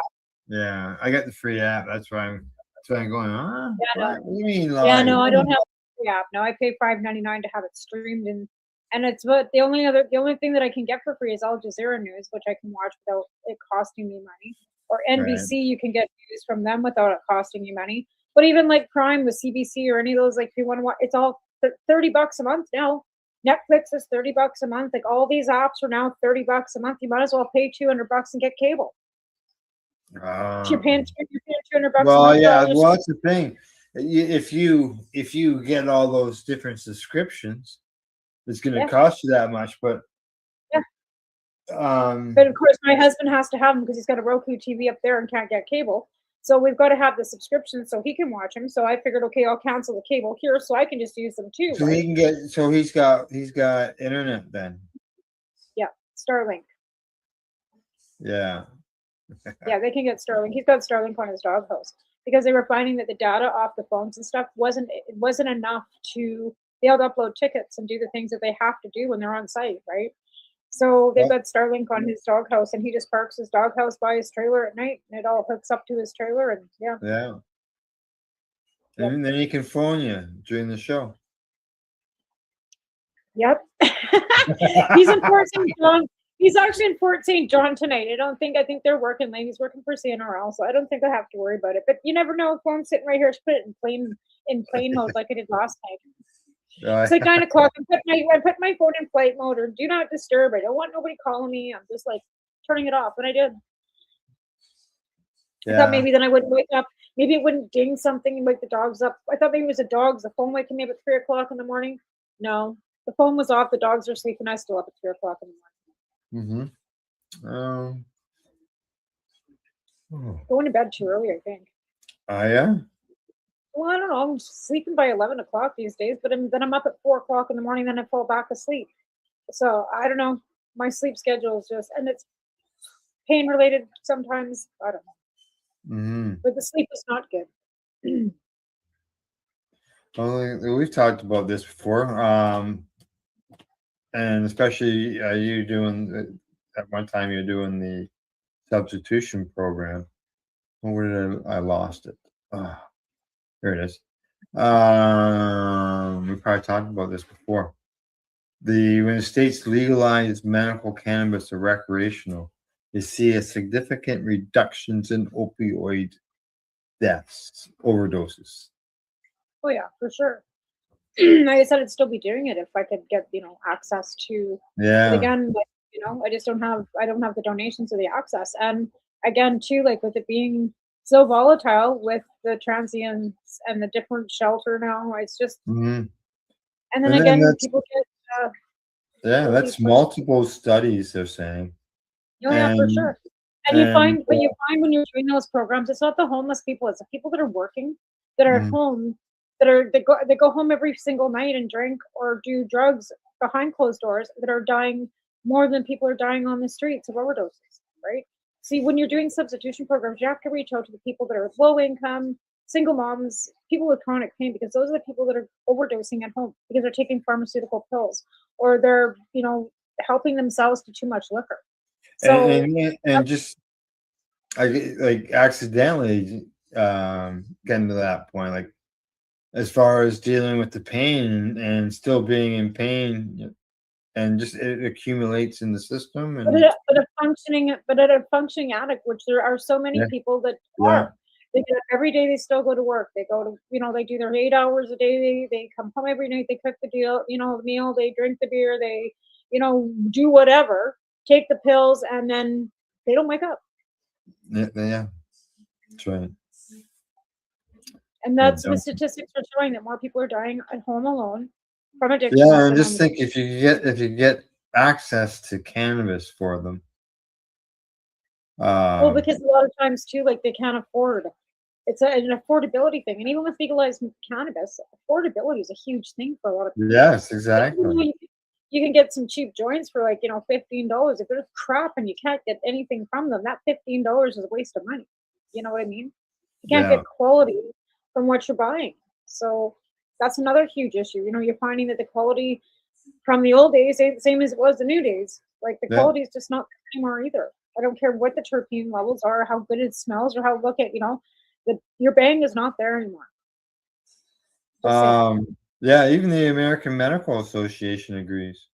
[SPEAKER 10] Yeah, I got the free app. That's why I'm going.
[SPEAKER 4] Yeah,
[SPEAKER 10] what do you mean live?
[SPEAKER 4] Yeah, no, I don't have the free app. No, I pay $5.99 to have it streamed, and it's but the only thing that I can get for free is Al Jazeera News, which I can watch without it costing me money. Or NBC, you can get news from them without it costing you money. But even like Prime with CBC or any of those, like if you want to watch, it's all $30 a month now. Netflix is $30 a month. Like all these apps are now $30 a month. You might as well pay $200 and get cable. You're paying $200 a month.
[SPEAKER 10] Well, yeah. Well, that's the thing. If you get all those different subscriptions, it's going to cost you that much. But
[SPEAKER 4] but of course, my husband has to have them because he's got a Roku TV up there and can't get cable. So we've got to have the subscription so he can watch them. So I figured, okay, I'll cancel the cable here so I can just use them too.
[SPEAKER 10] So he can get. So he's got internet then.
[SPEAKER 4] Yeah, Starlink.
[SPEAKER 10] Yeah.
[SPEAKER 4] Yeah, they can get Starlink. He's got Starlink on his doghouse because they were finding that the data off the phones and stuff wasn't enough to be able to upload tickets and do the things that they have to do when they're on site, right? So they've got Starlink on his doghouse, and he just parks his doghouse by his trailer at night, and it all hooks up to his trailer, and
[SPEAKER 10] yeah. And then he can phone you during the show.
[SPEAKER 4] Yep. He's in Fort St. John. He's actually in Fort St. John tonight. I think they're working late. He's working for CNRL, so I don't think I have to worry about it. But you never know. If I'm sitting right here to put it in plane mode like I did last night. It's like 9 o'clock. I put my phone in flight mode or do not disturb. I don't want nobody calling me. I'm just like turning it off, and I did. I thought maybe then I wouldn't wake up maybe it wouldn't ding something and wake the dogs up. I thought maybe it was the dogs. The phone waking me up at 3 o'clock in the morning. No, the phone was off. The dogs are asleep, and I still up at 3 o'clock in the morning. Going to bed too early, I think.
[SPEAKER 10] Yeah.
[SPEAKER 4] Well, I don't know. I'm sleeping by 11 o'clock these days, but then I'm up at 4 o'clock in the morning. Then I fall back asleep. So I don't know. My sleep schedule is just, and it's pain related sometimes. I don't know. But the sleep is not good.
[SPEAKER 10] Well, we've talked about this before, and especially you doing at one time you're doing the substitution program. Where did I lost it? Here it is. We probably talked about this before. When the states legalize medical cannabis or recreational, you see a significant reductions in opioid deaths, overdoses.
[SPEAKER 4] Oh yeah, for sure. Like I said, I'd still be doing it if I could get, access to.
[SPEAKER 10] Yeah.
[SPEAKER 4] But again, I just don't have the donations or the access. And again, too, like with it being so volatile with the transients and the different shelter now, it's just. And then again, people get.
[SPEAKER 10] That's multiple studies they're saying.
[SPEAKER 4] Oh yeah, for sure. And you find when you're doing those programs, it's not the homeless people; it's the people that are working, that are at home, they go home every single night and drink or do drugs behind closed doors, that are dying more than people are dying on the streets of overdoses. Right? See, when you're doing substitution programs, you have to reach out to the people that are low income, single moms, people with chronic pain, because those are the people that are overdosing at home because they're taking pharmaceutical pills or they're helping themselves to too much liquor. So
[SPEAKER 10] and just like accidentally getting to that point, like as far as dealing with the pain and still being in pain, and just it accumulates in the system. And
[SPEAKER 4] but a functioning addict, which there are so many people that are. They get up every day. They still go to work. They go to they do their 8 hours a day. They come home every night. They cook the meal. They drink the beer. They do whatever. Take the pills, and then they don't wake up.
[SPEAKER 10] Yeah, that's right.
[SPEAKER 4] And that's the statistics are showing that more people are dying at home alone from addiction.
[SPEAKER 10] Yeah, and just think if you get access to cannabis for them.
[SPEAKER 4] Well, because a lot of times too, like they can't afford. It's an affordability thing, and even with legalized cannabis, affordability is a huge thing for a lot of people.
[SPEAKER 10] Yes, exactly.
[SPEAKER 4] You can get some cheap joints for like $15. If there's crap and you can't get anything from them, that $15 is a waste of money. You know what I mean? You can't get quality from what you're buying, so that's another huge issue. You're finding that the quality from the old days ain't the same as it was the new days. Like the quality is just not there anymore either. I don't care what the terpene levels are, how good it smells, or how your bang is not there anymore.
[SPEAKER 10] Yeah, even the American Medical Association agrees.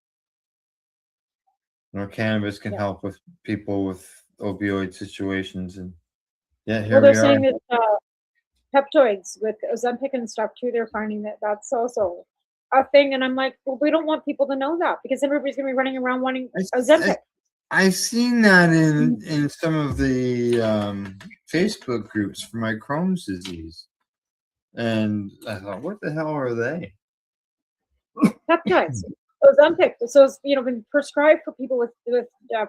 [SPEAKER 10] Cannabis can help with people with opioid situations, and here
[SPEAKER 4] they're
[SPEAKER 10] we are.
[SPEAKER 4] saying that peptoids with Ozempic and stuff too. They're finding that that's also a thing, and I'm like, well, we don't want people to know that because everybody's gonna be running around wanting Ozempic.
[SPEAKER 10] I've seen that in some of the Facebook groups for my Crohn's disease, and I thought, what the hell are they?
[SPEAKER 4] Peptides, Ozempic. So it's been prescribed for people with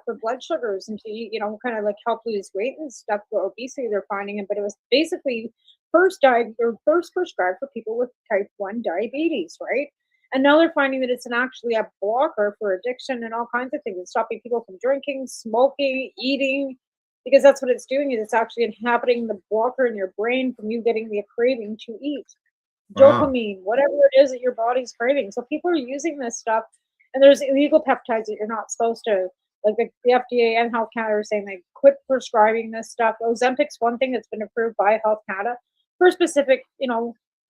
[SPEAKER 4] for blood sugars and to kind of like help lose weight and stuff for obesity. They're finding it, but it was basically first prescribed for people with type 1 diabetes, right? And now they're finding that it's actually a blocker for addiction and all kinds of things. It's stopping people from drinking, smoking, eating, because that's what it's doing. Is it's actually inhibiting the blocker in your brain from you getting the craving to eat. Dopamine, whatever it is that your body's craving. So people are using this stuff, and there's illegal peptides that you're not supposed to. Like the FDA and Health Canada are saying they quit prescribing this stuff. Ozempic's one thing that's been approved by Health Canada for specific,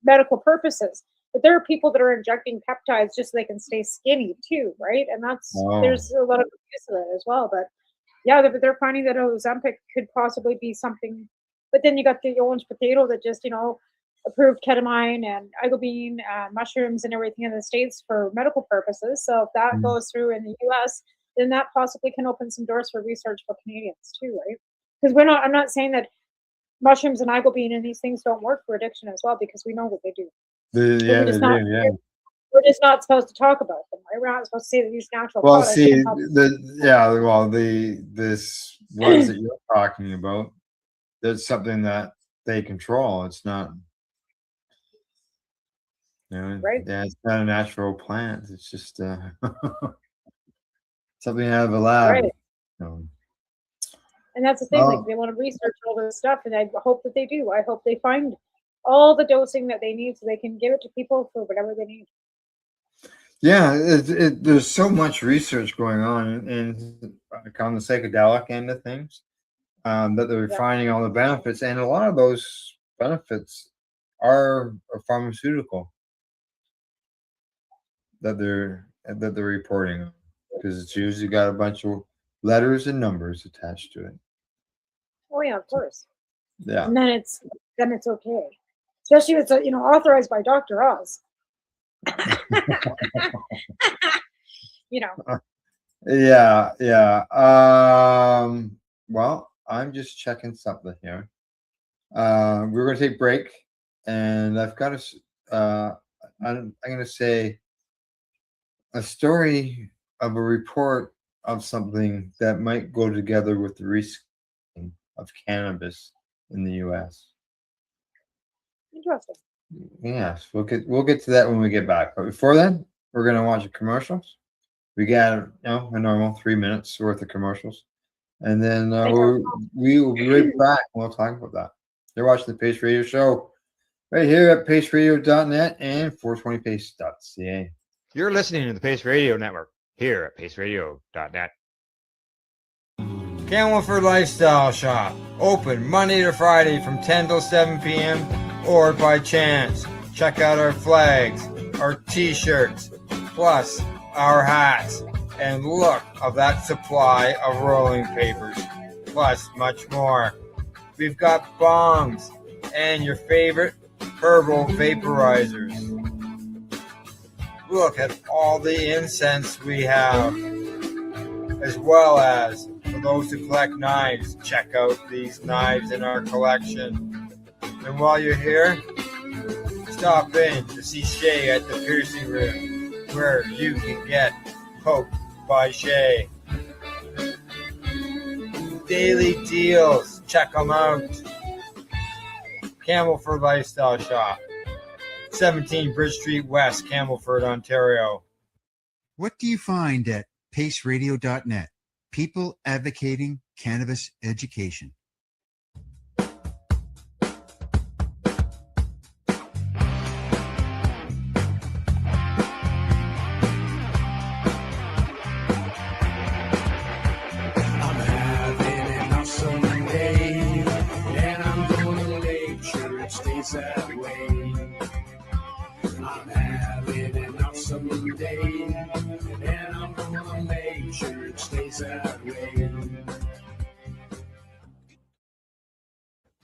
[SPEAKER 4] medical purposes. But there are people that are injecting peptides just so they can stay skinny too, right? And there's a lot of abuse of it as well. But yeah, they're finding that Ozempic could possibly be something. But then you got the orange potato that just, approved ketamine and ibogaine, mushrooms and everything in the States for medical purposes. So if that goes through in the US, then that possibly can open some doors for research for Canadians too, right? Because I'm not saying that mushrooms and ibogaine and these things don't work for addiction as well, because we know that they do.
[SPEAKER 10] Yeah,
[SPEAKER 4] We're
[SPEAKER 10] they
[SPEAKER 4] just not,
[SPEAKER 10] do. Yeah.
[SPEAKER 4] we're just not supposed to talk about them, right? We're not supposed to say that these natural
[SPEAKER 10] Well,
[SPEAKER 4] products
[SPEAKER 10] see,
[SPEAKER 4] can help.
[SPEAKER 10] this ones that you're talking about, that's something that they control. It's not,
[SPEAKER 4] right?
[SPEAKER 10] Yeah, it's not a natural plant. It's just something out of a lab.
[SPEAKER 4] Right.
[SPEAKER 10] So,
[SPEAKER 4] And that's the thing, like they want to research all this stuff, and I hope that they do. I hope they find all the dosing that they need so they can give it to people for whatever they need.
[SPEAKER 10] yeah, there's so much research going on on the psychedelic end of things, that they're finding all the benefits, and a lot of those benefits are pharmaceutical that they're reporting, because it's usually got a bunch of letters and numbers attached to it.
[SPEAKER 4] Oh yeah, of course.
[SPEAKER 10] Yeah.
[SPEAKER 4] And then it's okay, especially if it's authorized by Dr. Oz.
[SPEAKER 10] Yeah. Well, I'm just checking something here. We're going to take a break, and I've got I'm going to say a story of a report of something that might go together with the risking of cannabis in the U.S.
[SPEAKER 4] Interesting.
[SPEAKER 10] Yes, we'll get to that when we get back. But before then, we're going to watch the commercials. We got a normal 3 minutes worth of commercials, and then we will be right back. We'll talk about that. You're watching the Pace Radio Show right here at paceradio.net and 420pace.ca.
[SPEAKER 20] You're listening to the Pace Radio Network here at paceradio.net.
[SPEAKER 10] Camelford Lifestyle Shop, open Monday to Friday from 10 till 7 p.m. or by chance. Check out our flags, our t-shirts, plus our hats, and look of that supply of rolling papers, plus much more. We've got bongs and your favorite herbal vaporizers. Look at all the incense we have, as well as for those who collect knives, check out these knives in our collection. And while you're here, stop in to see Shay at the Piercing Room, where you can get poked by Shay. Daily deals, check them out. Camelford Lifestyle Shop, 17 Bridge Street West, Camelford, Ontario.
[SPEAKER 5] What do you find at paceradio.net? People advocating cannabis education.
[SPEAKER 19] That way. I'm having an awesome day, and I'm gonna make sure it stays that way.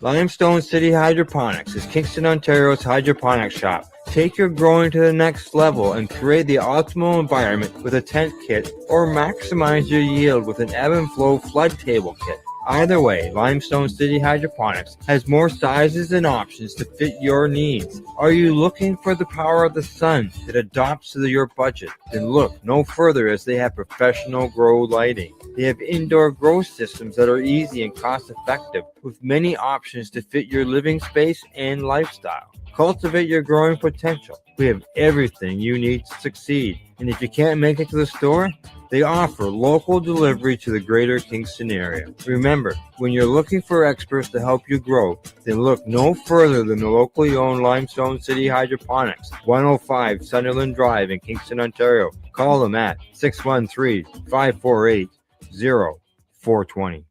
[SPEAKER 14] Limestone City Hydroponics is Kingston, Ontario's hydroponics shop. Take your growing to the next level and create the optimal environment with a tent kit, or maximize your yield with an ebb and flow flood table kit. Either way, Limestone City Hydroponics has more sizes and options to fit your needs. Are you looking for the power of the sun that adapts to your budget? Then look no further, as they have professional grow lighting. They have indoor grow systems that are easy and cost effective, with many options to fit your living space and lifestyle. Cultivate your growing potential. We have everything you need to succeed. And if you can't make it to the store, they offer local delivery to the greater Kingston area. Remember, when you're looking for experts to help you grow, then look no further than the locally owned Limestone City Hydroponics, 105 Sunderland Drive in Kingston, Ontario. Call them at 613-548-0420.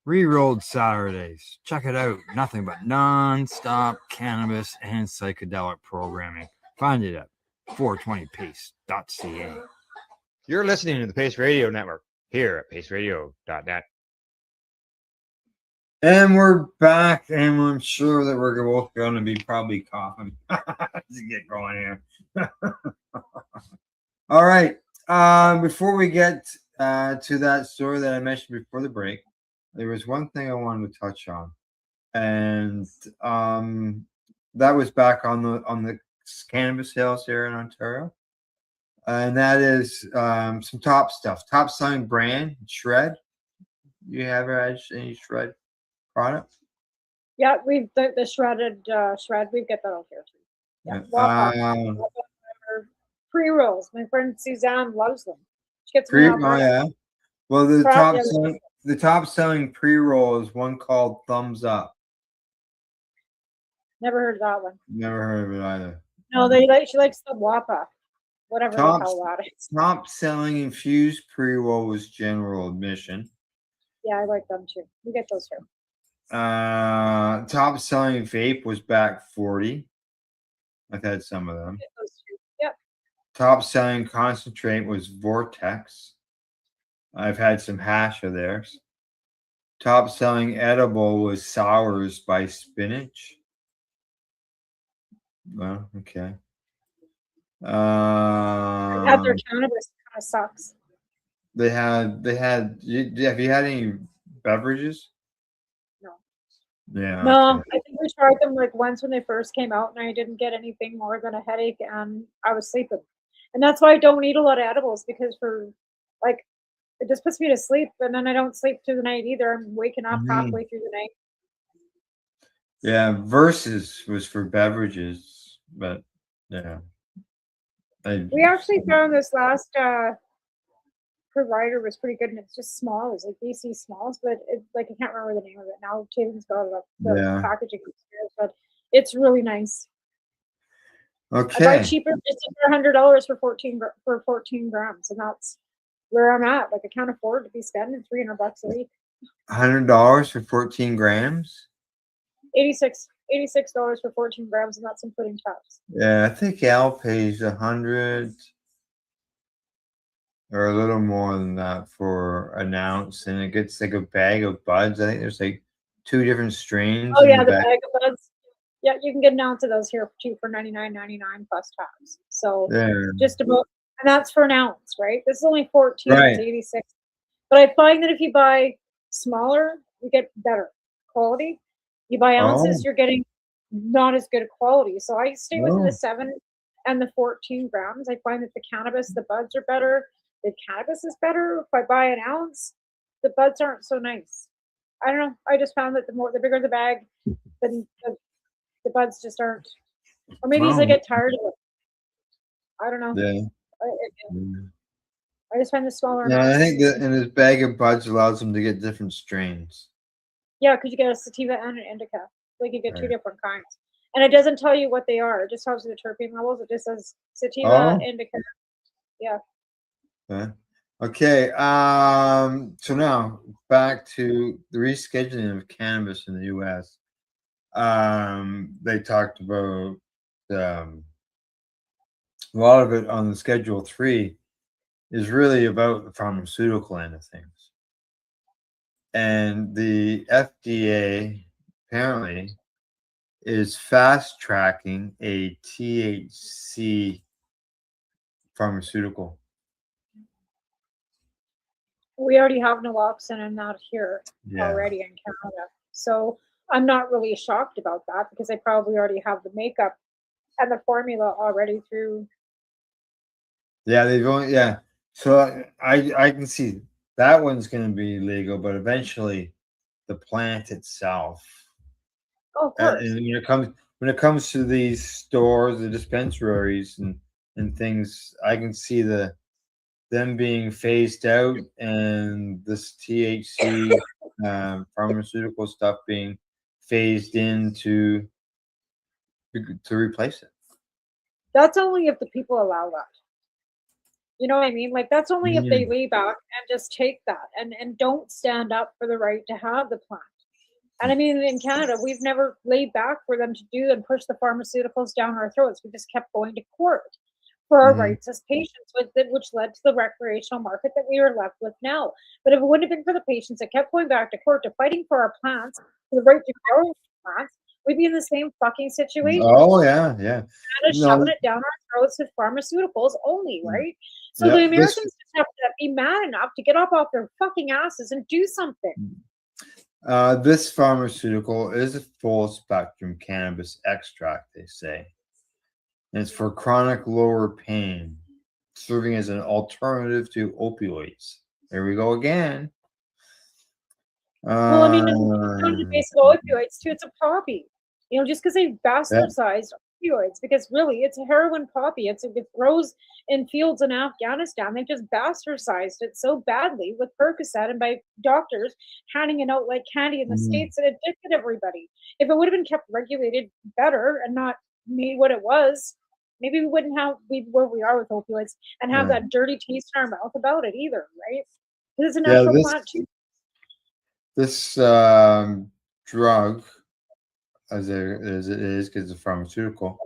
[SPEAKER 10] Rerolled Saturdays. Check it out. Nothing but non-stop cannabis and psychedelic programming. Find it at 420pace.ca.
[SPEAKER 20] You're listening to the Pace Radio Network here at paceradio.net.
[SPEAKER 10] And we're back, and I'm sure that we're both going to be probably coughing to get going here. All right. Before we get to that story that I mentioned before the break, there was one thing I wanted to touch on. and that was back on the cannabis sales here in Ontario. And that is some top stuff. Top selling brand, Shred. You have any Shred product?
[SPEAKER 4] Yeah, we've the shredded shred. We get that out here too. Yeah, Wapa. Pre-rolls. My friend Suzanne loves them. She gets them in Alberta.
[SPEAKER 10] Yeah. Well, the
[SPEAKER 4] Crap,
[SPEAKER 10] top selling pre-roll is one called Thumbs Up.
[SPEAKER 4] Never heard of that one.
[SPEAKER 10] Never heard of it either.
[SPEAKER 4] No, she likes the Wapa, whatever the hell that is.
[SPEAKER 10] Top selling infused pre-roll was General Admission.
[SPEAKER 4] Yeah, I like them too. We get those here.
[SPEAKER 10] Top selling vape was Back 40. I've had some of them.
[SPEAKER 4] Yep.
[SPEAKER 10] Top selling concentrate was Vortex. I've had some hash of theirs. Top selling edible was Sours by Spinach. Well, okay.
[SPEAKER 4] Had their cannabis kind of sucks.
[SPEAKER 10] They had. Have you had any beverages?
[SPEAKER 4] No.
[SPEAKER 10] Yeah.
[SPEAKER 4] No,
[SPEAKER 10] okay.
[SPEAKER 4] I think we tried them like once when they first came out, and I didn't get anything more than a headache, and I was sleeping. And that's why I don't eat a lot of edibles, because it just puts me to sleep, and then I don't sleep through the night either. I'm waking up halfway through the night.
[SPEAKER 10] Yeah, Versus was for beverages, but yeah.
[SPEAKER 4] We actually found this last provider was pretty good, and it's just small. It's like BC Smalls, but it's like I can't remember the name of it now. Taven's got it up the packaging upstairs, but it's really nice.
[SPEAKER 10] Okay.
[SPEAKER 4] I buy cheaper. It's under $100 for 14 grams, and that's where I'm at. Like I can't afford to be spending $300 a week.
[SPEAKER 10] $100 for 14 grams.
[SPEAKER 4] $86 for 14 grams, and that's including tax.
[SPEAKER 10] Yeah, I think Al pays 100 or a little more than that for an ounce, and it gets like a bag of buds. I think there's like 2 different strains.
[SPEAKER 4] Oh yeah, the bag of buds. Yeah, you can get an ounce of those here for $99.99 plus tax. So just about, and that's for an ounce, right? This is only 14.
[SPEAKER 10] Right.
[SPEAKER 4] It's 86. But I find that if you buy smaller, you get better quality. You buy ounces, you're getting not as good a quality. So I stay within the 7 and the 14 grams. I find that the cannabis, the buds are better. The cannabis is better. If I buy an ounce, the buds aren't so nice. I don't know. I just found that the bigger the bag, then the buds just aren't. Or maybe I get tired of it. I don't know.
[SPEAKER 10] Yeah.
[SPEAKER 4] I just find the smaller.
[SPEAKER 10] Yeah, I think that in this bag of buds allows them to get different strains.
[SPEAKER 4] Yeah, because you get a sativa and an indica. Like you get 2 different kinds. And it doesn't tell you what they are. It just tells you the terpene levels. It just says sativa, indica. Yeah.
[SPEAKER 10] Okay. So now back to the rescheduling of cannabis in the U.S. They talked about a lot of it on the Schedule 3 is really about the pharmaceutical end of things. And the FDA apparently is fast tracking a THC pharmaceutical.
[SPEAKER 4] We already have naloxone and that here already in Canada. So I'm not really shocked about that because I probably already have the makeup and the formula already through.
[SPEAKER 10] Yeah, they've only So I can see that one's going to be legal, but eventually the plant itself.
[SPEAKER 4] Oh, of course.
[SPEAKER 10] And when it comes to these stores, the dispensaries and things, I can see them being phased out and this THC pharmaceutical stuff being phased in to replace it.
[SPEAKER 4] That's only if the people allow that. You know what I mean? Like that's only if they lay back and just take that and don't stand up for the right to have the plant. And I mean, in Canada, we've never laid back for them to do and push the pharmaceuticals down our throats. We just kept going to court for our rights as patients, which led to the recreational market that we are left with now. But if it wouldn't have been for the patients that kept going back to court to fighting for our plants, for the right to grow plants, we'd be in the same fucking situation.
[SPEAKER 10] Oh, yeah.
[SPEAKER 4] Shoving it down our throats with pharmaceuticals only, right? So the Americans just have to be mad enough to get up off their fucking asses and do something.
[SPEAKER 10] This pharmaceutical is a full spectrum cannabis extract, they say. And it's for chronic lower pain, serving as an alternative to opioids. There we go again.
[SPEAKER 4] Well, I mean, it's not the basic opioids too. It's a poppy. You know, just because they bastardized opioids, because really it's a heroin poppy. It grows in fields in Afghanistan. They just bastardized it so badly with Percocet and by doctors handing it out like candy in the States, that addicted everybody. If it would have been kept regulated better and not made what it was, maybe we wouldn't be where we are with opioids and have that dirty taste in our mouth about it either, right? Because it's a natural plant too.
[SPEAKER 10] This drug, as it is, because it's a pharmaceutical,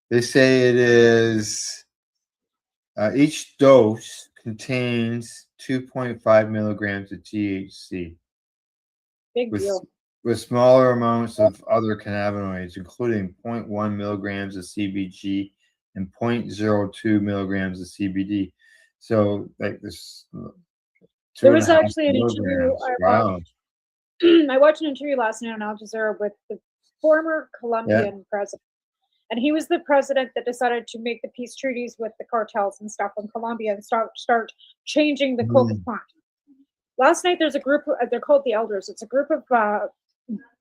[SPEAKER 10] they say it is, each dose contains 2.5 milligrams of THC.
[SPEAKER 4] Big deal.
[SPEAKER 10] With smaller amounts of other cannabinoids, including 0.1 milligrams of CBG and 0.02 milligrams of CBD. So, like this.
[SPEAKER 4] There was actually an interview I watched an interview last night on Al Jazeera with the former Colombian president. And he was the president that decided to make the peace treaties with the cartels and stuff in Colombia and start changing the coca plant. Last night, there's a group, they're called the Elders. It's a group of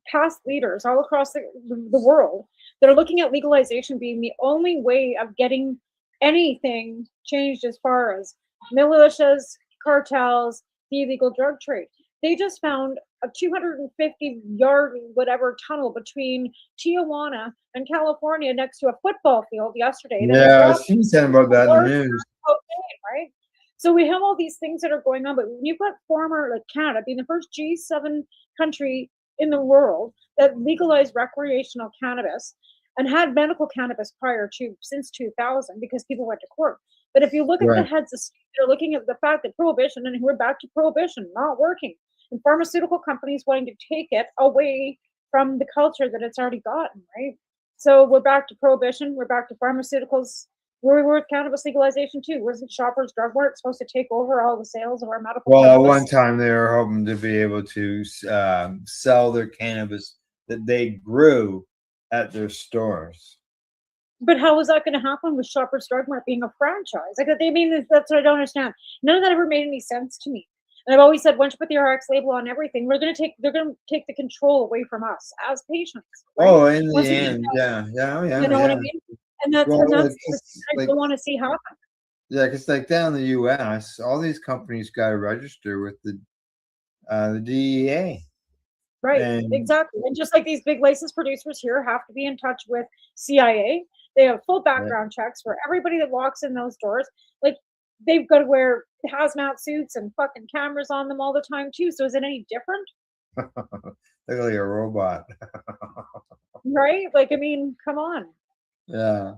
[SPEAKER 4] past leaders all across the world that are looking at legalization being the only way of getting anything changed as far as militias, cartels, the illegal drug trade. They just found a 250-yard whatever tunnel between Tijuana and California next to a football field yesterday.
[SPEAKER 10] Yeah, I seen something about that in the news.
[SPEAKER 4] Right? So we have all these things that are going on, but when you've got former, like Canada being the first G7 country in the world that legalized recreational cannabis and had medical cannabis prior to since 2000 because people went to court. But if you look at the heads of state, they're looking at the fact that prohibition, and we're back to prohibition, not working. And pharmaceutical companies wanting to take it away from the culture that it's already gotten, right? So we're back to prohibition. We're back to pharmaceuticals. Where we were with cannabis legalization too. Wasn't Shoppers Drug Mart supposed to take over all the sales of our medical cannabis?
[SPEAKER 10] Well, one time they were hoping to be able to sell their cannabis that they grew at their stores.
[SPEAKER 4] But how is that going to happen with Shoppers Drug Mart being a franchise? Like, they mean, that's what I don't understand. None of that ever made any sense to me. And I've always said, once you put the RX label on everything, they're going to take the control away from us as patients. Right?
[SPEAKER 10] Oh, in the end, yeah.
[SPEAKER 4] You know what I mean? And that's what I don't want to see happen.
[SPEAKER 10] Yeah, because like down in the U.S., all these companies got to register with the DEA.
[SPEAKER 4] Right, exactly. And just like these big licensed producers here have to be in touch with CIA. They have full background checks for everybody that walks in those doors. Like, they've got to wear hazmat suits and fucking cameras on them all the time too. So is it any different?
[SPEAKER 10] Look like a robot.
[SPEAKER 4] Right? Like, I mean, come on.
[SPEAKER 10] Yeah.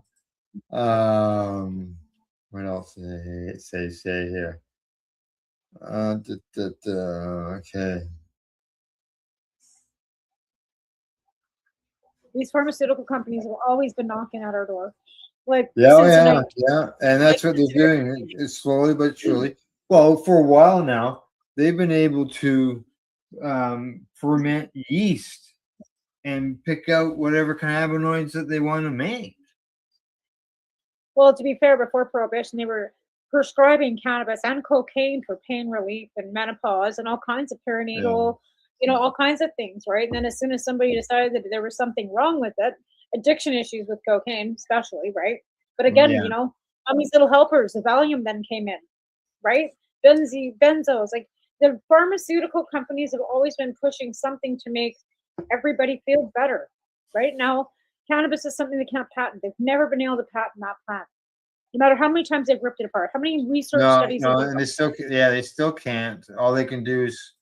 [SPEAKER 10] What else did they say here? Okay.
[SPEAKER 4] These pharmaceutical companies have always been knocking at our door. Like,
[SPEAKER 10] yeah. And that's what they're doing. It's slowly but surely. Well, for a while now, they've been able to ferment yeast and pick out whatever cannabinoids that they want to make.
[SPEAKER 4] Well, to be fair, before Prohibition, they were prescribing cannabis and cocaine for pain relief and menopause and all kinds of perinatal, all kinds of things, right? And then as soon as somebody decided that there was something wrong with it, addiction issues with cocaine, especially, right? But again, on these little helpers, the Valium then came in, right? Benzos, like the pharmaceutical companies have always been pushing something to make everybody feel better. Right now, cannabis is something they can't patent. They've never been able to patent that plant. No matter how many times they've ripped it apart, how many research studies.
[SPEAKER 10] No, and they still can't. All they can do is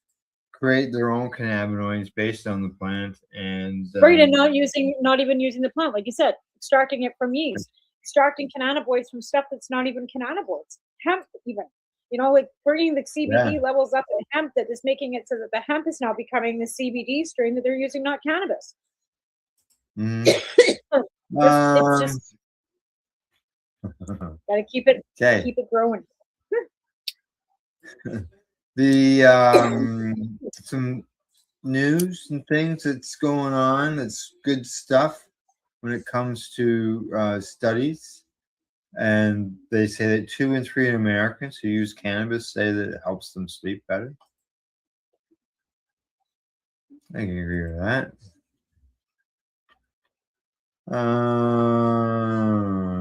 [SPEAKER 10] create their own cannabinoids based on the plant, and
[SPEAKER 4] right, and not even using the plant, like you said, extracting it from yeast, extracting cannabinoids from stuff that's not even cannabinoids, hemp even. Like bringing the CBD levels up in hemp, that is making it so that the hemp is now becoming the CBD strain that they're using, not cannabis. It's just gotta keep it growing.
[SPEAKER 10] The news and things that's going on. That's good stuff when it comes to studies. And they say that 2 in 3 Americans who use cannabis say that it helps them sleep better. I can agree with that.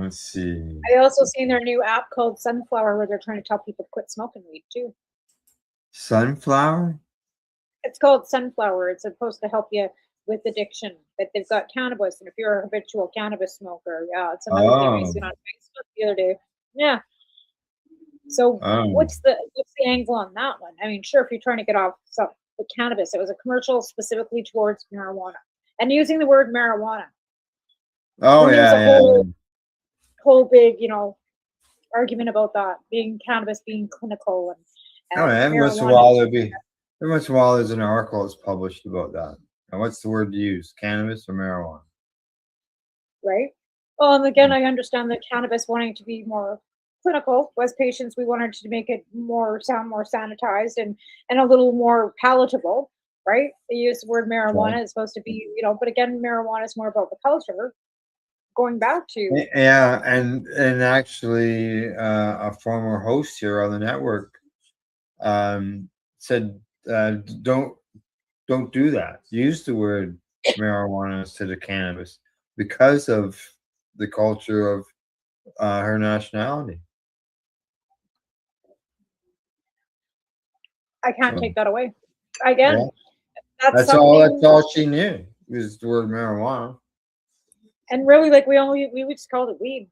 [SPEAKER 10] Let's see.
[SPEAKER 4] I also seen their new app called Sunflower where they're trying to tell people to quit smoking weed too.
[SPEAKER 10] Sunflower?
[SPEAKER 4] It's called Sunflower. It's supposed to help you with addiction. But they've got cannabis, and if you're a habitual cannabis smoker, yeah, it's another thing I seen on Facebook the other day. Yeah. So what's the angle on that one? I mean, sure, if you're trying to get off the cannabis, it was a commercial specifically towards marijuana and using the word marijuana.
[SPEAKER 10] Oh yeah,
[SPEAKER 4] whole big, argument about that being cannabis being clinical and
[SPEAKER 10] every once in a while there's an article that's published about that. And what's the word to use? Cannabis or marijuana?
[SPEAKER 4] Right. Well, and again, I understand that cannabis wanting to be more clinical as patients, we wanted to make it sound more sanitized and a little more palatable, right? They use the word marijuana. It's supposed to be, but again, marijuana is more about the culture. Going back to
[SPEAKER 10] and actually a former host here on the network said don't do that. Use the word marijuana instead of cannabis because of the culture of her nationality.
[SPEAKER 4] I can't take that away. Again,
[SPEAKER 10] that's all she knew was the word marijuana.
[SPEAKER 4] And really, like we just called it weed.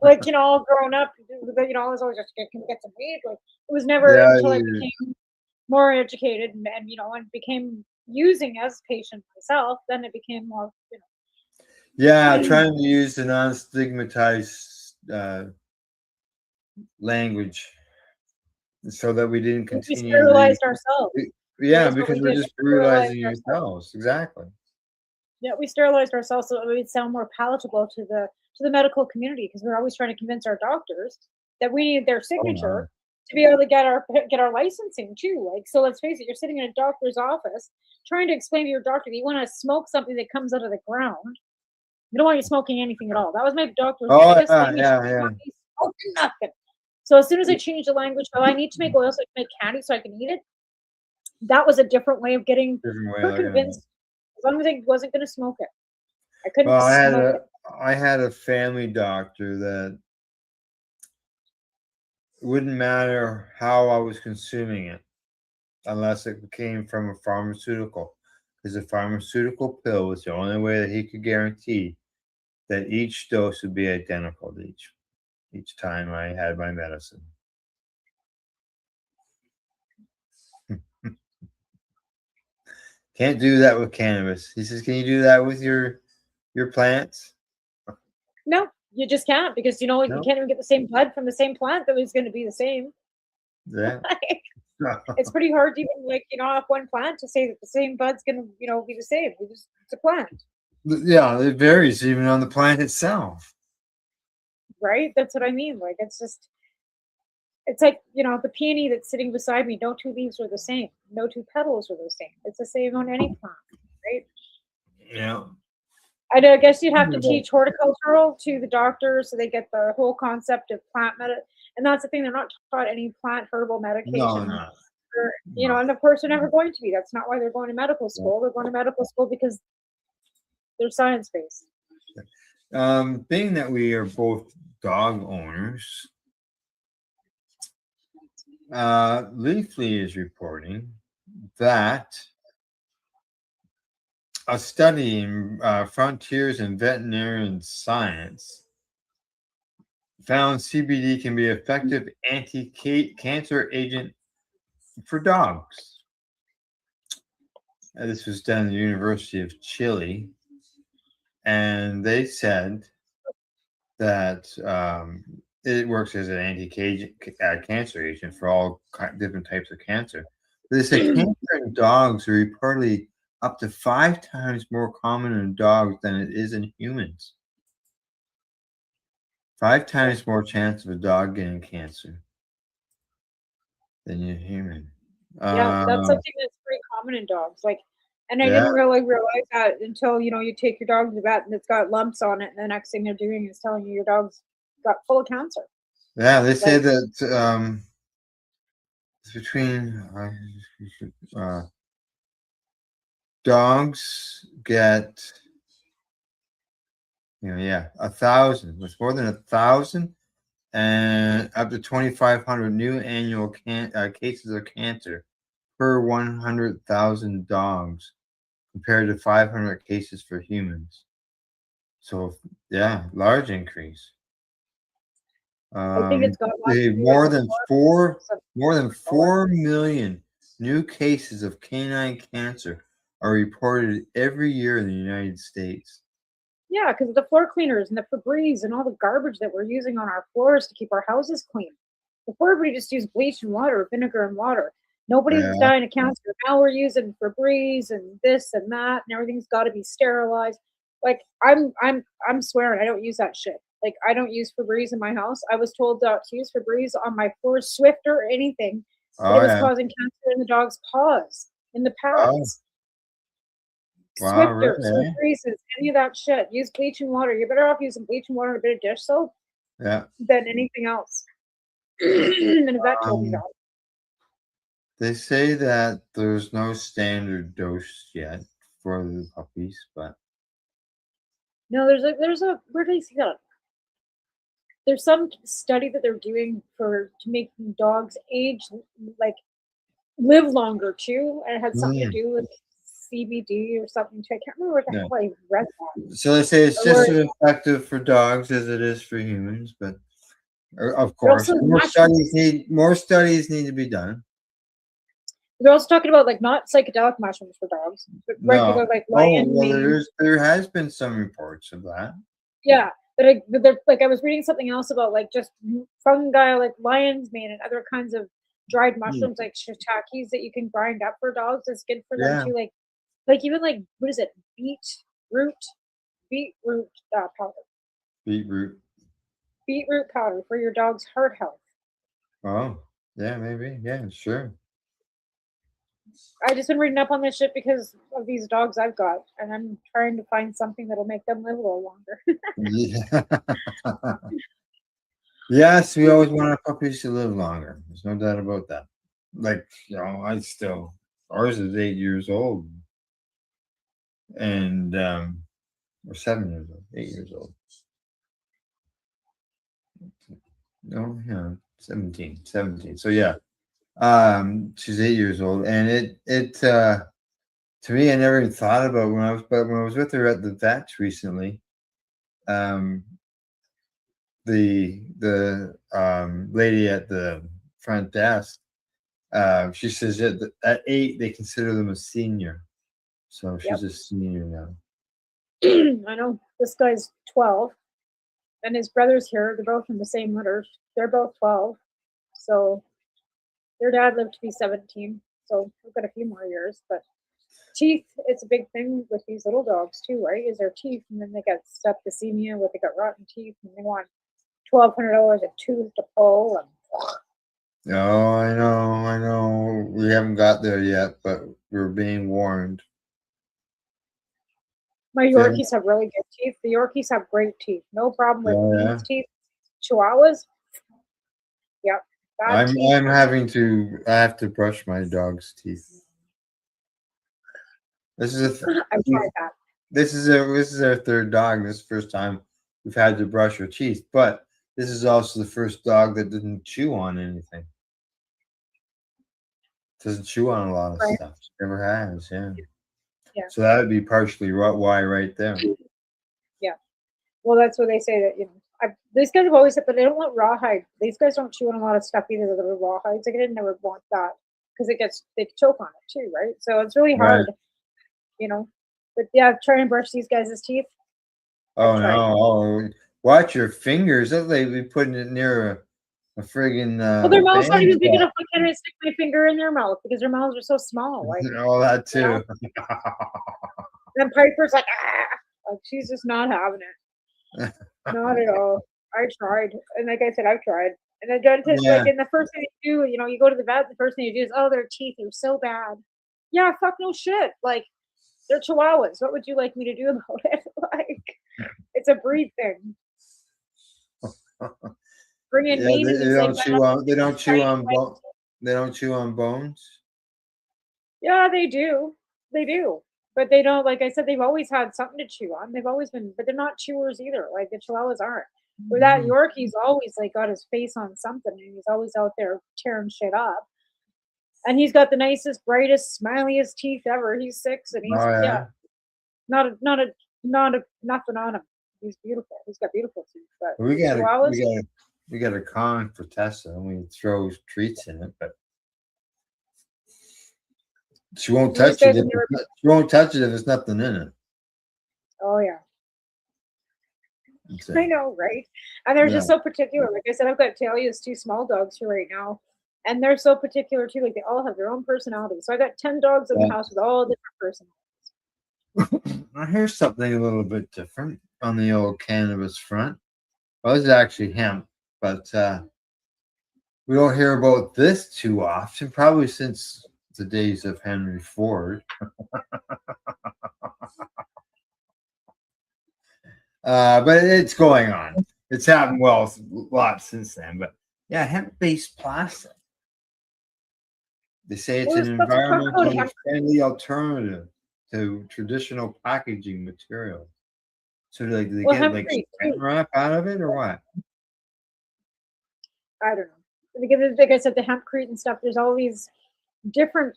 [SPEAKER 4] Like, all growing up, I was always just can we get some weed. Like it was never until I became more educated and and became using as a patient myself, then it became more,
[SPEAKER 10] Yeah, trying to use the non-stigmatized language so that we didn't continue.
[SPEAKER 4] We sterilized ourselves.
[SPEAKER 10] Yeah, because we're just brutalizing ourselves. Exactly.
[SPEAKER 4] Yeah, we sterilized ourselves so it would sound more palatable to the medical community because we're always trying to convince our doctors that we need their signature to be able to get our licensing too. Like, so let's face it, you're sitting in a doctor's office trying to explain to your doctor that you want to smoke something that comes out of the ground. You don't want you smoking anything at all. That was my doctor's biggest thing. Smoking nothing. So as soon as I changed the language, I need to make oil so I can make candy so I can eat it. That was a different way of getting her convinced. As long as I wasn't going to smoke it, I couldn't smoke it.
[SPEAKER 10] I had a family doctor that it wouldn't matter how I was consuming it unless it came from a pharmaceutical, because a pharmaceutical pill was the only way that he could guarantee that each dose would be identical to each time I had my medicine. Can't do that with cannabis. He says, can you do that with your plants?
[SPEAKER 4] No, you just can't because you can't even get the same bud from the same plant that was going to be the same.
[SPEAKER 10] Yeah.
[SPEAKER 4] It's pretty hard to even off one plant to say that the same bud's going to be the same. It's a plant.
[SPEAKER 10] Yeah, it varies even on the plant itself.
[SPEAKER 4] Right? That's what I mean. Like it's like, the peony that's sitting beside me, no two leaves are the same. No two petals are the same. It's the same on any plant, right?
[SPEAKER 10] Yeah.
[SPEAKER 4] I guess you'd have to teach horticultural to the doctors so they get the whole concept of plant medicine. And that's the thing, they're not taught any plant herbal medication.
[SPEAKER 10] No.
[SPEAKER 4] And of course they're never going to be. That's not why they're going to medical school. They're going to medical school because they're science-based.
[SPEAKER 10] Being that we are both dog owners, Leafly is reporting that a study in Frontiers in Veterinarian Science found CBD can be an effective anti-cancer agent for dogs. This was done at the University of Chile, and they said that it works as an anti-cancer agent for all different types of cancer. They say cancer in dogs are reportedly up to 5 times more common in dogs than it is in humans. 5 times more chance of a dog getting cancer than a human.
[SPEAKER 4] Yeah, that's something that's pretty common in dogs. Like, and I
[SPEAKER 10] Yeah.
[SPEAKER 4] didn't really realize that until, you know, you take your dog to the vet and it's got lumps on it, and the next thing they're doing is telling you your dog's got full of cancer.
[SPEAKER 10] Yeah, they say
[SPEAKER 4] Like,
[SPEAKER 10] that it's between dogs get, 1,000. With more than 1,000 and up to 2,500 new annual cases of cancer per 100,000 dogs, compared to 500 cases for humans. So yeah, large increase.
[SPEAKER 4] I think it's got lots to do
[SPEAKER 10] More
[SPEAKER 4] with
[SPEAKER 10] than
[SPEAKER 4] the
[SPEAKER 10] 4 million new cases of canine cancer are reported every year in the United States.
[SPEAKER 4] Yeah, because of the floor cleaners and the Febreze and all the garbage that we're using on our floors to keep our houses clean. Before, everybody just used bleach and water, vinegar and water. Nobody was
[SPEAKER 10] Yeah.
[SPEAKER 4] dying of cancer. Now we're using Febreze and this and that, and everything's got to be sterilized. Like, I'm swearing, I don't use that shit. Like, I don't use Febreze in my house. I was told not to use Febreze on my floors, Swifter, or anything, but it was causing cancer in the dog's paws, in the pads.
[SPEAKER 10] Wow,
[SPEAKER 4] Swifters,
[SPEAKER 10] really?
[SPEAKER 4] Febrezes, any of that shit. Use bleach and water. You're better off using bleach and water and a bit of dish soap
[SPEAKER 10] Yeah.
[SPEAKER 4] than anything else. And a vet told me that.
[SPEAKER 10] They say that there's no standard dose yet for the puppies, but
[SPEAKER 4] No, there's a where do I see that? There's some study that they're doing to make dogs age, like, live longer too, and it had something to do with CBD or something too. I can't remember what the
[SPEAKER 10] Yeah.
[SPEAKER 4] hell I read that.
[SPEAKER 10] so they say it's
[SPEAKER 4] But
[SPEAKER 10] just
[SPEAKER 4] where-
[SPEAKER 10] as effective for dogs as it is for humans. But of
[SPEAKER 4] They're
[SPEAKER 10] course,
[SPEAKER 4] also
[SPEAKER 10] more
[SPEAKER 4] natural.
[SPEAKER 10] studies need to be done.
[SPEAKER 4] They're also talking about, like, not psychedelic mushrooms for dogs, but regular, like, lion mane.
[SPEAKER 10] There has been some reports of that.
[SPEAKER 4] Yeah, but I was reading something else about, like, just fungi, like lion's mane and other kinds of dried mushrooms, like shiitakes, that you can grind up for dogs. It's good for them
[SPEAKER 10] Yeah.
[SPEAKER 4] too. Like even, like, what is it? Beetroot powder. Beetroot powder for your dog's heart health.
[SPEAKER 10] Oh, yeah, maybe. Yeah, sure.
[SPEAKER 4] I just been reading up on this shit because of these dogs I've got, and I'm trying to find something that'll make them live a little longer.
[SPEAKER 10] Yeah. Yes, we always want our puppies to live longer. There's no doubt about that. Like, ours is 8 years old. And or 7 years old, 8 years old. No, yeah, 17. So yeah. She's 8 years old, and it to me, I never even thought about when I was with her at the vets recently. The lady at the front desk, she says that at 8 they consider them a senior, so she's a senior now.
[SPEAKER 4] I know this guy's 12, and his brother's here. They're both in the same litter. They're both 12, so their dad lived to be 17. So we've got a few more years. But teeth, it's a big thing with these little dogs too, right? Is their teeth, and then they got septicemia, where they got rotten teeth, and they want $1,200 a tooth to pull. And
[SPEAKER 10] Oh, I know. We haven't got there yet, but we're being warned.
[SPEAKER 4] my Yorkies have really good teeth. The Yorkies have great teeth. No problem with these teeth. Chihuahuas. Yep.
[SPEAKER 10] I have to brush my dog's teeth. This is
[SPEAKER 4] I've tried that.
[SPEAKER 10] This is our third dog. This is the first time we've had to brush her teeth, but this is also the first dog that didn't chew on anything. Doesn't chew on a lot of stuff. She never has, yeah. So that would be partially why right there.
[SPEAKER 4] Yeah. Well, that's what they say, that, these guys have always said, but they don't want rawhide. These guys don't chew on a lot of stuff either. The rawhides, like, I didn't never want that because they choke on it too, right? So it's really hard, But yeah, trying to brush these guys' teeth.
[SPEAKER 10] Oh no! Oh, watch your fingers. That's like we putting it near a friggin'.
[SPEAKER 4] Well, their mouth's not even big enough. I can't even stick my finger in their mouth because their mouths are so small. Like,
[SPEAKER 10] all that too.
[SPEAKER 4] And Piper's like, she's just not having it. Not at all. I tried, and like I said, I've tried. And the dentist, and the first thing you do, you go to the vet. The first thing you do is, oh, their teeth are so bad. Yeah, fuck no shit. Like, they're Chihuahuas. What would you like me to do about it? Like, it's a breed thing. Bring in
[SPEAKER 10] Yeah,
[SPEAKER 4] meat and
[SPEAKER 10] they
[SPEAKER 4] it's like
[SPEAKER 10] don't chew on. They don't chew on bone. They don't chew on bones.
[SPEAKER 4] Yeah, they do. They do. But they don't, like I said, they've always had something to chew on. They've always been, but they're not chewers either. Like the Chihuahuas aren't. Where that Yorkie's always like got his face on something and he's always out there tearing shit up. And he's got the nicest, brightest, smiliest teeth ever. He's 6 and he's nothing on him. He's beautiful. He's got beautiful teeth. But
[SPEAKER 10] We got
[SPEAKER 4] Chihuahuas,
[SPEAKER 10] we got a con for Tessa, and we throw treats in it, but she won't touch it. She won't touch it if there's nothing in it.
[SPEAKER 4] oh yeah. I know, right? And they're just so particular. Like I said, I've got Talia's 2 small dogs here right now, and they're so particular too. Like they all have their own personality. So I got 10 dogs in the house with all different personalities.
[SPEAKER 10] Now here's something a little bit different on the old cannabis front. Well, this is actually hemp, but we don't hear about this too often, probably since the days of Henry Ford. But it's going on. It's happened a lot since then. But yeah, hemp-based plastic. They say it's an environmentally friendly alternative to traditional packaging materials. So they get like saran wrap out of it or what?
[SPEAKER 4] I don't know. Because like I said, the hempcrete and stuff, there's all these different,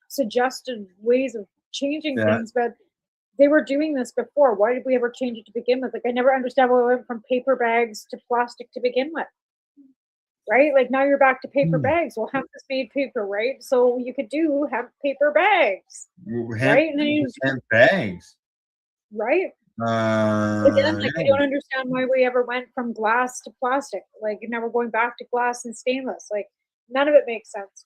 [SPEAKER 4] suggested ways of changing things, but they were doing this before. Why did we ever change it to begin with? Like, I never understand why we went from paper bags to plastic to begin with. Right? Like, now you're back to paper bags. Well, hemp is made paper, right? So you could do hemp paper bags. Right? And then you
[SPEAKER 10] hemp bags.
[SPEAKER 4] Right? Again, like, I don't understand why we ever went from glass to plastic. Like, now we're going back to glass and stainless. Like, none of it makes sense.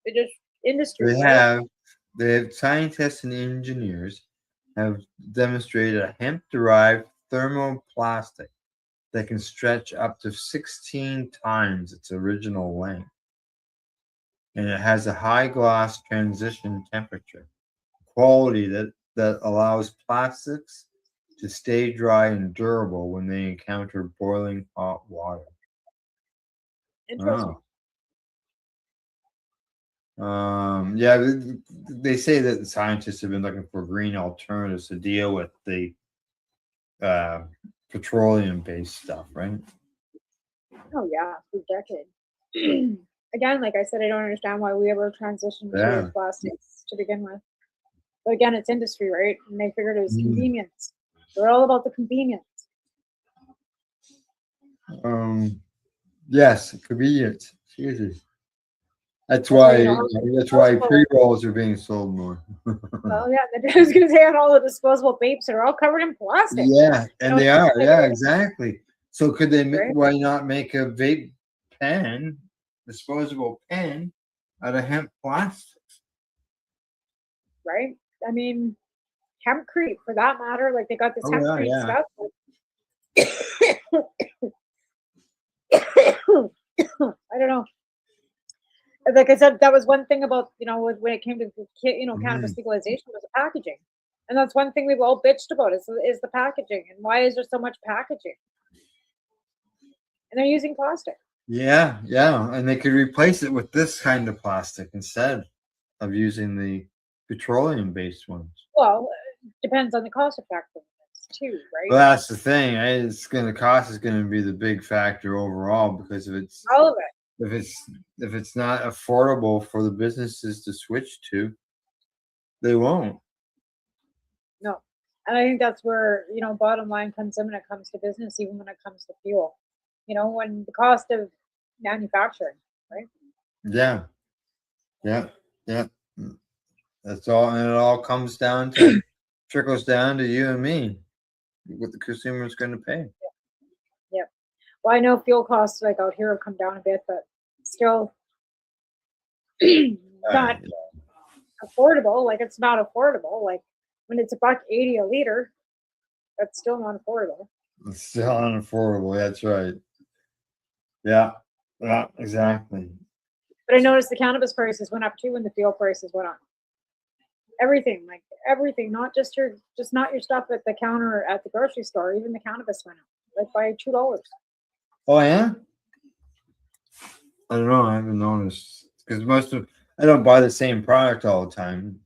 [SPEAKER 4] It just industry.
[SPEAKER 10] They have scientists and engineers have demonstrated a hemp-derived thermoplastic that can stretch up to 16 times its original length. And it has a high glass transition temperature, quality that allows plastics to stay dry and durable when they encounter boiling hot water.
[SPEAKER 4] Interesting.
[SPEAKER 10] Yeah, they say that the scientists have been looking for green alternatives to deal with the petroleum-based stuff, right?
[SPEAKER 4] Oh yeah, for decades. Again, like I said, I don't understand why we ever transitioned to plastics to begin with. But again, it's industry, right? And they figured it was convenience. They're all about the convenience.
[SPEAKER 10] Yes, convenience. Jesus. That's why pre-rolls are being sold more.
[SPEAKER 4] Well, yeah, I was going to say, on all the disposable vapes are all covered in plastic.
[SPEAKER 10] Yeah, and they are. Yeah, exactly. So could they? Why not make a vape pen, disposable pen, out of hemp plastic?
[SPEAKER 4] Right. I mean, hempcrete, for that matter. Like, they got this hempcrete stuff. I don't know. Like I said, that was one thing about, when it came to, cannabis legalization, was the packaging. And that's one thing we've all bitched about is the packaging. And why is there so much packaging? And they're using plastic.
[SPEAKER 10] Yeah. And they could replace it with this kind of plastic instead of using the petroleum-based ones.
[SPEAKER 4] Well, depends on the cost effectiveness too, right?
[SPEAKER 10] Well, that's the thing. The cost is going to be the big factor overall, because if it's
[SPEAKER 4] all of it.
[SPEAKER 10] If it's not affordable for the businesses to switch to, they won't.
[SPEAKER 4] No. And I think that's where, bottom line comes in when it comes to business, even when it comes to fuel. When the cost of manufacturing, right?
[SPEAKER 10] Yeah. That's all, and it all comes down to trickles down to you and me, what the consumer is going to pay.
[SPEAKER 4] Yeah. Well, I know fuel costs like out here have come down a bit, but still not affordable. Like, it's not affordable. Like, when it's $1.80 a liter, that's still not affordable.
[SPEAKER 10] It's still unaffordable. That's right. Yeah, exactly.
[SPEAKER 4] But I noticed the cannabis prices went up too when the fuel prices went up. Everything, not just not your stuff at the counter at the grocery store. Even the cannabis went up, like by $2.
[SPEAKER 10] Oh yeah. I don't know. I haven't noticed because I don't buy the same product all the time.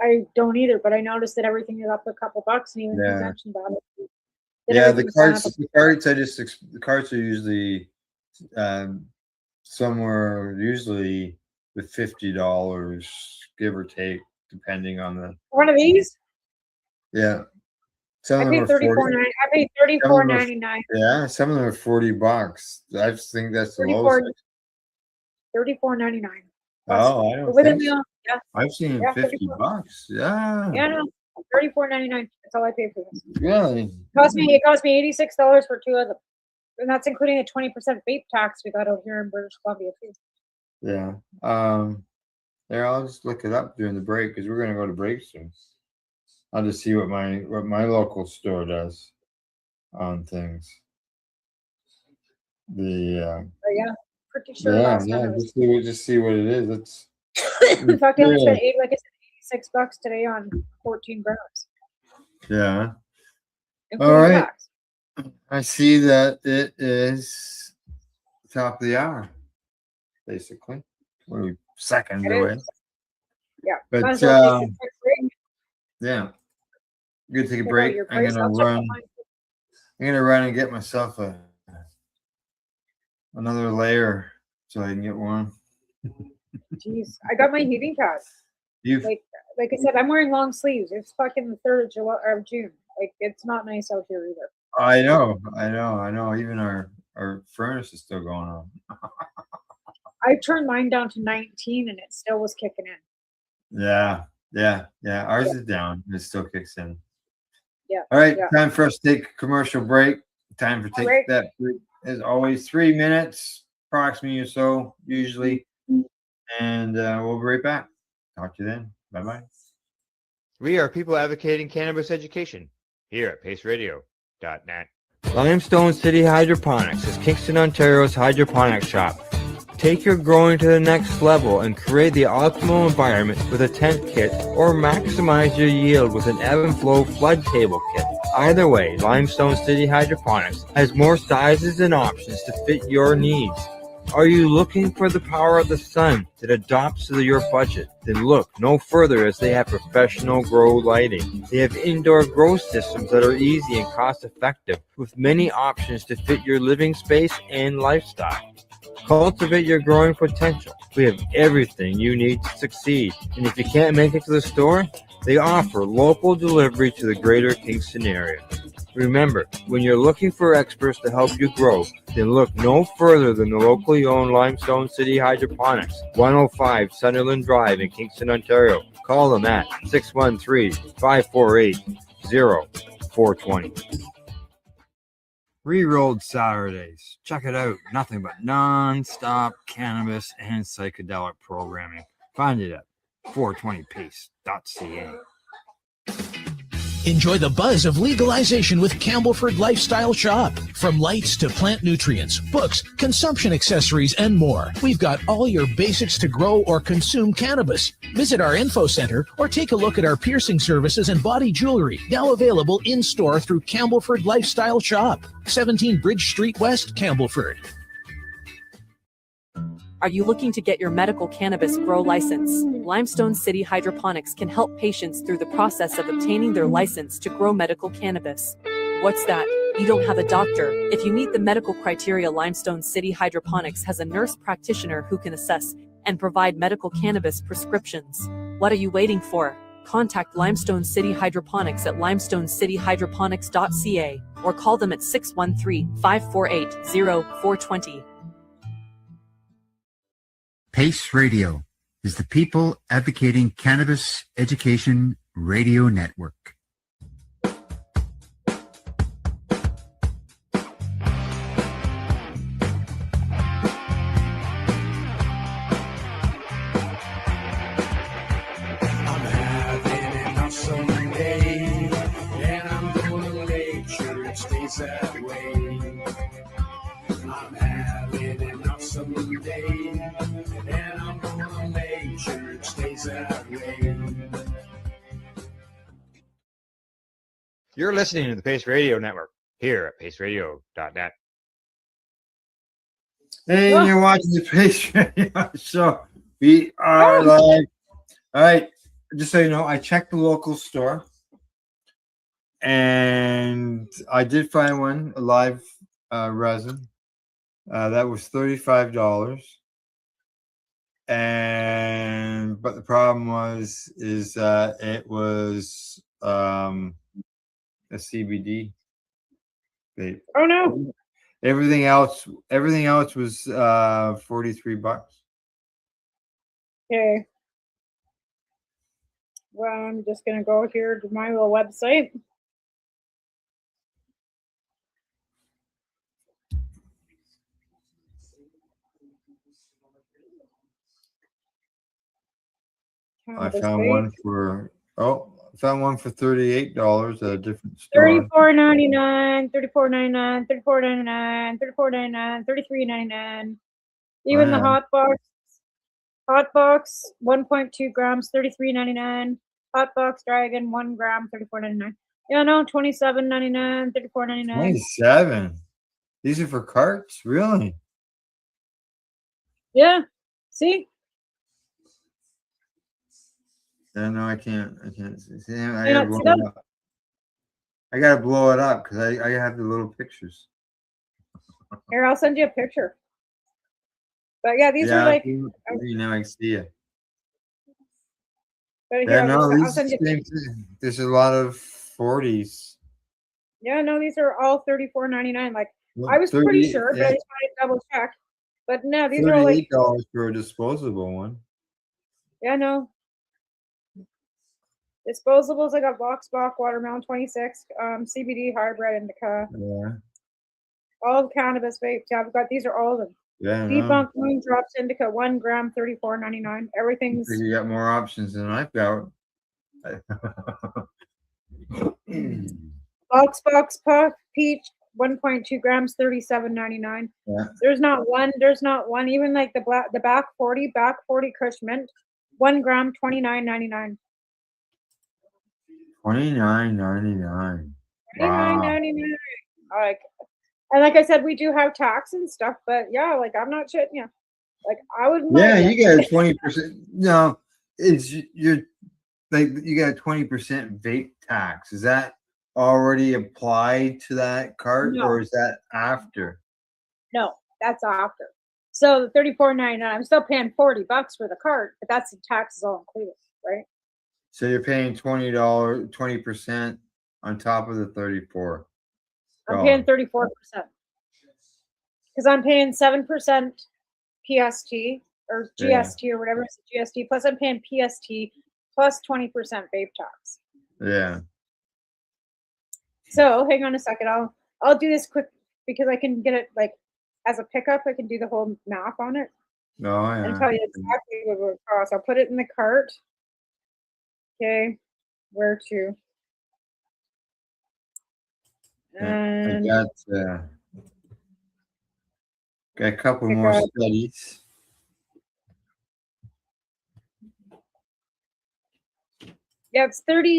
[SPEAKER 4] I don't either, but I noticed that everything is up a couple bucks, and even
[SPEAKER 10] Yeah.
[SPEAKER 4] convention bottles.
[SPEAKER 10] Yeah, the carts are usually somewhere usually with $50, give or take, depending on the.
[SPEAKER 4] One of these.
[SPEAKER 10] Yeah. Some
[SPEAKER 4] I
[SPEAKER 10] of them
[SPEAKER 4] paid
[SPEAKER 10] are
[SPEAKER 4] $34.99. I paid $34.99.
[SPEAKER 10] Yeah, some of them are $40. I just think that's the lowest.
[SPEAKER 4] $34.99.
[SPEAKER 10] Oh, I don't
[SPEAKER 4] With a
[SPEAKER 10] think so.
[SPEAKER 4] meal, yeah.
[SPEAKER 10] I've seen
[SPEAKER 4] Yeah,
[SPEAKER 10] $50. Yeah.
[SPEAKER 4] Yeah, no, $34.99. That's all I paid for this.
[SPEAKER 10] Really?
[SPEAKER 4] It cost me $86 for 2 of them, and that's including a 20% vape tax we got out here in British Columbia too.
[SPEAKER 10] Yeah. There, I'll just look it up during the break because we're gonna go to break soon. I'll just see what my local store does on things.
[SPEAKER 4] Yeah, pretty sure.
[SPEAKER 10] Yeah,
[SPEAKER 4] last time it was,
[SPEAKER 10] just see what it is. It's
[SPEAKER 4] in fact, I only spent $86 today on 14 grams.
[SPEAKER 10] yeah.
[SPEAKER 4] Including
[SPEAKER 10] All right.
[SPEAKER 4] tax.
[SPEAKER 10] I see that it is top of the hour, basically. We're seconds
[SPEAKER 4] It
[SPEAKER 10] away.
[SPEAKER 4] is. Yeah.
[SPEAKER 10] But
[SPEAKER 4] Might as well take a quick break.
[SPEAKER 10] yeah, good to take a
[SPEAKER 4] Check out
[SPEAKER 10] break.
[SPEAKER 4] your
[SPEAKER 10] I'm
[SPEAKER 4] price.
[SPEAKER 10] gonna
[SPEAKER 4] I'll check
[SPEAKER 10] run.
[SPEAKER 4] mine.
[SPEAKER 10] I'm gonna run and get myself another layer so I can get warm.
[SPEAKER 4] Jeez, I got my heating pad. Like I said, I'm wearing long sleeves. It's fucking the 3rd of July or June. Like, it's not nice out here either.
[SPEAKER 10] I know. Even our furnace is still going on.
[SPEAKER 4] I turned mine down to 19 and it still was kicking in.
[SPEAKER 10] Yeah. Ours is down. It still kicks in.
[SPEAKER 4] Yeah.
[SPEAKER 10] All right,
[SPEAKER 4] yeah.
[SPEAKER 10] time for us to take a commercial break. Time for take that break. As always, 3 minutes, approximately or so, usually. And we'll be right back. Talk to you then. Bye-bye.
[SPEAKER 20] We are people advocating cannabis education here at paceradio.net.
[SPEAKER 14] Limestone City Hydroponics is Kingston, Ontario's hydroponics shop. Take your growing to the next level and create the optimal environment with a tent kit, or maximize your yield with an ebb and flow flood table kit. Either way, Limestone City Hydroponics has more sizes and options to fit your needs. Are you looking for the power of the sun that adapts to your budget? Then look no further, as they have professional grow lighting. They have indoor grow systems that are easy and cost effective, with many options to fit your living space and lifestyle. Cultivate your growing potential. We have everything you need to succeed. And if you can't make it to the store, they offer local delivery to the greater Kingston area. Remember, when you're looking for experts to help you grow, then look no further than the locally owned Limestone City Hydroponics, 105 Sunderland Drive in Kingston, Ontario. Call them at 613-548-0420.
[SPEAKER 23] Rerolled Saturdays. Check it out. Nothing but non-stop cannabis and psychedelic programming. Find it at 420pace.ca.
[SPEAKER 13] Enjoy the buzz of legalization with Campbellford Lifestyle Shop. From lights to plant nutrients, books, consumption accessories, and more, we've got all your basics to grow or consume cannabis. Visit our info center or take a look at our piercing services and body jewelry, now available in-store through Campbellford Lifestyle Shop, 17 Bridge Street West, Campbellford.
[SPEAKER 3] Are you looking to get your medical cannabis grow license? Limestone City Hydroponics can help patients through the process of obtaining their license to grow medical cannabis. What's that? You don't have a doctor. If you meet the medical criteria, Limestone City Hydroponics has a nurse practitioner who can assess and provide medical cannabis prescriptions. What are you waiting for? Contact Limestone City Hydroponics at limestonecityhydroponics.ca or call them at 613-548-0420.
[SPEAKER 5] PACE Radio is the People Advocating Cannabis Education Radio Network.
[SPEAKER 19] I'm having an awesome day, and I'm gonna make sure it stays that way. I'm having an awesome someday, and I'm gonna make sure it stays that way.
[SPEAKER 20] You're listening to the Pace Radio Network here at paceradio.net.
[SPEAKER 10] Hey, you're watching the Pace Radio Show. We are live. All right. Just so you know, I checked the local store and I did find one, a live resin. That was $35. But the problem is it was a CBD vape.
[SPEAKER 4] Oh no.
[SPEAKER 10] Everything else was $43.
[SPEAKER 4] Okay. Well, I'm just gonna go here to my little website.
[SPEAKER 10] I found one for $38 at a different store.
[SPEAKER 4] $34.99, $34.99, $34.99, $34.99, $33.99. Even the hot box, 1.2 grams, $33.99. Hot box dragon, 1 gram, $34.99. Yeah, no, $27.99, $34.99.
[SPEAKER 10] 27. These are for carts, really?
[SPEAKER 4] Yeah. See?
[SPEAKER 10] Yeah, no, I can't see. I
[SPEAKER 4] Yeah,
[SPEAKER 10] gotta blow it up. I gotta blow it up because I have the little pictures.
[SPEAKER 4] Here, I'll send you a picture. But yeah, these are like.
[SPEAKER 10] Now I see it.
[SPEAKER 4] But
[SPEAKER 10] Yeah,
[SPEAKER 4] here,
[SPEAKER 10] no,
[SPEAKER 4] I'll send you.
[SPEAKER 10] There's a lot of 40s.
[SPEAKER 4] Yeah, no, these are all $34.99. Like I was pretty sure, but I just wanted to double check. But no, these are all like
[SPEAKER 10] $38 for a disposable one.
[SPEAKER 4] Yeah, no. Disposables, I got Vox Bach, Watermelon 26, CBD, hybrid, indica.
[SPEAKER 10] Yeah.
[SPEAKER 4] All the cannabis vapes. Yeah, I've got these are all of them.
[SPEAKER 10] Yeah.
[SPEAKER 4] Debunk Moon Drops Indica, 1 gram, $34.99. Everything's.
[SPEAKER 10] You got more options than I've got.
[SPEAKER 4] Vox Puff Peach, 1.2 grams, $37.99.
[SPEAKER 10] Yeah.
[SPEAKER 4] There's not one. Even like the back 40 Kush Mint, 1 gram, $29.99.
[SPEAKER 10] $29.99. Wow.
[SPEAKER 4] $29.99. Like I said, we do have tax and stuff, but yeah, like I'm not shitting you. Like I would.
[SPEAKER 10] Yeah, you got a 20%. No, you got a 20% vape tax. Is that already applied to that cart, or is that after?
[SPEAKER 4] No, that's after. So the $34.99. I'm still paying $40 for the cart, but that's the taxes all included, right?
[SPEAKER 10] So you're paying $20% on top of the $34.
[SPEAKER 4] I'm paying 34% because I'm paying 7% PST or GST or whatever it's GST. Plus, I'm paying PST plus 20% vape tax.
[SPEAKER 10] Yeah.
[SPEAKER 4] So hang on a second. I'll do this quick because I can get it like as a pickup. I can do the whole math on it.
[SPEAKER 10] No, yeah.
[SPEAKER 4] And tell you exactly what it would cost. I'll put it in the cart. Okay, where to? And
[SPEAKER 10] I got a couple more studies.
[SPEAKER 4] Yeah, it's 34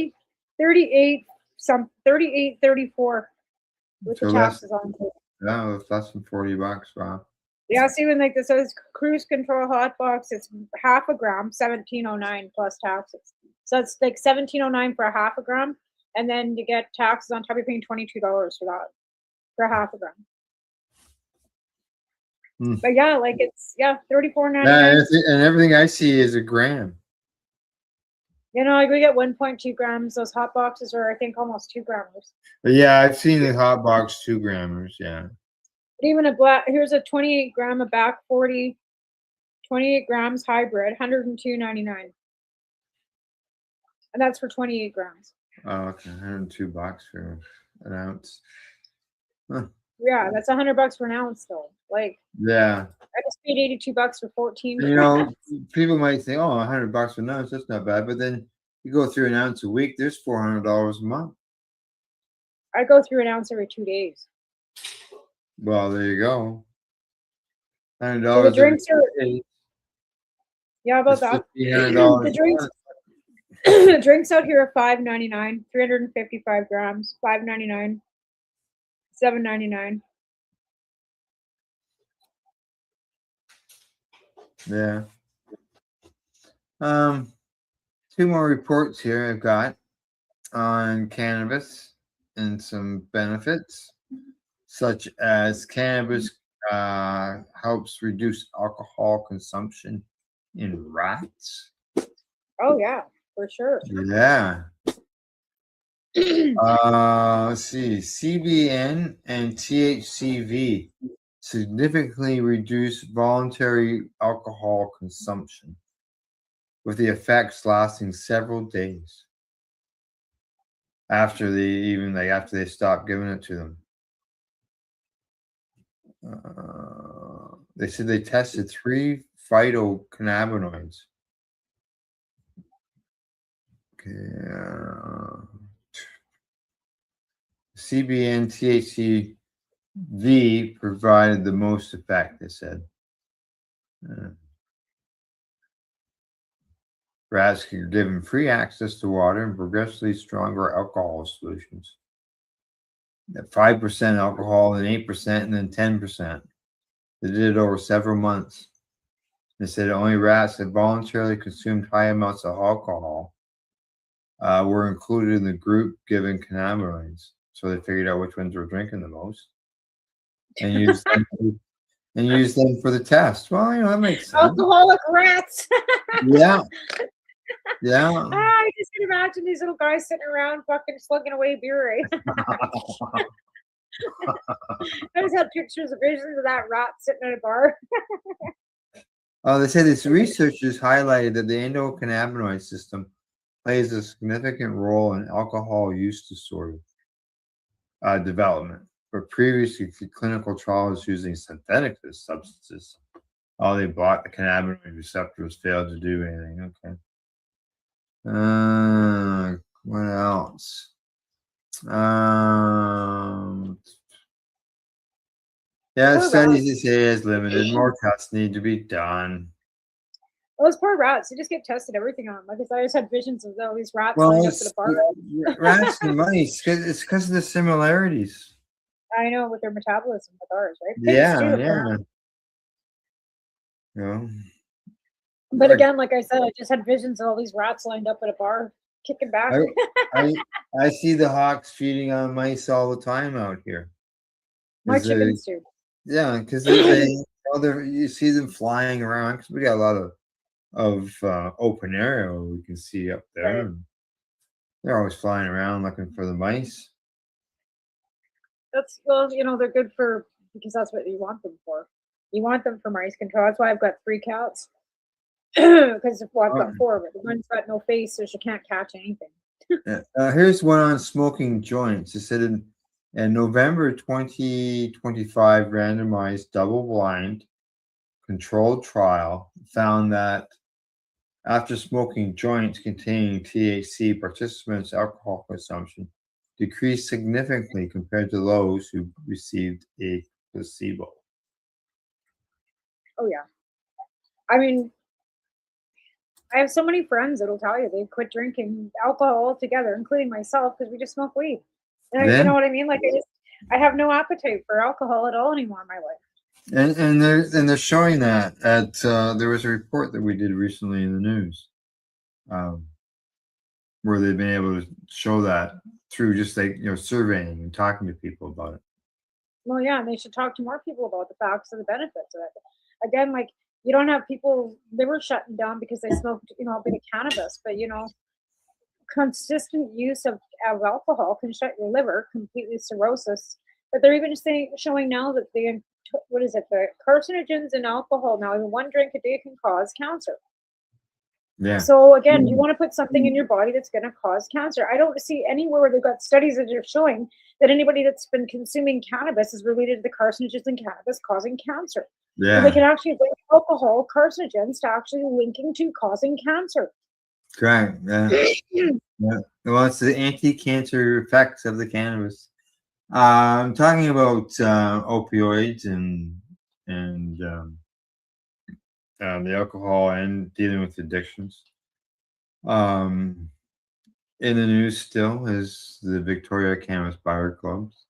[SPEAKER 4] with the taxes on it.
[SPEAKER 10] No, it's less than $40. Wow.
[SPEAKER 4] Yeah, see when like this says cruise control hot box, it's half a gram, $17.09 plus taxes. So it's like $17.09 for a half a gram, and then you get taxes on top. You're paying $22 for that for a half a gram. But yeah, like it's $34.99.
[SPEAKER 10] Yeah, and everything I see is a gram.
[SPEAKER 4] You know, like we get 1.2 grams. Those hot boxes are, I think, almost 2 grams.
[SPEAKER 10] But yeah, I've seen the hot box 2 grammers. Yeah.
[SPEAKER 4] But even a here's a 28 gram of back 40, 28 grams hybrid, $102.99. And that's for 28 grams.
[SPEAKER 10] Oh, okay. $102 for an ounce. Huh.
[SPEAKER 4] Yeah, that's $100 for an ounce though. Like,
[SPEAKER 10] yeah.
[SPEAKER 4] I just paid $82 for 14
[SPEAKER 10] You know, people might think, oh, $100 for an ounce, that's not bad. But then you go through an ounce a week, there's $400 a month.
[SPEAKER 4] I go through an ounce every 2 days.
[SPEAKER 10] Well, there you go. $100.
[SPEAKER 4] So the drinks are, yeah, about
[SPEAKER 10] It's
[SPEAKER 4] that.
[SPEAKER 10] $1,500.
[SPEAKER 4] The drinks, the drinks out here are $5.99, 355 grams, $5.99, $7.99.
[SPEAKER 10] Yeah. Two more reports here I've got on cannabis and some benefits, such as cannabis helps reduce alcohol consumption in rats.
[SPEAKER 4] Oh yeah, for sure.
[SPEAKER 10] Yeah. Let's see. CBN and THCV significantly reduce voluntary alcohol consumption, with the effects lasting several days after they stop giving it to them. They said they tested 3 phytocannabinoids. Okay. CBN THCV provided the most effect, they said. Rats are given free access to water and progressively stronger alcohol solutions. At 5% alcohol, then 8%, and then 10%. They did it over several months. They said only rats that voluntarily consumed high amounts of alcohol were included in the group given cannabinoids. So they figured out which ones were drinking the most and used them for the test. Well, that makes sense.
[SPEAKER 4] Alcoholic rats.
[SPEAKER 10] Yeah. Yeah.
[SPEAKER 4] I just can imagine these little guys sitting around fucking slugging away beer. Eh? I just had pictures of visions of that rat sitting at a bar.
[SPEAKER 10] They say this researchers highlighted that the endocannabinoid system plays a significant role in alcohol use disorder development. But previously, clinical trials using synthetic substances, all they block the cannabinoid receptors, failed to do anything. Okay. What else? Yeah, studies say is limited. More tests need to be done.
[SPEAKER 4] Those poor rats, they just get tested everything on. Like I just had visions of all these rats
[SPEAKER 10] Well,
[SPEAKER 4] lined up at a bar.
[SPEAKER 10] Rats and mice, it's because of the similarities.
[SPEAKER 4] I know, with their metabolism with ours, right?
[SPEAKER 10] Yeah. Yeah.
[SPEAKER 4] But again, like I said, I just had visions of all these rats lined up at a bar, kicking back.
[SPEAKER 10] I see the hawks feeding on mice all the time out here.
[SPEAKER 4] My chickens too.
[SPEAKER 10] Yeah, because you see them flying around because we got a lot of open area we can see up there.
[SPEAKER 4] Right.
[SPEAKER 10] They're always flying around looking for the mice.
[SPEAKER 4] They're good because that's what you want them for. You want them for mice control. That's why I've got 3 cats. Because I've got 4 of it. The one's got no face, so she can't catch anything.
[SPEAKER 10] Here's one on smoking joints. It said in November 2025, randomized double-blind controlled trial found that after smoking joints containing THC, participants' alcohol consumption decreased significantly compared to those who received a placebo.
[SPEAKER 4] Oh yeah. I mean, I have so many friends that'll tell you they quit drinking alcohol altogether, including myself, because we just smoke weed. And you know what I mean? Like I have no appetite for alcohol at all anymore in my life.
[SPEAKER 10] And they're showing that at there was a report that we did recently in the news, where they've been able to show that through just surveying and talking to people about it.
[SPEAKER 4] Well, yeah, and they should talk to more people about the facts and the benefits of it. Again, like you don't have people, they were shutting down because they smoked, a bit of cannabis, but consistent use of alcohol can shut your liver, completely cirrhosis. But they're even showing now that the carcinogens in alcohol now, even 1 drink a day can cause cancer.
[SPEAKER 10] Yeah.
[SPEAKER 4] So again, you want to put something in your body that's going to cause cancer. I don't see anywhere where they've got studies that are showing that anybody that's been consuming cannabis is related to the carcinogens in cannabis causing cancer.
[SPEAKER 10] Yeah.
[SPEAKER 4] So they can actually link alcohol carcinogens to actually linking to causing cancer.
[SPEAKER 10] Right. Yeah. Yeah. Well, it's the anti-cancer effects of the cannabis. I'm talking about opioids and the alcohol and dealing with addictions. In the news still is the Victoria Cannabis Buyer Clubs.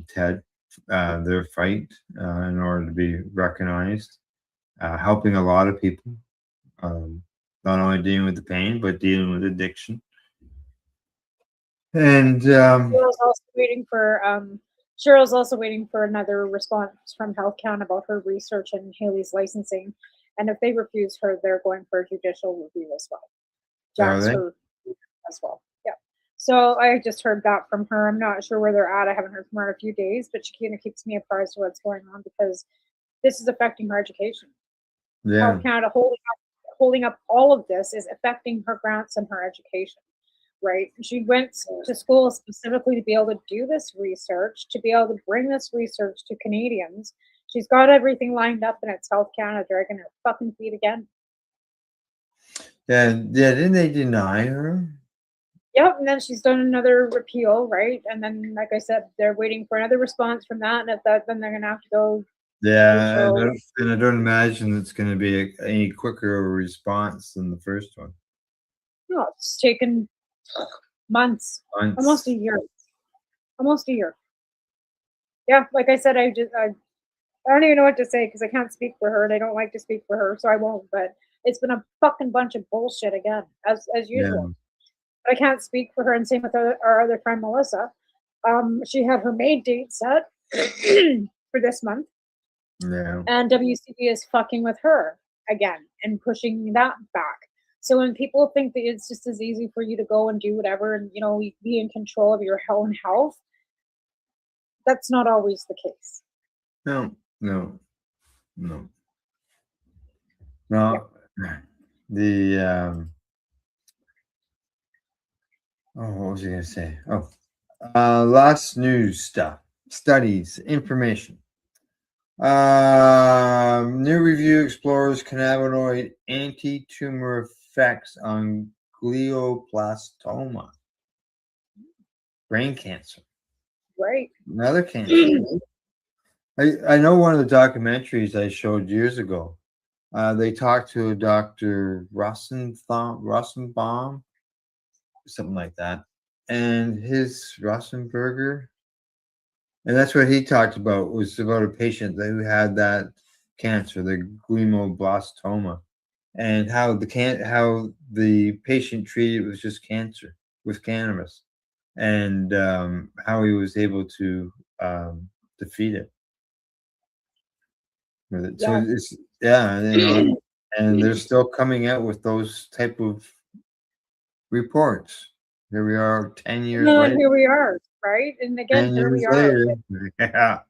[SPEAKER 10] TED, their fight in order to be recognized, helping a lot of people, not only dealing with the pain, but dealing with addiction. And
[SPEAKER 4] Cheryl's also waiting for another response from Health Canada about her research and Haley's licensing. And if they refuse her, they're going for a judicial review as well. Jack's her as well. Yeah. So I just heard that from her. I'm not sure where they're at. I haven't heard from her in a few days, but she kind of keeps me apprised of what's going on because this is affecting her education.
[SPEAKER 10] Yeah.
[SPEAKER 4] Health Canada holding up all of this is affecting her grants and her education. Right. She went to school specifically to be able to do this research, to be able to bring this research to Canadians. She's got everything lined up, and it's Health Canada dragging her fucking feet again.
[SPEAKER 10] Yeah, didn't they deny her?
[SPEAKER 4] Yep, and then she's done another repeal, right? And then, like I said, they're waiting for another response from that, and if that, then they're gonna have to go.
[SPEAKER 10] Yeah, and I don't imagine it's going to be any quicker of a response than the first one.
[SPEAKER 4] No, it's taken months, almost a year. Yeah, like I said, I don't even know what to say because I can't speak for her and I don't like to speak for her, so I won't. But it's been a fucking bunch of bullshit again, as usual.
[SPEAKER 10] Yeah.
[SPEAKER 4] But I can't speak for her, and same with our other friend Melissa. She had her May date set for this month.
[SPEAKER 10] Yeah.
[SPEAKER 4] And WCB is fucking with her again and pushing that back. So when people think that it's just as easy for you to go and do whatever and be in control of your own health, that's not always the case.
[SPEAKER 10] No.
[SPEAKER 4] Yeah.
[SPEAKER 10] The what was I going to say? Last news stuff, studies, information. New review explores cannabinoid anti-tumor effects on glioblastoma, brain cancer.
[SPEAKER 4] Right.
[SPEAKER 10] Another cancer. I know one of the documentaries I showed years ago. They talked to a Dr. Rosenbaum, something like that, and his Rosenberger. And that's what he talked about, was about a patient who had that cancer, the glioblastoma, and how the patient treated was just cancer with cannabis, and how he was able to defeat it. So it's and they're still coming out with those type of reports. Here we are 10 years later.
[SPEAKER 4] Here we are, right? And again, here we are.
[SPEAKER 10] Later. Yeah.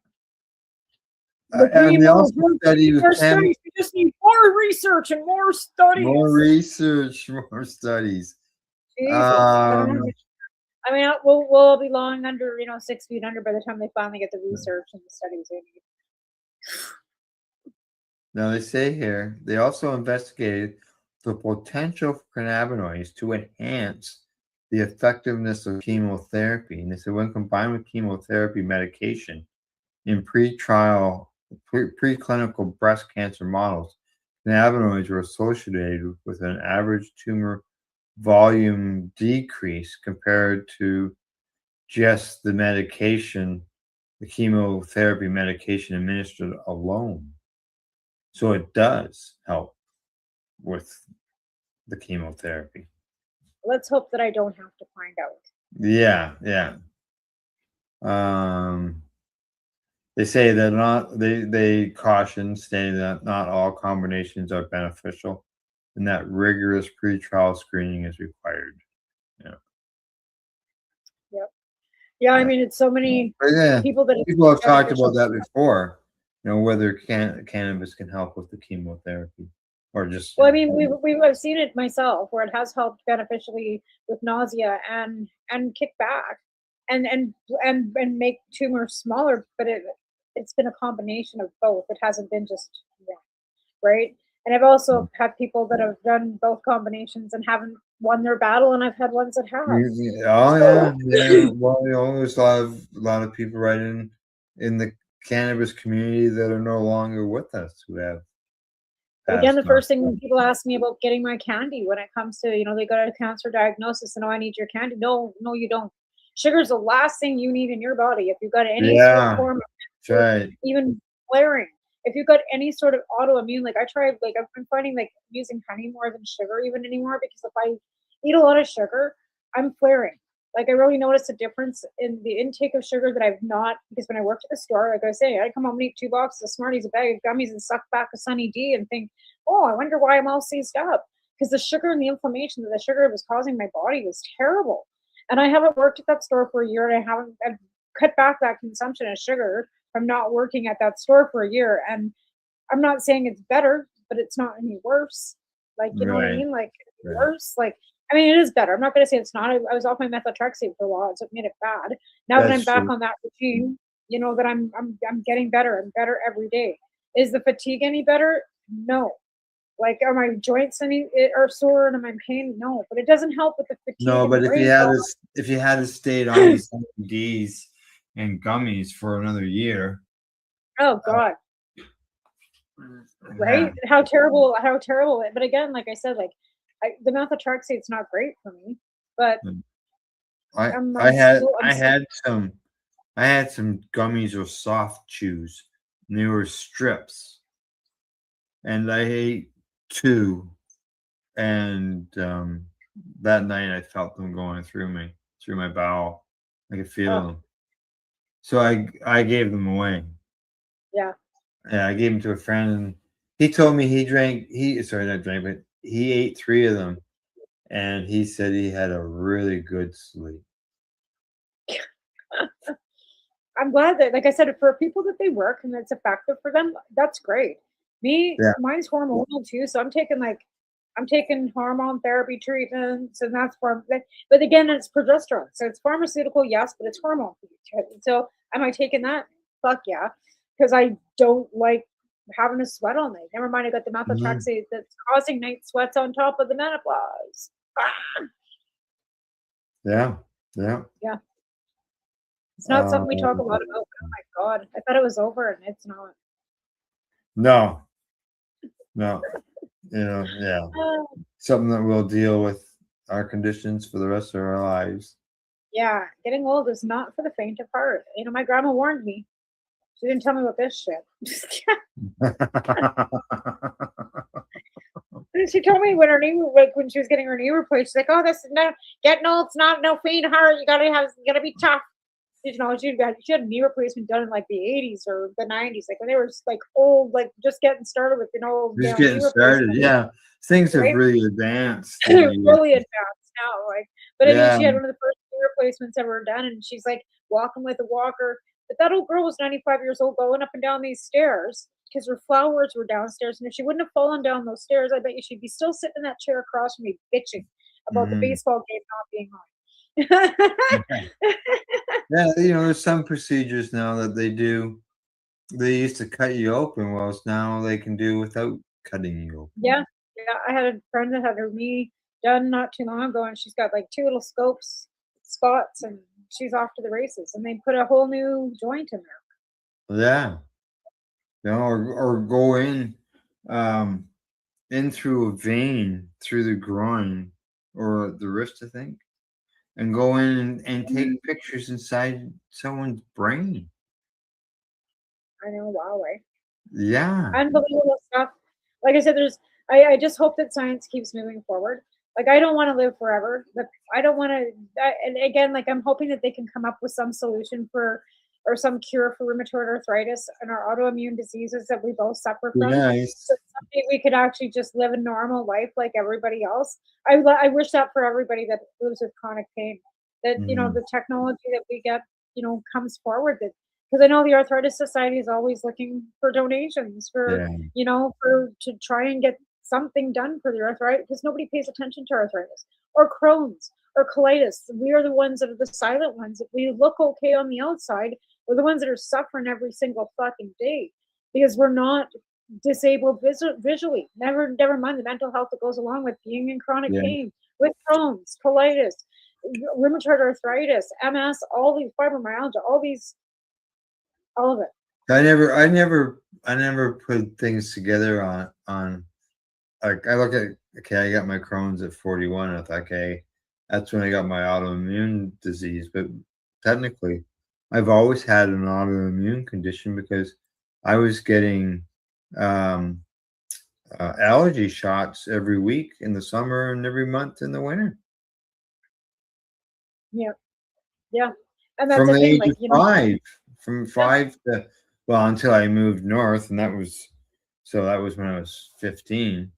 [SPEAKER 10] And they also studied
[SPEAKER 4] more studies. We just need more research and more studies.
[SPEAKER 10] More research, more studies.
[SPEAKER 4] I mean, we'll be long under, 6 feet under by the time they finally get the research and the studies they need.
[SPEAKER 10] Now they say here they also investigated the potential for cannabinoids to enhance the effectiveness of chemotherapy. And they said when combined with chemotherapy medication in preclinical breast cancer models, cannabinoids were associated with an average tumor volume decrease compared to just the medication, the chemotherapy medication administered alone. So it does help with the chemotherapy.
[SPEAKER 4] Let's hope that I don't have to find out.
[SPEAKER 10] Yeah. They say that they caution, stating that not all combinations are beneficial and that rigorous pretrial screening is required.
[SPEAKER 4] Yep. Yeah, I mean, it's so many people
[SPEAKER 10] have talked about that before. Whether cannabis can help with the chemotherapy or just.
[SPEAKER 4] Well, I mean, I've seen it myself where it has helped beneficially with nausea and kick back and make tumors smaller, but it's been a combination of both. It hasn't been just one, right? And I've also had people that have done both combinations and haven't won their battle, and I've had ones that have.
[SPEAKER 10] Yeah. Well, there's a lot of people right in the cannabis community that are no longer with us who have
[SPEAKER 4] But again, the
[SPEAKER 10] That's
[SPEAKER 4] first thing people ask me about getting my candy when it comes to, they got a cancer diagnosis and, oh, I need your candy. No, you don't. Sugar's the last thing you need in your body. If you've got any sort of form of,
[SPEAKER 10] right.
[SPEAKER 4] even flaring, if you've got any sort of autoimmune, like I tried, like I've been finding like using honey more than sugar even anymore, because if I eat a lot of sugar, I'm flaring. Like I really noticed a difference in the intake of sugar that I've not, because when I worked at the store, like I was saying, I'd come home and eat 2 boxes of Smarties, a bag of gummies, and suck back a Sunny D and think, oh, I wonder why I'm all seized up. Because the sugar and the inflammation that the sugar was causing my body was terrible. And I haven't worked at that store for a year, and I've cut back that consumption of sugar from not working at that store for a year. And I'm not saying it's better, but it's not any worse. Like, you know what I mean? Like, worse. Like, I mean, it is better. I'm not going to say it's not. I was off my methotrexate for a while, so it made it bad. Now that I'm back on that routine, that I'm getting better. I'm better every day. Is the fatigue any better? No. Like, are my joints are sore and am I in pain? No. But it doesn't help with the fatigue.
[SPEAKER 10] No, but if you had stayed on these D's and gummies for another year.
[SPEAKER 4] Oh God. Right? How terrible. But again, like I said, like the methotrexate's not great for me, but
[SPEAKER 10] I had some gummies or soft chews, and they were strips, and I ate 2, and that night I felt them going through my bowel. I could feel them, so I gave them away.
[SPEAKER 4] Yeah,
[SPEAKER 10] I gave them to a friend, and he told me he ate 3 of them, and he said he had a really good sleep.
[SPEAKER 4] I'm glad that, like I said, for people that they work and it's effective for them, that's great. Mine's hormonal too, so I'm taking hormone therapy treatments, and that's but again, it's progesterone, so it's pharmaceutical, yes, but it's hormone. So am I taking that? Fuck yeah, because I don't like having to sweat all night. Never mind, I got the methotrexate that's causing night sweats on top of the menopause.
[SPEAKER 10] Yeah.
[SPEAKER 4] It's not something we talk a lot about. Oh my God, I thought it was over, and it's not.
[SPEAKER 10] No. Something that we'll deal with our conditions for the rest of our lives.
[SPEAKER 4] Yeah, getting old is not for the faint of heart. My grandma warned me. She didn't tell me about this shit. She told me when her knee, like when she was getting her knee replaced, she's like, "Oh, this is getting old. It's not no faint heart. You gotta be tough." She had a knee replacement done in like the 80s or the 90s, like when they were like old, like just getting started with
[SPEAKER 10] just getting started. Yeah, things have really advanced.
[SPEAKER 4] Really advanced now, like. But I mean, she had one of the first knee replacements ever done, and she's like walking with a walker. But that old girl was 95 years old, going up and down these stairs because her flowers were downstairs. And if she wouldn't have fallen down those stairs, I bet you she'd be still sitting in that chair across from me, bitching about the baseball game not being on.
[SPEAKER 10] Yeah, there's some procedures now that they do. They used to cut you open, whilst now they can do without cutting you open.
[SPEAKER 4] Yeah. I had a friend that had her knee done not too long ago, and she's got like 2 little spots, and she's off to the races. And they put a whole new joint in there.
[SPEAKER 10] Yeah, or go in through a vein through the groin or the wrist, I think. And go in and take pictures inside someone's brain.
[SPEAKER 4] I know, wow, right?
[SPEAKER 10] Yeah.
[SPEAKER 4] Unbelievable stuff. Like I said, I just hope that science keeps moving forward. Like, I don't want to live forever. But I don't want to, and again, like I'm hoping that they can come up with some solution or some cure for rheumatoid arthritis and our autoimmune diseases that we both suffer from.
[SPEAKER 10] Nice.
[SPEAKER 4] So someday we could actually just live a normal life like everybody else. I wish that for everybody that lives with chronic pain, that the technology that we get comes forward, that because I know the Arthritis Society is always looking for donations to try and get something done for the arthritis, because nobody pays attention to arthritis or Crohn's or colitis. We are the ones that are the silent ones. If we look okay on the outside, we're the ones that are suffering every single fucking day because we're not disabled visually. Never mind the mental health that goes along with being in chronic pain, with Crohn's, colitis, rheumatoid arthritis, MS, all these fibromyalgia, all of it.
[SPEAKER 10] I never put things together on like I look at, okay, I got my Crohn's at 41. I thought, okay, that's when I got my autoimmune disease. But technically, I've always had an autoimmune condition because I was getting allergy shots every week in the summer and every month in the winter.
[SPEAKER 4] Yeah. Yeah. And that's
[SPEAKER 10] From
[SPEAKER 4] the
[SPEAKER 10] the
[SPEAKER 4] thing,
[SPEAKER 10] age
[SPEAKER 4] like,
[SPEAKER 10] of
[SPEAKER 4] you know,
[SPEAKER 10] 5, from 5 to, well, until I moved north, and that was when I was 15.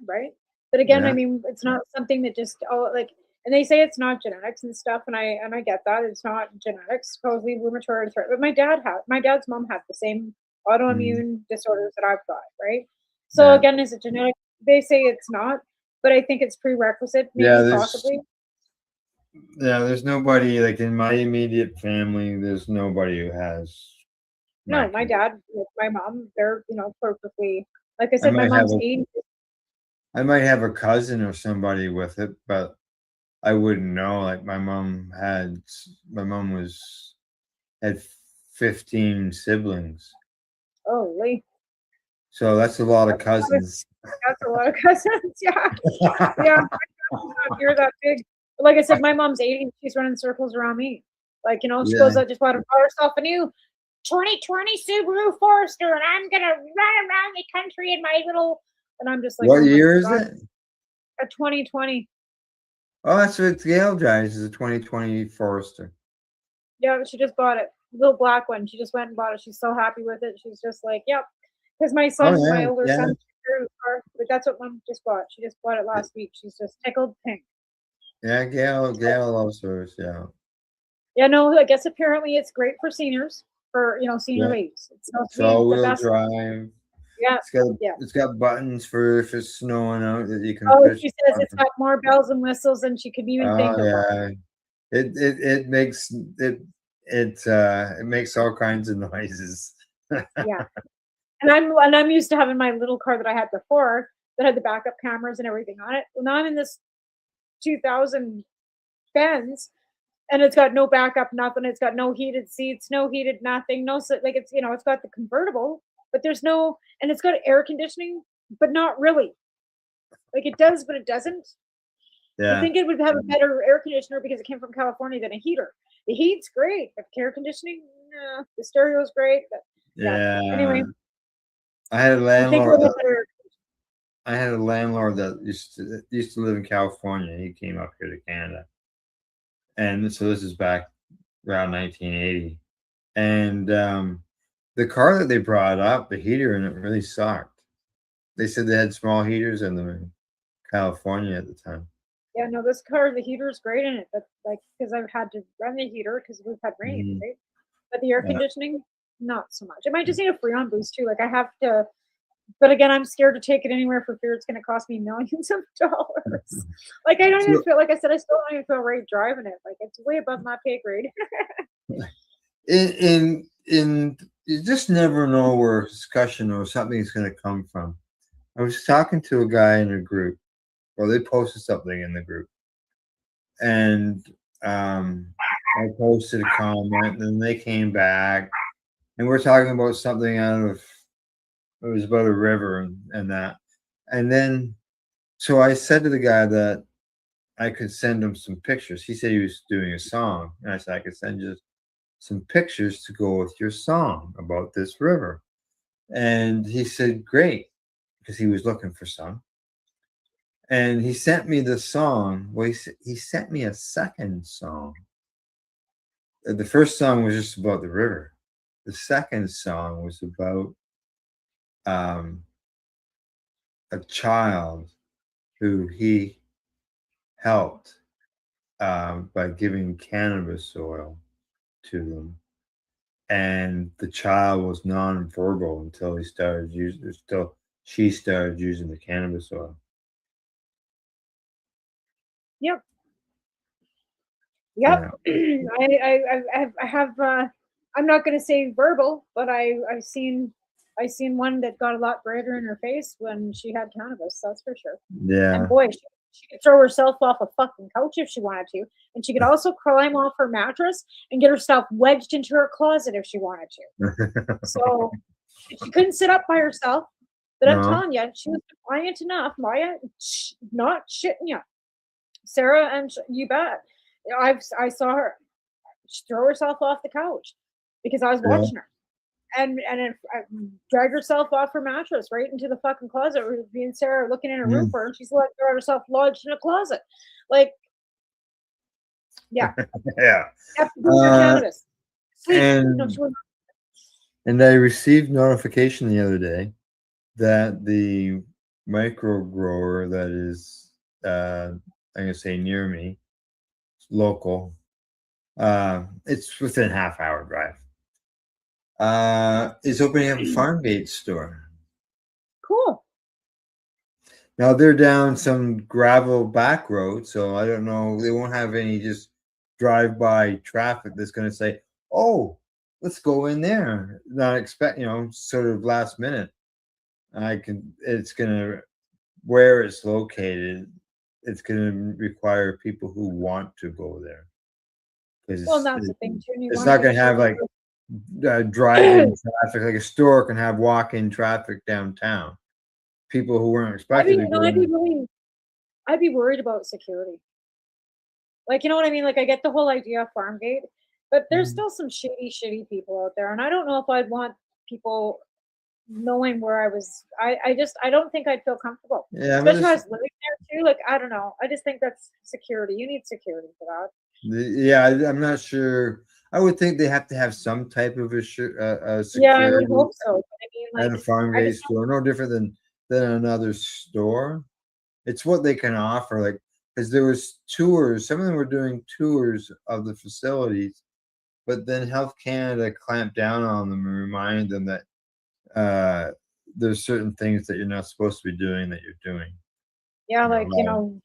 [SPEAKER 4] right? But again, I
[SPEAKER 10] Yeah.
[SPEAKER 4] mean, it's not something that just like, and they say it's not genetics and stuff, and I get that it's not genetics, supposedly rheumatoid arthritis. But my dad's mom had the same autoimmune disorders that I've got, right? So
[SPEAKER 10] Yeah.
[SPEAKER 4] again, is it genetic? They say it's not, but I think it's prerequisite,
[SPEAKER 10] Yeah,
[SPEAKER 4] maybe possibly.
[SPEAKER 10] there's nobody like in my immediate family. There's nobody who has.
[SPEAKER 4] No, my dad, with my mom, they're perfectly. Like I
[SPEAKER 10] I
[SPEAKER 4] said, my
[SPEAKER 10] might have
[SPEAKER 4] mom's
[SPEAKER 10] a
[SPEAKER 4] 80.
[SPEAKER 10] I might have a cousin or somebody with it, but I wouldn't know. Like my mom had 15 siblings,
[SPEAKER 4] Holy.
[SPEAKER 10] so that's a lot of cousins.
[SPEAKER 4] That's a lot of cousins. Yeah. Yeah. You're that big. But like I said, my mom's 80. She's running circles around me. Like, she
[SPEAKER 10] Yeah.
[SPEAKER 4] goes out, just bought herself a new 2020 Subaru Forester, and I'm going to run around the country in my little. And I'm just like,
[SPEAKER 10] What
[SPEAKER 4] oh my
[SPEAKER 10] year is
[SPEAKER 4] God.
[SPEAKER 10] it?
[SPEAKER 4] A 2020.
[SPEAKER 10] Oh, that's what Gail drives, is a 2020 Forester.
[SPEAKER 4] Yeah, she just bought it. Little black one. She just went and bought it. She's so happy with it. She's just like, yep. Because my son,
[SPEAKER 10] Oh,
[SPEAKER 4] my
[SPEAKER 10] yeah,
[SPEAKER 4] older
[SPEAKER 10] yeah.
[SPEAKER 4] son, but that's what mom just bought. She just bought it last week. She's just tickled pink.
[SPEAKER 10] Yeah, Gail loves hers. Yeah.
[SPEAKER 4] Yeah, no, I guess apparently it's great for seniors, for senior
[SPEAKER 10] Yeah.
[SPEAKER 4] ladies. It's supposed
[SPEAKER 10] It's
[SPEAKER 4] to be the
[SPEAKER 10] all-wheel
[SPEAKER 4] best.
[SPEAKER 10] drive.
[SPEAKER 4] Yeah,
[SPEAKER 10] It's got buttons for if it's snowing out that you can
[SPEAKER 4] Oh,
[SPEAKER 10] push.
[SPEAKER 4] she says it's got more bells and whistles than she could even think
[SPEAKER 10] Oh
[SPEAKER 4] of.
[SPEAKER 10] yeah, it makes all kinds of noises.
[SPEAKER 4] Yeah, and I'm used to having my little car that I had before that had the backup cameras and everything on it. Well, now I'm in this 2000 Benz, and it's got no backup, nothing. It's got no heated seats, no heated nothing, like it's got the convertible, but there's no, and it's got air conditioning, but not really. Like it does, but it doesn't. You
[SPEAKER 10] Yeah.
[SPEAKER 4] think it would have a better air conditioner because it came from California than a heater. The heat's great, but air conditioning, no. The stereo's great, but
[SPEAKER 10] Yeah.
[SPEAKER 4] Anyway,
[SPEAKER 10] I had a
[SPEAKER 4] I think
[SPEAKER 10] landlord.
[SPEAKER 4] we're better.
[SPEAKER 10] I had a landlord that used to live in California. He came up here to Canada, and so this is back around 1980. And the car that they brought up, the heater in it really sucked. They said they had small heaters in them in California at the time.
[SPEAKER 4] Yeah, no, this car, the heater's great in it, but because I've had to run the heater because we've had rain, right? But the air conditioning, not so much. It might just need a Freon boost too. Like I have to, but again, I'm scared to take it anywhere for fear it's going to cost me millions of dollars. Like I don't even feel, like I said, I still don't even feel right driving it. Like it's way above my pay grade.
[SPEAKER 10] in you just never know where a discussion or something is going to come from. I was talking to a guy in a group, or they posted something in the group, and I posted a comment, and then they came back, and we're talking about something it was about a river and that, and then so I said to the guy that I could send him some pictures. He said he was doing a song, and I said I could send you some pictures to go with your song about this river. And he said, great, because he was looking for some. And he sent me the song. Well, he sent me a second song. The first song was just about the river. The second song was about a child who he helped by giving cannabis oil to them. And the child was nonverbal until she started using the cannabis oil.
[SPEAKER 4] Yep. Yep. I have I'm not going to say verbal, but I've seen one that got a lot brighter in her face when she had cannabis. That's for sure.
[SPEAKER 10] Yeah.
[SPEAKER 4] And boy, she could throw herself off a fucking couch if she wanted to, and she could also climb off her mattress and get herself wedged into her closet if she wanted to. So she couldn't sit up by herself. But I'm
[SPEAKER 10] No.
[SPEAKER 4] telling you, she was defiant enough, Maya, not shitting you. Sarah, and you bet. I saw her throw herself off the couch because I was
[SPEAKER 10] Yeah.
[SPEAKER 4] watching her. And dragged herself off her mattress right into the fucking closet. Where me and Sarah looking in her room for her, and she's got herself lodged in a closet. Like, yeah.
[SPEAKER 10] Yeah.
[SPEAKER 4] After doing her cannabis. Sleep.
[SPEAKER 10] And,
[SPEAKER 4] No, she wasn't.
[SPEAKER 10] and I received notification the other day that the micro grower that is, I'm going to say near me, local, it's within half-hour drive, is opening up a farm gate store.
[SPEAKER 4] Cool.
[SPEAKER 10] Now they're down some gravel back road, so I don't know. They won't have any just drive-by traffic that's going to say, "Oh, let's go in there." Not expect, sort of last minute. It's going to, where it's located, it's going to require people who want to go there.
[SPEAKER 4] Well, that's the thing too.
[SPEAKER 10] It's not going to have like drive-in traffic, like a store can have walk-in traffic downtown. People who weren't expected to go in.
[SPEAKER 4] I'd be worried about security. Like, you know what I mean? Like, I get the whole idea of farm gate, but there's still some shitty people out there, and I don't know if I'd want people knowing where I was. I don't think I'd feel comfortable.
[SPEAKER 10] Yeah,
[SPEAKER 4] especially when I was living there too. Like, I don't know. I just think that's security. You need security for that.
[SPEAKER 10] Yeah, I'm not sure. I would think they have to have some type of a security.
[SPEAKER 4] Yeah, I would hope so. I mean, like,
[SPEAKER 10] at a farm gate store, no different than another store. It's what they can offer, like, because there was tours. Some of them were doing tours of the facilities, but then Health Canada clamped down on them and reminded them that there's certain things that you're not supposed to be doing that you're doing.
[SPEAKER 4] Yeah, like,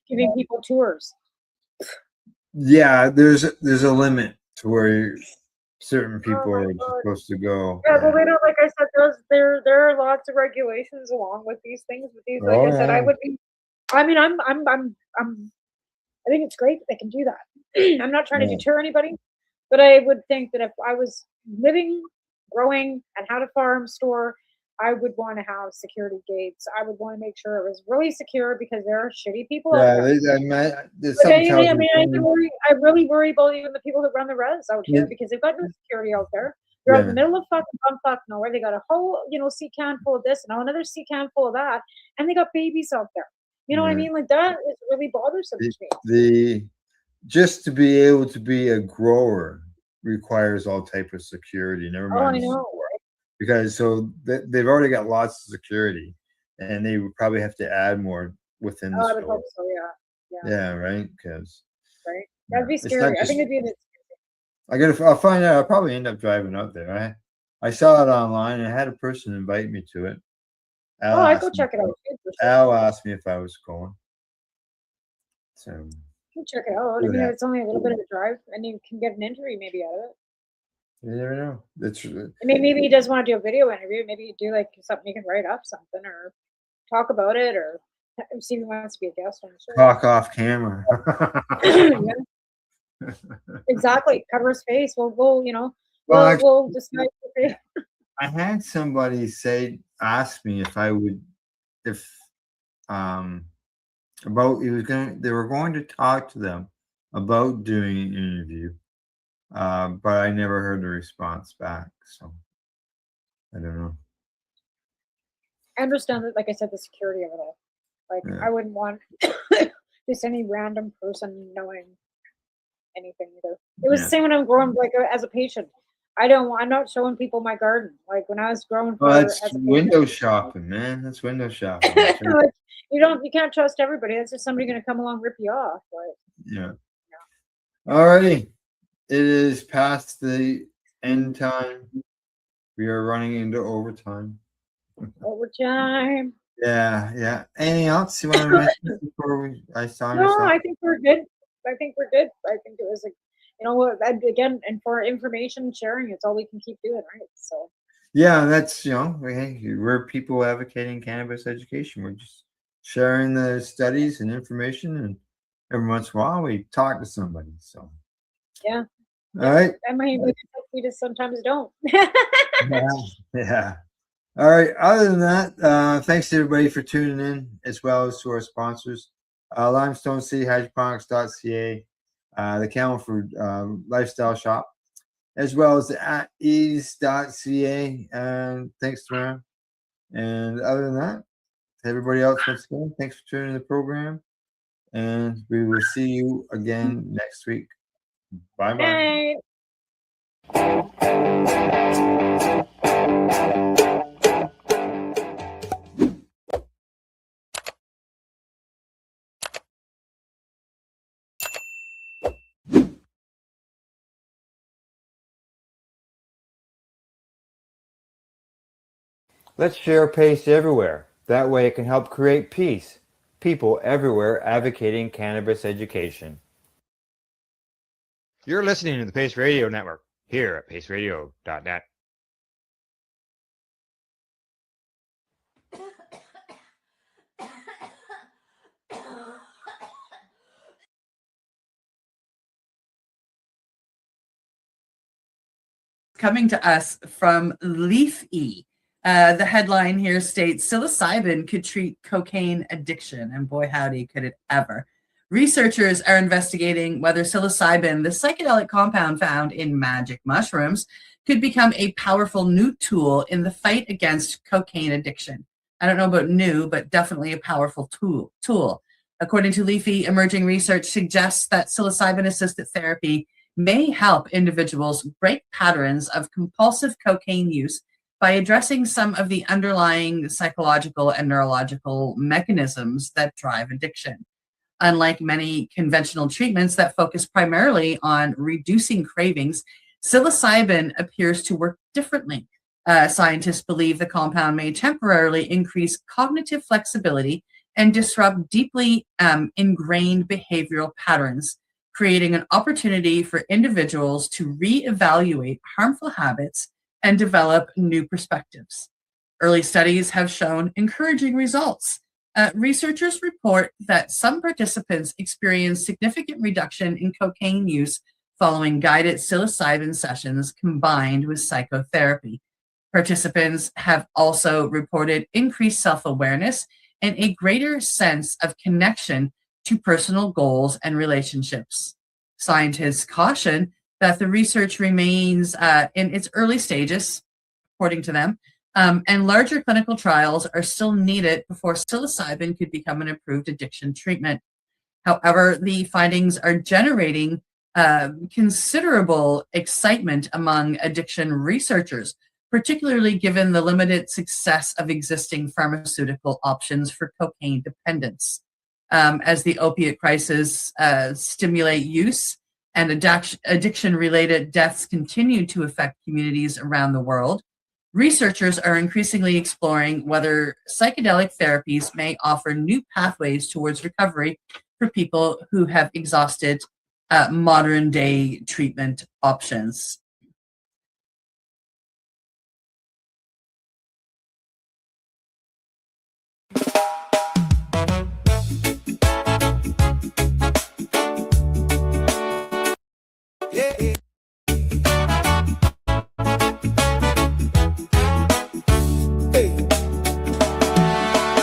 [SPEAKER 4] giving people tours.
[SPEAKER 10] Yeah, there's a limit to where certain people are supposed to go.
[SPEAKER 4] Yeah, well, they don't. Like I said, there are lots of regulations along with these things. With these, like I said, I would be. I mean, I think it's great that they can do that. I'm not trying to deter anybody, but I would think that if I was living, growing, and had a farm store, I would want to have security gates. I would want to make sure it was really secure because there are shitty people out there. I really worry about even the people that run the res out here because they've got no security out there. They're out in the middle of fucking bumfuck nowhere. They got a whole, sea can full of this and another sea can full of that, and they got babies out there. You know what I mean? Like, that is really bothersome to me.
[SPEAKER 10] Just to be able to be a grower requires all type of security. Never mind.
[SPEAKER 4] I know.
[SPEAKER 10] Because they've already got lots of security, and they would probably have to add more within the store.
[SPEAKER 4] I would hope so. Yeah.
[SPEAKER 10] Yeah. Right. Because.
[SPEAKER 4] Right. That'd be scary. I think it'd be a bit
[SPEAKER 10] scary. I'll find out. I'll probably end up driving up there. I saw it online and I had a person invite me to it.
[SPEAKER 4] I'd go check it out.
[SPEAKER 10] Al asked me if I was going. So.
[SPEAKER 4] You check it out. I mean, it's only a little bit of a drive, and you can get an interview maybe out of it.
[SPEAKER 10] You never know.
[SPEAKER 4] I mean, maybe he does want to do a video interview. Maybe you do like something you can write up something or talk about it or see if he wants to be a guest on the show.
[SPEAKER 10] Talk off camera.
[SPEAKER 4] Exactly. Cover his face. We'll decide.
[SPEAKER 10] I had somebody ask me if I would, they were going to talk to them about doing an interview. But I never heard a response back, so I don't know.
[SPEAKER 4] I understand that, like I said, the security of it all. Like, I wouldn't want just any random person knowing anything either. It was the same when I'm growing, like as a patient. I'm not showing people my garden. Like when I was growing.
[SPEAKER 10] That's window shopping, man. That's window shopping.
[SPEAKER 4] Like, you can't trust everybody. That's just somebody going to come along and rip you off. Like,
[SPEAKER 10] yeah. Alrighty. It is past the end time. We are running into overtime.
[SPEAKER 4] Overtime.
[SPEAKER 10] Yeah. Anything else you want to mention before I sign us off?
[SPEAKER 4] I think we're good. I think it was again, and for information sharing, it's all we can keep doing, right? So.
[SPEAKER 10] Yeah, that's we're people advocating cannabis education. We're just sharing the studies and information, and every once in a while we talk to somebody. So.
[SPEAKER 4] Yeah.
[SPEAKER 10] All right.
[SPEAKER 4] I mean, we just sometimes don't.
[SPEAKER 10] Yeah. All right. Other than that, thanks to everybody for tuning in, as well as to our sponsors, Limestone City Hydroponics.ca, the Camelford Lifestyle Shop, as well as the at ease.ca. And thanks, Ram. And other than that, to everybody else, once again, thanks for tuning in the program. And we will see you again next week. Bye bye.
[SPEAKER 4] Hey.
[SPEAKER 20] Let's share PACE everywhere. That way it can help create peace. People everywhere advocating cannabis education. You're listening to the Pace Radio Network here at paceradio.net.
[SPEAKER 11] Coming to us from Leafy. The headline here states psilocybin could treat cocaine addiction, and boy howdy could it ever. Researchers are investigating whether psilocybin, the psychedelic compound found in magic mushrooms, could become a powerful new tool in the fight against cocaine addiction. I don't know about new, but definitely a powerful tool. According to Leafy, emerging research suggests that psilocybin-assisted therapy may help individuals break patterns of compulsive cocaine use by addressing some of the underlying psychological and neurological mechanisms that drive addiction. Unlike many conventional treatments that focus primarily on reducing cravings, psilocybin appears to work differently. Scientists believe the compound may temporarily increase cognitive flexibility and disrupt deeply ingrained behavioral patterns, creating an opportunity for individuals to reevaluate harmful habits and develop new perspectives. Early studies have shown encouraging results. Researchers report that some participants experienced significant reduction in cocaine use following guided psilocybin sessions combined with psychotherapy. Participants have also reported increased self-awareness and a greater sense of connection to personal goals and relationships. Scientists caution that the research remains in its early stages, according to them, and larger clinical trials are still needed before psilocybin could become an approved addiction treatment. However, the findings are generating considerable excitement among addiction researchers, particularly given the limited success of existing pharmaceutical options for cocaine dependence. As the opiate crisis stimulate use and addiction-related deaths continue to affect communities around the world, researchers are increasingly exploring whether psychedelic therapies may offer new pathways towards recovery for people who have exhausted modern-day treatment options.
[SPEAKER 19] Yeah. Hey.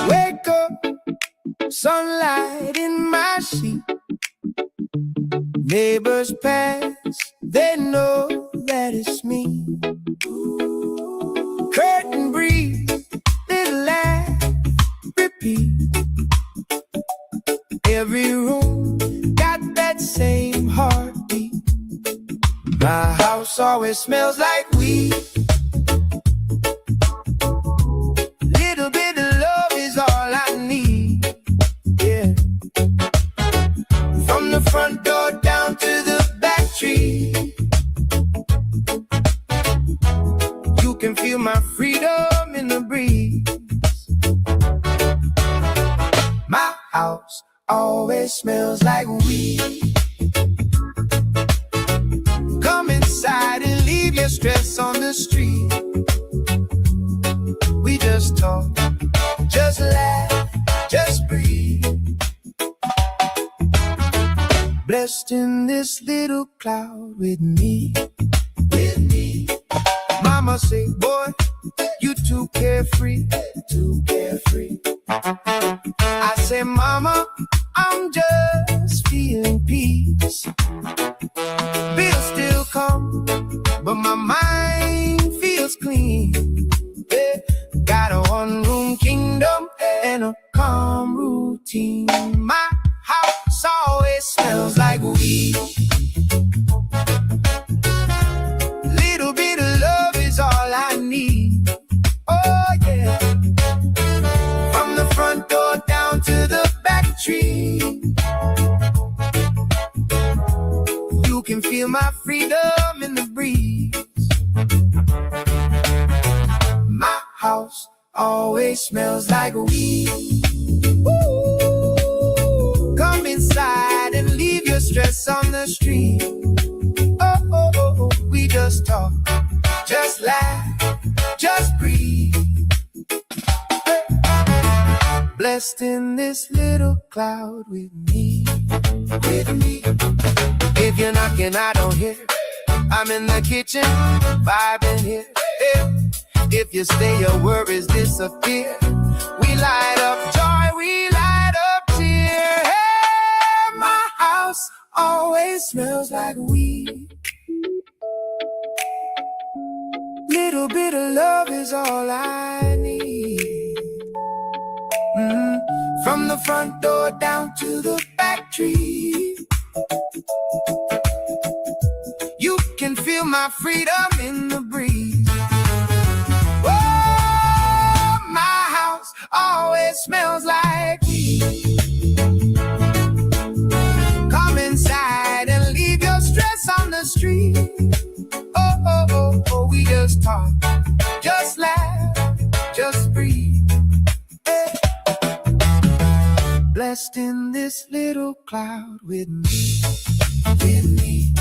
[SPEAKER 19] Wake up, sunlight in my sheet. Neighbors pass, they know that it's me. Curtain breeze, little laugh, repeat. Every room got that same heartbeat. My house always smells like weed. Little bit of love is all I need. Yeah. From the front door down to the back tree, you can feel my freedom in the breeze. My house always smells like weed. Come inside and leave your stress on the street. We just talk, just laugh, just breathe. Blessed in this little cloud with me. Mama say, boy, you too carefree, too carefree. I say, Mama, I'm just feeling peace. Bills still come, but my mind feels clean. Yeah. Got a one-room kingdom and a calm routine. My house always smells like weed. Little bit of love is all I need. Oh yeah. From the front door down to the back tree, you can feel my freedom in the breeze. My house always smells like weed. Ooh, come inside and leave your stress on the street. Oh, oh, oh, oh. We just talk, just laugh, just breathe. Blessed in this little cloud with me, with me. If you're knocking, I don't hear. I'm in the kitchen, vibing here. Yeah. If you stay, your worries disappear. We light up joy, we light up cheer. Hey, my house always smells like weed. Little bit of love is all I need. From the front door down to the back tree, you can feel my freedom in the breeze. Oh, my house always smells like weed. Come inside and leave your stress on the street. Oh, oh, oh, oh, we just talk, just laugh, just breathe. Hey. Blessed in this little cloud with me, with me.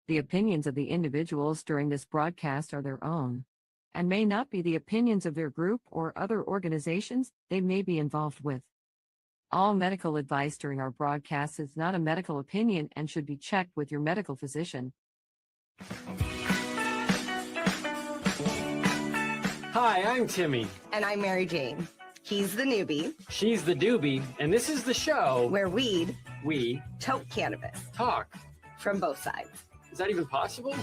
[SPEAKER 22] The opinions of the individuals during this broadcast are their own, and may not be the opinions of their group or other organizations they may be involved with. All medical advice during our broadcast is not a medical opinion and should be checked with your medical physician.
[SPEAKER 12] Hi, I'm Timmy.
[SPEAKER 21] And I'm Mary Jane. He's the newbie.
[SPEAKER 12] She's the doobie, and this is the show
[SPEAKER 21] where we
[SPEAKER 12] toke
[SPEAKER 21] cannabis.
[SPEAKER 12] Talk.
[SPEAKER 21] From both sides.
[SPEAKER 12] Is that even possible?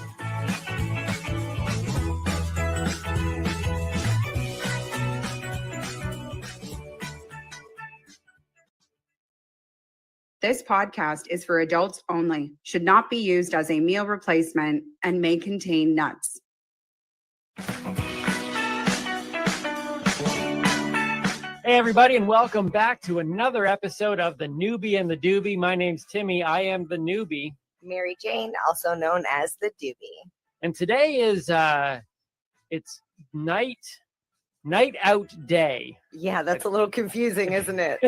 [SPEAKER 15] This podcast is for adults only, should not be used as a meal replacement, and may contain nuts.
[SPEAKER 12] Hey, everybody, and welcome back to another episode of The Newbie and the Doobie. My name's Timmy. I am the newbie.
[SPEAKER 21] Mary Jane, also known as the doobie.
[SPEAKER 12] And today is it's night out day.
[SPEAKER 21] Yeah, that's a little confusing, isn't it?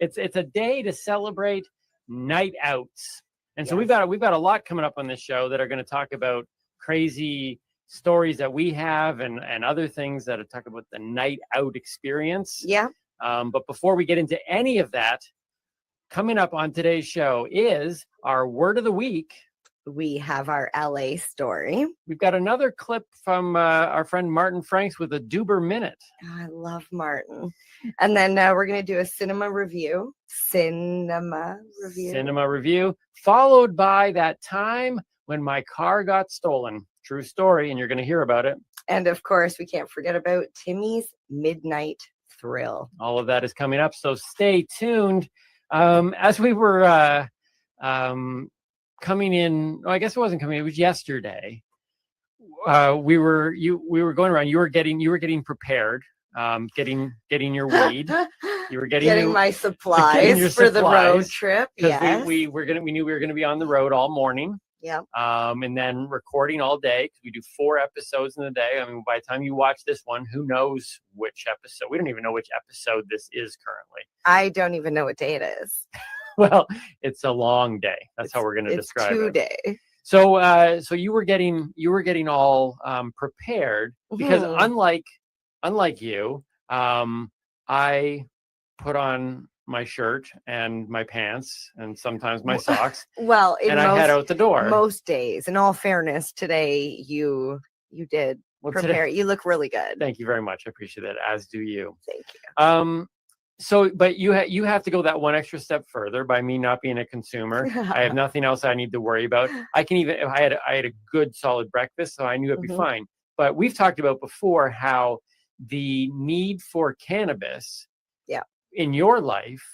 [SPEAKER 12] It's a day to celebrate night outs. And so we've got a lot coming up on this show that are going to talk about crazy stories that we have and other things that are talk about the night out experience.
[SPEAKER 21] Yeah.
[SPEAKER 12] But before we get into any of that, coming up on today's show is our word of the week.
[SPEAKER 21] We have our LA story.
[SPEAKER 12] We've got another clip from our friend Martin Franks with a Doober Minute.
[SPEAKER 21] I love Martin. And then we're going to do a cinema review, followed
[SPEAKER 12] by that time when my car got stolen. true story, and you're going to hear about it.
[SPEAKER 21] And of course, we can't forget about Timmy's Midnight Thrill.
[SPEAKER 12] All of that is coming up, so stay tuned. As we were coming in, I guess it wasn't coming in, it was yesterday. We were going around. You were getting prepared, getting your weed. You were getting
[SPEAKER 21] my supplies for the road trip. Yes,
[SPEAKER 12] we knew we were gonna be on the road all morning.
[SPEAKER 21] Yeah.
[SPEAKER 12] And then recording all day, because we do 4 episodes in a day. I mean, by the time you watch this one, who knows which episode? We don't even know which episode this is currently.
[SPEAKER 21] I don't even know what day it is.
[SPEAKER 12] Well, it's a long day. That's how we're going to describe it.
[SPEAKER 21] 2 days.
[SPEAKER 12] So you were getting all prepared, because unlike you, I put on my shirt and my pants and sometimes my socks.
[SPEAKER 21] Well,
[SPEAKER 12] and I head out the door.
[SPEAKER 21] Most days. In all fairness, today you did prepare.
[SPEAKER 12] Today,
[SPEAKER 21] you look really good.
[SPEAKER 12] Thank you very much. I appreciate that. As do you.
[SPEAKER 21] Thank you.
[SPEAKER 12] So, but you have to go that one extra step further by me not being a consumer. I have nothing else I need to worry about. I can even, if I had a good solid breakfast, so I knew it'd be fine. But we've talked about before how the need for cannabis in your life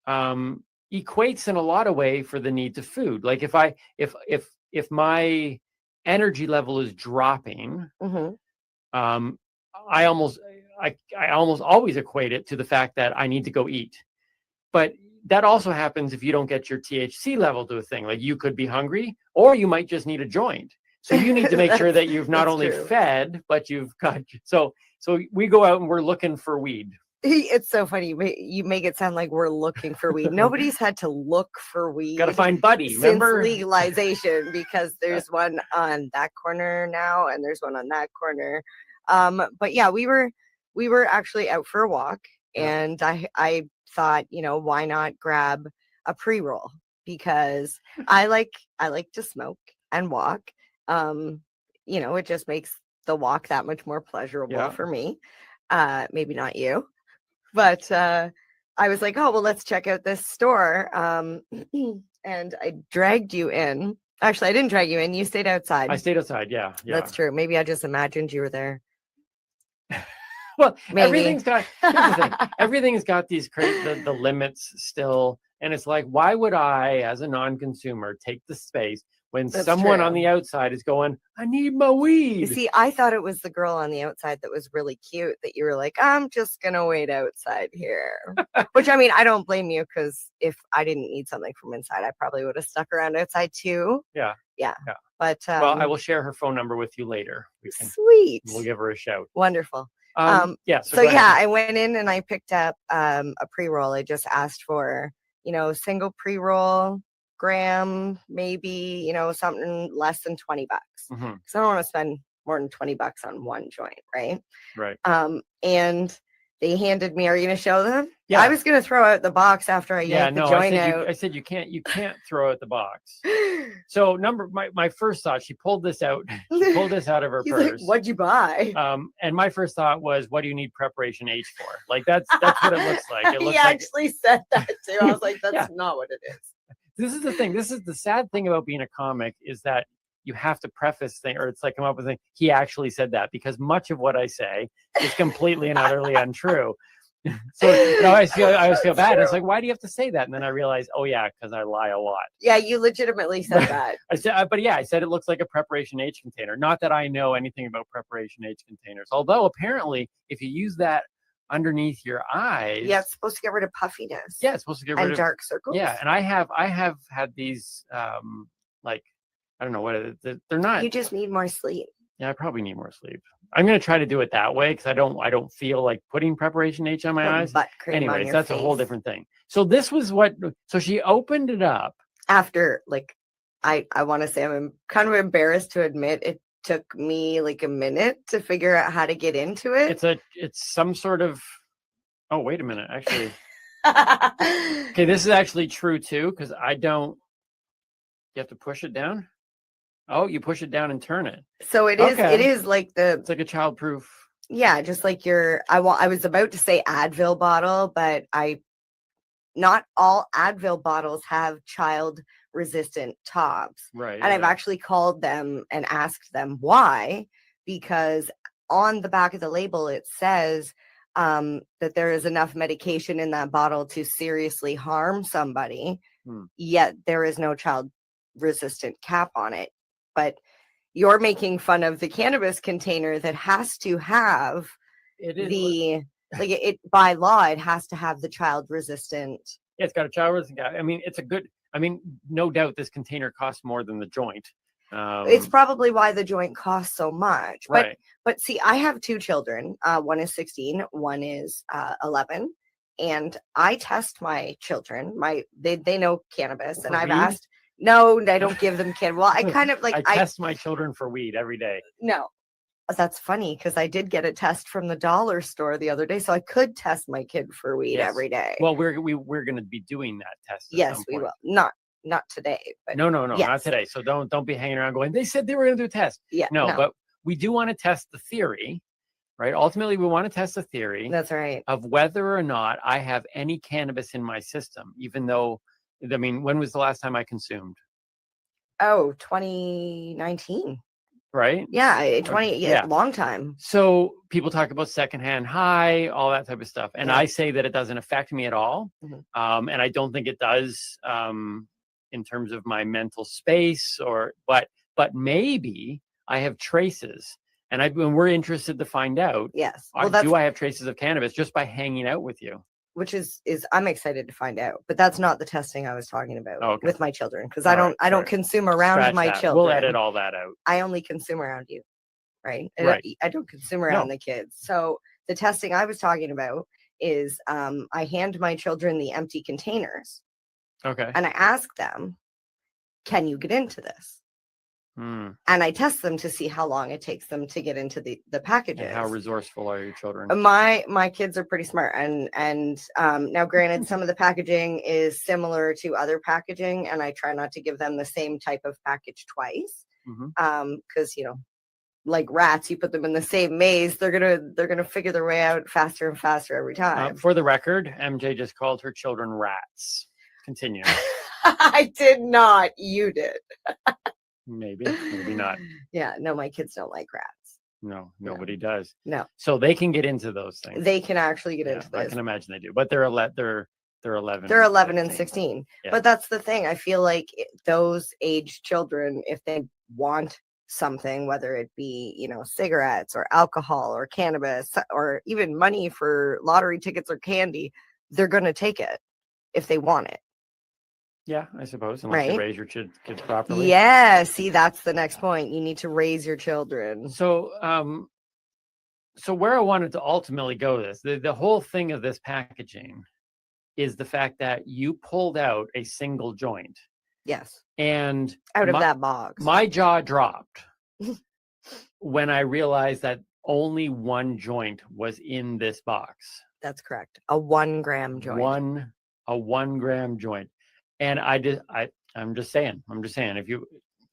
[SPEAKER 12] equates in a lot of way for the need to food. Like if my energy level is dropping, I almost always equate it to the fact that I need to go eat. But that also happens if you don't get your THC level to a thing. Like, you could be hungry, or you might just need a joint. So you need to make sure that you've not only fed, but you've got, so we go out and we're looking for weed.
[SPEAKER 21] It's so funny. You make it sound like we're looking for weed. Nobody's had to look for weed.
[SPEAKER 12] Got to find Buddy.
[SPEAKER 21] Since
[SPEAKER 12] Remember
[SPEAKER 21] legalization, because there's one on that corner now, and there's one on that corner. But yeah, we were actually out for a walk, and I thought, why not grab a pre-roll, because I like to smoke and walk. It just makes the walk that much more pleasurable for me. Maybe not you. But I was like, oh, well, let's check out this store. And I dragged you in. Actually, I didn't drag you in. You stayed outside.
[SPEAKER 12] I stayed outside. Yeah.
[SPEAKER 21] That's true. Maybe I just imagined you were there.
[SPEAKER 12] Well,
[SPEAKER 21] Maybe.
[SPEAKER 12] here's the thing. Everything's got these the limits still. And it's like, why would I, as a non-consumer, take the space when someone on the outside is going, I need my weed?
[SPEAKER 21] You see, I thought it was the girl on the outside that was really cute, that you were like, I'm just going to wait outside here. Which, I mean, I don't blame you, because if I didn't need something from inside, I probably would have stuck around outside too.
[SPEAKER 12] Yeah.
[SPEAKER 21] But
[SPEAKER 12] well, I will share her phone number with you later.
[SPEAKER 21] Sweet.
[SPEAKER 12] We'll give her a shout.
[SPEAKER 21] Wonderful.
[SPEAKER 12] So
[SPEAKER 21] I went in and I picked up a pre-roll. I just asked for, single pre-roll, gram, maybe, something less than $20, because I don't want to spend more than $20 on one joint, right?
[SPEAKER 12] Right.
[SPEAKER 21] And they handed me, are you going to show them?
[SPEAKER 12] Yeah.
[SPEAKER 21] I was going to throw out the box after I yanked the joint out.
[SPEAKER 12] I said you can't throw out the box. So my first thought, she pulled this out. She pulled this out of her purse.
[SPEAKER 21] Like, what'd you buy?
[SPEAKER 12] And my first thought was, what do you need preparation H for? Like, that's what it looks like. It looks
[SPEAKER 21] he actually said that too. I was like, that's not what it is.
[SPEAKER 12] This is the thing. This is the sad thing about being a comic, is that you have to preface thing, or it's like come up with a thing. He actually said that, because much of what I say is completely and utterly untrue. So I always feel bad. True. It's like, why do you have to say that? And then I realized, oh yeah, because I lie a lot.
[SPEAKER 21] Yeah, you legitimately said that.
[SPEAKER 12] I said it looks like a preparation H container. Not that I know anything about preparation H containers. Although apparently, if you use that underneath your eyes,
[SPEAKER 21] it's supposed to get rid of puffiness.
[SPEAKER 12] Yeah, it's supposed to get rid of
[SPEAKER 21] dark circles.
[SPEAKER 12] Yeah, and I have had these like, I don't know what it is. They're not.
[SPEAKER 21] You just need more sleep.
[SPEAKER 12] Yeah, I probably need more sleep. I'm gonna try to do it that way, because I don't feel like putting preparation H on my eyes.
[SPEAKER 21] Butt cream
[SPEAKER 12] Anyways,
[SPEAKER 21] on your
[SPEAKER 12] that's
[SPEAKER 21] face.
[SPEAKER 12] a whole different thing. So this was so she opened it up
[SPEAKER 21] after, like, I want to say, I'm kind of embarrassed to admit, it took me like a minute to figure out how to get into it.
[SPEAKER 12] It's some sort of, oh, wait a minute, actually. Okay, this is actually true too, because you have to push it down. Oh, you push it down and turn it.
[SPEAKER 21] So it is like
[SPEAKER 12] it's like a childproof.
[SPEAKER 21] Yeah, just like I was about to say Advil bottle, but I not all Advil bottles have child resistant tops.
[SPEAKER 12] Right.
[SPEAKER 21] And I've actually called them and asked them why, because on the back of the label, it says that there is enough medication in that bottle to seriously harm somebody, yet there is no child resistant cap on it. But you're making fun of the cannabis container that has to have it by law, it has to have the child resistant.
[SPEAKER 12] Yeah, it's got a child resistant cap. I mean, no doubt this container costs more than the joint.
[SPEAKER 21] It's probably why the joint costs so much.
[SPEAKER 12] Right.
[SPEAKER 21] But see, I have 2 children. One is 16, one is 11. And I test my children. They know cannabis. And I've asked, no, I don't give them cannabis. Well, I kind of
[SPEAKER 12] I test my children for weed every day.
[SPEAKER 21] No. That's funny because I did get a test from the dollar store the other day, so I could test my kid for weed every day.
[SPEAKER 12] Well, we're going to be doing that test.
[SPEAKER 21] Yes, we will. Not today, but
[SPEAKER 12] no,
[SPEAKER 21] yes.
[SPEAKER 12] not today. So don't be hanging around going, they said they were going to do a test.
[SPEAKER 21] Yeah,
[SPEAKER 12] no, but we do want to test the theory, right? Ultimately, we want to test the theory.
[SPEAKER 21] That's right.
[SPEAKER 12] Of whether or not I have any cannabis in my system, even though, I mean, when was the last time I consumed?
[SPEAKER 21] Oh, 2019.
[SPEAKER 12] Right?
[SPEAKER 21] Yeah, long time.
[SPEAKER 12] So people talk about secondhand high, all that type of stuff. And I say that it doesn't affect me at all. And I don't think it does in terms of my mental space but maybe I have traces. And we're interested to find out.
[SPEAKER 21] Yes.
[SPEAKER 12] Do I have traces of cannabis just by hanging out with you?
[SPEAKER 21] Which is I'm excited to find out, but that's not the testing I was talking about with my children, because I don't consume around my children.
[SPEAKER 12] We'll edit all that out.
[SPEAKER 21] I only consume around you, right?
[SPEAKER 12] Right.
[SPEAKER 21] I don't consume around the kids. So the testing I was talking about is I hand my children the empty containers.
[SPEAKER 12] Okay.
[SPEAKER 21] And I ask them, can you get into this? And I test them to see how long it takes them to get into the packages.
[SPEAKER 12] And how resourceful are your children?
[SPEAKER 21] My kids are pretty smart, and now granted, some of the packaging is similar to other packaging, and I try not to give them the same type of package twice, because like rats, you put them in the same maze, they're gonna figure their way out faster and faster every time.
[SPEAKER 12] For the record, MJ just called her children rats. Continue.
[SPEAKER 21] I did not. You did.
[SPEAKER 12] Maybe not.
[SPEAKER 21] Yeah, no, my kids don't like rats.
[SPEAKER 12] No, nobody does.
[SPEAKER 21] No.
[SPEAKER 12] So they can get into those things.
[SPEAKER 21] They can actually get into this.
[SPEAKER 12] I can imagine they do, but they're 11.
[SPEAKER 21] They're 11 and 16. Yeah. But that's the thing. I feel like those age children, if they want something, whether it be, cigarettes or alcohol or cannabis or even money for lottery tickets or candy, they're going to take it if they want it.
[SPEAKER 12] Yeah, I suppose, unless you raise your kids properly.
[SPEAKER 21] Yeah, see, that's the next point. You need to raise your children.
[SPEAKER 12] So, so where I wanted to ultimately go with this, the whole thing of this packaging is the fact that you pulled out a single joint.
[SPEAKER 21] Yes.
[SPEAKER 12] And
[SPEAKER 21] out of that box.
[SPEAKER 12] My jaw dropped when I realized that only one joint was in this box.
[SPEAKER 21] That's correct. A 1 gram joint.
[SPEAKER 12] A 1 gram joint. And I'm just saying,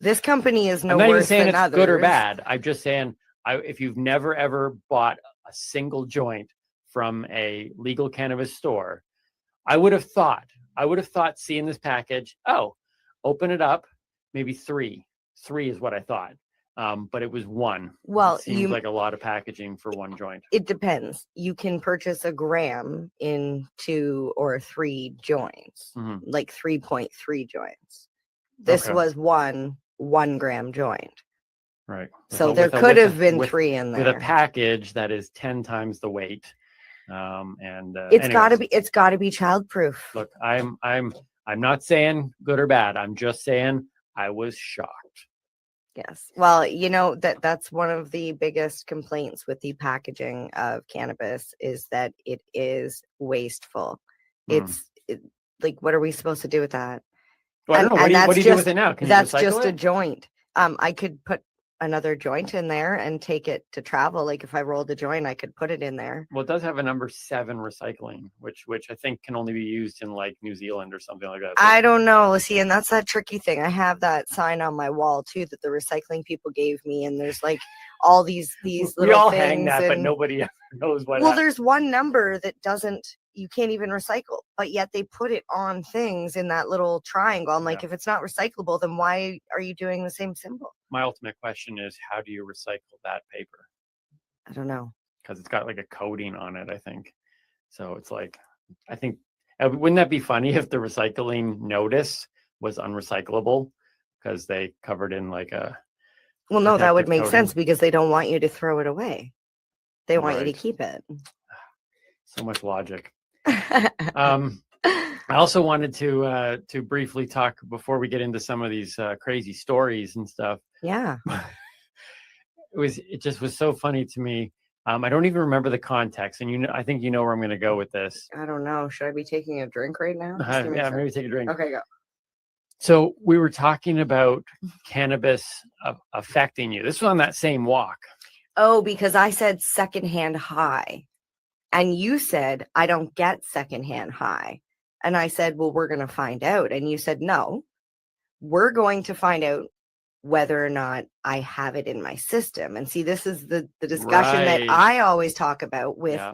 [SPEAKER 21] this company is
[SPEAKER 12] I'm not even saying it's good or bad. I'm just saying, if you've never ever bought a single joint from a legal cannabis store, I would have thought seeing this package, open it up, maybe 3 is what I thought. But it was 1.
[SPEAKER 21] Well,
[SPEAKER 12] it seems like a lot of packaging for 1 joint.
[SPEAKER 21] It depends. You can purchase a gram in 2 or 3 joints, like 3.3 joints. This was 1 gram joint.
[SPEAKER 12] Right.
[SPEAKER 21] So there could have been 3 in there.
[SPEAKER 12] With a package that is 10 times the weight.
[SPEAKER 21] It's gotta be childproof.
[SPEAKER 12] Look, I'm not saying good or bad. I'm just saying I was shocked.
[SPEAKER 21] Yes. Well, that's one of the biggest complaints with the packaging of cannabis is that it is wasteful. It's like, what are we supposed to do with that?
[SPEAKER 12] Well, I don't know. What do you do with it now?
[SPEAKER 21] That's just a joint. I could put another joint in there and take it to travel. Like if I rolled a joint, I could put it in there.
[SPEAKER 12] Well, it does have a number 7 recycling, which I think can only be used in like New Zealand or something like that.
[SPEAKER 21] I don't know. See, and that's that tricky thing. I have that sign on my wall too that the recycling people gave me, and there's like all these little
[SPEAKER 12] we all
[SPEAKER 21] things
[SPEAKER 12] hang that, but nobody ever knows what.
[SPEAKER 21] Well, there's one number that doesn't you can't even recycle, but yet they put it on things in that little triangle. I'm like, if it's not recyclable, then why are you doing the same symbol?
[SPEAKER 12] My ultimate question is, how do you recycle that paper?
[SPEAKER 21] I don't know.
[SPEAKER 12] Because it's got like a coating on it, I think. So it's like, I think, wouldn't that be funny if the recycling notice was unrecyclable because they covered in like a.
[SPEAKER 21] Well, no, that would
[SPEAKER 12] protective
[SPEAKER 21] make
[SPEAKER 12] coating?
[SPEAKER 21] sense because they don't want you to throw it away. They want you to
[SPEAKER 12] Right.
[SPEAKER 21] keep it.
[SPEAKER 12] So much logic. I also wanted to briefly talk before we get into some of these crazy stories and stuff.
[SPEAKER 21] Yeah.
[SPEAKER 12] It just was so funny to me. I don't even remember the context, and I think you know where I'm going to go with this.
[SPEAKER 21] I don't know. Should I be taking a drink right now? Just give me a
[SPEAKER 12] Yeah,
[SPEAKER 21] sec.
[SPEAKER 12] maybe take a drink.
[SPEAKER 21] Okay, go.
[SPEAKER 12] So we were talking about cannabis affecting you. This was on that same walk.
[SPEAKER 21] Oh, because I said secondhand high. And you said, I don't get secondhand high. And I said, well, we're going to find out. And you said, no, we're going to find out whether or not I have it in my system. And see, this is the discussion that
[SPEAKER 12] Right.
[SPEAKER 21] I always talk about with,
[SPEAKER 12] Yeah.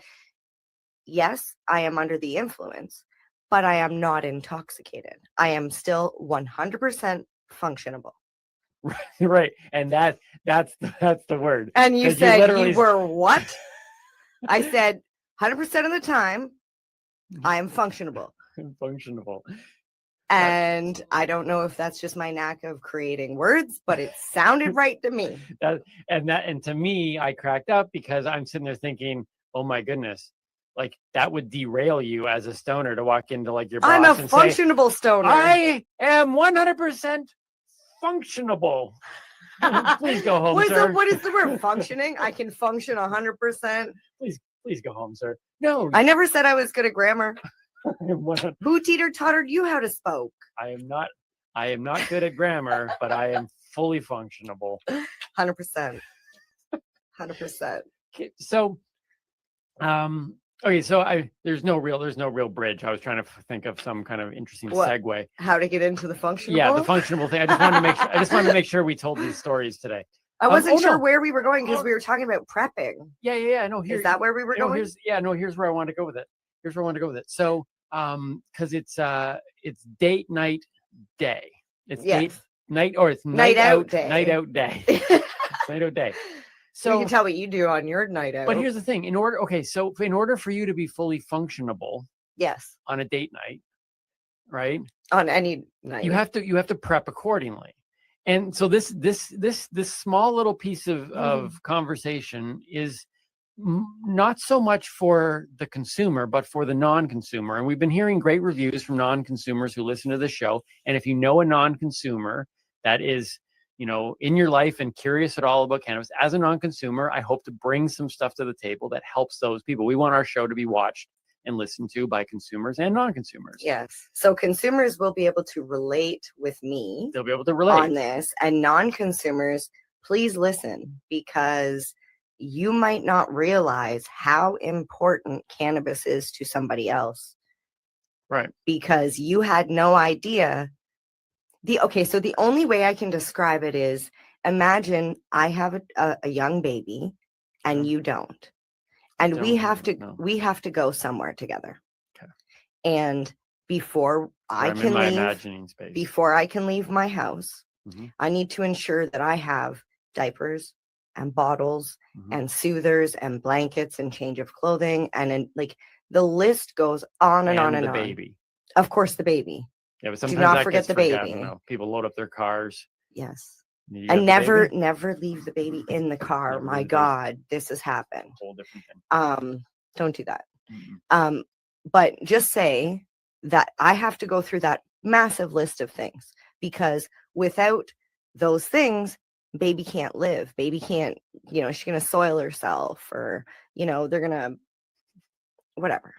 [SPEAKER 21] yes, I am under the influence, but I am not intoxicated. I am still 100% functionable.
[SPEAKER 12] Right. And that's the word.
[SPEAKER 21] And you
[SPEAKER 12] 'Cause
[SPEAKER 21] said
[SPEAKER 12] literally-
[SPEAKER 21] you were what? I said 100% of the time, I am functionable.
[SPEAKER 12] functionable.
[SPEAKER 21] And I don't know if that's just my knack of creating words, but it sounded right to me.
[SPEAKER 12] And to me, I cracked up because I'm sitting there thinking, oh my goodness, like that would derail you as a stoner to walk into like your boss
[SPEAKER 21] I'm a
[SPEAKER 12] and say,
[SPEAKER 21] functionable stoner.
[SPEAKER 12] I am 100% functionable. Please go home, sir.
[SPEAKER 21] What is the word? Functioning? I can function 100%.
[SPEAKER 12] Please go home, sir. No,
[SPEAKER 21] I never said I was good at grammar.
[SPEAKER 12] I
[SPEAKER 21] Who teeter-tottered you how to spoke?
[SPEAKER 12] am not good at grammar, but I am fully functionable.
[SPEAKER 21] 100%. 100%.
[SPEAKER 12] So, okay, so there's no real bridge. I was trying to think of some kind of interesting
[SPEAKER 21] What?
[SPEAKER 12] segue.
[SPEAKER 21] How to get into the functionable?
[SPEAKER 12] Yeah, the functionable thing. I just wanted to make sure we told these stories today.
[SPEAKER 21] I wasn't sure
[SPEAKER 12] no.
[SPEAKER 21] where we were going because we were talking about prepping.
[SPEAKER 12] Yeah. No,
[SPEAKER 21] Is that where we were going?
[SPEAKER 12] Here's where I wanted to go with it. So, because it's date night day. It's
[SPEAKER 21] Yes.
[SPEAKER 12] date night, or it's
[SPEAKER 21] Night out day.
[SPEAKER 12] Night out day. Night out day.
[SPEAKER 21] So
[SPEAKER 12] So
[SPEAKER 21] you can tell what you do on your night out.
[SPEAKER 12] But here's the thing: in order for you to be fully functionable,
[SPEAKER 21] yes,
[SPEAKER 12] on a date night, right?
[SPEAKER 21] On any night,
[SPEAKER 12] You have to prep accordingly. And so this small little piece of conversation is not so much for the consumer, but for the non-consumer. And we've been hearing great reviews from non-consumers who listen to the show. And if you know a non-consumer that is, in your life and curious at all about cannabis, as a non-consumer, I hope to bring some stuff to the table that helps those people. We want our show to be watched and listened to by consumers and non-consumers.
[SPEAKER 21] Yes. So consumers will be able to relate with me.
[SPEAKER 12] They'll be able to relate
[SPEAKER 21] on this. And non-consumers, please listen, because you might not realize how important cannabis is to somebody else.
[SPEAKER 12] Right.
[SPEAKER 21] Because you had no idea. So the only way I can describe it is, imagine I have a young baby and you don't. And we have to go somewhere together.
[SPEAKER 12] Okay.
[SPEAKER 21] And before I can
[SPEAKER 12] my
[SPEAKER 21] leave,
[SPEAKER 12] imagining space.
[SPEAKER 21] before I can leave my house,
[SPEAKER 12] Mm-hmm.
[SPEAKER 21] I need to ensure that I have diapers and bottles
[SPEAKER 12] Mm-hmm.
[SPEAKER 21] and soothers and blankets and change of clothing. And then like the list goes on and on and
[SPEAKER 12] the
[SPEAKER 21] on.
[SPEAKER 12] baby.
[SPEAKER 21] Of course, the baby.
[SPEAKER 12] Yeah, but
[SPEAKER 21] Do
[SPEAKER 12] sometimes
[SPEAKER 21] not
[SPEAKER 12] that
[SPEAKER 21] forget
[SPEAKER 12] gets
[SPEAKER 21] the
[SPEAKER 12] forgotten,
[SPEAKER 21] baby.
[SPEAKER 12] though. People load up their cars.
[SPEAKER 21] Yes.
[SPEAKER 12] You got
[SPEAKER 21] And
[SPEAKER 12] the baby?
[SPEAKER 21] never leave the baby in the car.
[SPEAKER 12] Never
[SPEAKER 21] My
[SPEAKER 12] leave the baby.
[SPEAKER 21] God, this has happened.
[SPEAKER 12] Whole different thing.
[SPEAKER 21] Don't do that. But just say that I have to go through that massive list of things, because without those things, baby can't live. Baby can't, she's going to soil herself, or, they're going to, whatever.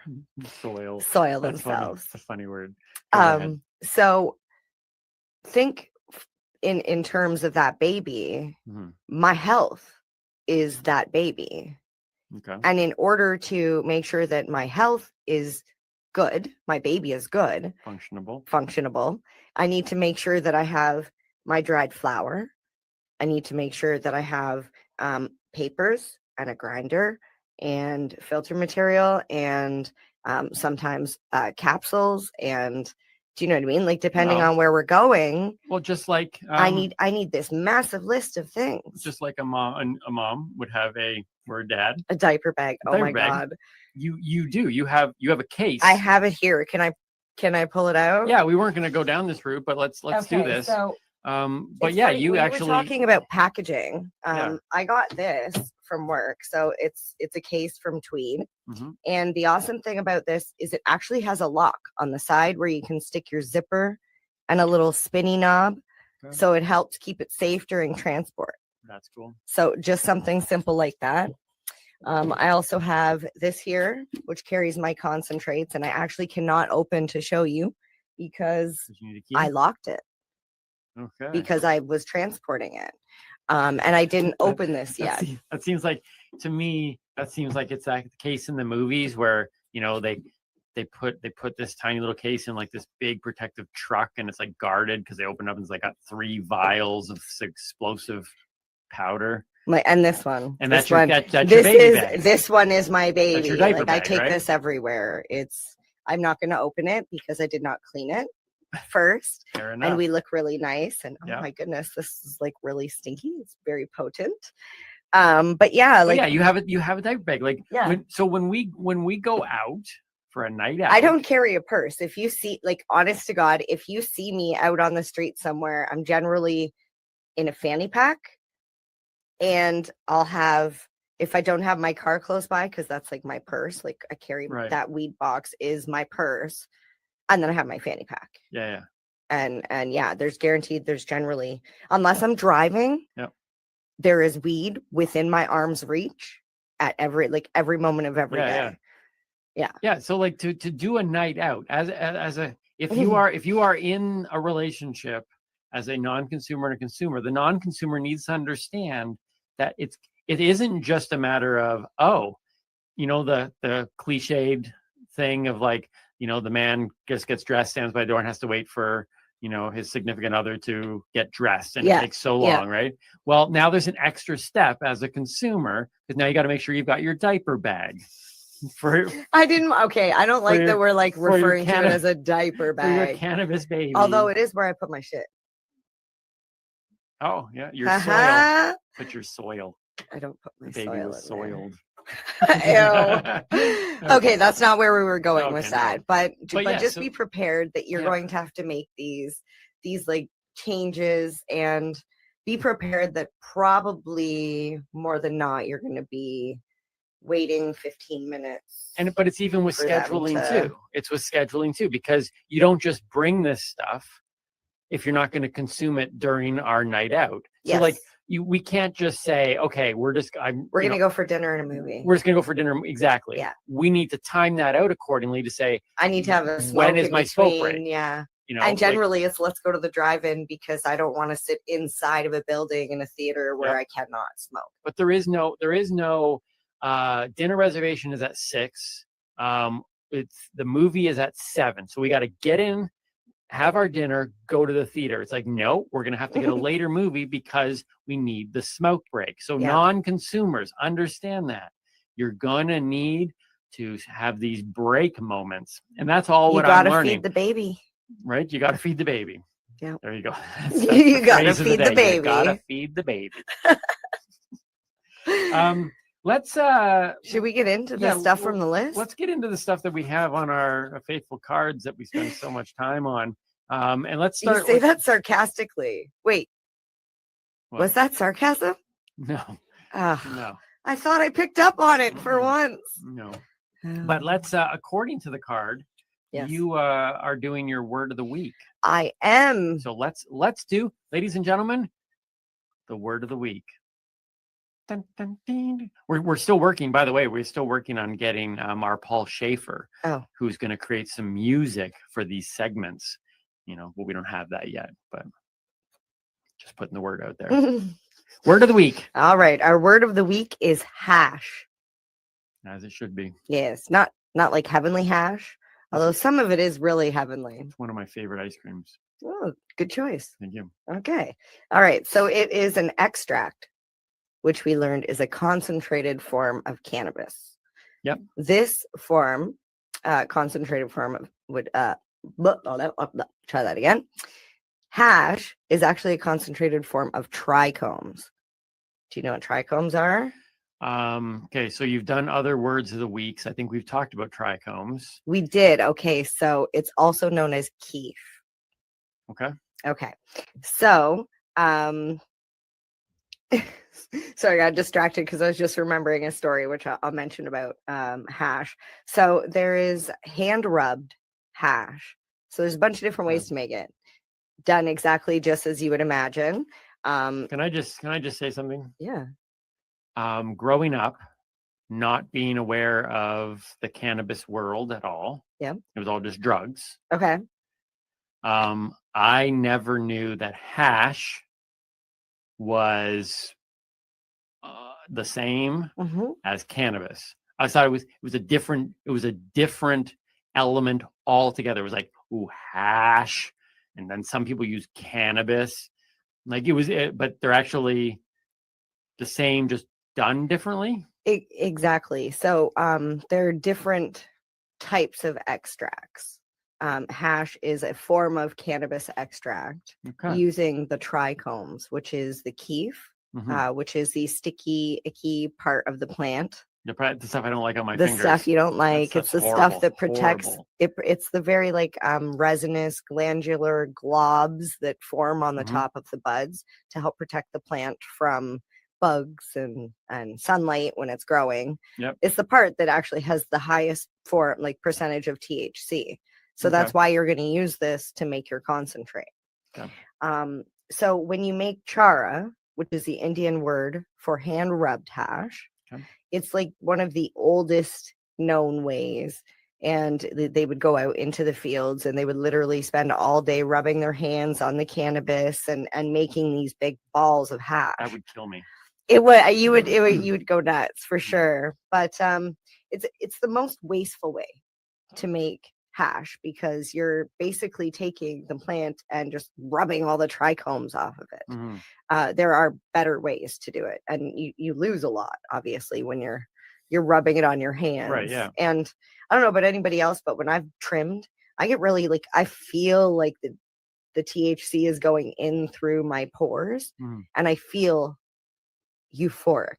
[SPEAKER 21] Soil
[SPEAKER 12] That's funny.
[SPEAKER 21] themselves.
[SPEAKER 12] It's a funny word. Go ahead.
[SPEAKER 21] So think in terms of that baby,
[SPEAKER 12] Mhm.
[SPEAKER 21] my health is that baby.
[SPEAKER 12] Okay.
[SPEAKER 21] And in order to make sure that my health is good, my baby is good, functionable, I need to make sure that I have my dried flower. I need to make sure that I have papers and a grinder and filter material and sometimes capsules, and do you know what I mean? Like depending
[SPEAKER 12] Well,
[SPEAKER 21] on where we're going,
[SPEAKER 12] well, just like
[SPEAKER 21] I need this massive list of things.
[SPEAKER 12] just like a mom would have or a dad
[SPEAKER 21] A diaper bag. Oh
[SPEAKER 12] diaper
[SPEAKER 21] my
[SPEAKER 12] bag.
[SPEAKER 21] God.
[SPEAKER 12] You have a case.
[SPEAKER 21] I have it here. Can I pull it out?
[SPEAKER 12] Yeah, we weren't going to go down this route, but let's do this.
[SPEAKER 21] So
[SPEAKER 12] but
[SPEAKER 21] it's
[SPEAKER 12] yeah,
[SPEAKER 21] funny,
[SPEAKER 12] you
[SPEAKER 21] when
[SPEAKER 12] actually
[SPEAKER 21] were talking about packaging.
[SPEAKER 12] Yeah.
[SPEAKER 21] I got this from work. So it's a case from Tweed.
[SPEAKER 12] Mhm.
[SPEAKER 21] And the awesome thing about this is it actually has a lock on the side where you can stick your zipper and a little spinny knob.
[SPEAKER 12] Okay.
[SPEAKER 21] So it helps keep it safe during transport.
[SPEAKER 12] That's cool.
[SPEAKER 21] So just something simple like that. I also have this here, which carries my concentrates, and I actually cannot open to show you because
[SPEAKER 12] You need a key?
[SPEAKER 21] I locked it
[SPEAKER 12] Okay.
[SPEAKER 21] because I was transporting it. And I didn't open this yet.
[SPEAKER 12] That seems like, to me, that seems like it's like the case in the movies where, they put this tiny little case in like this big protective truck, and it's like guarded because they open up and it's like got 3 vials of explosive powder.
[SPEAKER 21] And this one.
[SPEAKER 12] And
[SPEAKER 21] this
[SPEAKER 12] that's your
[SPEAKER 21] one.
[SPEAKER 12] that's your
[SPEAKER 21] This
[SPEAKER 12] baby
[SPEAKER 21] is
[SPEAKER 12] bag.
[SPEAKER 21] this one is my baby.
[SPEAKER 12] your diaper
[SPEAKER 21] Like I
[SPEAKER 12] bag,
[SPEAKER 21] take
[SPEAKER 12] right?
[SPEAKER 21] this everywhere. I'm not gonna open it because I did not clean it first.
[SPEAKER 12] Fair enough.
[SPEAKER 21] And we look really nice. And
[SPEAKER 12] Yeah.
[SPEAKER 21] oh my goodness, this is like really stinky. It's very potent. But yeah, like
[SPEAKER 12] yeah, you have a diaper bag. Like
[SPEAKER 21] Yeah.
[SPEAKER 12] when we go out for a night out,
[SPEAKER 21] I don't carry a purse. If you see, like, honest to God, if you see me out on the street somewhere, I'm generally in a fanny pack, and I'll have, if I don't have my car close by, because that's like my purse, like I carry
[SPEAKER 12] Right.
[SPEAKER 21] that weed box is my purse, and then I have my fanny pack.
[SPEAKER 12] Yeah.
[SPEAKER 21] And yeah, there's generally, unless I'm driving,
[SPEAKER 12] Yep.
[SPEAKER 21] there is weed within my arm's reach at every moment of every day.
[SPEAKER 12] Yeah. So like to do a night out as a if you are in a relationship as a non-consumer and a consumer, the non-consumer needs to understand that it isn't just a matter of the cliched thing of like, the man just gets dressed, stands by the door, and has to wait for his significant other to get dressed, and it takes so long, right? Well, now there's an extra step as a consumer, because now you got to make sure you've got your diaper bag.
[SPEAKER 21] I don't like that we're like referring to it as a diaper
[SPEAKER 12] for your
[SPEAKER 21] bag.
[SPEAKER 12] cannabis baby.
[SPEAKER 21] Although it is where I put my shit.
[SPEAKER 12] Oh yeah, your
[SPEAKER 21] Uh-huh.
[SPEAKER 12] soil. Put your soil.
[SPEAKER 21] I don't put my
[SPEAKER 12] The baby
[SPEAKER 21] soil
[SPEAKER 12] was
[SPEAKER 21] in there.
[SPEAKER 12] soiled.
[SPEAKER 21] Ew. Okay, that's not where we were going with
[SPEAKER 12] Okay,
[SPEAKER 21] that.
[SPEAKER 12] no.
[SPEAKER 21] But
[SPEAKER 12] yeah,
[SPEAKER 21] just
[SPEAKER 12] so-
[SPEAKER 21] be prepared that you're
[SPEAKER 12] Yeah.
[SPEAKER 21] going to have to make these like changes, and be prepared that probably more than not you're going to be waiting 15 minutes.
[SPEAKER 12] But it's even with
[SPEAKER 21] for them
[SPEAKER 12] scheduling
[SPEAKER 21] to-
[SPEAKER 12] too. It's with scheduling too, because you don't just bring this stuff if you're not going to consume it during our night out. So
[SPEAKER 21] Yes.
[SPEAKER 12] like we can't just say, okay, we're going
[SPEAKER 21] to go for dinner and a movie.
[SPEAKER 12] We're just going to go for dinner. Exactly.
[SPEAKER 21] Yeah.
[SPEAKER 12] We need to time that out accordingly to say,
[SPEAKER 21] I need to have a smoke
[SPEAKER 12] when is
[SPEAKER 21] in
[SPEAKER 12] my smoke
[SPEAKER 21] between,
[SPEAKER 12] break?
[SPEAKER 21] Yeah.
[SPEAKER 12] You know,
[SPEAKER 21] and
[SPEAKER 12] like-
[SPEAKER 21] generally it's let's go to the drive-in because I don't want to sit inside of a building in a theater where
[SPEAKER 12] Yeah.
[SPEAKER 21] I cannot smoke.
[SPEAKER 12] But there is no dinner reservation is at 6. It's the movie is at 7. So we got to get in, have our dinner, go to the theater. It's like, no, we're going to have to get a later movie because we need the smoke break. So
[SPEAKER 21] Yeah.
[SPEAKER 12] non-consumers understand that you're going to need to have these break moments. And that's all
[SPEAKER 21] You
[SPEAKER 12] what I'm
[SPEAKER 21] gotta
[SPEAKER 12] learning.
[SPEAKER 21] feed the baby.
[SPEAKER 12] Right? You got to feed the baby.
[SPEAKER 21] Yeah.
[SPEAKER 12] There you go.
[SPEAKER 21] You
[SPEAKER 12] the
[SPEAKER 21] gotta
[SPEAKER 12] phrase of
[SPEAKER 21] feed the
[SPEAKER 12] day.
[SPEAKER 21] baby.
[SPEAKER 12] You gotta feed the baby. Let's
[SPEAKER 21] should we get into the stuff from the list?
[SPEAKER 12] Let's get into the stuff that we have on our faithful cards that we spend so much time on. And let's start
[SPEAKER 21] You say
[SPEAKER 12] with,
[SPEAKER 21] that sarcastically. Wait,
[SPEAKER 12] What?
[SPEAKER 21] was that sarcasm?
[SPEAKER 12] no,
[SPEAKER 21] Ah,
[SPEAKER 12] no,
[SPEAKER 21] I thought I picked up on it for once.
[SPEAKER 12] no. But let's according to the card,
[SPEAKER 21] Yes.
[SPEAKER 12] you are doing your word of the week.
[SPEAKER 21] I am.
[SPEAKER 12] So let's do, ladies and gentlemen, the word of the week. Dun, dun, dun. We're still working, by the way, we're still working on getting our Paul Schaefer, who's going to create some music for these segments. Well, we don't have that yet, but just putting the word out there. Word of the week.
[SPEAKER 21] All right. Our word of the week is hash.
[SPEAKER 12] As it should be.
[SPEAKER 21] Yes. Not like heavenly hash, although some of it is really heavenly.
[SPEAKER 12] It's one of my favorite ice creams.
[SPEAKER 21] Oh, good choice.
[SPEAKER 12] Thank you.
[SPEAKER 21] Okay. All right. So it is an extract, which we learned is a concentrated form of cannabis.
[SPEAKER 12] Yep.
[SPEAKER 21] This form concentrated form of would try that again. Hash is actually a concentrated form of trichomes. Do you know what trichomes are?
[SPEAKER 12] Okay, so you've done other words of the weeks. I think we've talked about trichomes.
[SPEAKER 21] We did. Okay, so it's also known as keef.
[SPEAKER 12] Okay.
[SPEAKER 21] Okay. So, sorry, I got distracted because I was just remembering a story which I'll mention about hash. So there is hand rubbed hash. So there's a bunch of different ways to make it. Done exactly just as you would imagine.
[SPEAKER 12] Can I just say something?
[SPEAKER 21] Yeah.
[SPEAKER 12] Growing up, not being aware of the cannabis world at all.
[SPEAKER 21] Yeah.
[SPEAKER 12] It was all just drugs.
[SPEAKER 21] Okay.
[SPEAKER 12] I never knew that hash was the same as cannabis. I thought it was a different element altogether. It was like, ooh, hash, and then some people use cannabis. Like but they're actually the same, just done differently.
[SPEAKER 21] Exactly. So there are different types of extracts. Hash is a form of cannabis extract using the trichomes, which is the keef, which is the sticky, icky part of the plant.
[SPEAKER 12] The stuff I don't like on my
[SPEAKER 21] the
[SPEAKER 12] fingers.
[SPEAKER 21] Stuff you don't like. It's the
[SPEAKER 12] horrible,
[SPEAKER 21] stuff that protects it. It's the very resinous glandular globs that form on the top of the buds to help protect the plant from bugs and sunlight when it's growing.
[SPEAKER 12] Yep.
[SPEAKER 21] It's the part that actually has the highest percentage of THC. So that's why you're going to use this to make your concentrate.
[SPEAKER 12] Okay.
[SPEAKER 21] So when you make chara, which is the Indian word for hand rubbed hash, it's like one of the oldest known ways. And they would go out into the fields and they would literally spend all day rubbing their hands on the cannabis and making these big balls of hash.
[SPEAKER 12] That would kill me.
[SPEAKER 21] You would go nuts for sure. But it's the most wasteful way to make hash because you're basically taking the plant and just rubbing all the trichomes off of it. There are better ways to do it, and you lose a lot obviously when you're rubbing it on your hands.
[SPEAKER 12] Right. Yeah.
[SPEAKER 21] And I don't know about anybody else, but when I've trimmed, I get really I feel like the THC is going in through my pores, and I feel euphoric.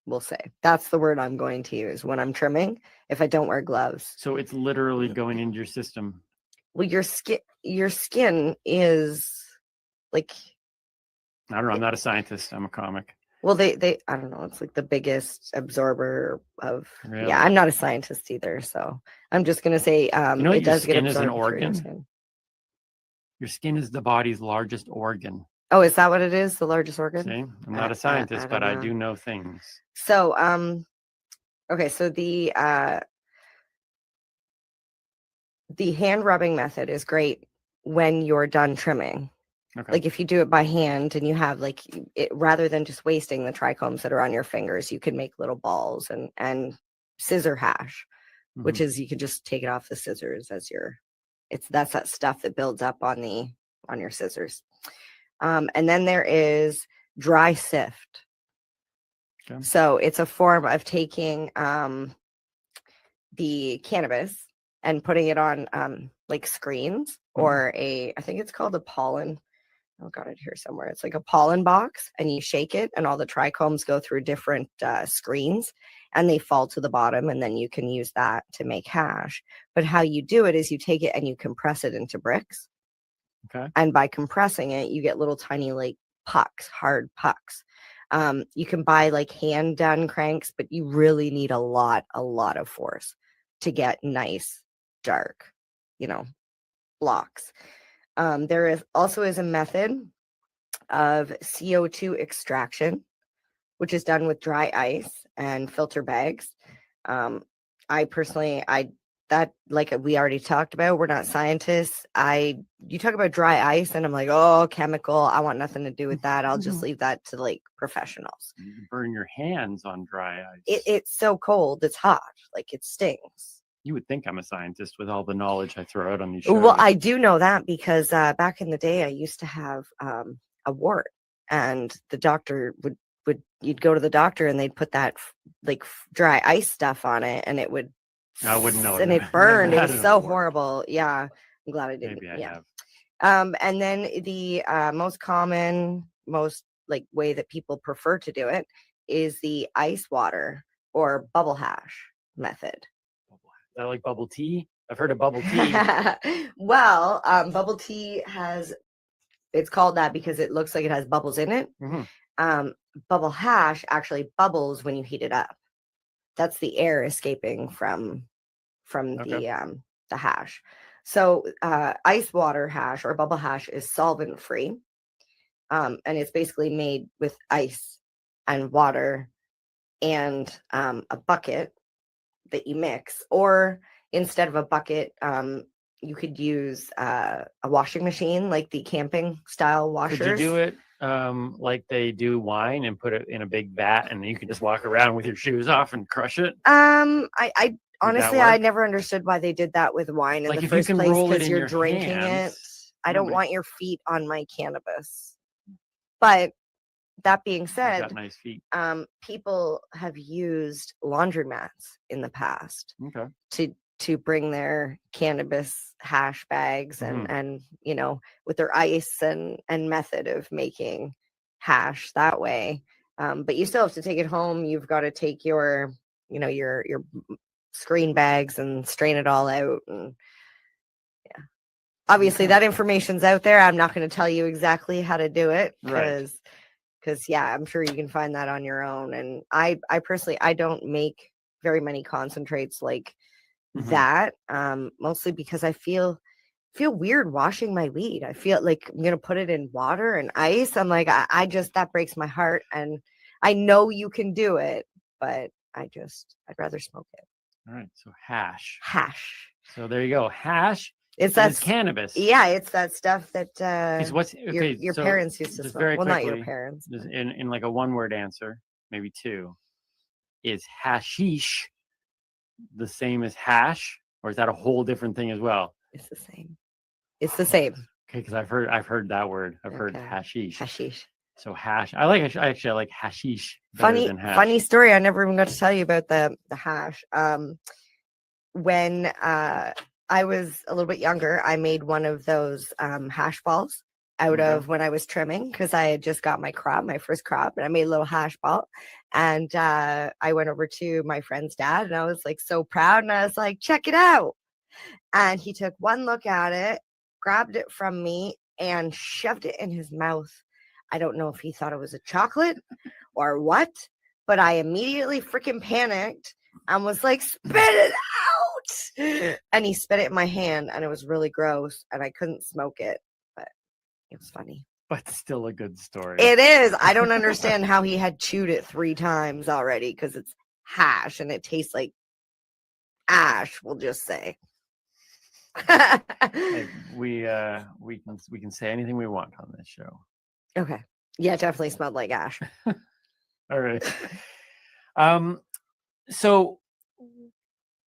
[SPEAKER 21] We'll say that's the word I'm going to use when I'm trimming if I don't wear gloves.
[SPEAKER 12] So it's literally going into your system.
[SPEAKER 21] Well, your skin is like,
[SPEAKER 12] I don't know. I'm not a scientist. I'm a comic.
[SPEAKER 21] Well, they I don't know. It's like the biggest absorber of.
[SPEAKER 12] Really?
[SPEAKER 21] Yeah, I'm not a scientist either, so I'm just gonna say it does get absorbed.
[SPEAKER 12] Is an
[SPEAKER 21] through
[SPEAKER 12] organ.
[SPEAKER 21] your skin.
[SPEAKER 12] Your skin is the body's largest organ.
[SPEAKER 21] Oh, is that what it is? The largest organ?
[SPEAKER 12] See, I'm not a scientist, but I do know things.
[SPEAKER 21] So, okay, so the hand rubbing method is great when you're done trimming.
[SPEAKER 12] Okay.
[SPEAKER 21] Like if you do it by hand and you have rather than just wasting the trichomes that are on your fingers, you can make little balls and scissor hash, which is you can just take it off the scissors that's that stuff that builds up on your scissors. And then there is dry sift. Okay. So it's a form of taking the cannabis and putting it on screens or I think it's called a pollen. Oh, got it here somewhere. It's like a pollen box, and you shake it, and all the trichomes go through different screens, and they fall to the bottom, and then you can use that to make hash. But how you do it is you take it and you compress it into bricks.
[SPEAKER 12] Okay.
[SPEAKER 21] And by compressing it, you get little tiny pucks, hard pucks. You can buy hand done cranks, but you really need a lot of force to get nice, dark, blocks. There is a method of CO2 extraction, which is done with dry ice and filter bags. I personally, we already talked about, we're not scientists. You talk about dry ice and I'm like, oh, chemical. I want nothing to do with that. I'll just leave that to professionals.
[SPEAKER 12] You burn your hands on dry ice.
[SPEAKER 21] It's so cold. It's hot. It stings.
[SPEAKER 12] You would think I'm a scientist with all the knowledge I throw out on these shows.
[SPEAKER 21] Well, I do know that because back in the day, I used to have a wart, and the doctor you'd go to the doctor and they'd put that dry ice stuff on it, and it would
[SPEAKER 12] I wouldn't know.
[SPEAKER 21] and
[SPEAKER 12] that.
[SPEAKER 21] it burned. It
[SPEAKER 12] Never
[SPEAKER 21] was
[SPEAKER 12] had
[SPEAKER 21] so
[SPEAKER 12] before.
[SPEAKER 21] horrible. Yeah, I'm glad I didn't.
[SPEAKER 12] Maybe I
[SPEAKER 21] Yeah.
[SPEAKER 12] have.
[SPEAKER 21] And then the most common, most like way that people prefer to do it is the ice water or bubble hash method.
[SPEAKER 12] Is that like bubble tea? I've heard of bubble tea.
[SPEAKER 21] Well, bubble tea it's called that because it looks like it has bubbles in it. Bubble hash actually bubbles when you heat it up. That's the air escaping from the hash. So ice water hash or bubble hash is solvent free, and it's basically made with ice and water and a bucket that you mix, or instead of a bucket, you could use a washing machine, like the camping style washers.
[SPEAKER 12] Could you do it like they do wine and put it in a big vat, and you can just walk around with your shoes off and crush it?
[SPEAKER 21] I honestly, I never understood why they did that with wine in
[SPEAKER 12] Like
[SPEAKER 21] the
[SPEAKER 12] if you
[SPEAKER 21] first
[SPEAKER 12] can
[SPEAKER 21] place,
[SPEAKER 12] roll it
[SPEAKER 21] because
[SPEAKER 12] in
[SPEAKER 21] you're
[SPEAKER 12] your
[SPEAKER 21] drinking
[SPEAKER 12] hands,
[SPEAKER 21] it. I don't want your feet on my cannabis. But that being
[SPEAKER 12] I've
[SPEAKER 21] said,
[SPEAKER 12] got nice feet.
[SPEAKER 21] people have used laundromats in the past
[SPEAKER 12] Okay.
[SPEAKER 21] to bring their cannabis hash bags and you know, with their ice and method of making hash that way. But you still have to take it home. You've got to take your, you know, your screen bags and strain it all out. And yeah, obviously that information's out there. I'm not going to tell you exactly how to do it because yeah, I'm sure you can find that on your own. And I personally, I don't make very many concentrates like that, mostly because I feel weird washing my weed. I feel like I'm gonna put it in water and ice. I'm like, I just, that breaks my heart. And I know you can do it, but I'd rather smoke it.
[SPEAKER 12] All right, so hash.
[SPEAKER 21] So
[SPEAKER 12] there you go, hash.
[SPEAKER 21] It's
[SPEAKER 12] cannabis.
[SPEAKER 21] Yeah, it's that stuff that your
[SPEAKER 12] so
[SPEAKER 21] parents used to
[SPEAKER 12] just
[SPEAKER 21] smoke.
[SPEAKER 12] very
[SPEAKER 21] Well, not your
[SPEAKER 12] quickly,
[SPEAKER 21] parents.
[SPEAKER 12] just in like a one-word answer, maybe two, is hashish the same as hash, or is that a whole different thing as well?
[SPEAKER 21] It's the same. It's the same.
[SPEAKER 12] Okay, because I've heard that word. I've heard hashish.
[SPEAKER 21] Hashish.
[SPEAKER 12] So hash. I like hashish better than hash.
[SPEAKER 21] Funny story. I never even got to tell you about the hash. When I was a little bit younger, I made one of those hash balls out of when I was trimming, because I had just got my first crop, and I made a little hash ball. And I went over to my friend's dad, and I was like so proud, and I was like, check it out. And he took one look at it, grabbed it from me, and shoved it in his mouth. I don't know if he thought it was a chocolate or what, but I immediately freaking panicked and was like, spit it out. And he spit it in my hand, and it was really gross, and I couldn't smoke it, but it was funny.
[SPEAKER 12] But still a good story.
[SPEAKER 21] It is. I don't understand how he had chewed it 3 times already, because it's hash and it tastes like ash, we'll just say.
[SPEAKER 12] Hey, we can say anything we want on this show.
[SPEAKER 21] Okay. Yeah, it definitely smelled like ash.
[SPEAKER 12] All right. So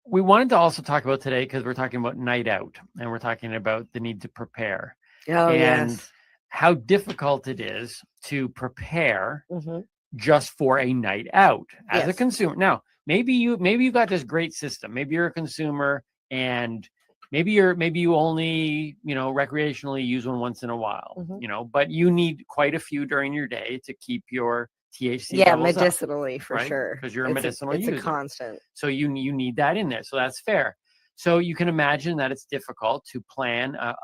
[SPEAKER 12] we wanted to also talk about today, because we're talking about night out, and we're talking about the need to prepare.
[SPEAKER 21] Oh,
[SPEAKER 12] and
[SPEAKER 21] yes.
[SPEAKER 12] how difficult it is to prepare just for a night out as a consumer. Now, maybe you've got this great system. Maybe you're a consumer, and maybe you only, recreationally use one once in a while, but you need quite a few during your day to keep your THC levels
[SPEAKER 21] medicinally
[SPEAKER 12] up,
[SPEAKER 21] for
[SPEAKER 12] right?
[SPEAKER 21] sure,
[SPEAKER 12] because you're a
[SPEAKER 21] It's
[SPEAKER 12] medicinal
[SPEAKER 21] it's
[SPEAKER 12] user.
[SPEAKER 21] a constant.
[SPEAKER 12] So you need that in there. So that's fair. So you can imagine that it's difficult to plan a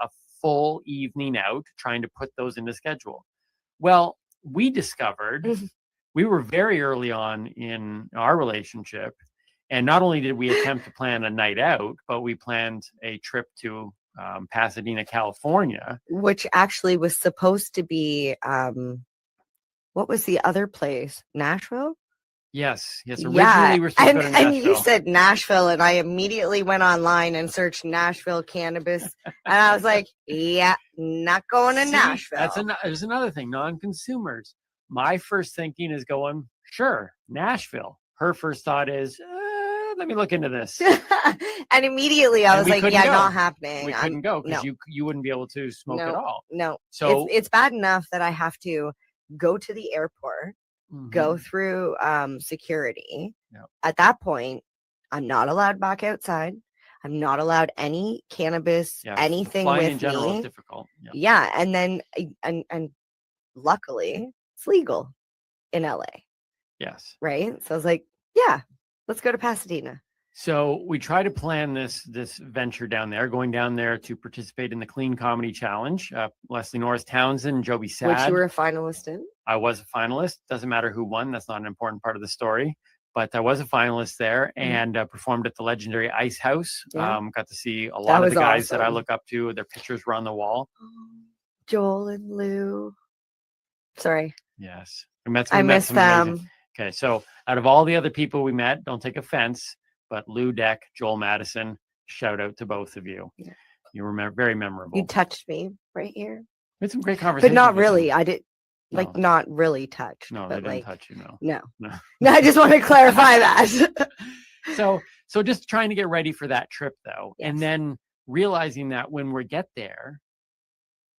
[SPEAKER 12] full evening out, trying to put those into schedule. Well, we discovered we were very early on in our relationship, and not only did we attempt to plan a night out, but we planned a trip to Pasadena, California,
[SPEAKER 21] Which actually was supposed to be, what was the other place? Nashville?
[SPEAKER 12] Yes. Originally, we were supposed to go to
[SPEAKER 21] And you
[SPEAKER 12] Nashville.
[SPEAKER 21] said Nashville, and I immediately went online and searched Nashville cannabis, and I was like, yeah, not going to
[SPEAKER 12] See,
[SPEAKER 21] Nashville.
[SPEAKER 12] There's another thing. Non-consumers. My first thinking is going, sure, Nashville. Her first thought is, let me look into this.
[SPEAKER 21] And immediately I
[SPEAKER 12] And
[SPEAKER 21] was
[SPEAKER 12] we
[SPEAKER 21] like,
[SPEAKER 12] couldn't
[SPEAKER 21] yeah,
[SPEAKER 12] go.
[SPEAKER 21] not happening.
[SPEAKER 12] We couldn't go because
[SPEAKER 21] no.
[SPEAKER 12] you wouldn't be able to smoke at all.
[SPEAKER 21] No.
[SPEAKER 12] So
[SPEAKER 21] it's bad enough that I have to go to the airport, go through security.
[SPEAKER 12] Yep.
[SPEAKER 21] At that point, I'm not allowed back outside. I'm not allowed any cannabis, anything
[SPEAKER 12] flying
[SPEAKER 21] with
[SPEAKER 12] in general
[SPEAKER 21] me.
[SPEAKER 12] is difficult.
[SPEAKER 21] Yeah, and then and luckily it's legal in LA,
[SPEAKER 12] Yes.
[SPEAKER 21] right? So I was like, yeah, let's go to Pasadena.
[SPEAKER 12] So we try to plan this venture down there, going down there to participate in the Clean Comedy Challenge. Leslie Norris Townsend, Joby Sad.
[SPEAKER 21] Which you were a finalist in.
[SPEAKER 12] I was a finalist. Doesn't matter who won. That's not an important part of the story. But I was a finalist there and performed at the legendary Ice House.
[SPEAKER 21] Yeah.
[SPEAKER 12] Got to see a lot of the guys that I
[SPEAKER 21] awesome.
[SPEAKER 12] look up to. Their pictures were on the wall.
[SPEAKER 21] Joel and Lou. Sorry.
[SPEAKER 12] Yes.
[SPEAKER 21] I miss
[SPEAKER 12] some
[SPEAKER 21] them.
[SPEAKER 12] amazing- Okay. So out of all the other people we met, don't take offense, but Lou Deck, Joel Madison, shout out to both of you.
[SPEAKER 21] Yeah.
[SPEAKER 12] You were very memorable.
[SPEAKER 21] You touched me right here.
[SPEAKER 12] We had some great conversations.
[SPEAKER 21] But not
[SPEAKER 12] with
[SPEAKER 21] really.
[SPEAKER 12] them.
[SPEAKER 21] I did like not really touch.
[SPEAKER 12] No,
[SPEAKER 21] but
[SPEAKER 12] they didn't
[SPEAKER 21] like,
[SPEAKER 12] touch you. No.
[SPEAKER 21] No. No, I just want to clarify that.
[SPEAKER 12] So just trying to get ready for that trip though, and then realizing that when we get there,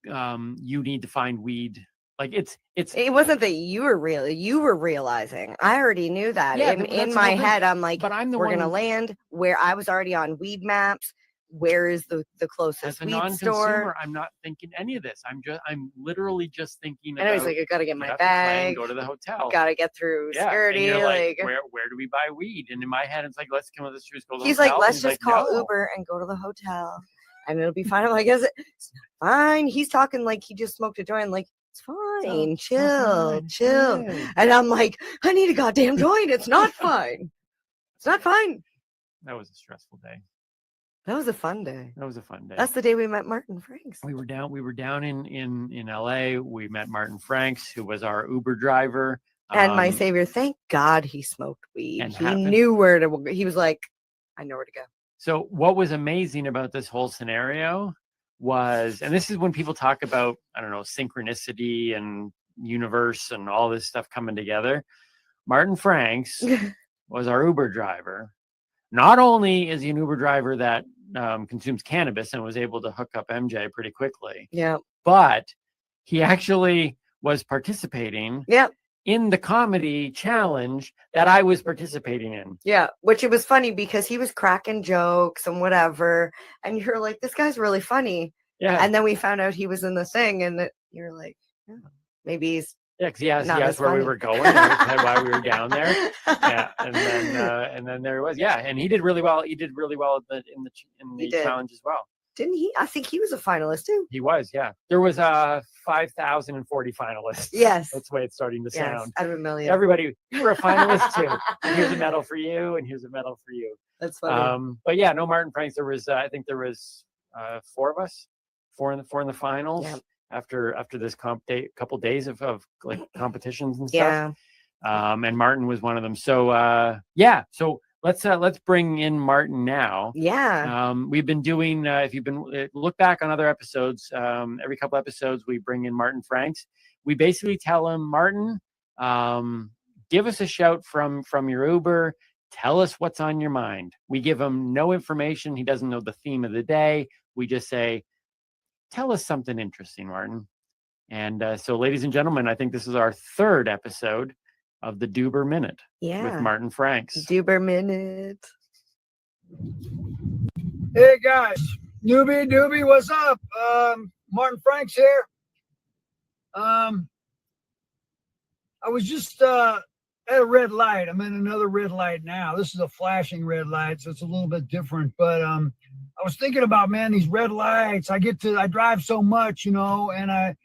[SPEAKER 12] you need to find weed. Like
[SPEAKER 21] it wasn't that you were realizing. I already knew that.
[SPEAKER 12] Yeah,
[SPEAKER 21] in my head, I'm like, we're gonna land where I was already on weed maps. Where is the
[SPEAKER 12] As
[SPEAKER 21] closest
[SPEAKER 12] a
[SPEAKER 21] weed
[SPEAKER 12] non-consumer,
[SPEAKER 21] store?
[SPEAKER 12] I'm not thinking any of this. I'm literally just thinking.
[SPEAKER 21] And I was like, I gotta get my bag.
[SPEAKER 12] Go to the hotel.
[SPEAKER 21] Gotta get through
[SPEAKER 12] Yeah, and
[SPEAKER 21] security.
[SPEAKER 12] you're
[SPEAKER 21] Like,
[SPEAKER 12] where do we buy weed? And in my head, it's like, let's come with the streets. Go to the
[SPEAKER 21] he's
[SPEAKER 12] hotel.
[SPEAKER 21] like,
[SPEAKER 12] And
[SPEAKER 21] let's
[SPEAKER 12] he's
[SPEAKER 21] just call
[SPEAKER 12] no.
[SPEAKER 21] Uber and go to the hotel, and it'll be fine. I'm like, is it? It's not fine. He's talking like he just smoked a joint. Like, it's fine. Chill. And I'm like, I need a goddamn joint. It's not fine. It's not fine.
[SPEAKER 12] That was a stressful day.
[SPEAKER 21] That was a fun day.
[SPEAKER 12] That was a fun day.
[SPEAKER 21] That's the day we met Martin Franks.
[SPEAKER 12] We were down in LA. We met Martin Franks, who was our Uber driver.
[SPEAKER 21] And my savior, thank God he smoked weed.
[SPEAKER 12] and
[SPEAKER 21] He
[SPEAKER 12] happened-
[SPEAKER 21] knew where to. He was like, I know where to go.
[SPEAKER 12] So what was amazing about this whole scenario was, and this is when people talk about, I don't know, synchronicity and universe and all this stuff coming together. Martin Franks was our Uber driver. Not only is he an Uber driver that consumes cannabis and was able to hook up MJ pretty quickly,
[SPEAKER 21] Yeah.
[SPEAKER 12] but he actually was participating
[SPEAKER 21] Yeah.
[SPEAKER 12] in the comedy challenge that I was participating in.
[SPEAKER 21] Yeah, which it was funny because he was cracking jokes and whatever, and you're like, this guy's really funny.
[SPEAKER 12] Yeah.
[SPEAKER 21] And then we found out he was in the thing, and you're like, oh, maybe he's
[SPEAKER 12] because he asked
[SPEAKER 21] not as
[SPEAKER 12] where we
[SPEAKER 21] funny.
[SPEAKER 12] were going, and we said why we were down there. Yeah, and then there it was. Yeah, and he did really well. He did really well in the
[SPEAKER 21] He did.
[SPEAKER 12] challenge as well.
[SPEAKER 21] Didn't he? I think he was a finalist too.
[SPEAKER 12] He was, yeah. There was 5,040 finalists.
[SPEAKER 21] Yes.
[SPEAKER 12] That's the way it's starting to
[SPEAKER 21] Yes,
[SPEAKER 12] sound.
[SPEAKER 21] out of a million.
[SPEAKER 12] Everybody, you were a finalist too. And here's a medal for you, and here's a medal for you.
[SPEAKER 21] That's funny.
[SPEAKER 12] But yeah, no Martin Franks. There was, I think there was 4 of us, four in the finals.
[SPEAKER 21] Yeah.
[SPEAKER 12] After this couple days of like competitions and stuff.
[SPEAKER 21] Yeah.
[SPEAKER 12] And Martin was one of them. So yeah. So let's bring in Martin now.
[SPEAKER 21] Yeah.
[SPEAKER 12] We've been doing, if you've been look back on other episodes, every couple episodes we bring in Martin Franks. We basically tell him, Martin, give us a shout from your Uber. Tell us what's on your mind. We give him no information. He doesn't know the theme of the day. We just say, tell us something interesting, Martin. And so, ladies and gentlemen, I think this is our 3rd episode of the Duber Minute with Martin Franks.
[SPEAKER 21] Duber Minute.
[SPEAKER 2] Hey guys, newbie, what's up? Martin Franks here. I was just at a red light. I'm in another red light now. This is a flashing red light, so it's a little bit different. But I was thinking about, man, these red lights. I drive so much, and I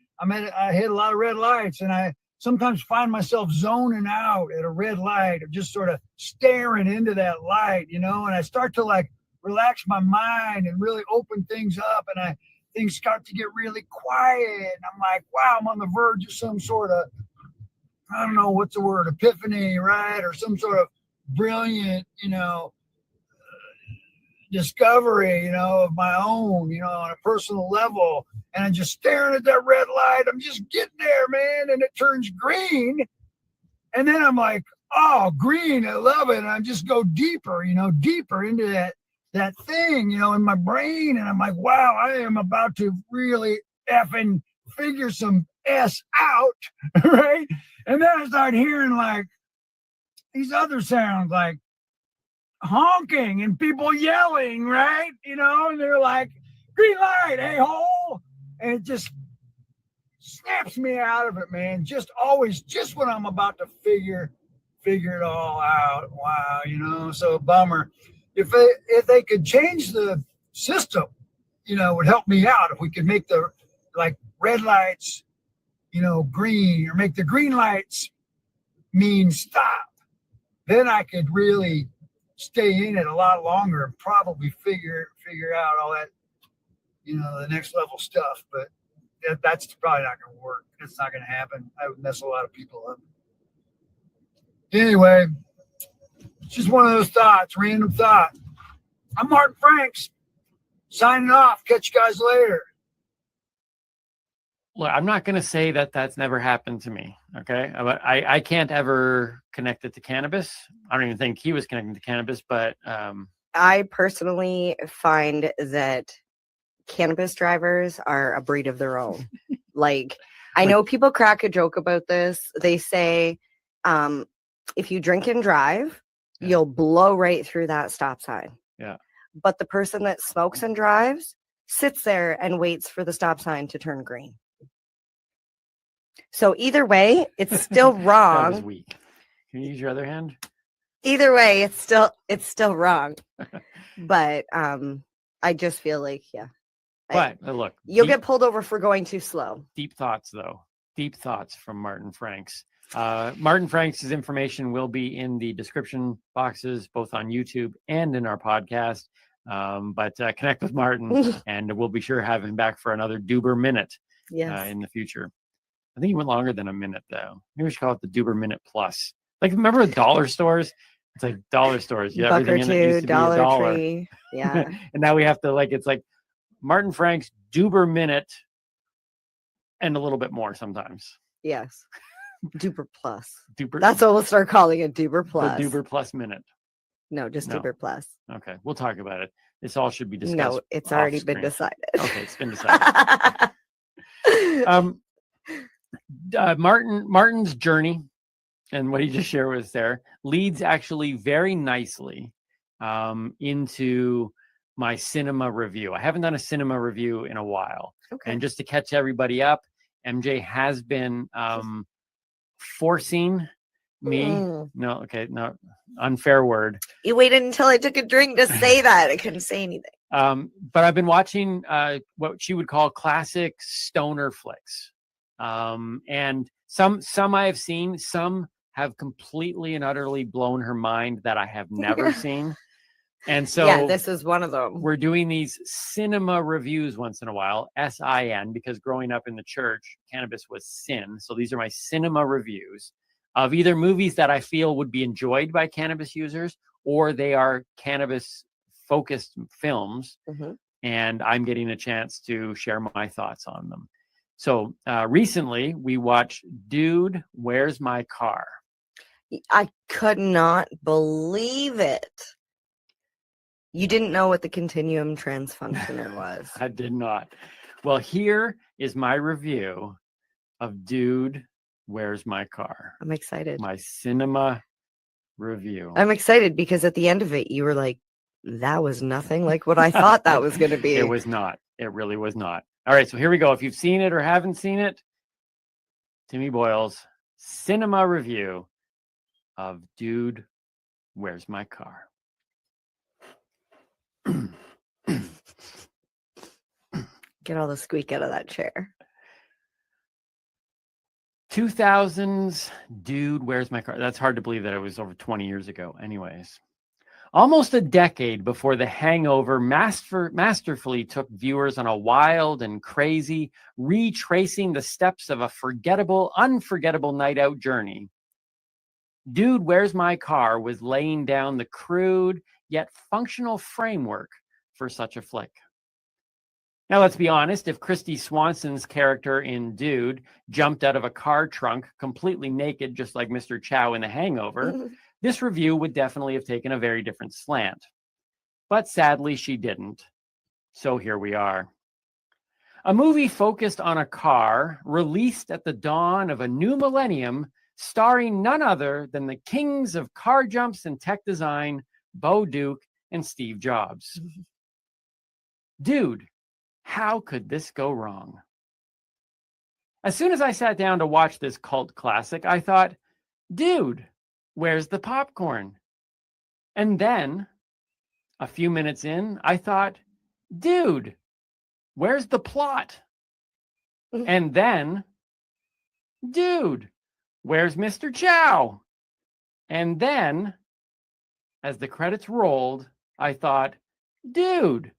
[SPEAKER 2] hit a lot of red lights, and I sometimes find myself zoning out at a red light, or just sort of staring into that light, and I start to like relax my mind and really open things up, and things start to get really quiet. And I'm like, wow, I'm on the verge of some sort of, I don't know what's the word, epiphany, right? Or some sort of brilliant, discovery, of my own, on a personal level. And I'm just staring at that red light. I'm just getting there, man. And it turns green. And then I'm like, oh, green, I love it. And I just go deeper, deeper into that thing, in my brain. And I'm like, wow, I am about to really effing figure some S out, right? And then I start hearing like these other sounds, like honking and people yelling, right? You know, and they're like, green light, a-hole. And it just snaps me out of it, man. Just always, just when I'm about to figure it all out. Wow, you know, so bummer. If they could change the system, you know, it would help me out. If we could make the like red lights, you know, green, or make the green lights mean stop, then I could really stay in it a lot longer and probably figure out all that, you know, the next level stuff. But that's probably not going to work. It's not going to happen. I would mess a lot of people up. Anyway, it's just one of those thoughts, random thought. I'm Martin Franks, signing off. Catch you guys later.
[SPEAKER 12] Look, I'm not going to say that that's never happened to me. Okay. I can't ever connect it to cannabis. I don't even think he was connecting to cannabis, but
[SPEAKER 21] I personally find that cannabis drivers are a breed of their own. Like, I know people crack a joke about this. They say, if you drink and drive, you'll blow right through that stop sign.
[SPEAKER 12] Yeah.
[SPEAKER 21] But the person that smokes and drives sits there and waits for the stop sign to turn green. So either way, it's still wrong.
[SPEAKER 12] That was weak. Can you use your other hand?
[SPEAKER 21] Either way, it's still wrong. But I just feel like, yeah.
[SPEAKER 12] But look,
[SPEAKER 21] you'll get pulled over for going too slow.
[SPEAKER 12] Deep thoughts, though. Deep thoughts from Martin Franks. Martin Franks' information will be in the description boxes, both on YouTube and in our podcast. But connect with Martin, and we'll be sure to have him back for another Duber Minute in the future. I think he went longer than a minute, though. Maybe we should call it the Duber Minute Plus. Like, remember the dollar stores? It's like dollar stores. Yeah, everything in it used to be $1.
[SPEAKER 21] Tree. Yeah.
[SPEAKER 12] And now we have to, like, it's like Martin Franks Duber Minute and a little bit more sometimes.
[SPEAKER 21] Yes. Duber Plus.
[SPEAKER 12] Duber.
[SPEAKER 21] That's what we'll start calling it, Duber Plus.
[SPEAKER 12] The Duber Plus Minute.
[SPEAKER 21] No, just Duber Plus.
[SPEAKER 12] Okay, we'll talk about it. This all should be discussed.
[SPEAKER 21] No, it's already been decided.
[SPEAKER 12] Okay, it's been decided. Martin's journey and what he just shared with us there leads actually very nicely into my cinema review. I haven't done a cinema review in a while.
[SPEAKER 21] Okay.
[SPEAKER 12] And just to catch everybody up, MJ has been forcing me. No, unfair word.
[SPEAKER 21] You waited until I took a drink to say that. I couldn't say anything.
[SPEAKER 12] But I've been watching what she would call classic stoner flicks. And some I have seen, some have completely and utterly blown her mind that I have never seen. And so
[SPEAKER 21] yeah, this is one of them.
[SPEAKER 12] We're doing these cinema reviews once in a while, SIN, because growing up in the church, cannabis was sin. So these are my cinema reviews of either movies that I feel would be enjoyed by cannabis users, or they are cannabis focused films.
[SPEAKER 21] Mm-hmm.
[SPEAKER 12] And I'm getting a chance to share my thoughts on them. So recently we watched Dude, Where's My Car?
[SPEAKER 21] I could not believe it. You didn't know what the continuum transfunctioner was.
[SPEAKER 12] I did not. Well, here is my review of Dude, Where's My Car?
[SPEAKER 21] I'm excited.
[SPEAKER 12] My cinema review.
[SPEAKER 21] I'm excited because at the end of it, you were like, that was nothing like what I thought that was going to be.
[SPEAKER 12] It was not. It really was not. All right, so here we go. If you've seen it or haven't seen it, Timmy Boyle's cinema review of Dude, Where's My Car?
[SPEAKER 21] Get all the squeak out of that chair.
[SPEAKER 12] 2000s Dude, Where's My Car? That's hard to believe that it was over 20 years ago. Anyways, almost a decade before The Hangover masterfully took viewers on a wild and crazy, retracing the steps of a unforgettable night out journey, Dude, Where's My Car was laying down the crude yet functional framework for such a flick. Now, let's be honest, if Christy Swanson's character in Dude jumped out of a car trunk completely naked, just like Mr. Chow in The Hangover, this review would definitely have taken a very different slant. But sadly, she didn't. So here we are. A movie focused on a car, released at the dawn of a new millennium, starring none other than the kings of car jumps and tech design, Bo Duke, and Steve Jobs. Dude, how could this go wrong? As soon as I sat down to watch this cult classic, I thought, dude, where's the popcorn? And then, a few minutes in, I thought, dude, where's the plot? And then, dude, where's Mr. Chow? And then, as the credits rolled, I thought, dude,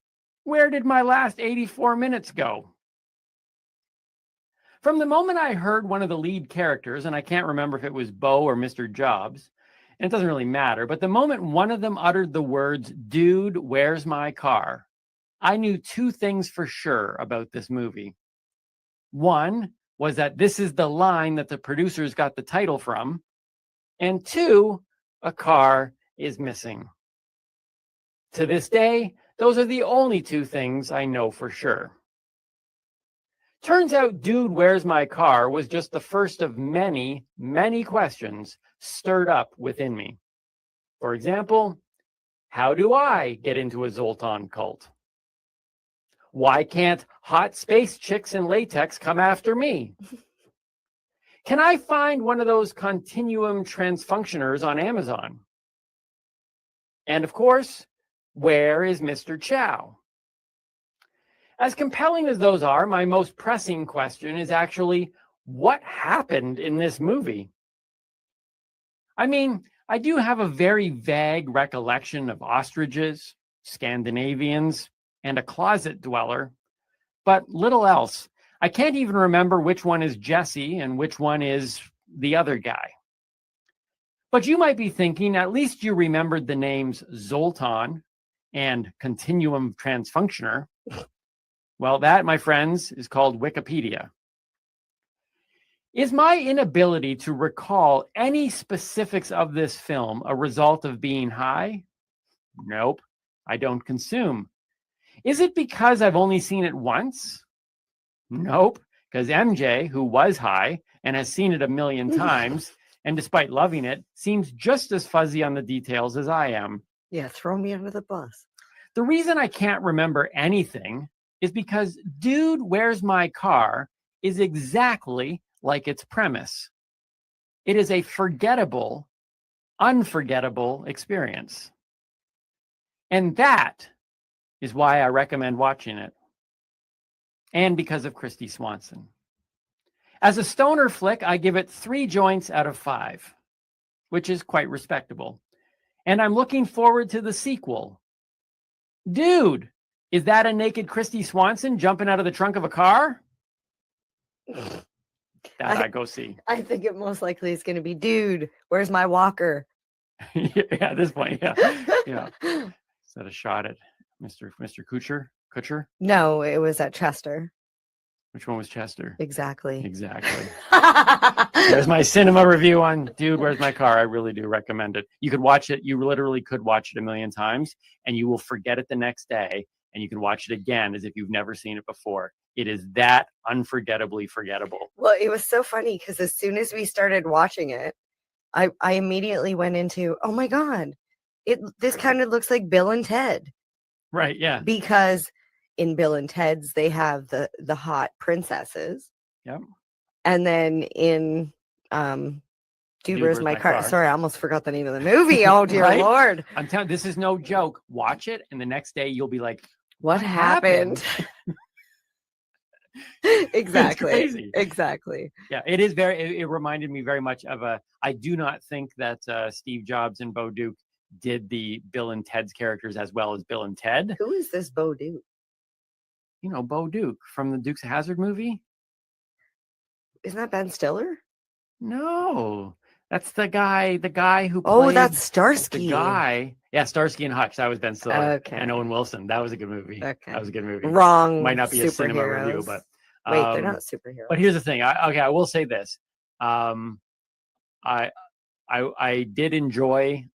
[SPEAKER 12] where did my last 84 minutes go? From the moment I heard one of the lead characters, and I can't remember if it was Bo or Mr. Jobs, and it doesn't really matter, but the moment one of them uttered the words, dude, where's my car? I knew two things for sure about this movie. One was that this is the line that the producers got the title from. And two, a car is missing. To this day, those are the only two things I know for sure. Turns out, dude, where's my car was just the first of many, many questions stirred up within me. For example, how do I get into a Zoltan cult? Why can't hot space chicks in latex come after me? Can I find one of those continuum transfunctioners on Amazon? And of course, where is Mr. Chow? As compelling as those are, my most pressing question is actually, what happened in this movie? I mean, I do have a very vague recollection of ostriches, Scandinavians, and a closet dweller, but little else. I can't even remember which one is Jesse and which one is the other guy. But you might be thinking, at least you remembered the names Zoltan and Continuum Transfunctioner. Well, that, my friends, is called Wikipedia. Is my inability to recall any specifics of this film a result of being high? Nope, I don't consume. Is it because I've only seen it once? Nope, because MJ, who was high and has seen it a million times, and despite loving it, seems just as fuzzy on the details as I am.
[SPEAKER 21] Yeah, throw me under the bus.
[SPEAKER 12] The reason I can't remember anything is because Dude, Where's My Car is exactly like its premise. It is a forgettable, unforgettable experience. And that is why I recommend watching it. And because of Christy Swanson. As a stoner flick, I give it 3 joints out of 5, which is quite respectable. And I'm looking forward to the sequel. Dude, is that a naked Christy Swanson jumping out of the trunk of a car? That I go see.
[SPEAKER 21] I think it most likely is going to be, dude, where's my walker?
[SPEAKER 12] Yeah, at this point, yeah. Yeah. Is that a shot at Mr. Kutcher?
[SPEAKER 21] No, it was at Chester.
[SPEAKER 12] Which one was Chester?
[SPEAKER 21] Exactly.
[SPEAKER 12] Exactly. There's my cinema review on Dude, Where's My Car? I really do recommend it. You could watch it. You literally could watch it a million times and you will forget it the next day. And you can watch it again as if you've never seen it before. It is that unforgettably forgettable.
[SPEAKER 21] Well, it was so funny because as soon as we started watching it, I immediately went into, oh my God, this kind of looks like Bill and Ted.
[SPEAKER 12] Right, yeah.
[SPEAKER 21] Because in Bill and Ted's, they have the hot princesses.
[SPEAKER 12] Yep.
[SPEAKER 21] And then in Dude, Where's My Car? Sorry, I almost forgot the name of the movie. Oh, dear
[SPEAKER 12] Right?
[SPEAKER 21] Lord.
[SPEAKER 12] I'm telling you, this is no joke. Watch it, and the next day you'll be like,
[SPEAKER 21] what happened? Exactly.
[SPEAKER 12] It's crazy.
[SPEAKER 21] Exactly.
[SPEAKER 12] Yeah, it is it reminded me very much of I do not think that Steve Jobs and Bo Duke did the Bill and Ted's characters as well as Bill and Ted.
[SPEAKER 21] Who is this Bo Duke?
[SPEAKER 12] You know, Bo Duke from the Dukes of Hazzard movie.
[SPEAKER 21] Isn't that Ben Stiller?
[SPEAKER 12] No, that's the guy who played.
[SPEAKER 21] Oh, that's Starsky.
[SPEAKER 12] The guy. Yeah, Starsky and Hutch. That was Ben Stiller.
[SPEAKER 21] Okay.
[SPEAKER 12] And Owen Wilson. That was a good movie.
[SPEAKER 21] Okay.
[SPEAKER 12] That was a good movie.
[SPEAKER 21] Wrong.
[SPEAKER 12] Might not be a cinema review,
[SPEAKER 21] superheroes.
[SPEAKER 12] but
[SPEAKER 21] Wait, they're not superheroes.
[SPEAKER 12] But here's the thing. I will say this. I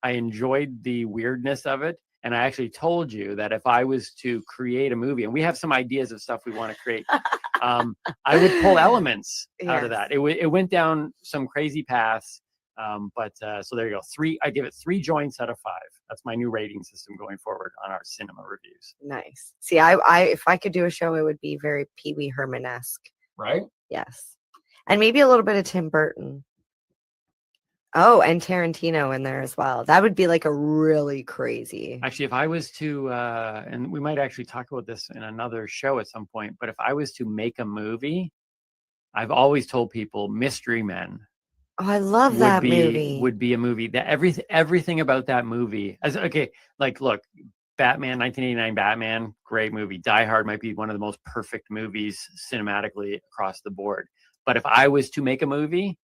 [SPEAKER 12] enjoyed the weirdness of it. And I actually told you that if I was to create a movie, and we have some ideas of stuff we want to create, I would pull elements out of that. It went down some crazy paths So there you go. I give it 3 joints out of 5. That's my new rating system going forward on our cinema reviews.
[SPEAKER 21] Nice. See, I if I could do a show, it would be very Pee Wee Herman-esque.
[SPEAKER 12] Right?
[SPEAKER 21] Yes. And maybe a little bit of Tim Burton. Oh, and Tarantino in there as well. That would be like a really crazy.
[SPEAKER 12] Actually, if I was to, and we might actually talk about this in another show at some point, but if I was to make a movie, I've always told people Mystery Men.
[SPEAKER 21] Oh, I love that movie.
[SPEAKER 12] Would be a movie that everything about that movie. Look, Batman, 1989 Batman, great movie. Die Hard might be one of the most perfect movies cinematically across the board. But if I was to make a movie,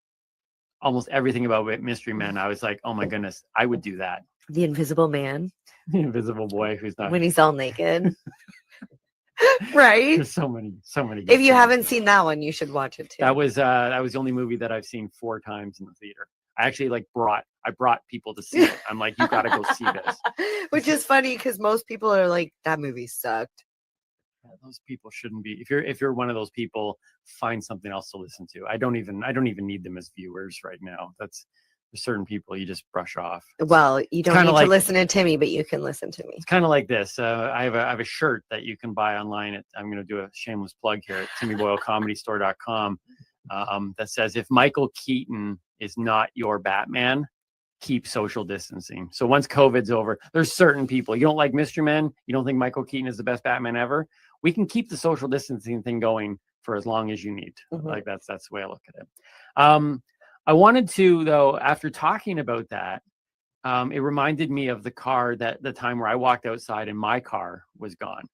[SPEAKER 12] almost everything about Mystery Men, I was like, oh my goodness, I would do that.
[SPEAKER 21] The Invisible Man.
[SPEAKER 12] The Invisible Boy who's not.
[SPEAKER 21] When he's all naked. Right?
[SPEAKER 12] There's so many.
[SPEAKER 21] If you haven't seen that one, you should watch it too.
[SPEAKER 12] That was the only movie that I've seen 4 times in the theater. I actually brought people to see it. I'm like, you got to go see this.
[SPEAKER 21] Which is funny because most people are like, that movie sucked.
[SPEAKER 12] Yeah, those people shouldn't be. If you're one of those people, find something else to listen to. I don't even need them as viewers right now. There's certain people you just brush off.
[SPEAKER 21] Well, you don't need to listen to Timmy, but you can listen to me.
[SPEAKER 12] It's kind of like this. I have a shirt that you can buy online. I'm going to do a shameless plug here at TimmyBoyleComedyStore.com that says, if Michael Keaton is not your Batman, keep social distancing. So once COVID's over, there's certain people. You don't like Mystery Men? You don't think Michael Keaton is the best Batman ever? We can keep the social distancing thing going for as long as you need.
[SPEAKER 21] Mm-hmm.
[SPEAKER 12] Like that's the way I look at it. I wanted to, though, after talking about that, it reminded me of the time where I walked outside and my car was gone.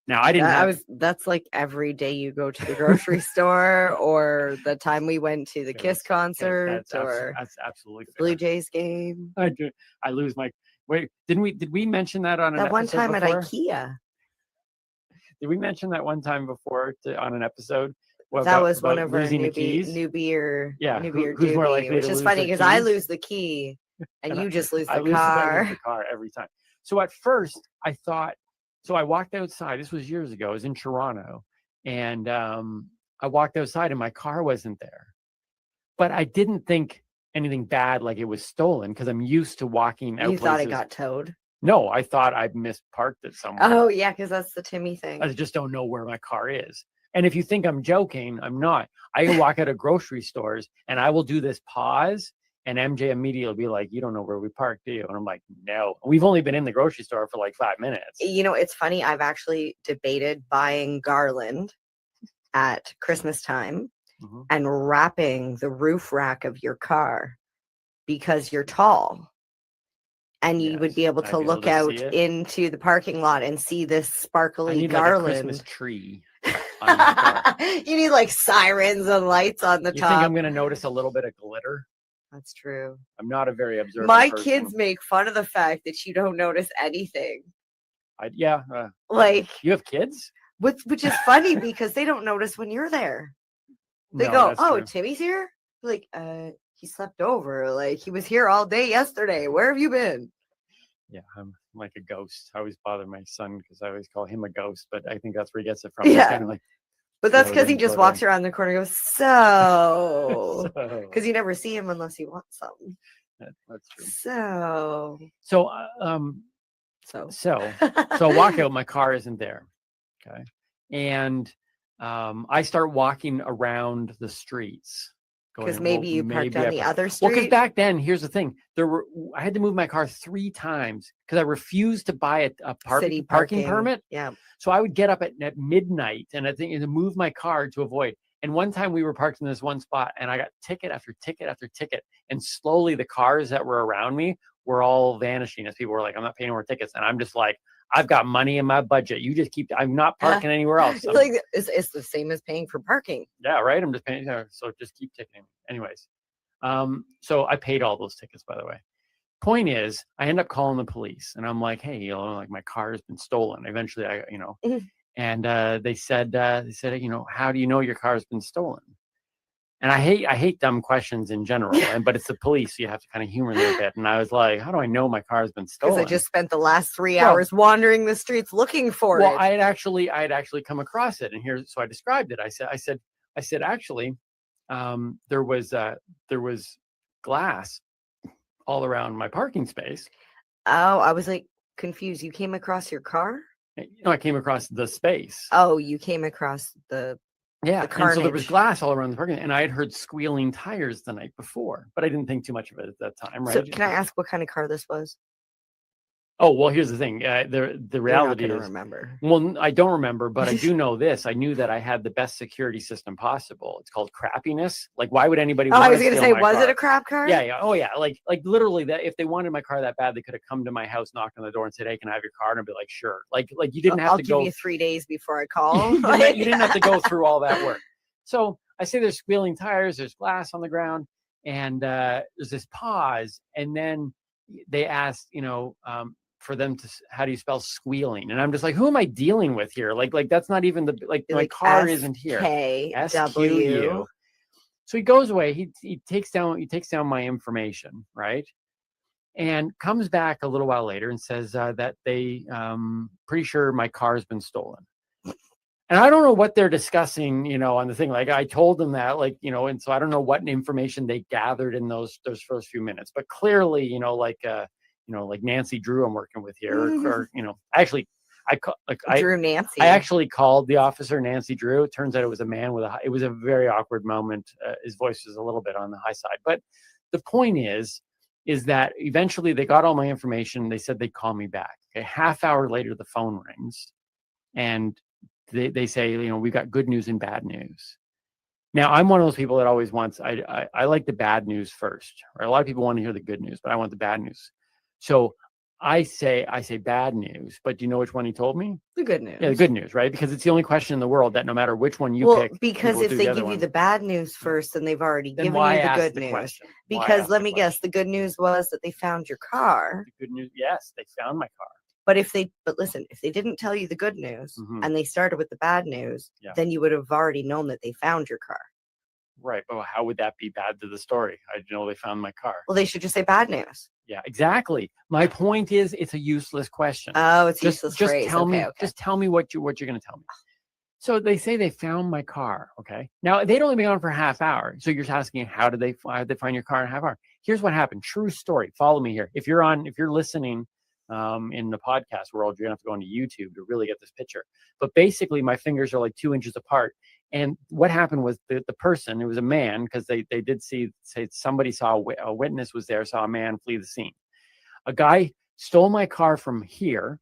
[SPEAKER 12] Now I didn't.
[SPEAKER 21] That's like every day you go to the grocery store, or the time we went to the Kiss concert,
[SPEAKER 12] that's absolutely fair.
[SPEAKER 21] Blue Jays game.
[SPEAKER 12] I lose my. Wait, did we mention that on
[SPEAKER 21] that one time
[SPEAKER 12] before?
[SPEAKER 21] at IKEA?
[SPEAKER 12] Did we mention that one time before on an episode?
[SPEAKER 21] That was one of our
[SPEAKER 12] newbie or
[SPEAKER 21] who's more likely, which is funny because I lose the key and you just lose the car.
[SPEAKER 12] I lose the car every time. So at first I thought, I walked outside. This was years ago. I was in Toronto, and I walked outside and my car wasn't there. But I didn't think anything bad, like it was stolen, because I'm used to walking out.
[SPEAKER 21] You thought it got towed?
[SPEAKER 12] No, I thought I misparked it somewhere.
[SPEAKER 21] Oh yeah, because that's the Timmy thing.
[SPEAKER 12] I just don't know where my car is. And if you think I'm joking, I'm not. I can walk out of grocery stores and I will do this pause, and MJ immediately will be like, you don't know where we parked, do you? And I'm like, no. We've only been in the grocery store for like 5 minutes.
[SPEAKER 21] You know, it's funny. I've actually debated buying garland at Christmas time and wrapping the roof rack of your car because you're tall. And you would be able to look out into the parking lot and see this sparkly garland.
[SPEAKER 12] Like a Christmas tree.
[SPEAKER 21] You need like sirens and lights on the top.
[SPEAKER 12] You think I'm going to notice a little bit of glitter?
[SPEAKER 21] That's true.
[SPEAKER 12] I'm not a very observant
[SPEAKER 21] My
[SPEAKER 12] person.
[SPEAKER 21] kids make fun of the fact that you don't notice anything.
[SPEAKER 12] Like you have kids?
[SPEAKER 21] Which is funny because they don't notice when you're there. They go, "Oh, true. Timmy's here?" Like, he slept over. Like he was here all day yesterday. Where have you been?
[SPEAKER 12] Yeah, I'm like a ghost. I always bother my son because I always call him a ghost, but I think that's where he gets it from.
[SPEAKER 21] Yeah.
[SPEAKER 12] Kind of like,
[SPEAKER 21] but that's because he just walks around the corner and goes, so. Because you never see him unless you want something.
[SPEAKER 12] That's true.
[SPEAKER 21] So
[SPEAKER 12] I walk out, my car isn't there. Okay. And I start walking around the streets.
[SPEAKER 21] Because maybe you parked on the other street.
[SPEAKER 12] Well, because back then, here's the thing: I had to move my car 3 times because I refused to buy a parking permit.
[SPEAKER 21] Yeah.
[SPEAKER 12] So I would get up at midnight and I think to move my car to avoid. And one time we were parked in this one spot, and I got ticket after ticket after ticket, and slowly the cars that were around me were all vanishing as people were like, "I'm not paying more tickets," and I'm just like, I've got money in my budget. You just keep. I'm not parking anywhere else.
[SPEAKER 21] Like it's the same as paying for parking.
[SPEAKER 12] Yeah, right. I'm just paying. So just keep ticketing. Anyways, so I paid all those tickets, by the way. Point is, I end up calling the police, and I'm like, hey, like my car has been stolen. Eventually, and they said, how do you know your car has been stolen? And I hate dumb questions in general, but it's the police, so you have to kind of humor them a bit. And I was like, how do I know my car has been stolen?
[SPEAKER 21] Because I just spent the last 3 hours wandering the streets looking for it.
[SPEAKER 12] Well, I had actually come across it, and so I described it. I said actually, there was glass all around my parking space.
[SPEAKER 21] Oh, I was like confused. You came across your car?
[SPEAKER 12] No, I came across the space.
[SPEAKER 21] Oh, you came across the
[SPEAKER 12] Yeah,
[SPEAKER 21] the
[SPEAKER 12] and so there was
[SPEAKER 21] carnage.
[SPEAKER 12] glass all around the parking, and I had heard squealing tires the night before, but I didn't think too much of it at that time,
[SPEAKER 21] So
[SPEAKER 12] right?
[SPEAKER 21] can I ask what kind of car this was?
[SPEAKER 12] Oh, well, here's the thing. The
[SPEAKER 21] You're not
[SPEAKER 12] reality
[SPEAKER 21] gonna
[SPEAKER 12] is,
[SPEAKER 21] remember.
[SPEAKER 12] well, I don't remember, but I do know this. I knew that I had the best security system possible. It's called crappiness. Like, why would anybody
[SPEAKER 21] Oh,
[SPEAKER 12] want
[SPEAKER 21] I was
[SPEAKER 12] to
[SPEAKER 21] gonna
[SPEAKER 12] steal
[SPEAKER 21] say,
[SPEAKER 12] my
[SPEAKER 21] was
[SPEAKER 12] car?
[SPEAKER 21] it a crap car?
[SPEAKER 12] Yeah, yeah. Oh, yeah. Like literally, that if they wanted my car that bad, they could have come to my house, knocked on the door, and said, "Hey, can I have your car?" And I'd be like, "Sure." Like you didn't have
[SPEAKER 21] I'll
[SPEAKER 12] to
[SPEAKER 21] give
[SPEAKER 12] go.
[SPEAKER 21] you 3 days before I call.
[SPEAKER 12] You didn't have to go through all that work. So I say there's squealing tires, there's glass on the ground, and there's this pause, and then they asked, for them to, how do you spell squealing? And I'm just like, who am I dealing with here? Like that's not even my car isn't here.
[SPEAKER 21] SKW.
[SPEAKER 12] So he goes away. He takes down my information, right? And comes back a little while later and says that they pretty sure my car has been stolen. And I don't know what they're discussing, on the thing. Like I told them that, and so I don't know what information they gathered in those first few minutes. But clearly, like Nancy Drew I'm working with here, or actually,
[SPEAKER 21] Drew Nancy.
[SPEAKER 12] I actually called the officer Nancy Drew. It turns out it was a man it was a very awkward moment. His voice was a little bit on the high side. But the point is that eventually they got all my information. They said they'd call me back. A half hour later, the phone rings, and they say, we've got good news and bad news. Now, I'm one of those people that always wants, I like the bad news first. Right? A lot of people want to hear the good news, but I want the bad news. So I say bad news, but do you know which one he told me?
[SPEAKER 21] The good news.
[SPEAKER 12] Yeah, the good news, right? Because it's the only question in the world that no matter which one you pick.
[SPEAKER 21] Because if they give you the bad news first, then they've already given you the good news.
[SPEAKER 12] Question?
[SPEAKER 21] Because let me guess, the good news was that they found your car.
[SPEAKER 12] The good news, yes, they found my car.
[SPEAKER 21] But listen, if they didn't tell you the good news and they started with the bad news, then you would have already known that they found your car.
[SPEAKER 12] Right. But how would that be bad to the story? I know they found my car.
[SPEAKER 21] Well, they should just say bad news.
[SPEAKER 12] Yeah, exactly. My point is, it's a useless question.
[SPEAKER 21] Oh, it's useless
[SPEAKER 12] just
[SPEAKER 21] phrase.
[SPEAKER 12] Tell me,
[SPEAKER 21] okay.
[SPEAKER 12] Just tell me what you're going to tell me. So they say they found my car. Okay. Now they'd only been on for a half hour. So you're asking, how did they find your car in a half hour? Here's what happened. True story. Follow me here. If you're listening in the podcast world, you're gonna have to go onto YouTube to really get this picture. But basically, my fingers are like 2 inches apart. And what happened was the person, it was a man, because they did say somebody saw a witness was there, saw a man flee the scene. A guy stole my car from here,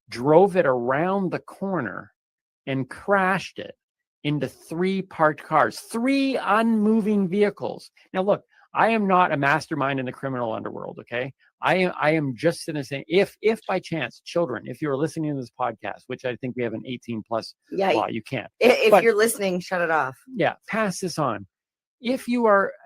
[SPEAKER 12] drove it around the corner, and crashed it into 3 parked cars, 3 unmoving vehicles. Now, look, I am not a mastermind in the criminal underworld, okay? I am just sitting saying, if by chance, children, if you're listening to this podcast, which I think we have an 18+ law, you can't.
[SPEAKER 21] If you're listening, shut it off.
[SPEAKER 12] Yeah, pass this on. If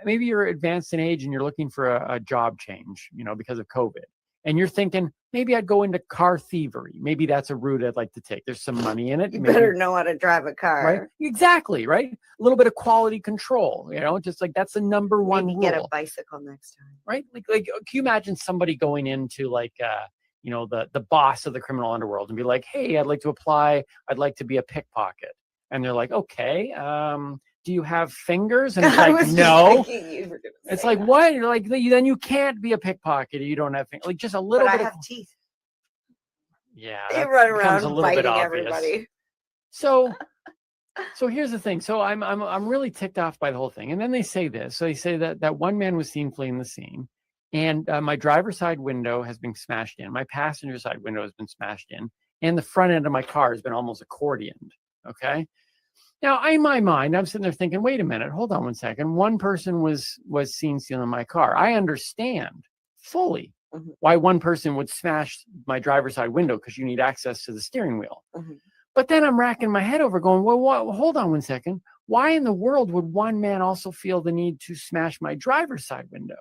[SPEAKER 12] maybe you're advanced in age and you're looking for a job change, because of COVID, and you're thinking, maybe I'd go into car thievery. Maybe that's a route I'd like to take. There's some money in it.
[SPEAKER 21] You better know how to drive a car.
[SPEAKER 12] Right? Exactly, right? A little bit of quality control, just like that's the number one rule.
[SPEAKER 21] Get a bicycle next time.
[SPEAKER 12] Right? Like, can you imagine somebody going into the boss of the criminal underworld and be like, hey, I'd like to apply. I'd like to be a pickpocket. And they're like, okay, do you have fingers? And it's like, no. It's like, what? Like, then you can't be a pickpocket if you don't have fingers. Like, just a little bit.
[SPEAKER 21] I have teeth.
[SPEAKER 12] Yeah,
[SPEAKER 21] they run around
[SPEAKER 12] a little bit
[SPEAKER 21] biting
[SPEAKER 12] obvious.
[SPEAKER 21] everybody.
[SPEAKER 12] So here's the thing. So I'm really ticked off by the whole thing. And then they say this. So they say that one man was seen fleeing the scene, and my driver's side window has been smashed in. My passenger side window has been smashed in, and the front end of my car has been almost accordioned. Okay. Now, in my mind, I'm sitting there thinking, wait a minute, hold on one second. One person was seen stealing my car. I understand fully why one person would smash my driver's side window, because you need access to the steering wheel. But then I'm racking my head over going, well, hold on one second. Why in the world would one man also feel the need to smash my driver's side window?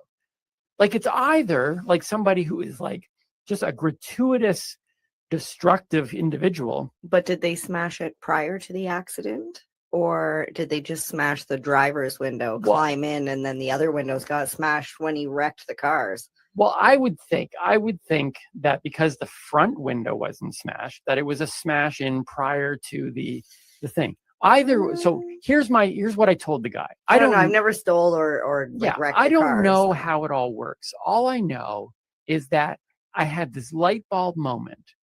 [SPEAKER 12] Like, it's either like somebody who is like just a gratuitous, destructive individual.
[SPEAKER 21] But did they smash it prior to the accident? Or did they just smash the driver's window, climb in, and then the other windows got smashed when he wrecked the cars?
[SPEAKER 12] Well, I would think that because the front window wasn't smashed, that it was a smash in prior to the thing. So here's what I told the guy.
[SPEAKER 21] I don't know. I've never stole or like wrecked
[SPEAKER 12] I
[SPEAKER 21] a
[SPEAKER 12] don't
[SPEAKER 21] car,
[SPEAKER 12] know
[SPEAKER 21] so.
[SPEAKER 12] how it all works. All I know is that I had this light bulb moment,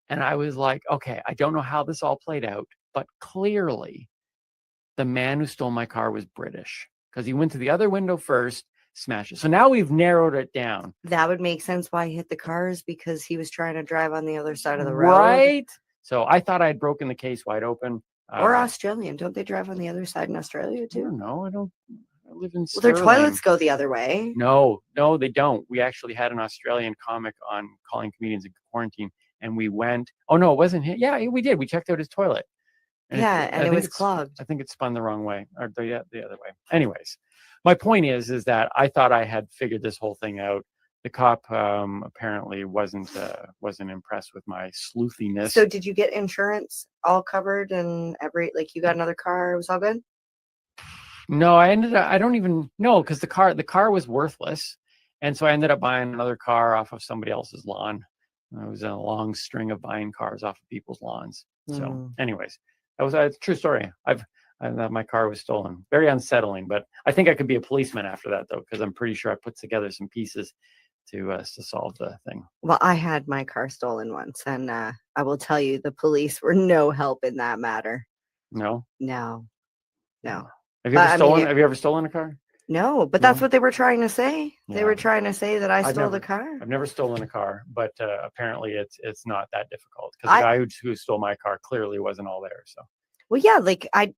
[SPEAKER 12] and I was like, okay, I don't know how this all played out, but clearly the man who stole my car was British, because he went to the other window first, smashed it. So now we've narrowed it down.
[SPEAKER 21] That would make sense why he hit the cars, because he was trying to drive on the other side of the road.
[SPEAKER 12] Right? So I thought I had broken the case wide open.
[SPEAKER 21] Or Australian. Don't they drive on the other side in Australia too?
[SPEAKER 12] No, I don't. I live in
[SPEAKER 21] Well,
[SPEAKER 12] Sterling.
[SPEAKER 21] their toilets go the other way.
[SPEAKER 12] No, they don't. We actually had an Australian comic on calling comedians in quarantine, and we went. Oh no, it wasn't him. Yeah, we did. We checked out his toilet.
[SPEAKER 21] And it was clogged.
[SPEAKER 12] I think it spun the wrong way, or the other way. Anyways, my point is that I thought I had figured this whole thing out. The cop apparently wasn't impressed with my sleuthiness.
[SPEAKER 21] So did you get insurance all covered and you got another car? It was all good?
[SPEAKER 12] No, I don't even know, because the car was worthless. And so I ended up buying another car off of somebody else's lawn. I was in a long string of buying cars off of people's lawns. So anyways, that was a true story. My car was stolen. Very unsettling, but I think I could be a policeman after that, though, because I'm pretty sure I put together some pieces to solve the thing.
[SPEAKER 21] Well, I had my car stolen once, and I will tell you, the police were no help in that matter.
[SPEAKER 12] No?
[SPEAKER 21] No.
[SPEAKER 12] Have you ever stolen? Have you ever stolen a car?
[SPEAKER 21] No, but that's what they were trying to say.
[SPEAKER 12] Yeah.
[SPEAKER 21] They were trying to say that I stole the car.
[SPEAKER 12] I've never stolen a car, but apparently it's not that difficult, because the guy who stole my car clearly wasn't all there. So.
[SPEAKER 21] Well, yeah, like I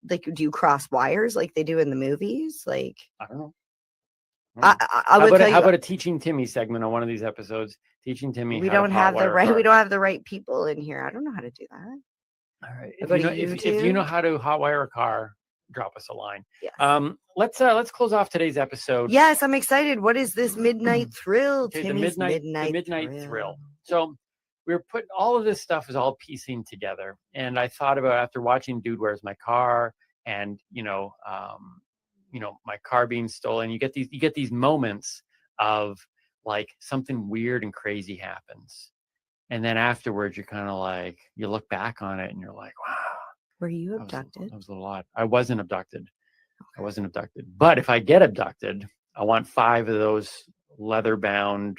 [SPEAKER 21] do you cross wires like they do in the movies? Like
[SPEAKER 12] I don't know.
[SPEAKER 21] I would tell you.
[SPEAKER 12] How about a Teaching Timmy segment on one of these episodes? Teaching Timmy.
[SPEAKER 21] We don't have the right. We don't have the right people in here. I don't know how to do that.
[SPEAKER 12] All right. If you know how to hotwire a car, drop us a line.
[SPEAKER 21] Yes.
[SPEAKER 12] Let's close off today's episode.
[SPEAKER 21] Yes, I'm excited. What is this midnight thrill?
[SPEAKER 12] Okay,
[SPEAKER 21] Timmy's
[SPEAKER 12] the midnight thrill. So we were putting all of this stuff is all piecing together, and I thought about, after watching Dude, Where's My Car, and my car being stolen, you get these moments of like something weird and crazy happens, and then afterwards you're kind of like, you look back on it and you're like, wow.
[SPEAKER 21] Were you abducted?
[SPEAKER 12] That was a lot. I wasn't abducted. But if I get abducted, I want 5 of those leather-bound,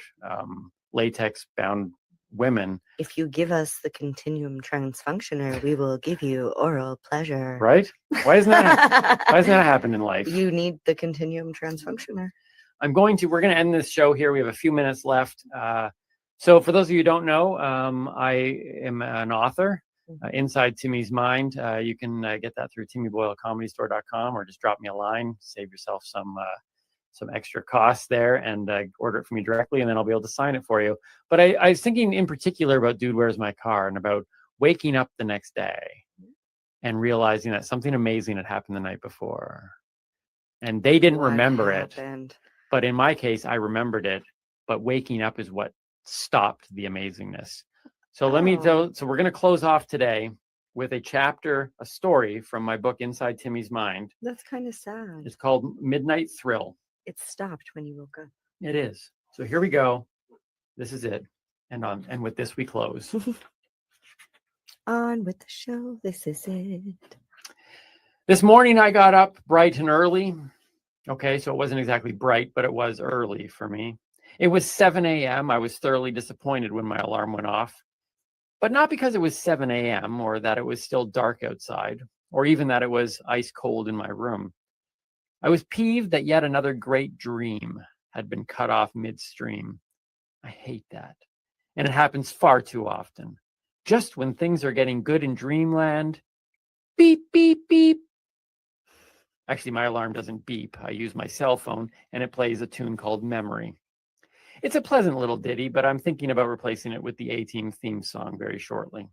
[SPEAKER 12] latex-bound women.
[SPEAKER 21] If you give us the continuum transfunctioner, we will give you oral pleasure.
[SPEAKER 12] Right? Why isn't that happen in life?
[SPEAKER 21] You need the continuum transfunctioner.
[SPEAKER 12] We're going to end this show here. We have a few minutes left. So for those of you who don't know, I am an author. Inside Timmy's Mind. You can get that through timmyboylecomedystore.com, or just drop me a line, save yourself some extra costs there, and order it from me directly, and then I'll be able to sign it for you. But I was thinking in particular about Dude, Where's My Car, and about waking up the next day and realizing that something amazing had happened the night before. And they didn't remember it. But in my case, I remembered it. But waking up is what stopped the amazingness. So so we're going to close off today with a story from my book, Inside Timmy's Mind.
[SPEAKER 21] That's kind of sad.
[SPEAKER 12] It's called Midnight Thrill.
[SPEAKER 21] It stopped when you woke up.
[SPEAKER 12] It is. So here we go. This is it. And with this, we close.
[SPEAKER 21] On with the show. This is it.
[SPEAKER 12] This morning, I got up bright and early. Okay, so it wasn't exactly bright, but it was early for me. It was 7 a.m. I was thoroughly disappointed when my alarm went off. But not because it was 7 a.m. or that it was still dark outside, or even that it was ice cold in my room. I was peeved that yet another great dream had been cut off midstream. I hate that. And it happens far too often. Just when things are getting good in dreamland, beep, beep, beep. Actually, my alarm doesn't beep. I use my cell phone, and it plays a tune called Memory. It's a pleasant little ditty, but I'm thinking about replacing it with the A-Team theme song very shortly.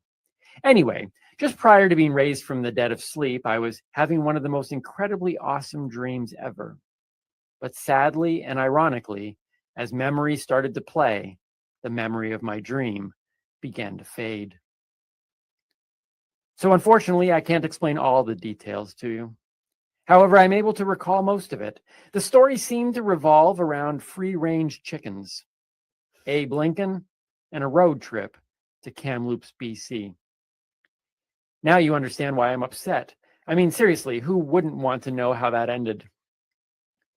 [SPEAKER 12] Anyway, just prior to being raised from the dead of sleep, I was having one of the most incredibly awesome dreams ever. But sadly and ironically, as memory started to play, the memory of my dream began to fade. So unfortunately, I can't explain all the details to you. However, I'm able to recall most of it. The story seemed to revolve around free-range chickens, Abe Lincoln, and a road trip to Kamloops, BC. Now you understand why I'm upset. I mean, seriously, who wouldn't want to know how that ended?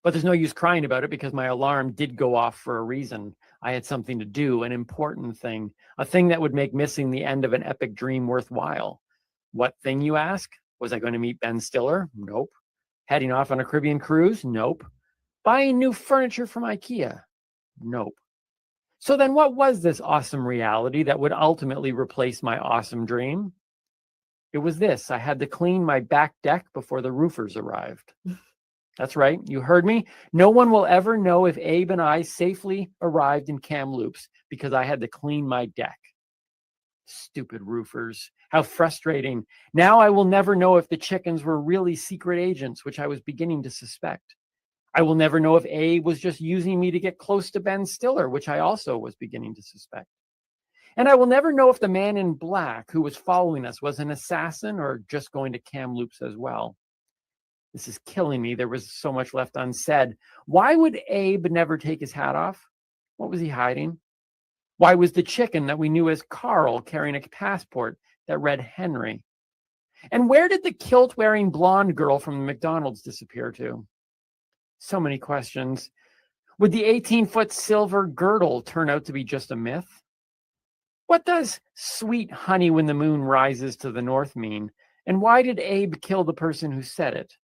[SPEAKER 12] But there's no use crying about it because my alarm did go off for a reason. I had something to do, an important thing, a thing that would make missing the end of an epic dream worthwhile. What thing, you ask? Was I going to meet Ben Stiller? Nope. Heading off on a Caribbean cruise? Nope. Buying new furniture from IKEA? Nope. So then what was this awesome reality that would ultimately replace my awesome dream? It was this. I had to clean my back deck before the roofers arrived. That's right. You heard me. No one will ever know if Abe and I safely arrived in Kamloops because I had to clean my deck. Stupid roofers. How frustrating. Now I will never know if the chickens were really secret agents, which I was beginning to suspect. I will never know if Abe was just using me to get close to Ben Stiller, which I also was beginning to suspect. And I will never know if the man in black who was following us was an assassin or just going to Kamloops as well. This is killing me. There was so much left unsaid. Why would Abe never take his hat off? What was he hiding? Why was the chicken that we knew as Carl carrying a passport that read Henry? And where did the kilt-wearing blonde girl from the McDonald's disappear to? So many questions. Would the 18-foot silver girdle turn out to be just a myth? What does sweet honey when the moon rises to the north mean? And why did Abe kill the person who said it?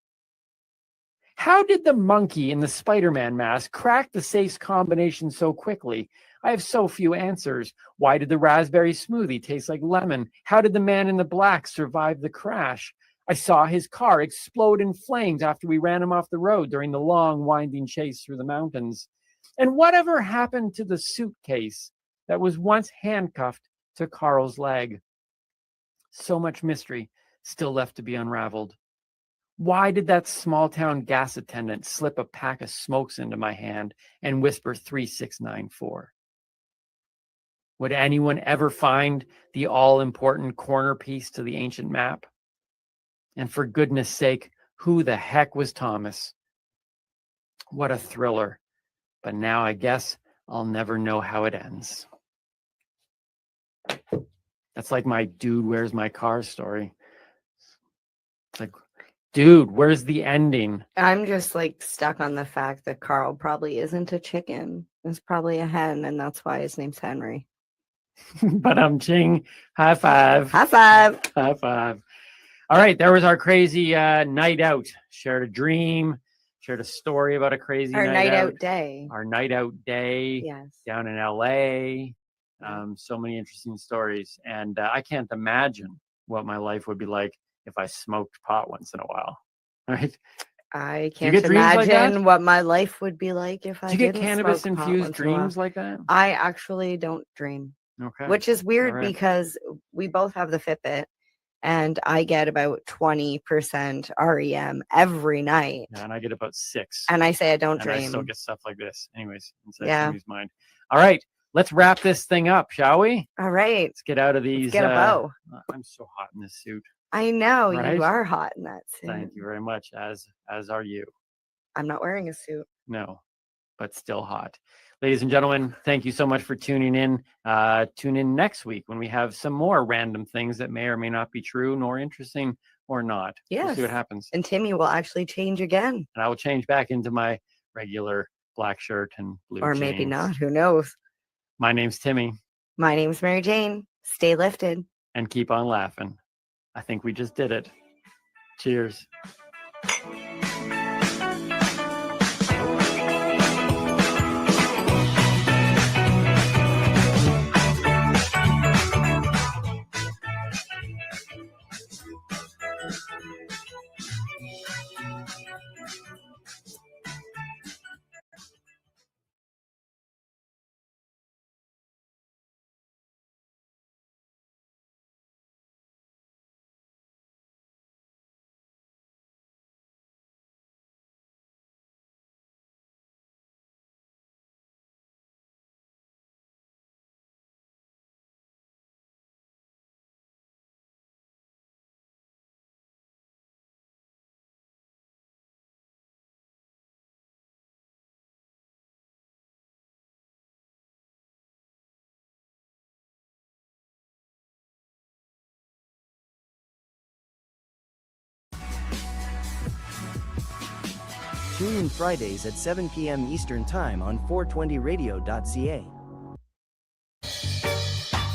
[SPEAKER 12] How did the monkey in the Spider-Man mask crack the safe's combination so quickly? I have so few answers. Why did the raspberry smoothie taste like lemon? How did the man in the black survive the crash? I saw his car explode in flames after we ran him off the road during the long, winding chase through the mountains. And whatever happened to the suitcase that was once handcuffed to Carl's leg? So much mystery still left to be unraveled. Why did that small town gas attendant slip a pack of smokes into my hand and whisper 3694? Would anyone ever find the all-important corner piece to the ancient map? And for goodness sake, who the heck was Thomas? What a thriller. But now I guess I'll never know how it ends. That's like my dude, where's my car story. It's like, dude, where's the ending?
[SPEAKER 21] I'm just like stuck on the fact that Carl probably isn't a chicken. It's probably a hen, and that's why his name's Henry.
[SPEAKER 12] But I'm ching. High five.
[SPEAKER 21] High five.
[SPEAKER 12] High five. All right, there was our crazy night out. Shared a dream, shared a story about a crazy
[SPEAKER 21] Our
[SPEAKER 12] night
[SPEAKER 21] out day.
[SPEAKER 12] Our night out day.
[SPEAKER 21] Yes.
[SPEAKER 12] Down in LA. So many interesting stories. And I can't imagine what my life would be like if I smoked pot once in a while. Right?
[SPEAKER 21] I
[SPEAKER 12] Do you
[SPEAKER 21] can't
[SPEAKER 12] get dreams like
[SPEAKER 21] imagine
[SPEAKER 12] that?
[SPEAKER 21] what my life would be like if I
[SPEAKER 12] Do you get
[SPEAKER 21] didn't
[SPEAKER 12] cannabis
[SPEAKER 21] smoke pot
[SPEAKER 12] infused
[SPEAKER 21] once in a while.
[SPEAKER 12] dreams like that?
[SPEAKER 21] I actually don't dream.
[SPEAKER 12] Okay.
[SPEAKER 21] Which is weird
[SPEAKER 12] All right.
[SPEAKER 21] because we both have the Fitbit and I get about 20% REM every night.
[SPEAKER 12] Yeah, and I get about 6.
[SPEAKER 21] And I say I don't
[SPEAKER 12] and I still
[SPEAKER 21] dream.
[SPEAKER 12] get stuff like this. Anyways, inside
[SPEAKER 21] Yeah.
[SPEAKER 12] somebody's mind. All right, let's wrap this thing up, shall we?
[SPEAKER 21] All right.
[SPEAKER 12] Let's get out of these.
[SPEAKER 21] Get a bow.
[SPEAKER 12] I'm so hot in this suit.
[SPEAKER 21] I know
[SPEAKER 12] Right?
[SPEAKER 21] you are hot in that suit.
[SPEAKER 12] Thank you very much. As are you.
[SPEAKER 21] I'm not wearing a suit.
[SPEAKER 12] No, but still hot. Ladies and gentlemen, thank you so much for tuning in. Tune in next week when we have some more random things that may or may not be true, nor interesting, or not.
[SPEAKER 21] Yes.
[SPEAKER 12] We'll see what happens.
[SPEAKER 21] And Timmy will actually change again.
[SPEAKER 12] And I will change back into my regular black shirt and blue
[SPEAKER 21] Or
[SPEAKER 12] jeans.
[SPEAKER 21] maybe not. Who knows?
[SPEAKER 12] My name's Timmy.
[SPEAKER 21] My name's Mary Jane. Stay lifted.
[SPEAKER 12] And keep on laughing. I think we just did it. Cheers.
[SPEAKER 8] Tune in Fridays at 7 p.m. Eastern Time on 420radio.ca.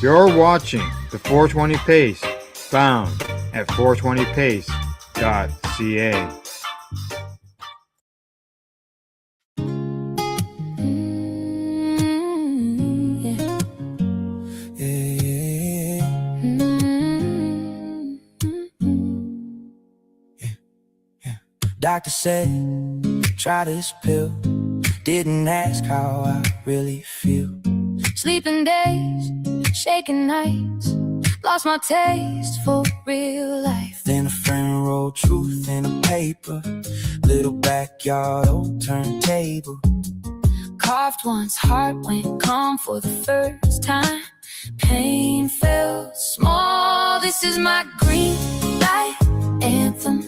[SPEAKER 20] You're watching the 420 Pace, found at 420pace.ca.
[SPEAKER 16] Doctor said, try this pill. Didn't ask how I really feel.
[SPEAKER 17] Sleeping days, shaking nights, lost my taste for real life.
[SPEAKER 16] Then a friend wrote truth in a paper. Little backyard old turntable.
[SPEAKER 17] Coughed once, heart went calm for the first time. Pain felt small. This is my green light anthem.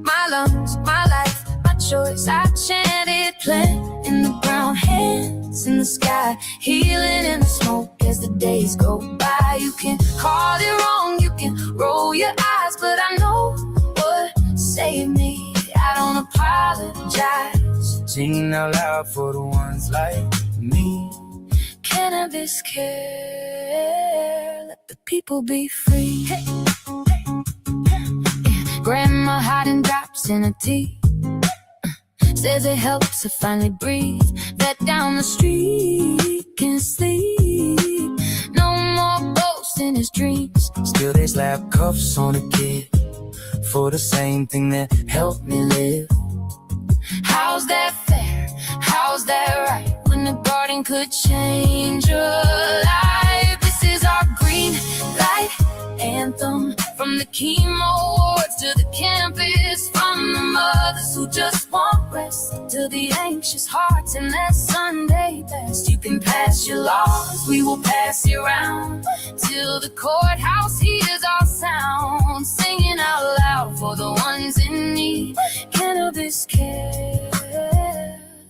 [SPEAKER 17] My lungs, my life, my choice. I chanted, plant in the ground, hands in the sky, healing in the smoke as the days go by. You can call it wrong, you can roll your eyes, but I know what saved me. I don't apologize.
[SPEAKER 16] Singing out loud for the ones like me.
[SPEAKER 17] Cannabis care, let the people be free. Hey. Grandma hiding drops in her tea. Says it helps her finally breathe. That down the street can sleep. No more ghosts in his dreams.
[SPEAKER 16] Still they slap cuffs on a kid for the same thing that helped me live.
[SPEAKER 17] How's that fair? How's that right? When the garden could change your life. This is our green light anthem. From the chemo wards to the campus, from the mothers who just want rest to the anxious hearts in that Sunday best. You can pass your laws, we will pass it round till the courthouse hears our sound. Singing out loud for the ones in need. Cannabis care,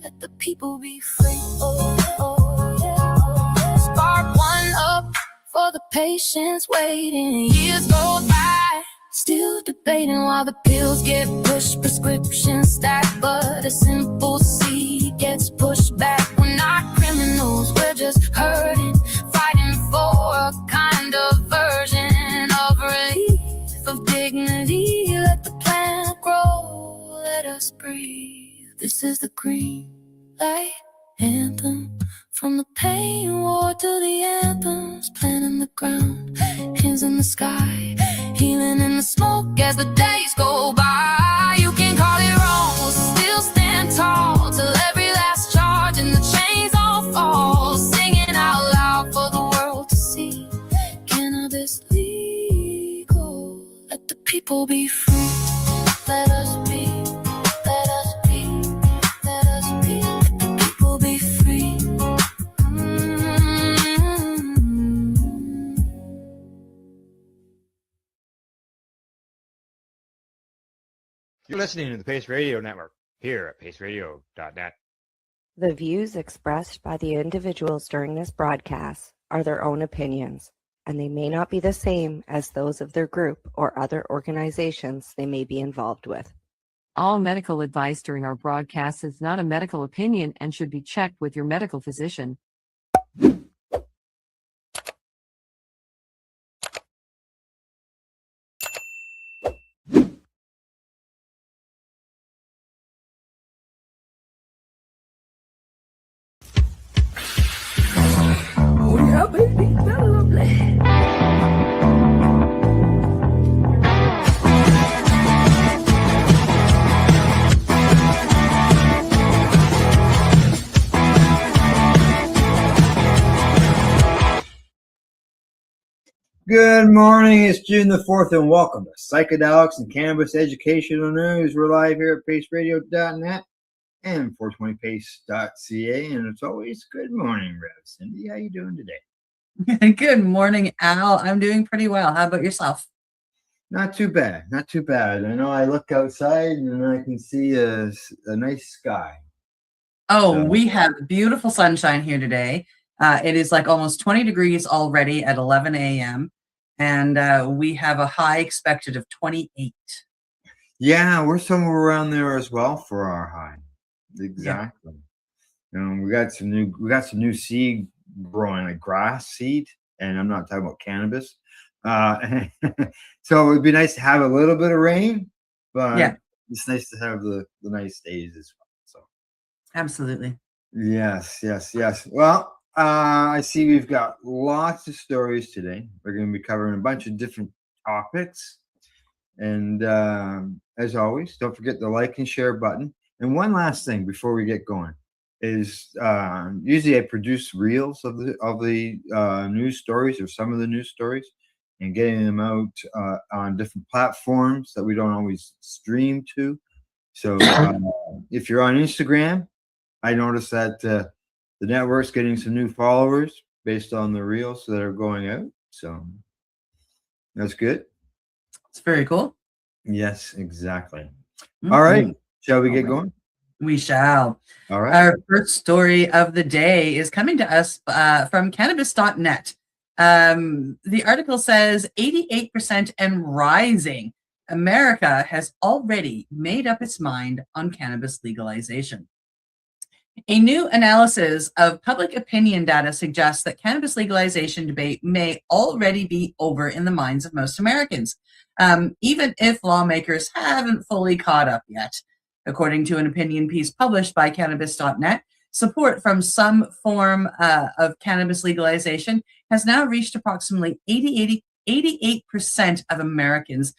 [SPEAKER 17] let the people be free. Oh, oh, yeah. Spark one up for the patients waiting. Years go by, still debating while the pills get pushed, prescriptions stack, but a simple seed gets pushed back. We're not criminals, we're just hurting, fighting for a kind of version of relief, of dignity. Let the plant grow, let us breathe. This is the green light anthem. From the pain ward to the anthems, plant in the ground, hands in the sky, healing in the smoke as the days go by. You can call it wrong, we'll still stand tall till every last charge and the chains all fall. Singing out loud for the world to see. Cannabis legal, let the people be free. Let us be, let us be, let us be, let the people be free.
[SPEAKER 20] You're listening to the Pace Radio Network here at paceradio.net.
[SPEAKER 21] The views expressed by the individuals during this broadcast are their own opinions, and they may not be the same as those of their group or other organizations they may be involved with.
[SPEAKER 22] All medical advice during our broadcast is not a medical opinion and should be checked with your medical physician.
[SPEAKER 10] Good morning. It's June the 4th, and welcome to Psychedelics and Cannabis Educational News. We're live here at paceradio.net and 420pace.ca. And it's always good morning, Rev. Cindy, how you doing today?
[SPEAKER 11] Good morning, Al. I'm doing pretty well. How about yourself?
[SPEAKER 10] Not too bad. Not too bad. I know I look outside and I can see a nice sky.
[SPEAKER 11] Oh, we have beautiful sunshine here today. It is like almost 20 degrees already at 11 a.m. And we have a high expected of 28.
[SPEAKER 10] Yeah, we're somewhere around there as well for our high. Exactly. We got some new seed growing, like grass seed, and I'm not talking about cannabis. So it would be nice to have a little bit of rain, but it's nice to have the nice days as well. So
[SPEAKER 11] absolutely.
[SPEAKER 10] Yes. Well, I see we've got lots of stories today. We're going to be covering a bunch of different topics. And as always, don't forget the like and share button. And one last thing before we get going is usually I produce reels of the news stories, or some of the news stories, and getting them out on different platforms that we don't always stream to. So if you're on Instagram, I noticed that the network's getting some new followers based on the reels that are going out. So that's good.
[SPEAKER 11] It's very cool.
[SPEAKER 10] Yes, exactly. All right. Shall we get going?
[SPEAKER 11] We shall.
[SPEAKER 10] All right.
[SPEAKER 11] Our first story of the day is coming to us from cannabis.net. The article says 88% and rising. America has already made up its mind on cannabis legalization. A new analysis of public opinion data suggests that cannabis legalization debate may already be over in the minds of most Americans, even if lawmakers haven't fully caught up yet. According to an opinion piece published by cannabis.net, support from some form of cannabis legalization has now reached approximately 88% of Americans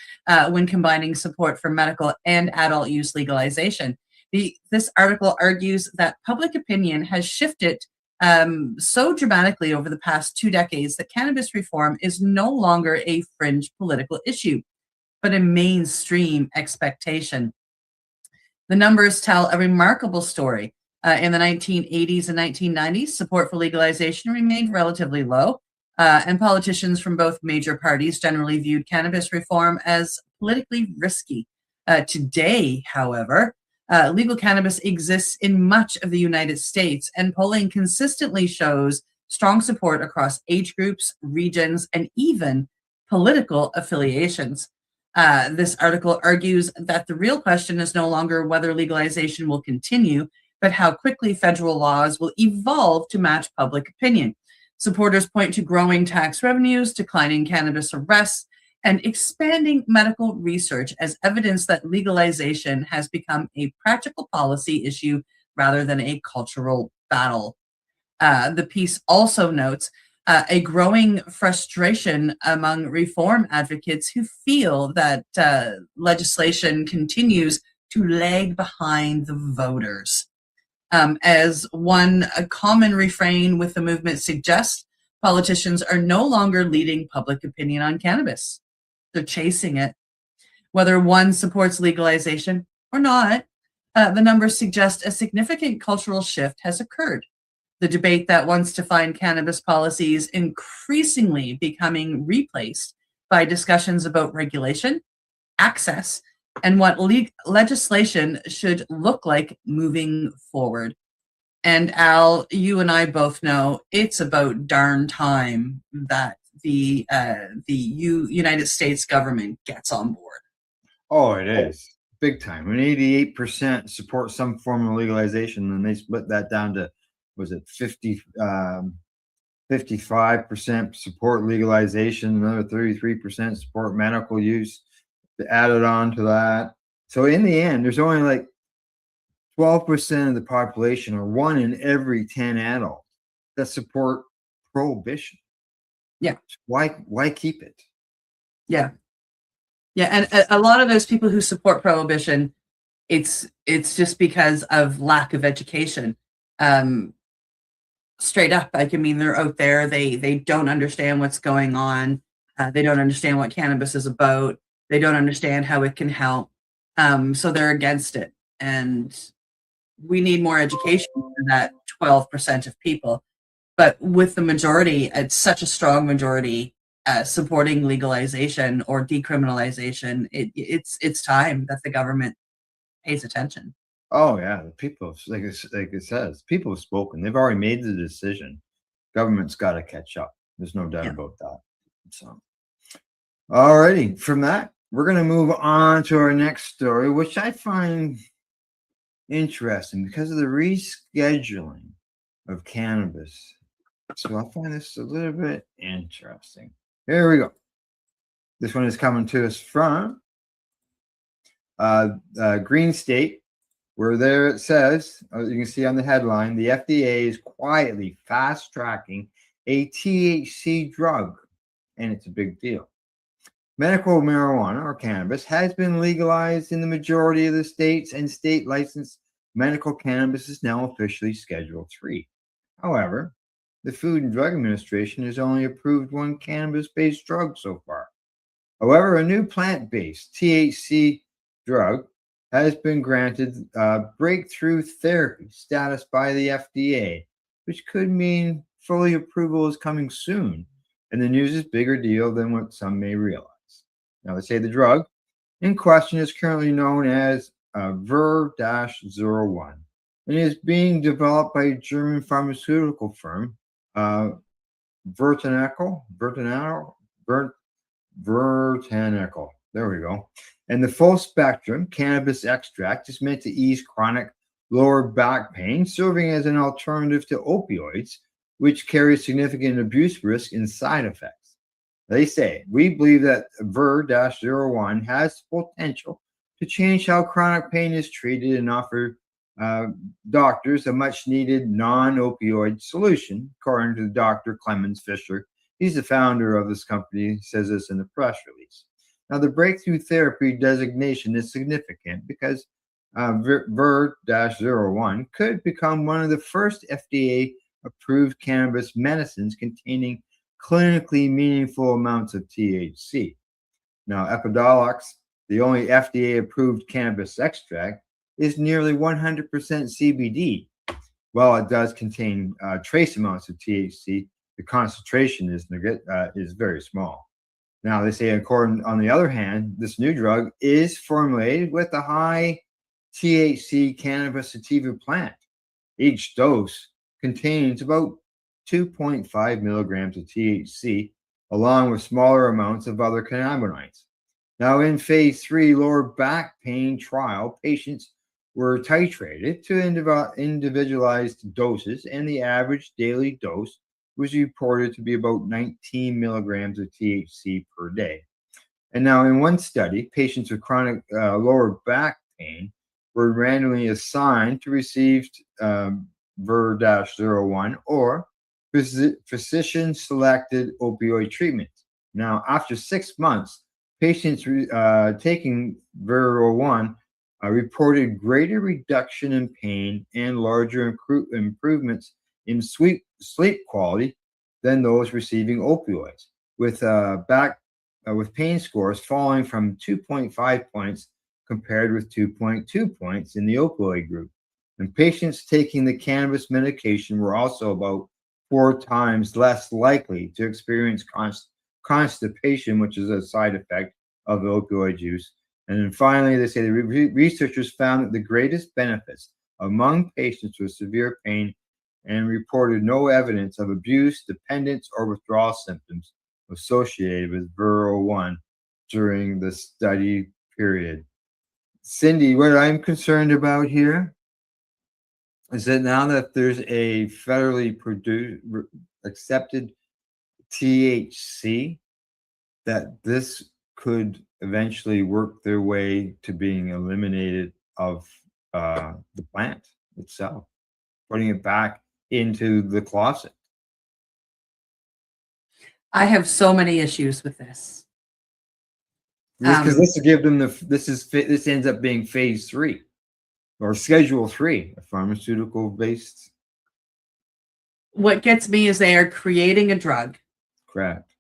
[SPEAKER 11] when combining support for medical and adult use legalization. This article argues that public opinion has shifted so dramatically over the past 2 decades that cannabis reform is no longer a fringe political issue, but a mainstream expectation. The numbers tell a remarkable story. In the 1980s and 1990s, support for legalization remained relatively low, and politicians from both major parties generally viewed cannabis reform as politically risky. Today, however, legal cannabis exists in much of the United States, and polling consistently shows strong support across age groups, regions, and even political affiliations. This article argues that the real question is no longer whether legalization will continue, but how quickly federal laws will evolve to match public opinion. Supporters point to growing tax revenues, declining cannabis arrests, and expanding medical research as evidence that legalization has become a practical policy issue rather than a cultural battle. The piece also notes a growing frustration among reform advocates who feel that legislation continues to lag behind the voters. As one common refrain with the movement suggests, politicians are no longer leading public opinion on cannabis. They're chasing it. Whether one supports legalization or not, the numbers suggest a significant cultural shift has occurred. The debate that once defined cannabis policies increasingly becoming replaced by discussions about regulation, access, and what legislation should look like moving forward. And Al, you and I both know it's about darn time that the United States government gets on board.
[SPEAKER 10] Oh, it is big time. When 88% support some form of legalization, and they split that down to, was it 55% support legalization, another 33% support medical use, added on to that. So in the end, there's only like 12% of the population, or 1 in every 10 adults, that support prohibition.
[SPEAKER 11] Yeah.
[SPEAKER 10] Why keep it?
[SPEAKER 11] Yeah. Yeah, and a lot of those people who support prohibition, it's just because of lack of education. Straight up, I mean, they're out there. They don't understand what's going on. They don't understand what cannabis is about. They don't understand how it can help. So they're against it. And we need more education for that 12% of people. But with the majority, it's such a strong majority supporting legalization or decriminalization, it's time that the government pays attention.
[SPEAKER 10] Oh yeah, the people, like it says, people have spoken. They've already made the decision. Government's got to catch up. There's no doubt about that. So, alrighty, from that, we're going to move on to our next story, which I find interesting because of the rescheduling of cannabis. So I find this a little bit interesting. Here we go. This one is coming to us from Green State, where there it says, you can see on the headline, the FDA is quietly fast tracking a THC drug, and it's a big deal. Medical marijuana or cannabis has been legalized in the majority of the states, and state licensed medical cannabis is now officially Schedule 3. However, the Food and Drug Administration has only approved one cannabis-based drug so far. However, a new plant-based THC drug has been granted breakthrough therapy status by the FDA, which could mean fully approval is coming soon, and the news is a bigger deal than what some may realize. Now, they say the drug in question is currently known as Ver-01 and is being developed by a German pharmaceutical firm, Vertanical. There we go. And the full spectrum cannabis extract is meant to ease chronic lower back pain, serving as an alternative to opioids, which carry significant abuse risk and side effects. They say, we believe that Ver-01 has potential to change how chronic pain is treated and offer doctors a much needed non-opioid solution, according to Dr. Clemens Fisher. He's the founder of this company, says this in the press release. Now, the breakthrough therapy designation is significant because Ver-01 could become one of the first FDA-approved cannabis medicines containing clinically meaningful amounts of THC. Now, Epidiolex, the only FDA-approved cannabis extract, is nearly 100% CBD. While it does contain trace amounts of THC, the concentration is very small. Now, they say, on the other hand, this new drug is formulated with a high THC cannabis sativa plant. Each dose contains about 2.5 milligrams of THC, along with smaller amounts of other cannabinoids. Now, in phase 3 lower back pain trial, patients were titrated to individualized doses, and the average daily dose was reported to be about 19 milligrams of THC per day. And now, in one study, patients with chronic lower back pain were randomly assigned to receive Ver-01 or physician-selected opioid treatment. Now, after 6 months, patients taking Ver-01 reported greater reduction in pain and larger improvements in sleep quality than those receiving opioids, with pain scores falling from 2.5 points compared with 2.2 points in the opioid group. And patients taking the cannabis medication were also about 4 times less likely to experience constipation, which is a side effect of opioid use. And then finally, they say the researchers found that the greatest benefits among patients with severe pain and reported no evidence of abuse, dependence, or withdrawal symptoms associated with Ver-01 during the study period. Cindy, what I'm concerned about here is that now that there's a federally accepted THC, that this could eventually work their way to being eliminated of the plant itself, putting it back into the closet.
[SPEAKER 11] I have so many issues with this.
[SPEAKER 10] Because this will give them this ends up being phase 3 or Schedule 3, a pharmaceutical based.
[SPEAKER 11] What gets me is they are creating a drug.
[SPEAKER 10] Correct.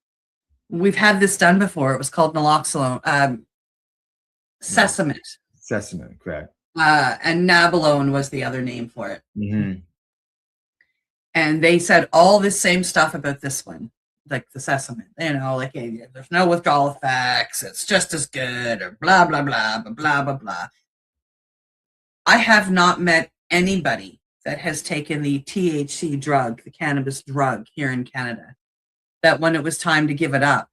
[SPEAKER 11] We've had this done before. It was called naloxone, Sesamit.
[SPEAKER 10] Sesamit, correct.
[SPEAKER 11] And Nabalone was the other name for it.
[SPEAKER 10] Mm-hmm.
[SPEAKER 11] And they said all this same stuff about this one, like the Sesamit. Like, hey, there's no withdrawal effects. It's just as good, or blah, blah, blah, blah, blah, blah, blah. I have not met anybody that has taken the THC drug, the cannabis drug here in Canada, that when it was time to give it up,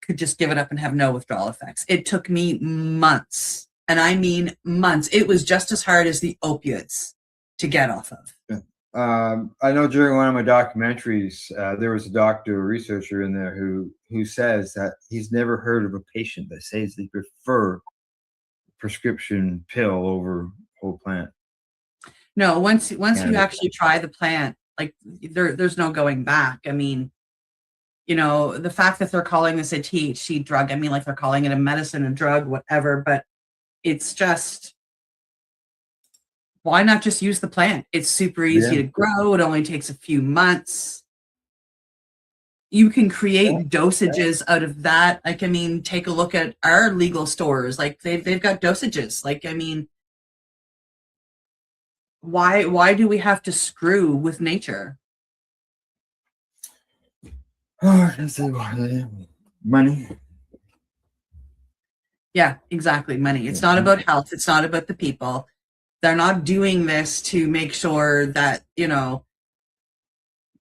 [SPEAKER 11] could just give it up and have no withdrawal effects. It took me months And I mean months. It was just as hard as the opiates to get off of.
[SPEAKER 10] I know during one of my documentaries, there was a doctor, a researcher in there who says that he's never heard of a patient that says they prefer prescription pill over whole plant.
[SPEAKER 11] No, once you actually try the plant, like there's no going back. I mean, you know, the fact that they're calling this a THC drug, I mean, like they're calling it a medicine, a drug, whatever, but it's just, why not just use the plant? It's super easy to grow. It only takes a few months. You can create dosages out of that. Like, I mean, take a look at our legal stores. Like they've got dosages. Like, I mean, why do we have to screw with nature?
[SPEAKER 10] Money.
[SPEAKER 11] Yeah, exactly. Money. It's not about health. It's not about the people. They're not doing this to make sure that, you know,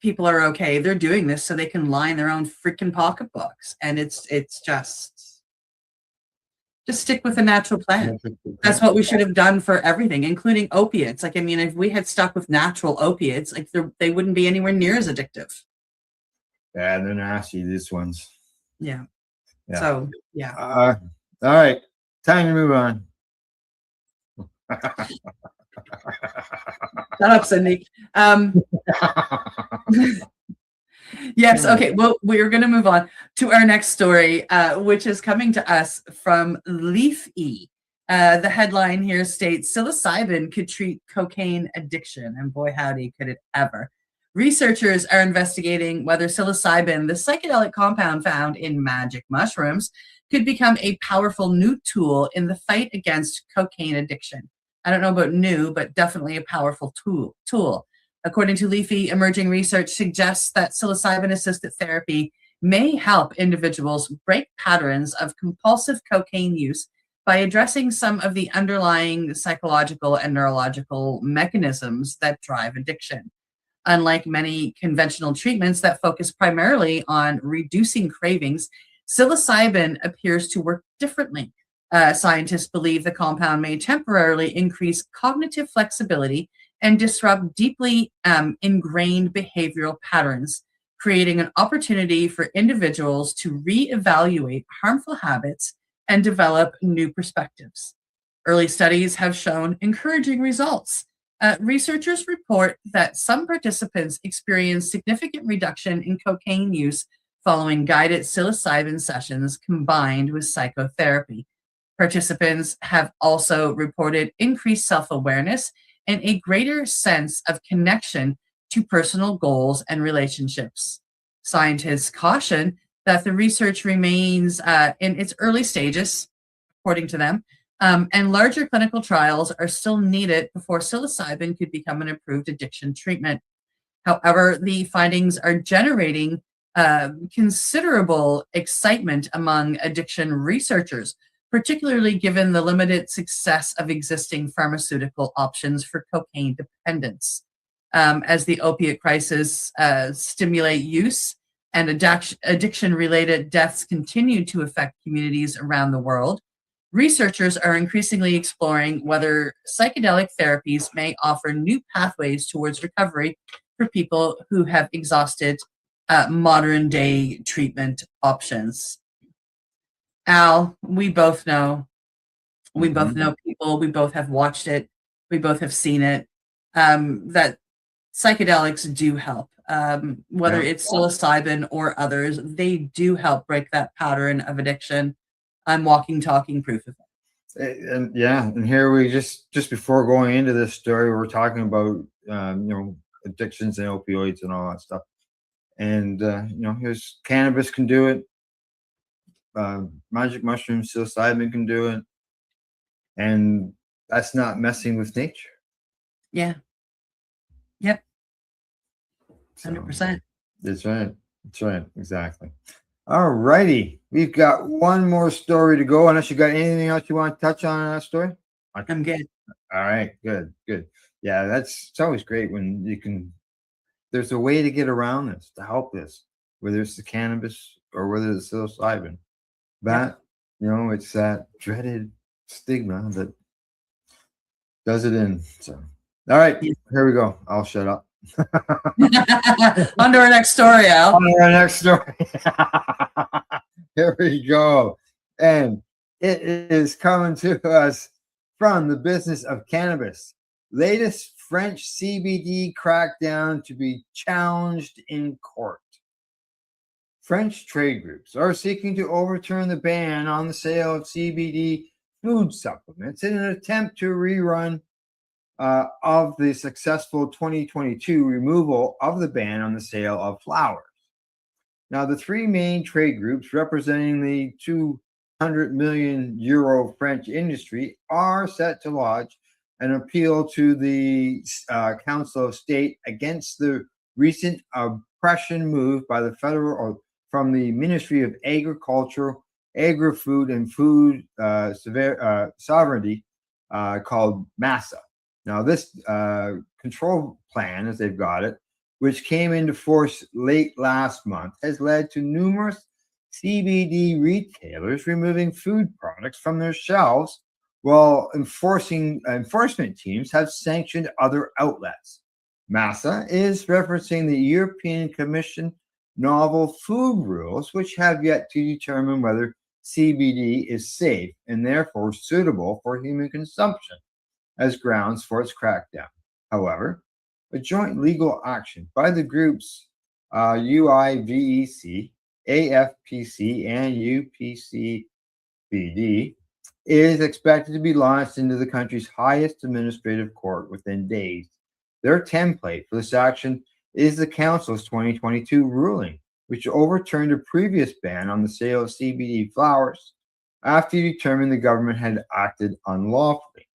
[SPEAKER 11] people are okay. They're doing this so they can line their own freaking pocketbooks. And it's just stick with the natural plant. That's what we should have done for everything, including opiates. Like, I mean, if we had stuck with natural opiates, like they wouldn't be anywhere near as addictive.
[SPEAKER 10] Yeah, they're nasty, these ones.
[SPEAKER 11] Yeah. So, yeah.
[SPEAKER 10] All right. Time to move on.
[SPEAKER 11] Shut up, Cindy. Yes. Okay. Well, we're going to move on to our next story, which is coming to us from Leafy. The headline here states psilocybin could treat cocaine addiction, and boy, howdy, could it ever. Researchers are investigating whether psilocybin, the psychedelic compound found in magic mushrooms, could become a powerful new tool in the fight against cocaine addiction. I don't know about new, but definitely a powerful tool. According to Leafy, emerging research suggests that psilocybin-assisted therapy may help individuals break patterns of compulsive cocaine use by addressing some of the underlying psychological and neurological mechanisms that drive addiction. Unlike many conventional treatments that focus primarily on reducing cravings, psilocybin appears to work differently. Scientists believe the compound may temporarily increase cognitive flexibility and disrupt deeply ingrained behavioral patterns, creating an opportunity for individuals to reevaluate harmful habits and develop new perspectives. Early studies have shown encouraging results. Researchers report that some participants experienced significant reduction in cocaine use following guided psilocybin sessions combined with psychotherapy. Participants have also reported increased self-awareness and a greater sense of connection to personal goals and relationships. Scientists caution that the research remains in its early stages, according to them, and larger clinical trials are still needed before psilocybin could become an approved addiction treatment. However, the findings are generating considerable excitement among addiction researchers, particularly given the limited success of existing pharmaceutical options for cocaine dependence. As the opiate crisis stimulate use and addiction-related deaths continue to affect communities around the world, researchers are increasingly exploring whether psychedelic therapies may offer new pathways towards recovery for people who have exhausted modern-day treatment options. Al, we both know. We both know people. We both have watched it. We both have seen it. That psychedelics do help. Whether it's psilocybin or others, they do help break that pattern of addiction. I'm walking, talking proof of it.
[SPEAKER 10] And here we just before going into this story, we're talking about addictions and opioids and all that stuff. And here's cannabis can do it. Magic mushrooms, psilocybin can do it, and that's not messing with nature.
[SPEAKER 11] Yeah. Yep. 100%.
[SPEAKER 10] That's right. That's right. Exactly. All righty. We've got one more story to go. Unless you got anything else you want to touch on in that story?
[SPEAKER 11] I'm good.
[SPEAKER 10] All right. Good. Yeah, it's always great when you can. There's a way to get around this, to help this, whether it's the cannabis or whether it's psilocybin. But it's that dreaded stigma that does it in. So, all right, here we go. I'll shut up.
[SPEAKER 11] On to our next story, Al.
[SPEAKER 10] On to our next story. Here we go. And it is coming to us from the business of cannabis. Latest French CBD crackdown to be challenged in court. French trade groups are seeking to overturn the ban on the sale of CBD food supplements in an attempt to rerun of the successful 2022 removal of the ban on the sale of flowers. Now, the three main trade groups representing the 200 million euro French industry are set to lodge an appeal to the Council of State against the recent oppression move by the federal or from the Ministry of Agriculture, Agri-Food, and Food Sovereignty called MASA. Now, this control plan, as they've got it, which came into force late last month, has led to numerous CBD retailers removing food products from their shelves, while enforcement teams have sanctioned other outlets. MASA is referencing the European Commission novel food rules, which have yet to determine whether CBD is safe and therefore suitable for human consumption as grounds for its crackdown. However, a joint legal action by the groups UIVEC, AFPC, and UPCBD is expected to be launched into the country's highest administrative court within days. Their template for this action is the Council's 2022 ruling, which overturned a previous ban on the sale of CBD flowers after it determined the government had acted unlawfully.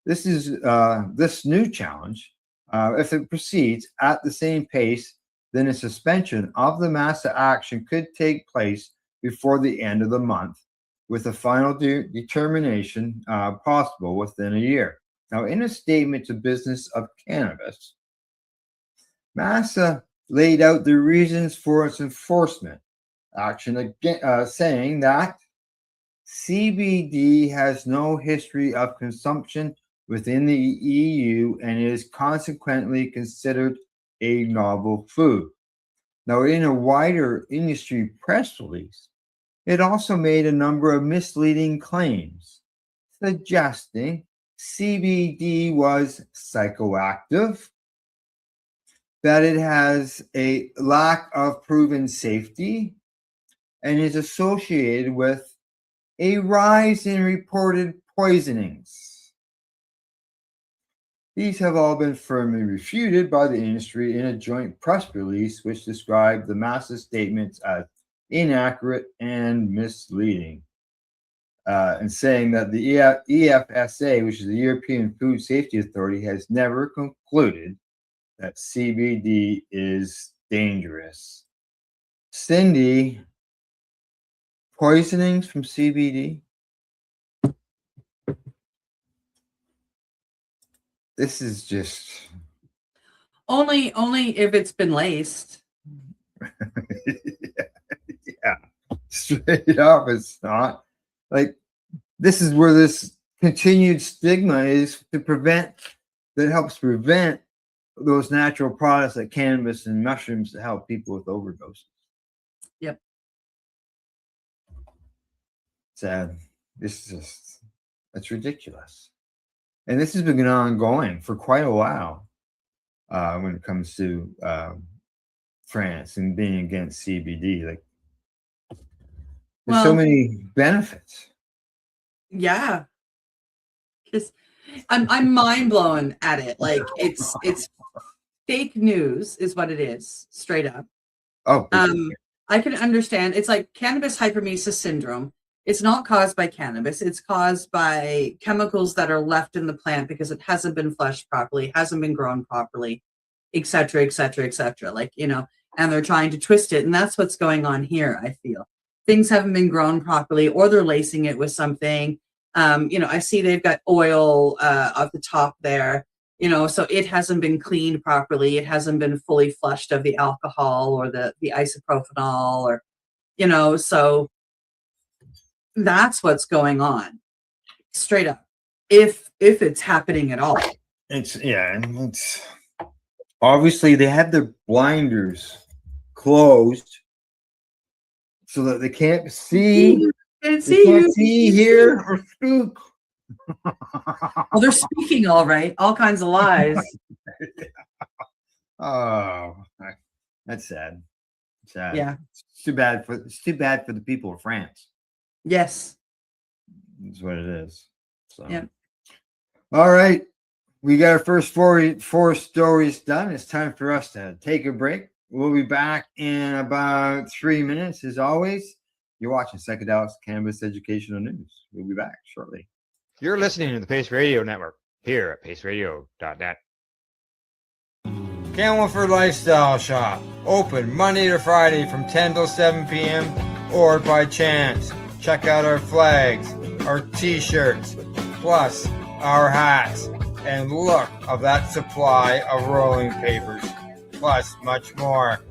[SPEAKER 10] This new challenge, if it proceeds at the same pace, then a suspension of the MASA action could take place before the end of the month, with a final determination possible within a year. Now, in a statement to Business of Cannabis, MASA laid out the reasons for its enforcement action, saying that CBD has no history of consumption within the EU and is consequently considered a novel food. Now, in a wider industry press release, it also made a number of misleading claims, suggesting CBD was psychoactive, that it has a lack of proven safety, and is associated with a rise in reported poisonings. These have all been firmly refuted by the industry in a joint press release, which described the MASA statements as inaccurate and misleading, and saying that the EFSA, which is the European Food Safety Authority, has never concluded that CBD is dangerous. Cindy, poisonings from CBD? This is just
[SPEAKER 11] only if it's been laced.
[SPEAKER 10] Yeah, straight up, it's not. Like, this is where this continued stigma is that helps prevent those natural products like cannabis and mushrooms to help people with overdoses.
[SPEAKER 11] Yep.
[SPEAKER 10] Sad. It's ridiculous. And this has been ongoing for quite a while when it comes to France and being against CBD. Like, there's so many benefits.
[SPEAKER 11] Yeah. Just, I'm mind blown at it. Like, it's fake news is what it is, straight up.
[SPEAKER 10] Oh,
[SPEAKER 11] I can understand. It's like cannabis hypermesis syndrome. It's not caused by cannabis. It's caused by chemicals that are left in the plant because it hasn't been flushed properly, hasn't been grown properly, et cetera, et cetera, et cetera. Like, and they're trying to twist it. And that's what's going on here, I feel. Things haven't been grown properly, or they're lacing it with something. I see they've got oil at the top there, so it hasn't been cleaned properly. It hasn't been fully flushed of the alcohol or the isopropanol, or, so that's what's going on. straight up, if it's happening at all.
[SPEAKER 10] It's obviously they have their blinders closed so that they can't see.
[SPEAKER 11] Can't
[SPEAKER 10] They can't see, hear, or speak.
[SPEAKER 11] Well, they're speaking all right, all kinds of lies.
[SPEAKER 10] Oh, that's sad. Sad.
[SPEAKER 11] Yeah.
[SPEAKER 10] It's too bad for the people of France.
[SPEAKER 11] Yes.
[SPEAKER 10] That's what it is. So.
[SPEAKER 11] Yeah.
[SPEAKER 10] All right. We got our first four stories done. It's time for us to take a break. We'll be back in about 3 minutes. As always, you're watching Psychedelics Cannabis Educational News. We'll be back shortly.
[SPEAKER 14] You're listening to the Pace Radio Network here at paceradio.net. Camelford Lifestyle Shop, open Monday to Friday from 10 till 7 p.m. or by chance. Check out our flags, our t-shirts, plus our hats, and look of that supply of rolling papers, plus much more.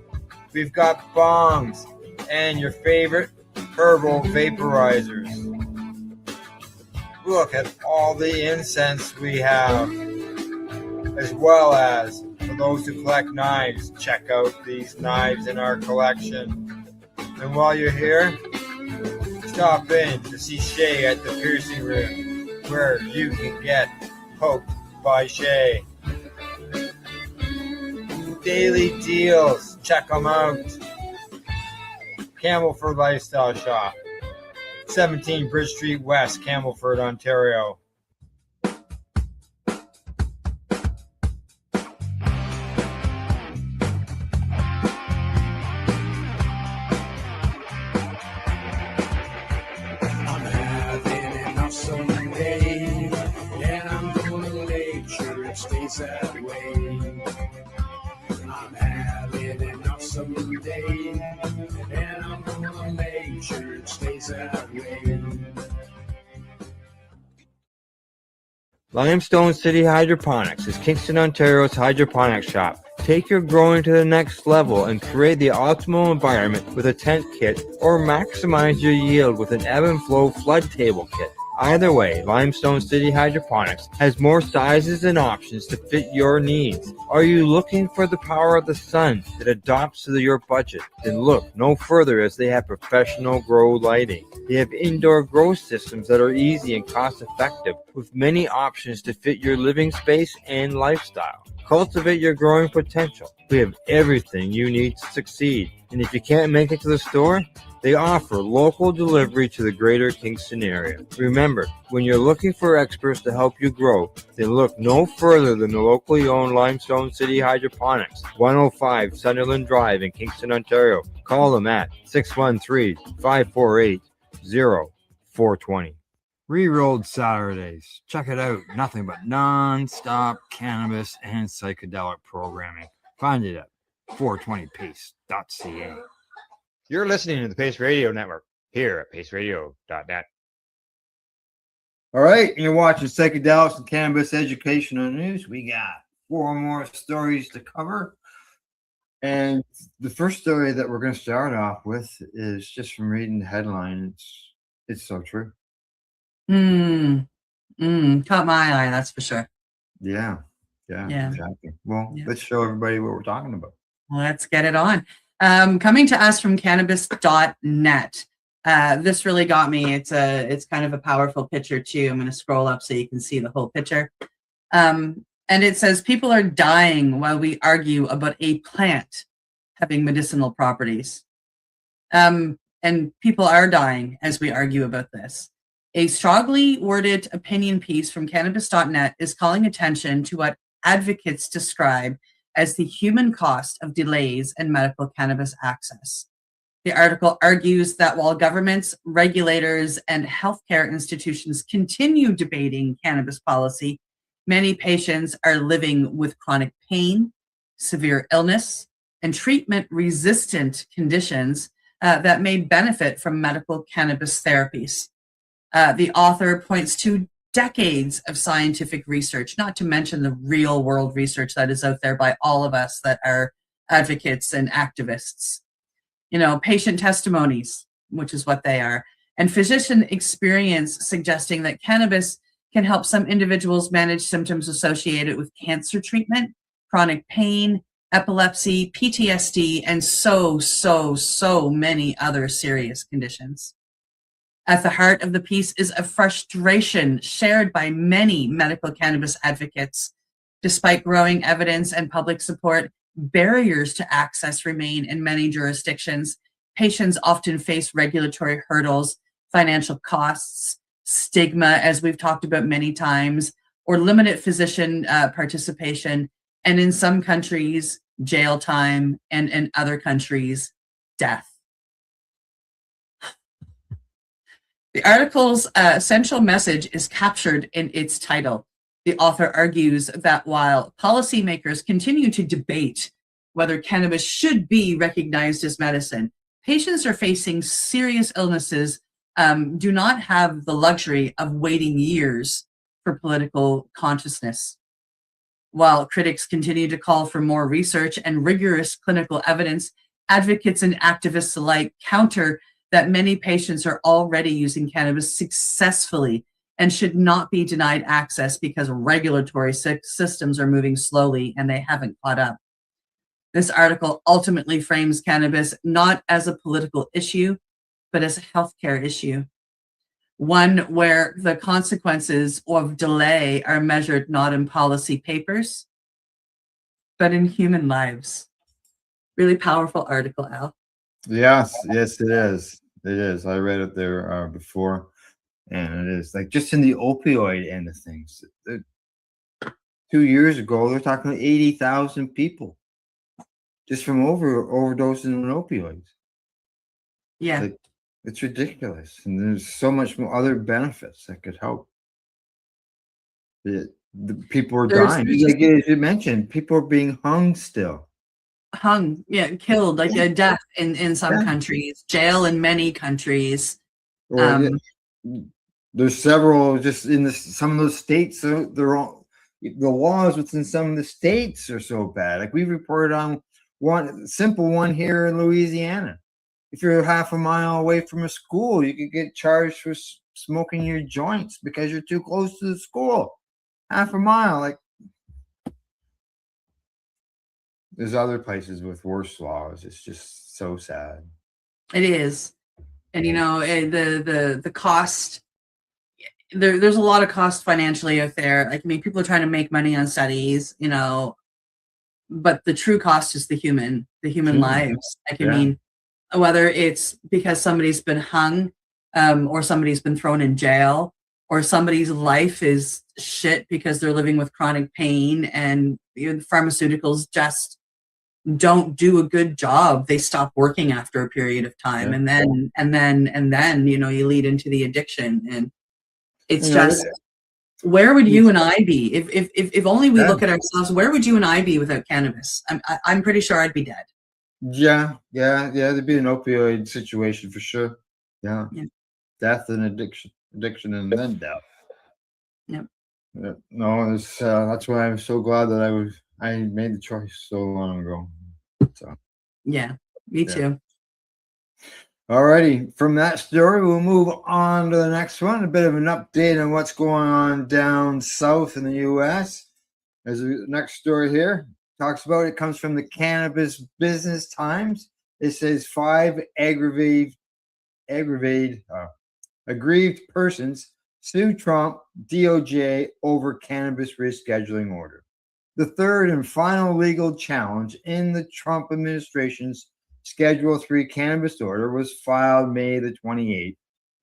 [SPEAKER 14] We've got bongs and your favorite herbal vaporizers. Look at all the incense we have, as well as for those who collect knives, check out these knives in our collection. And while you're here, stop in to see Shay at the piercing room, where you can get poked by Shay. Daily deals, check them out. Camelford Lifestyle Shop, 17 Bridge Street West, Camelford, Ontario.
[SPEAKER 19] That way. I'm having an awesome day, and I'm gonna make sure it stays that way.
[SPEAKER 14] Limestone City Hydroponics is Kingston, Ontario's hydroponics shop. Take your growing to the next level and create the optimal environment with a tent kit, or maximize your yield with an ebb and flow flood table kit. Either way, Limestone City Hydroponics has more sizes and options to fit your needs. Are you looking for the power of the sun that adapts to your budget? Then look no further, as they have professional grow lighting. They have indoor grow systems that are easy and cost effective, with many options to fit your living space and lifestyle. Cultivate your growing potential. We have everything you need to succeed. And if you can't make it to the store, they offer local delivery to the greater Kingston area. Remember, when you're looking for experts to help you grow, then look no further than the locally owned Limestone City Hydroponics, 105 Sunderland Drive in Kingston, Ontario. Call them at 613-548-0420.
[SPEAKER 5] Rerolled Saturdays. Check it out. Nothing but non-stop cannabis and psychedelic programming. Find it at 420pace.ca.
[SPEAKER 14] You're listening to the Pace Radio Network here at paceradio.net.
[SPEAKER 10] All right, and you're watching Psychedelics and Cannabis Educational News. We got 4 more stories to cover. And the first story that we're going to start off with is just from reading the headline. It's so true.
[SPEAKER 11] Caught my eye, that's for sure.
[SPEAKER 10] Yeah, exactly. Well, let's show everybody what we're talking about.
[SPEAKER 11] Let's get it on. Coming to us from cannabis.net. This really got me. It's kind of a powerful picture too. I'm going to scroll up so you can see the whole picture. And it says, people are dying while we argue about a plant having medicinal properties. And people are dying as we argue about this. A strongly worded opinion piece from cannabis.net is calling attention to what advocates describe as the human cost of delays in medical cannabis access. The article argues that while governments, regulators, and healthcare institutions continue debating cannabis policy, many patients are living with chronic pain, severe illness, and treatment-resistant conditions that may benefit from medical cannabis therapies. The author points to decades of scientific research, not to mention the real world research that is out there by all of us that are advocates and activists. You know, patient testimonies, which is what they are, and physician experience suggesting that cannabis can help some individuals manage symptoms associated with cancer treatment, chronic pain, epilepsy, PTSD, and so many other serious conditions. At the heart of the piece is a frustration shared by many medical cannabis advocates. Despite growing evidence and public support, barriers to access remain in many jurisdictions. Patients often face regulatory hurdles, financial costs, stigma, as we've talked about many times, or limited physician participation, and in some countries, jail time, and in other countries, death. The article's essential message is captured in its title. The author argues that while policymakers continue to debate whether cannabis should be recognized as medicine, patients are facing serious illnesses, do not have the luxury of waiting years for political consciousness. While critics continue to call for more research and rigorous clinical evidence, advocates and activists alike counter that many patients are already using cannabis successfully and should not be denied access because regulatory systems are moving slowly and they haven't caught up. This article ultimately frames cannabis not as a political issue, but as a healthcare issue, one where the consequences of delay are measured not in policy papers, but in human lives. Really powerful article, Al.
[SPEAKER 10] Yes, yes, it is. It is. I read it there before, and it is like just in the opioid end of things. 2 years ago, they're talking 80,000 people just from overdosing on opioids.
[SPEAKER 11] Yeah,
[SPEAKER 10] Like, it's ridiculous, and there's so much more other benefits that could help. The people are dying. Like you mentioned, people are being hung still.
[SPEAKER 11] Hung, yeah, killed, like a death in some countries, jail in many countries.
[SPEAKER 10] There's several just in some of those states. So they're all the laws within some of the states are so bad. Like we reported on one simple one here in Louisiana. If you're half a mile away from a school, you could get charged for smoking your joints because you're too close to the school. Half a mile, like. There's other places with worse laws. It's just so sad.
[SPEAKER 11] It is, and you know the cost. There's a lot of cost financially out there. Like I mean, people are trying to make money on studies, you know, but the true cost is the human lives. Like I mean, whether it's because somebody's been hung, or somebody's been thrown in jail, or somebody's life is shit because they're living with chronic pain, and pharmaceuticals just don't do a good job. They stop working after a period of time, and then you know you lead into the addiction, and it's just where would you and I be if only we look at ourselves? Where would you and I be without cannabis? I'm pretty sure I'd be dead.
[SPEAKER 10] Yeah. There'd be an opioid situation for sure. Yeah. Death and addiction, and then death.
[SPEAKER 11] Yep.
[SPEAKER 10] No, it's that's why I'm so glad that I made the choice so long ago. So.
[SPEAKER 11] Yeah, me too.
[SPEAKER 10] Alrighty, from that story, we'll move on to the next one. A bit of an update on what's going on down south in the U.S. As the next story here talks about, it comes from the Cannabis Business Times. It says 5 aggrieved persons sue Trump DOJ over cannabis rescheduling order. The third and final legal challenge in the Trump administration's Schedule 3 cannabis order was filed May the 28th,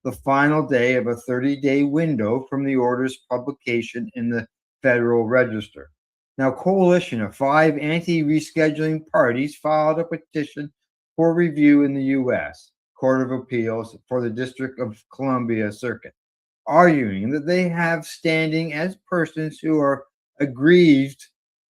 [SPEAKER 10] the final day of a 30-day window from the order's publication in the Federal Register. Now, a coalition of 5 anti-rescheduling parties filed a petition for review in the U.S. Court of Appeals for the District of Columbia Circuit, arguing that they have standing as persons who are aggrieved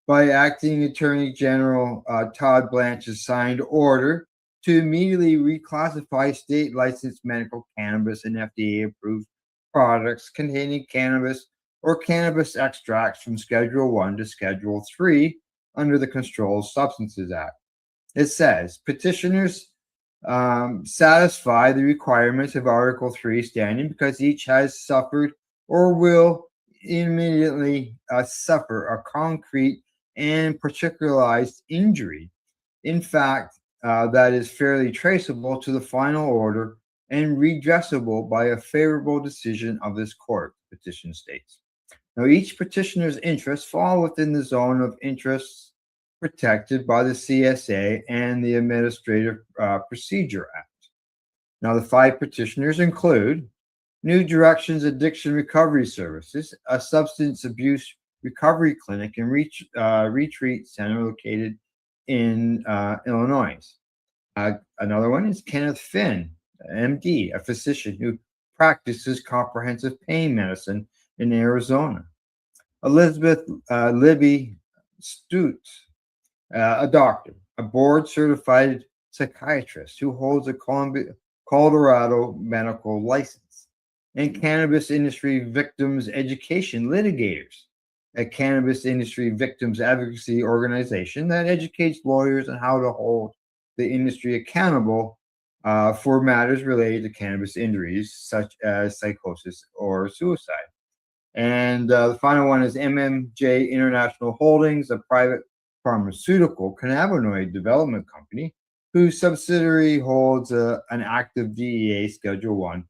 [SPEAKER 10] by Acting Attorney General Todd Blanche's signed order to immediately reclassify state licensed medical cannabis and FDA approved products containing cannabis or cannabis extracts from Schedule 1 to Schedule 3 under the Controlled Substances Act. It says petitioners satisfy the requirements of Article 3 standing because each has suffered or will immediately suffer a concrete and particularized injury. In fact, that is fairly traceable to the final order and redressable by a favorable decision of this court, the petition states. Now, each petitioner's interests fall within the zone of interests protected by the CSA and the Administrative Procedure Act. Now, the 5 petitioners include New Directions Addiction Recovery Services, a substance abuse recovery clinic and retreat center located in Illinois. Another one is Kenneth Finn, MD, a physician who practices comprehensive pain medicine in Arizona. Elizabeth Libby Stutz, a doctor, a board-certified psychiatrist who holds a Colorado medical license. And Cannabis Industry Victims Education Litigators, a cannabis industry victims advocacy organization that educates lawyers on how to hold the industry accountable for matters related to cannabis injuries, such as psychosis or suicide. And the final one is MMJ International Holdings, a private pharmaceutical cannabinoid development company whose subsidiary holds an active DEA Schedule 1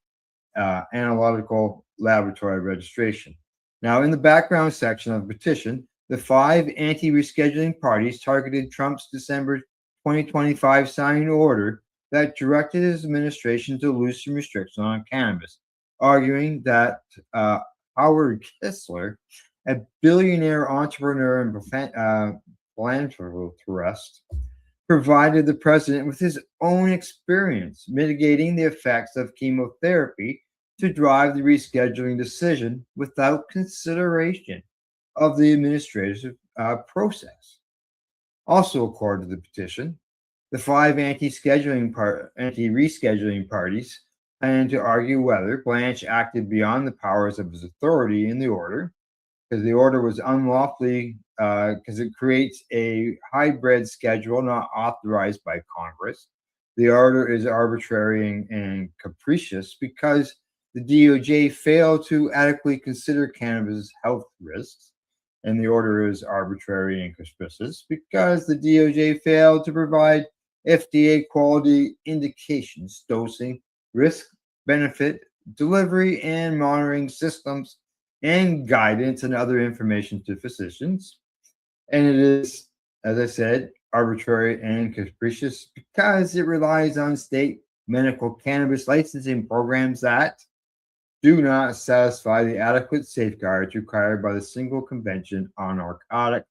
[SPEAKER 10] analytical laboratory registration. Now, in the background section of the petition, the 5 anti-rescheduling parties targeted Trump's December 2025 signing order that directed his administration to loosen restrictions on cannabis, arguing that Howard Kessler, a billionaire entrepreneur and philanthropist, provided the president with his own experience mitigating the effects of chemotherapy to drive the rescheduling decision without consideration of the administrative process. Also, according to the petition, the 5 anti-rescheduling parties plan to argue whether Blanche acted beyond the powers of his authority in the order, because the order was unlawfully, because it creates a hybrid schedule not authorized by Congress. The order is arbitrary and capricious because the DOJ failed to adequately consider cannabis health risks, and the order is arbitrary and capricious because the DOJ failed to provide FDA quality indications, dosing, risk, benefit, delivery, and monitoring systems, and guidance and other information to physicians. And it is, as I said, arbitrary and capricious because it relies on state medical cannabis licensing programs that do not satisfy the adequate safeguards required by the Single Convention on Narcotics.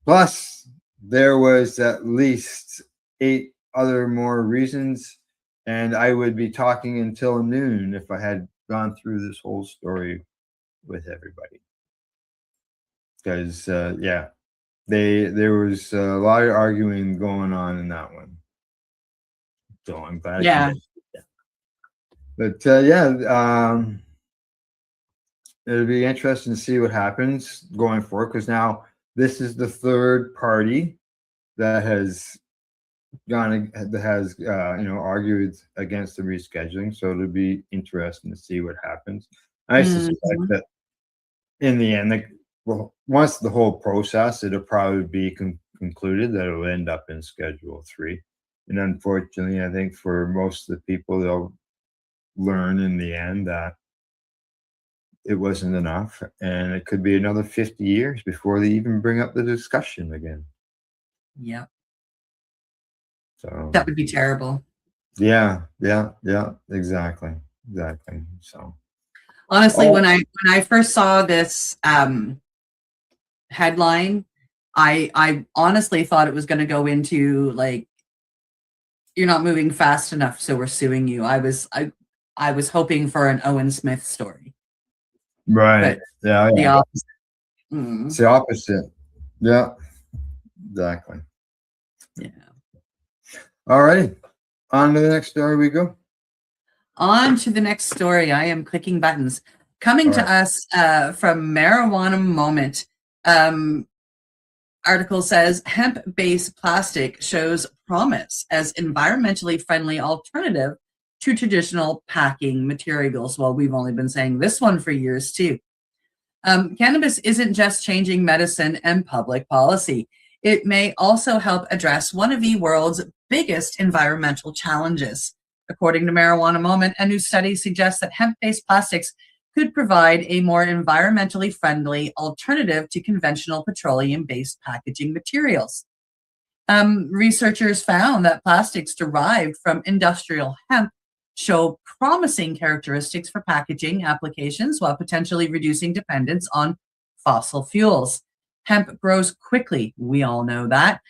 [SPEAKER 10] Plus, there was at least 8 other more reasons, and I would be talking until noon if I had gone through this whole story with everybody. Because, yeah, there was a lot of arguing going on in that one. So I'm glad.
[SPEAKER 11] Yeah.
[SPEAKER 10] But it'll be interesting to see what happens going forward, because now this is the 3rd party that has argued against the rescheduling. So it'll be interesting to see what happens. I suspect that in the end, once the whole process, it'll probably be concluded that it'll end up in Schedule 3. And unfortunately, I think for most of the people, they'll learn in the end that it wasn't enough, and it could be another 50 years before they even bring up the discussion again.
[SPEAKER 11] Yeah.
[SPEAKER 10] So
[SPEAKER 11] that would be terrible.
[SPEAKER 10] Yeah, exactly. So
[SPEAKER 11] honestly, when I first saw this headline, I honestly thought it was going to go into like, you're not moving fast enough, so we're suing you. I was hoping for an Owen Smith story.
[SPEAKER 10] Right.
[SPEAKER 11] But the opposite.
[SPEAKER 10] It's the opposite. Yeah. Exactly.
[SPEAKER 11] Yeah.
[SPEAKER 10] All right. On to the next story we go.
[SPEAKER 11] On to the next story. I am clicking buttons. Coming to us from Marijuana Moment. Are article says hemp-based plastic shows promise as environmentally friendly alternative to traditional packing materials. Well, we've only been saying this one for years too. Cannabis isn't just changing medicine and public policy. It may also help address one of the world's biggest environmental challenges. According to Marijuana Moment, a new study suggests that hemp-based plastics could provide a more environmentally friendly alternative to conventional petroleum-based packaging materials. Researchers found that plastics derived from industrial hemp show promising characteristics for packaging applications while potentially reducing dependence on fossil fuels. Hemp grows quickly, we all know that,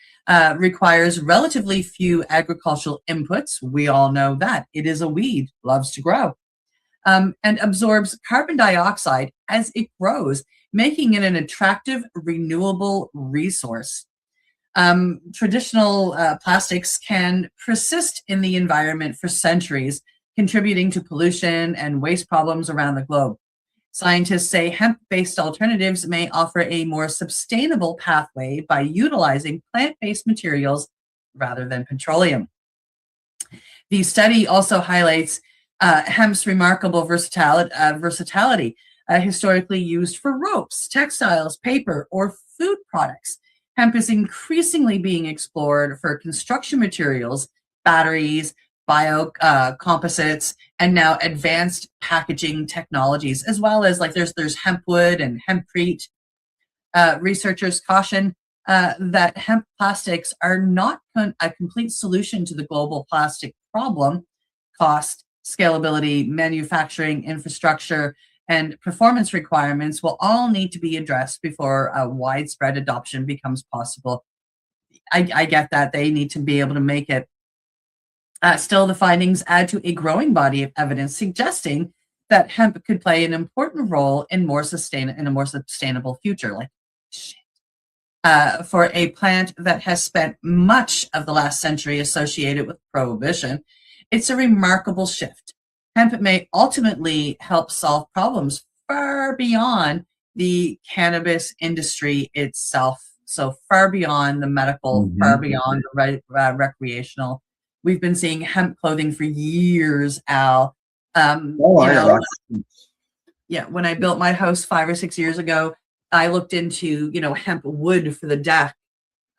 [SPEAKER 11] requires relatively few agricultural inputs, we all know that. It is a weed, loves to grow. And absorbs carbon dioxide as it grows, making it an attractive, renewable resource. Traditional plastics can persist in the environment for centuries, contributing to pollution and waste problems around the globe. Scientists say hemp-based alternatives may offer a more sustainable pathway by utilizing plant-based materials rather than petroleum. The study also highlights hemp's remarkable versatility, historically used for ropes, textiles, paper, or food products. Hemp is increasingly being explored for construction materials, batteries, biocomposites, and now advanced packaging technologies, as well as like there's hempwood and hempcrete. Researchers caution that hemp plastics are not a complete solution to the global plastic problem. Cost, scalability, manufacturing infrastructure, and performance requirements will all need to be addressed before widespread adoption becomes possible. I get that they need to be able to make it. Still, the findings add to a growing body of evidence suggesting that hemp could play an important role in a more sustainable future. Like, shit. For a plant that has spent much of the last century associated with prohibition, it's a remarkable shift. Hemp may ultimately help solve problems far beyond the cannabis industry itself. So far beyond the medical, far beyond the recreational. We've been seeing hemp clothing for years, Al. Yeah, when I built my house 5 or 6 years ago, I looked into, hemp wood for the deck.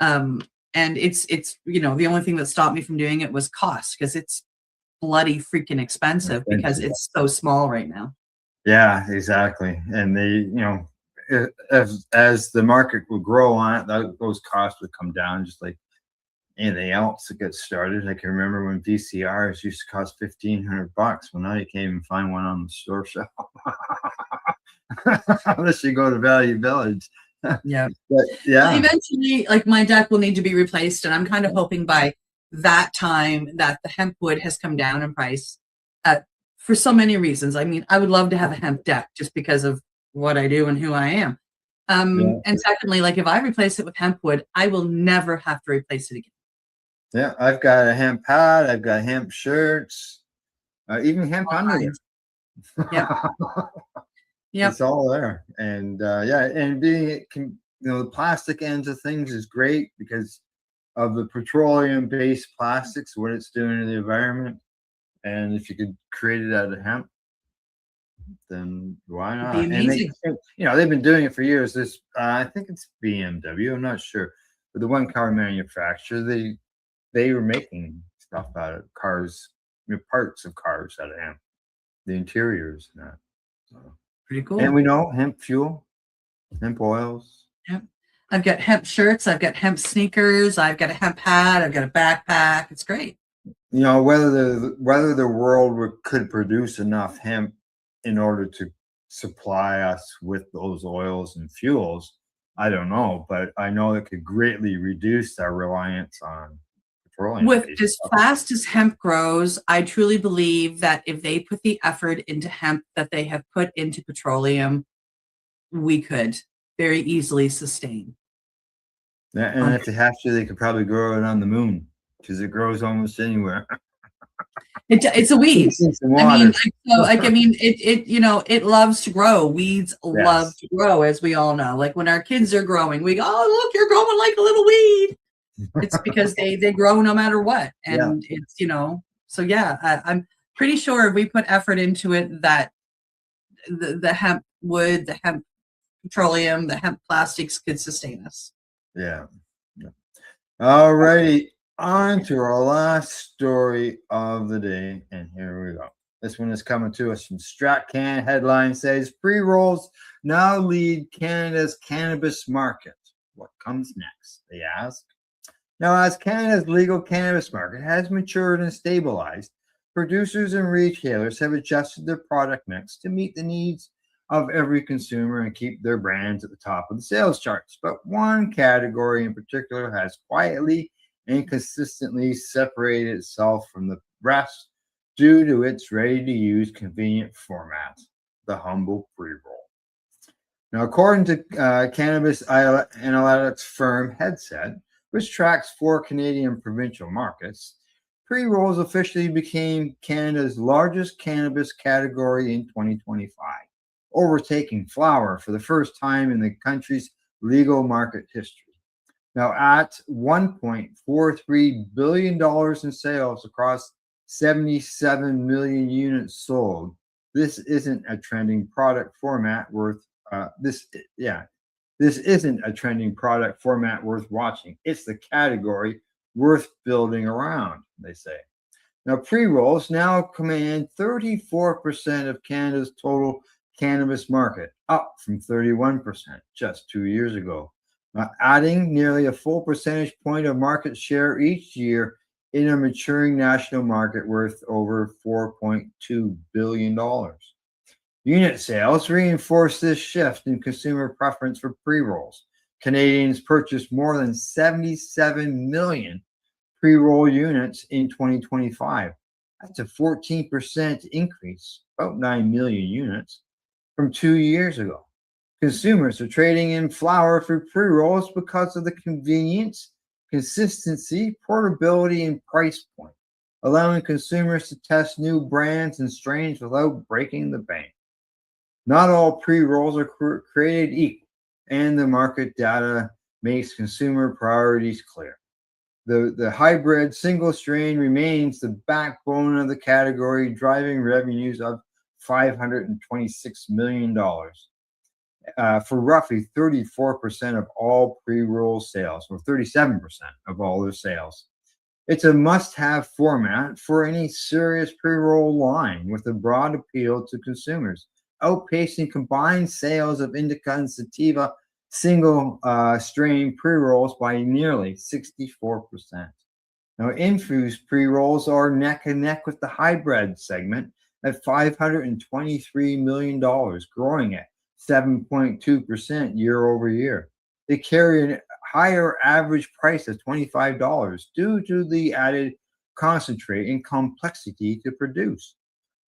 [SPEAKER 11] And it's the only thing that stopped me from doing it was cost, because it's bloody freaking expensive because it's so small right now.
[SPEAKER 10] Yeah, exactly. And as the market will grow on it, those costs would come down just like anything else that gets started. I can remember when VCRs used to cost $1,500. Well, now you can't even find one on the store shelf unless you go to Value Village.
[SPEAKER 11] Yeah.
[SPEAKER 10] But yeah.
[SPEAKER 11] Eventually, like, my deck will need to be replaced, and I'm kind of hoping by that time that the hemp wood has come down in price for so many reasons. I mean, I would love to have a hemp deck just because of what I do and who I am. And secondly, like, if I replace it with hemp wood, I will never have to replace it again.
[SPEAKER 10] Yeah, I've got a hemp hat, I've got hemp shirts, even hemp underwear.
[SPEAKER 11] Yeah.
[SPEAKER 10] It's all there. And and being the plastic ends of things is great because of the petroleum-based plastics, what it's doing to the environment. And if you could create it out of hemp, then why not?
[SPEAKER 11] It'd be amazing.
[SPEAKER 10] And they've been doing it for years. This I think it's BMW, I'm not sure, but the one car manufacturer, they were making stuff out of cars, parts of cars out of hemp, the interiors and that. So.
[SPEAKER 11] Pretty cool.
[SPEAKER 10] And we know hemp fuel, hemp oils.
[SPEAKER 11] Yep. I've got hemp shirts, I've got hemp sneakers, I've got a hemp hat, I've got a backpack. It's great.
[SPEAKER 10] Whether the world could produce enough hemp in order to supply us with those oils and fuels, I don't know, but I know it could greatly reduce our reliance on petroleum.
[SPEAKER 11] With as fast as hemp grows, I truly believe that if they put the effort into hemp that they have put into petroleum, we could very easily sustain.
[SPEAKER 10] Yeah, and if they have to, they could probably grow it on the moon because it grows almost anywhere.
[SPEAKER 11] It's a weed. I mean, it loves to grow. Weeds love to grow, as we all know. Like when our kids are growing, we go, "Oh, look, you're growing like a little weed." It's because they grow no matter what, and it's So yeah, I'm pretty sure if we put effort into it, that the hemp wood, the hemp petroleum, the hemp plastics could sustain us.
[SPEAKER 10] Yeah. All righty. On to our last story of the day. And here we go. This one is coming to us from StratCan. Headline says pre-rolls now lead Canada's cannabis market. What comes next? They ask. Now, as Canada's legal cannabis market has matured and stabilized, producers and retailers have adjusted their product mix to meet the needs of every consumer and keep their brands at the top of the sales charts. But one category in particular has quietly and consistently separated itself from the rest due to its ready-to-use convenient format, the humble pre-roll. Now, according to cannabis analytics firm Headset, which tracks 4 Canadian provincial markets, pre-rolls officially became Canada's largest cannabis category in 2025, overtaking flower for the first time in the country's legal market history. Now, at $1.43 billion in sales across 77 million units sold, this isn't a trending product format worth This isn't a trending product format worth watching. It's the category worth building around, they say. Now, pre-rolls now command 34% of Canada's total cannabis market, up from 31% just 2 years ago, adding nearly a full percentage point of market share each year in a maturing national market worth over $4.2 billion. Unit sales reinforce this shift in consumer preference for pre-rolls. Canadians purchased more than 77 million pre-roll units in 2025. That's a 14% increase, about 9 million units, from 2 years ago. Consumers are trading in flower for pre-rolls because of the convenience, consistency, portability, and price point, allowing consumers to test new brands and strains without breaking the bank. Not all pre-rolls are created equal, and the market data makes consumer priorities clear. The hybrid single strain remains the backbone of the category, driving revenues of $526 million for roughly 34% of all pre-roll sales, or 37% of all their sales. It's a must-have format for any serious pre-roll line with a broad appeal to consumers, outpacing combined sales of indica and sativa single strain pre-rolls by nearly 64%. Now, infused pre-rolls are neck and neck with the hybrid segment at $523 million, growing at 7.2% year over year. They carry a higher average price of $25 due to the added concentrate and complexity to produce.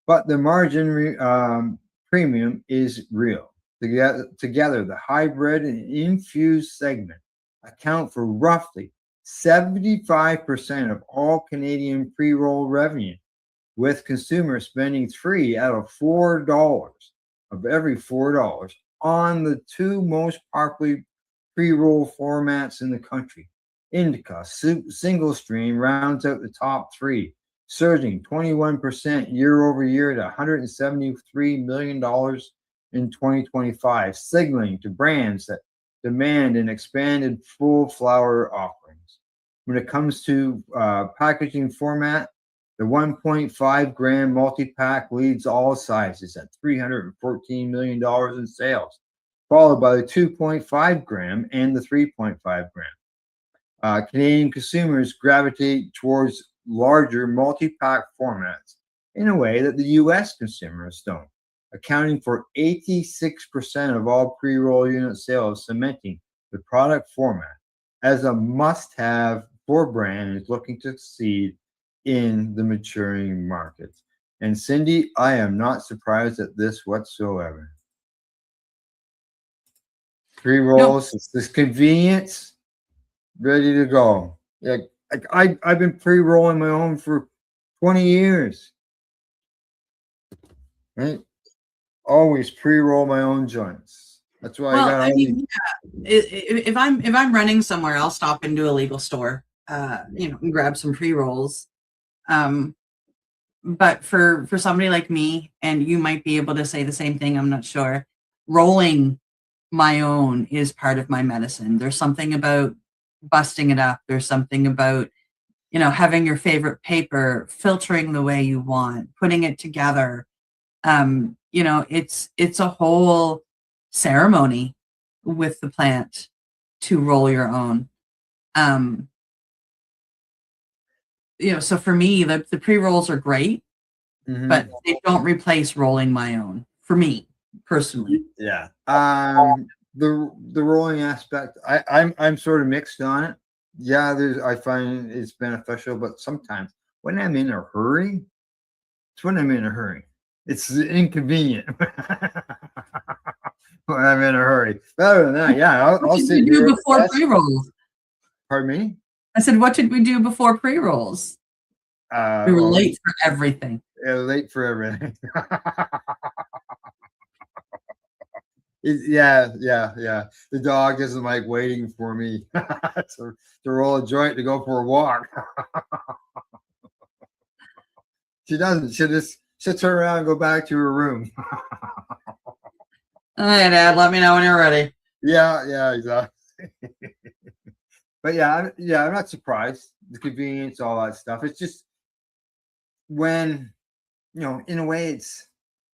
[SPEAKER 10] But the margin premium is real. Together, the hybrid and infused segment account for roughly 75% of all Canadian pre-roll revenue, with consumers spending $3 out of $4 of every $4 on the 2 most popular pre-roll formats in the country. Indica single strain rounds out the top 3, surging 21% year over year to $173 million in 2025, signaling to brands that demand an expanded full flower offerings. When it comes to packaging format, the 1.5 gram multi-pack leads all sizes at $314 million in sales, followed by the 2.5 gram and the 3.5 gram. Canadian consumers gravitate towards larger multi-pack formats in a way that the U.S. consumers don't, accounting for 86% of all pre-roll unit sales, cementing the product format as a must-have for brands looking to succeed in the maturing market. And Cindy, I am not surprised at this whatsoever. Pre-rolls, it's this convenience, ready to go. Yeah, I've been pre-rolling my own for 20 years. Right? Always pre-roll my own joints. That's why
[SPEAKER 11] Well,
[SPEAKER 10] I got
[SPEAKER 11] I
[SPEAKER 10] all these.
[SPEAKER 11] mean, yeah, if I'm running somewhere, I'll stop into a legal store, and grab some pre-rolls. But for somebody like me, and you might be able to say the same thing, I'm not sure. Rolling my own is part of my medicine. There's something about busting it up. There's something about, having your favorite paper, filtering the way you want, putting it together. It's a whole ceremony with the plant to roll your own. So for me, the pre-rolls are great, but they don't replace rolling my own for me personally.
[SPEAKER 10] Yeah. The rolling aspect, I'm sort of mixed on it. Yeah, I find it's beneficial, but sometimes when I'm in a hurry, it's inconvenient. When I'm in a hurry. But other than that, yeah, I'll
[SPEAKER 11] What
[SPEAKER 10] sit
[SPEAKER 11] did we
[SPEAKER 10] here.
[SPEAKER 11] do before pre-rolls?
[SPEAKER 10] Pardon me?
[SPEAKER 11] I said, what did we do before pre-rolls? We were late for everything.
[SPEAKER 10] Yeah, late for everything. Yeah. The dog doesn't like waiting for me to roll a joint to go for a walk. She doesn't. She just sits around and go back to her room.
[SPEAKER 11] All right, Dad, let me know when you're ready.
[SPEAKER 10] Yeah, exactly. But I'm not surprised. The convenience, all that stuff. It's just when, in a way,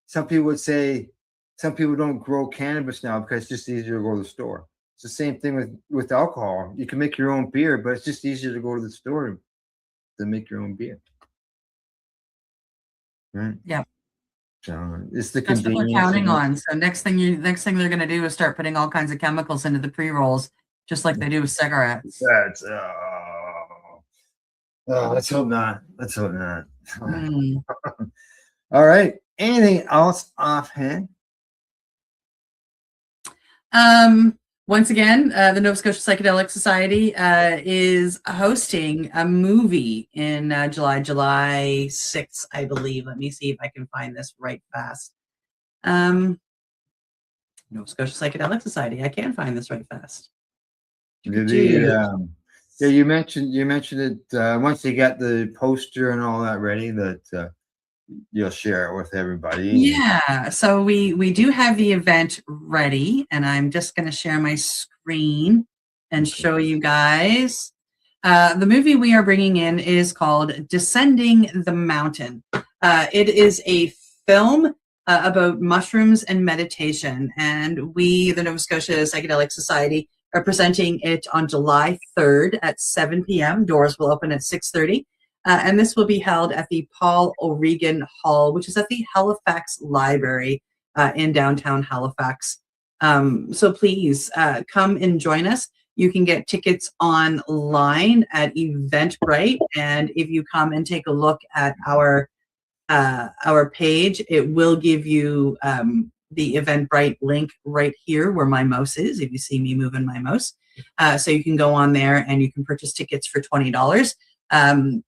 [SPEAKER 10] some people would say some people don't grow cannabis now because it's just easier to go to the store. It's the same thing with alcohol. You can make your own beer, but it's just easier to go to the store than make your own beer. Right?
[SPEAKER 11] Yeah.
[SPEAKER 10] So it's the
[SPEAKER 11] That's what
[SPEAKER 10] convenience.
[SPEAKER 11] they're counting on. So next thing they're going to do is start putting all kinds of chemicals into the pre-rolls, just like they do with cigarettes.
[SPEAKER 10] Let's hope not.
[SPEAKER 11] Mm.
[SPEAKER 10] All right. Anything else offhand?
[SPEAKER 11] Once again, the Nova Scotia Psychedelic Society is hosting a movie in July 6th, I believe. Let me see if I can find this right fast. Nova Scotia Psychedelic Society. I can find this right fast.
[SPEAKER 10] You mentioned it once you got the poster and all that ready, that you'll share it with everybody.
[SPEAKER 11] Yeah, so we do have the event ready, and I'm just going to share my screen and show you guys. The movie we are bringing in is called Descending the Mountain. It is a film about mushrooms and meditation, and we, the Nova Scotia Psychedelic Society, are presenting it on July 3rd at 7 p.m. Doors will open at 6:30. And this will be held at the Paul O'Regan Hall, which is at the Halifax Library in downtown Halifax. So please come and join us. You can get tickets online at Eventbrite, and if you come and take a look at our page, it will give you the Eventbrite link right here where my mouse is, if you see me moving my mouse. So you can go on there and you can purchase tickets for $20.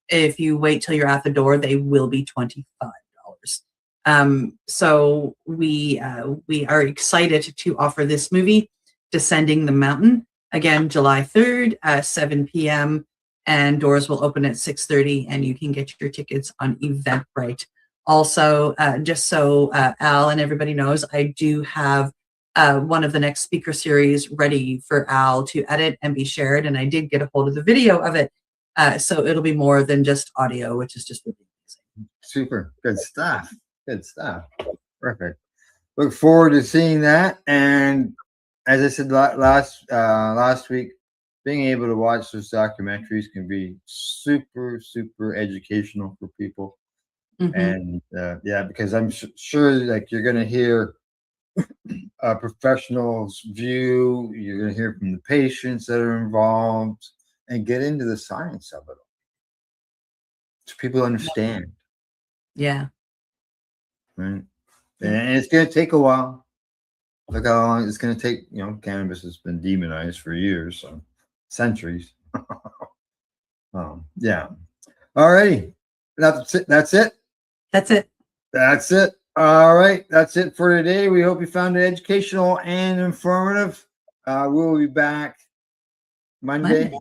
[SPEAKER 11] If you wait till you're at the door, they will be $25. So we are excited to offer this movie, Descending the Mountain, again, July 3rd, 7 p.m. and doors will open at 6:30, and you can get your tickets on Eventbrite. Also, just so Al and everybody knows, I do have one of the next speaker series ready for Al to edit and be shared, and I did get a hold of the video of it. So it'll be more than just audio, which is just really amazing.
[SPEAKER 10] Super. Good stuff. Perfect. Look forward to seeing that. And as I said last week, being able to watch those documentaries can be super, super educational for people. And because I'm sure like you're going to hear a professional's view, you're going to hear from the patients that are involved, and get into the science of it, so people understand.
[SPEAKER 11] Yeah.
[SPEAKER 10] Right. And it's going to take a while. Look how long it's going to take. Cannabis has been demonized for years, so centuries. Yeah. All righty. That's it. That's it.
[SPEAKER 11] That's it.
[SPEAKER 10] That's it. All right. That's it for today. We hope you found it educational and informative. We'll be back Monday.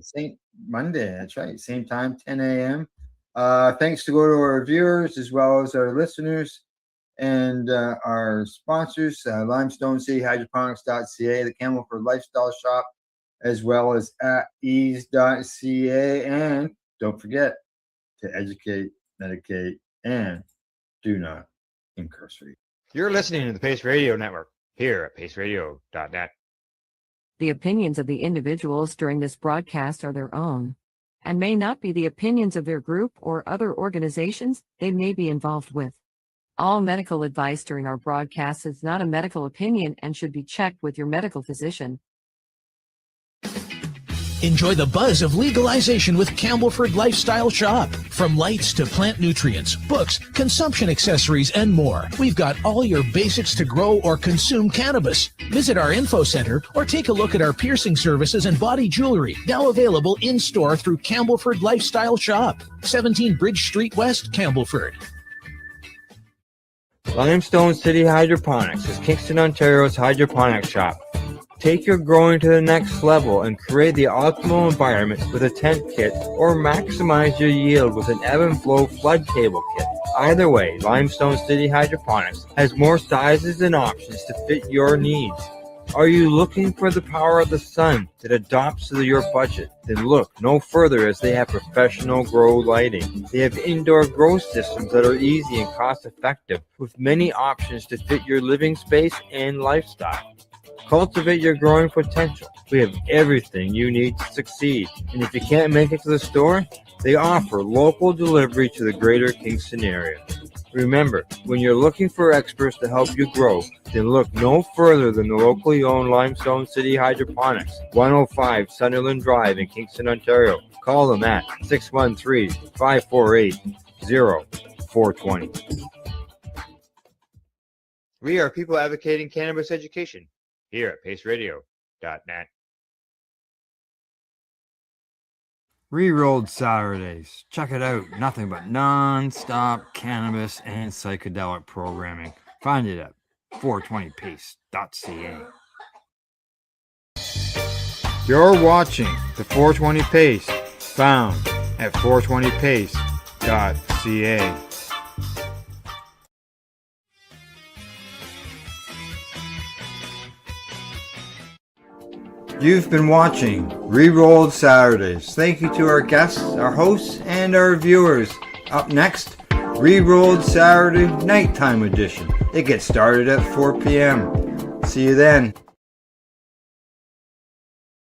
[SPEAKER 10] Monday. That's right. Same time, 10 a.m. Thanks to go to our viewers as well as our listeners and our sponsors, limestonecityhydroponics.ca, the Campbellford Lifestyle Shop, as well as at ease.ca. And don't forget to educate, medicate, and do not incarcerate.
[SPEAKER 14] You're listening to the Pace Radio Network here at paceradio.net.
[SPEAKER 22] The opinions of the individuals during this broadcast are their own and may not be the opinions of their group or other organizations they may be involved with. All medical advice during our broadcast is not a medical opinion and should be checked with your medical physician.
[SPEAKER 13] Enjoy the buzz of legalization with Campbellford Lifestyle Shop. From lights to plant nutrients, books, consumption accessories, and more, we've got all your basics to grow or consume cannabis. Visit our info center or take a look at our piercing services and body jewelry, now available in-store through Campbellford Lifestyle Shop, 17 Bridge Street West, Campbellford.
[SPEAKER 14] Limestone City Hydroponics is Kingston, Ontario's hydroponics shop. Take your growing to the next level and create the optimal environment with a tent kit, or maximize your yield with an ebb and flow flood table kit. Either way, Limestone City Hydroponics has more sizes and options to fit your needs. Are you looking for the power of the sun that adapts to your budget? Then look no further, as they have professional grow lighting. They have indoor grow systems that are easy and cost effective, with many options to fit your living space and lifestyle. Cultivate your growing potential. We have everything you need to succeed. And if you can't make it to the store, they offer local delivery to the greater Kingston area. Remember, when you're looking for experts to help you grow, then look no further than the locally owned Limestone City Hydroponics, 105 Sunderland Drive in Kingston, Ontario. Call them at 613-548-0420. We are people advocating cannabis education here at paceradio.net.
[SPEAKER 5] Re-rolled Saturdays. Check it out. Nothing but non-stop cannabis and psychedelic programming. Find it at 420pace.ca. You're watching the 420 Pace, found at 420pace.ca.
[SPEAKER 10] You've been watching Re-rolled Saturdays. Thank you to our guests, our hosts, and our viewers. Up next, Re-rolled Saturday Nighttime Edition. It gets started at 4 p.m. See you then.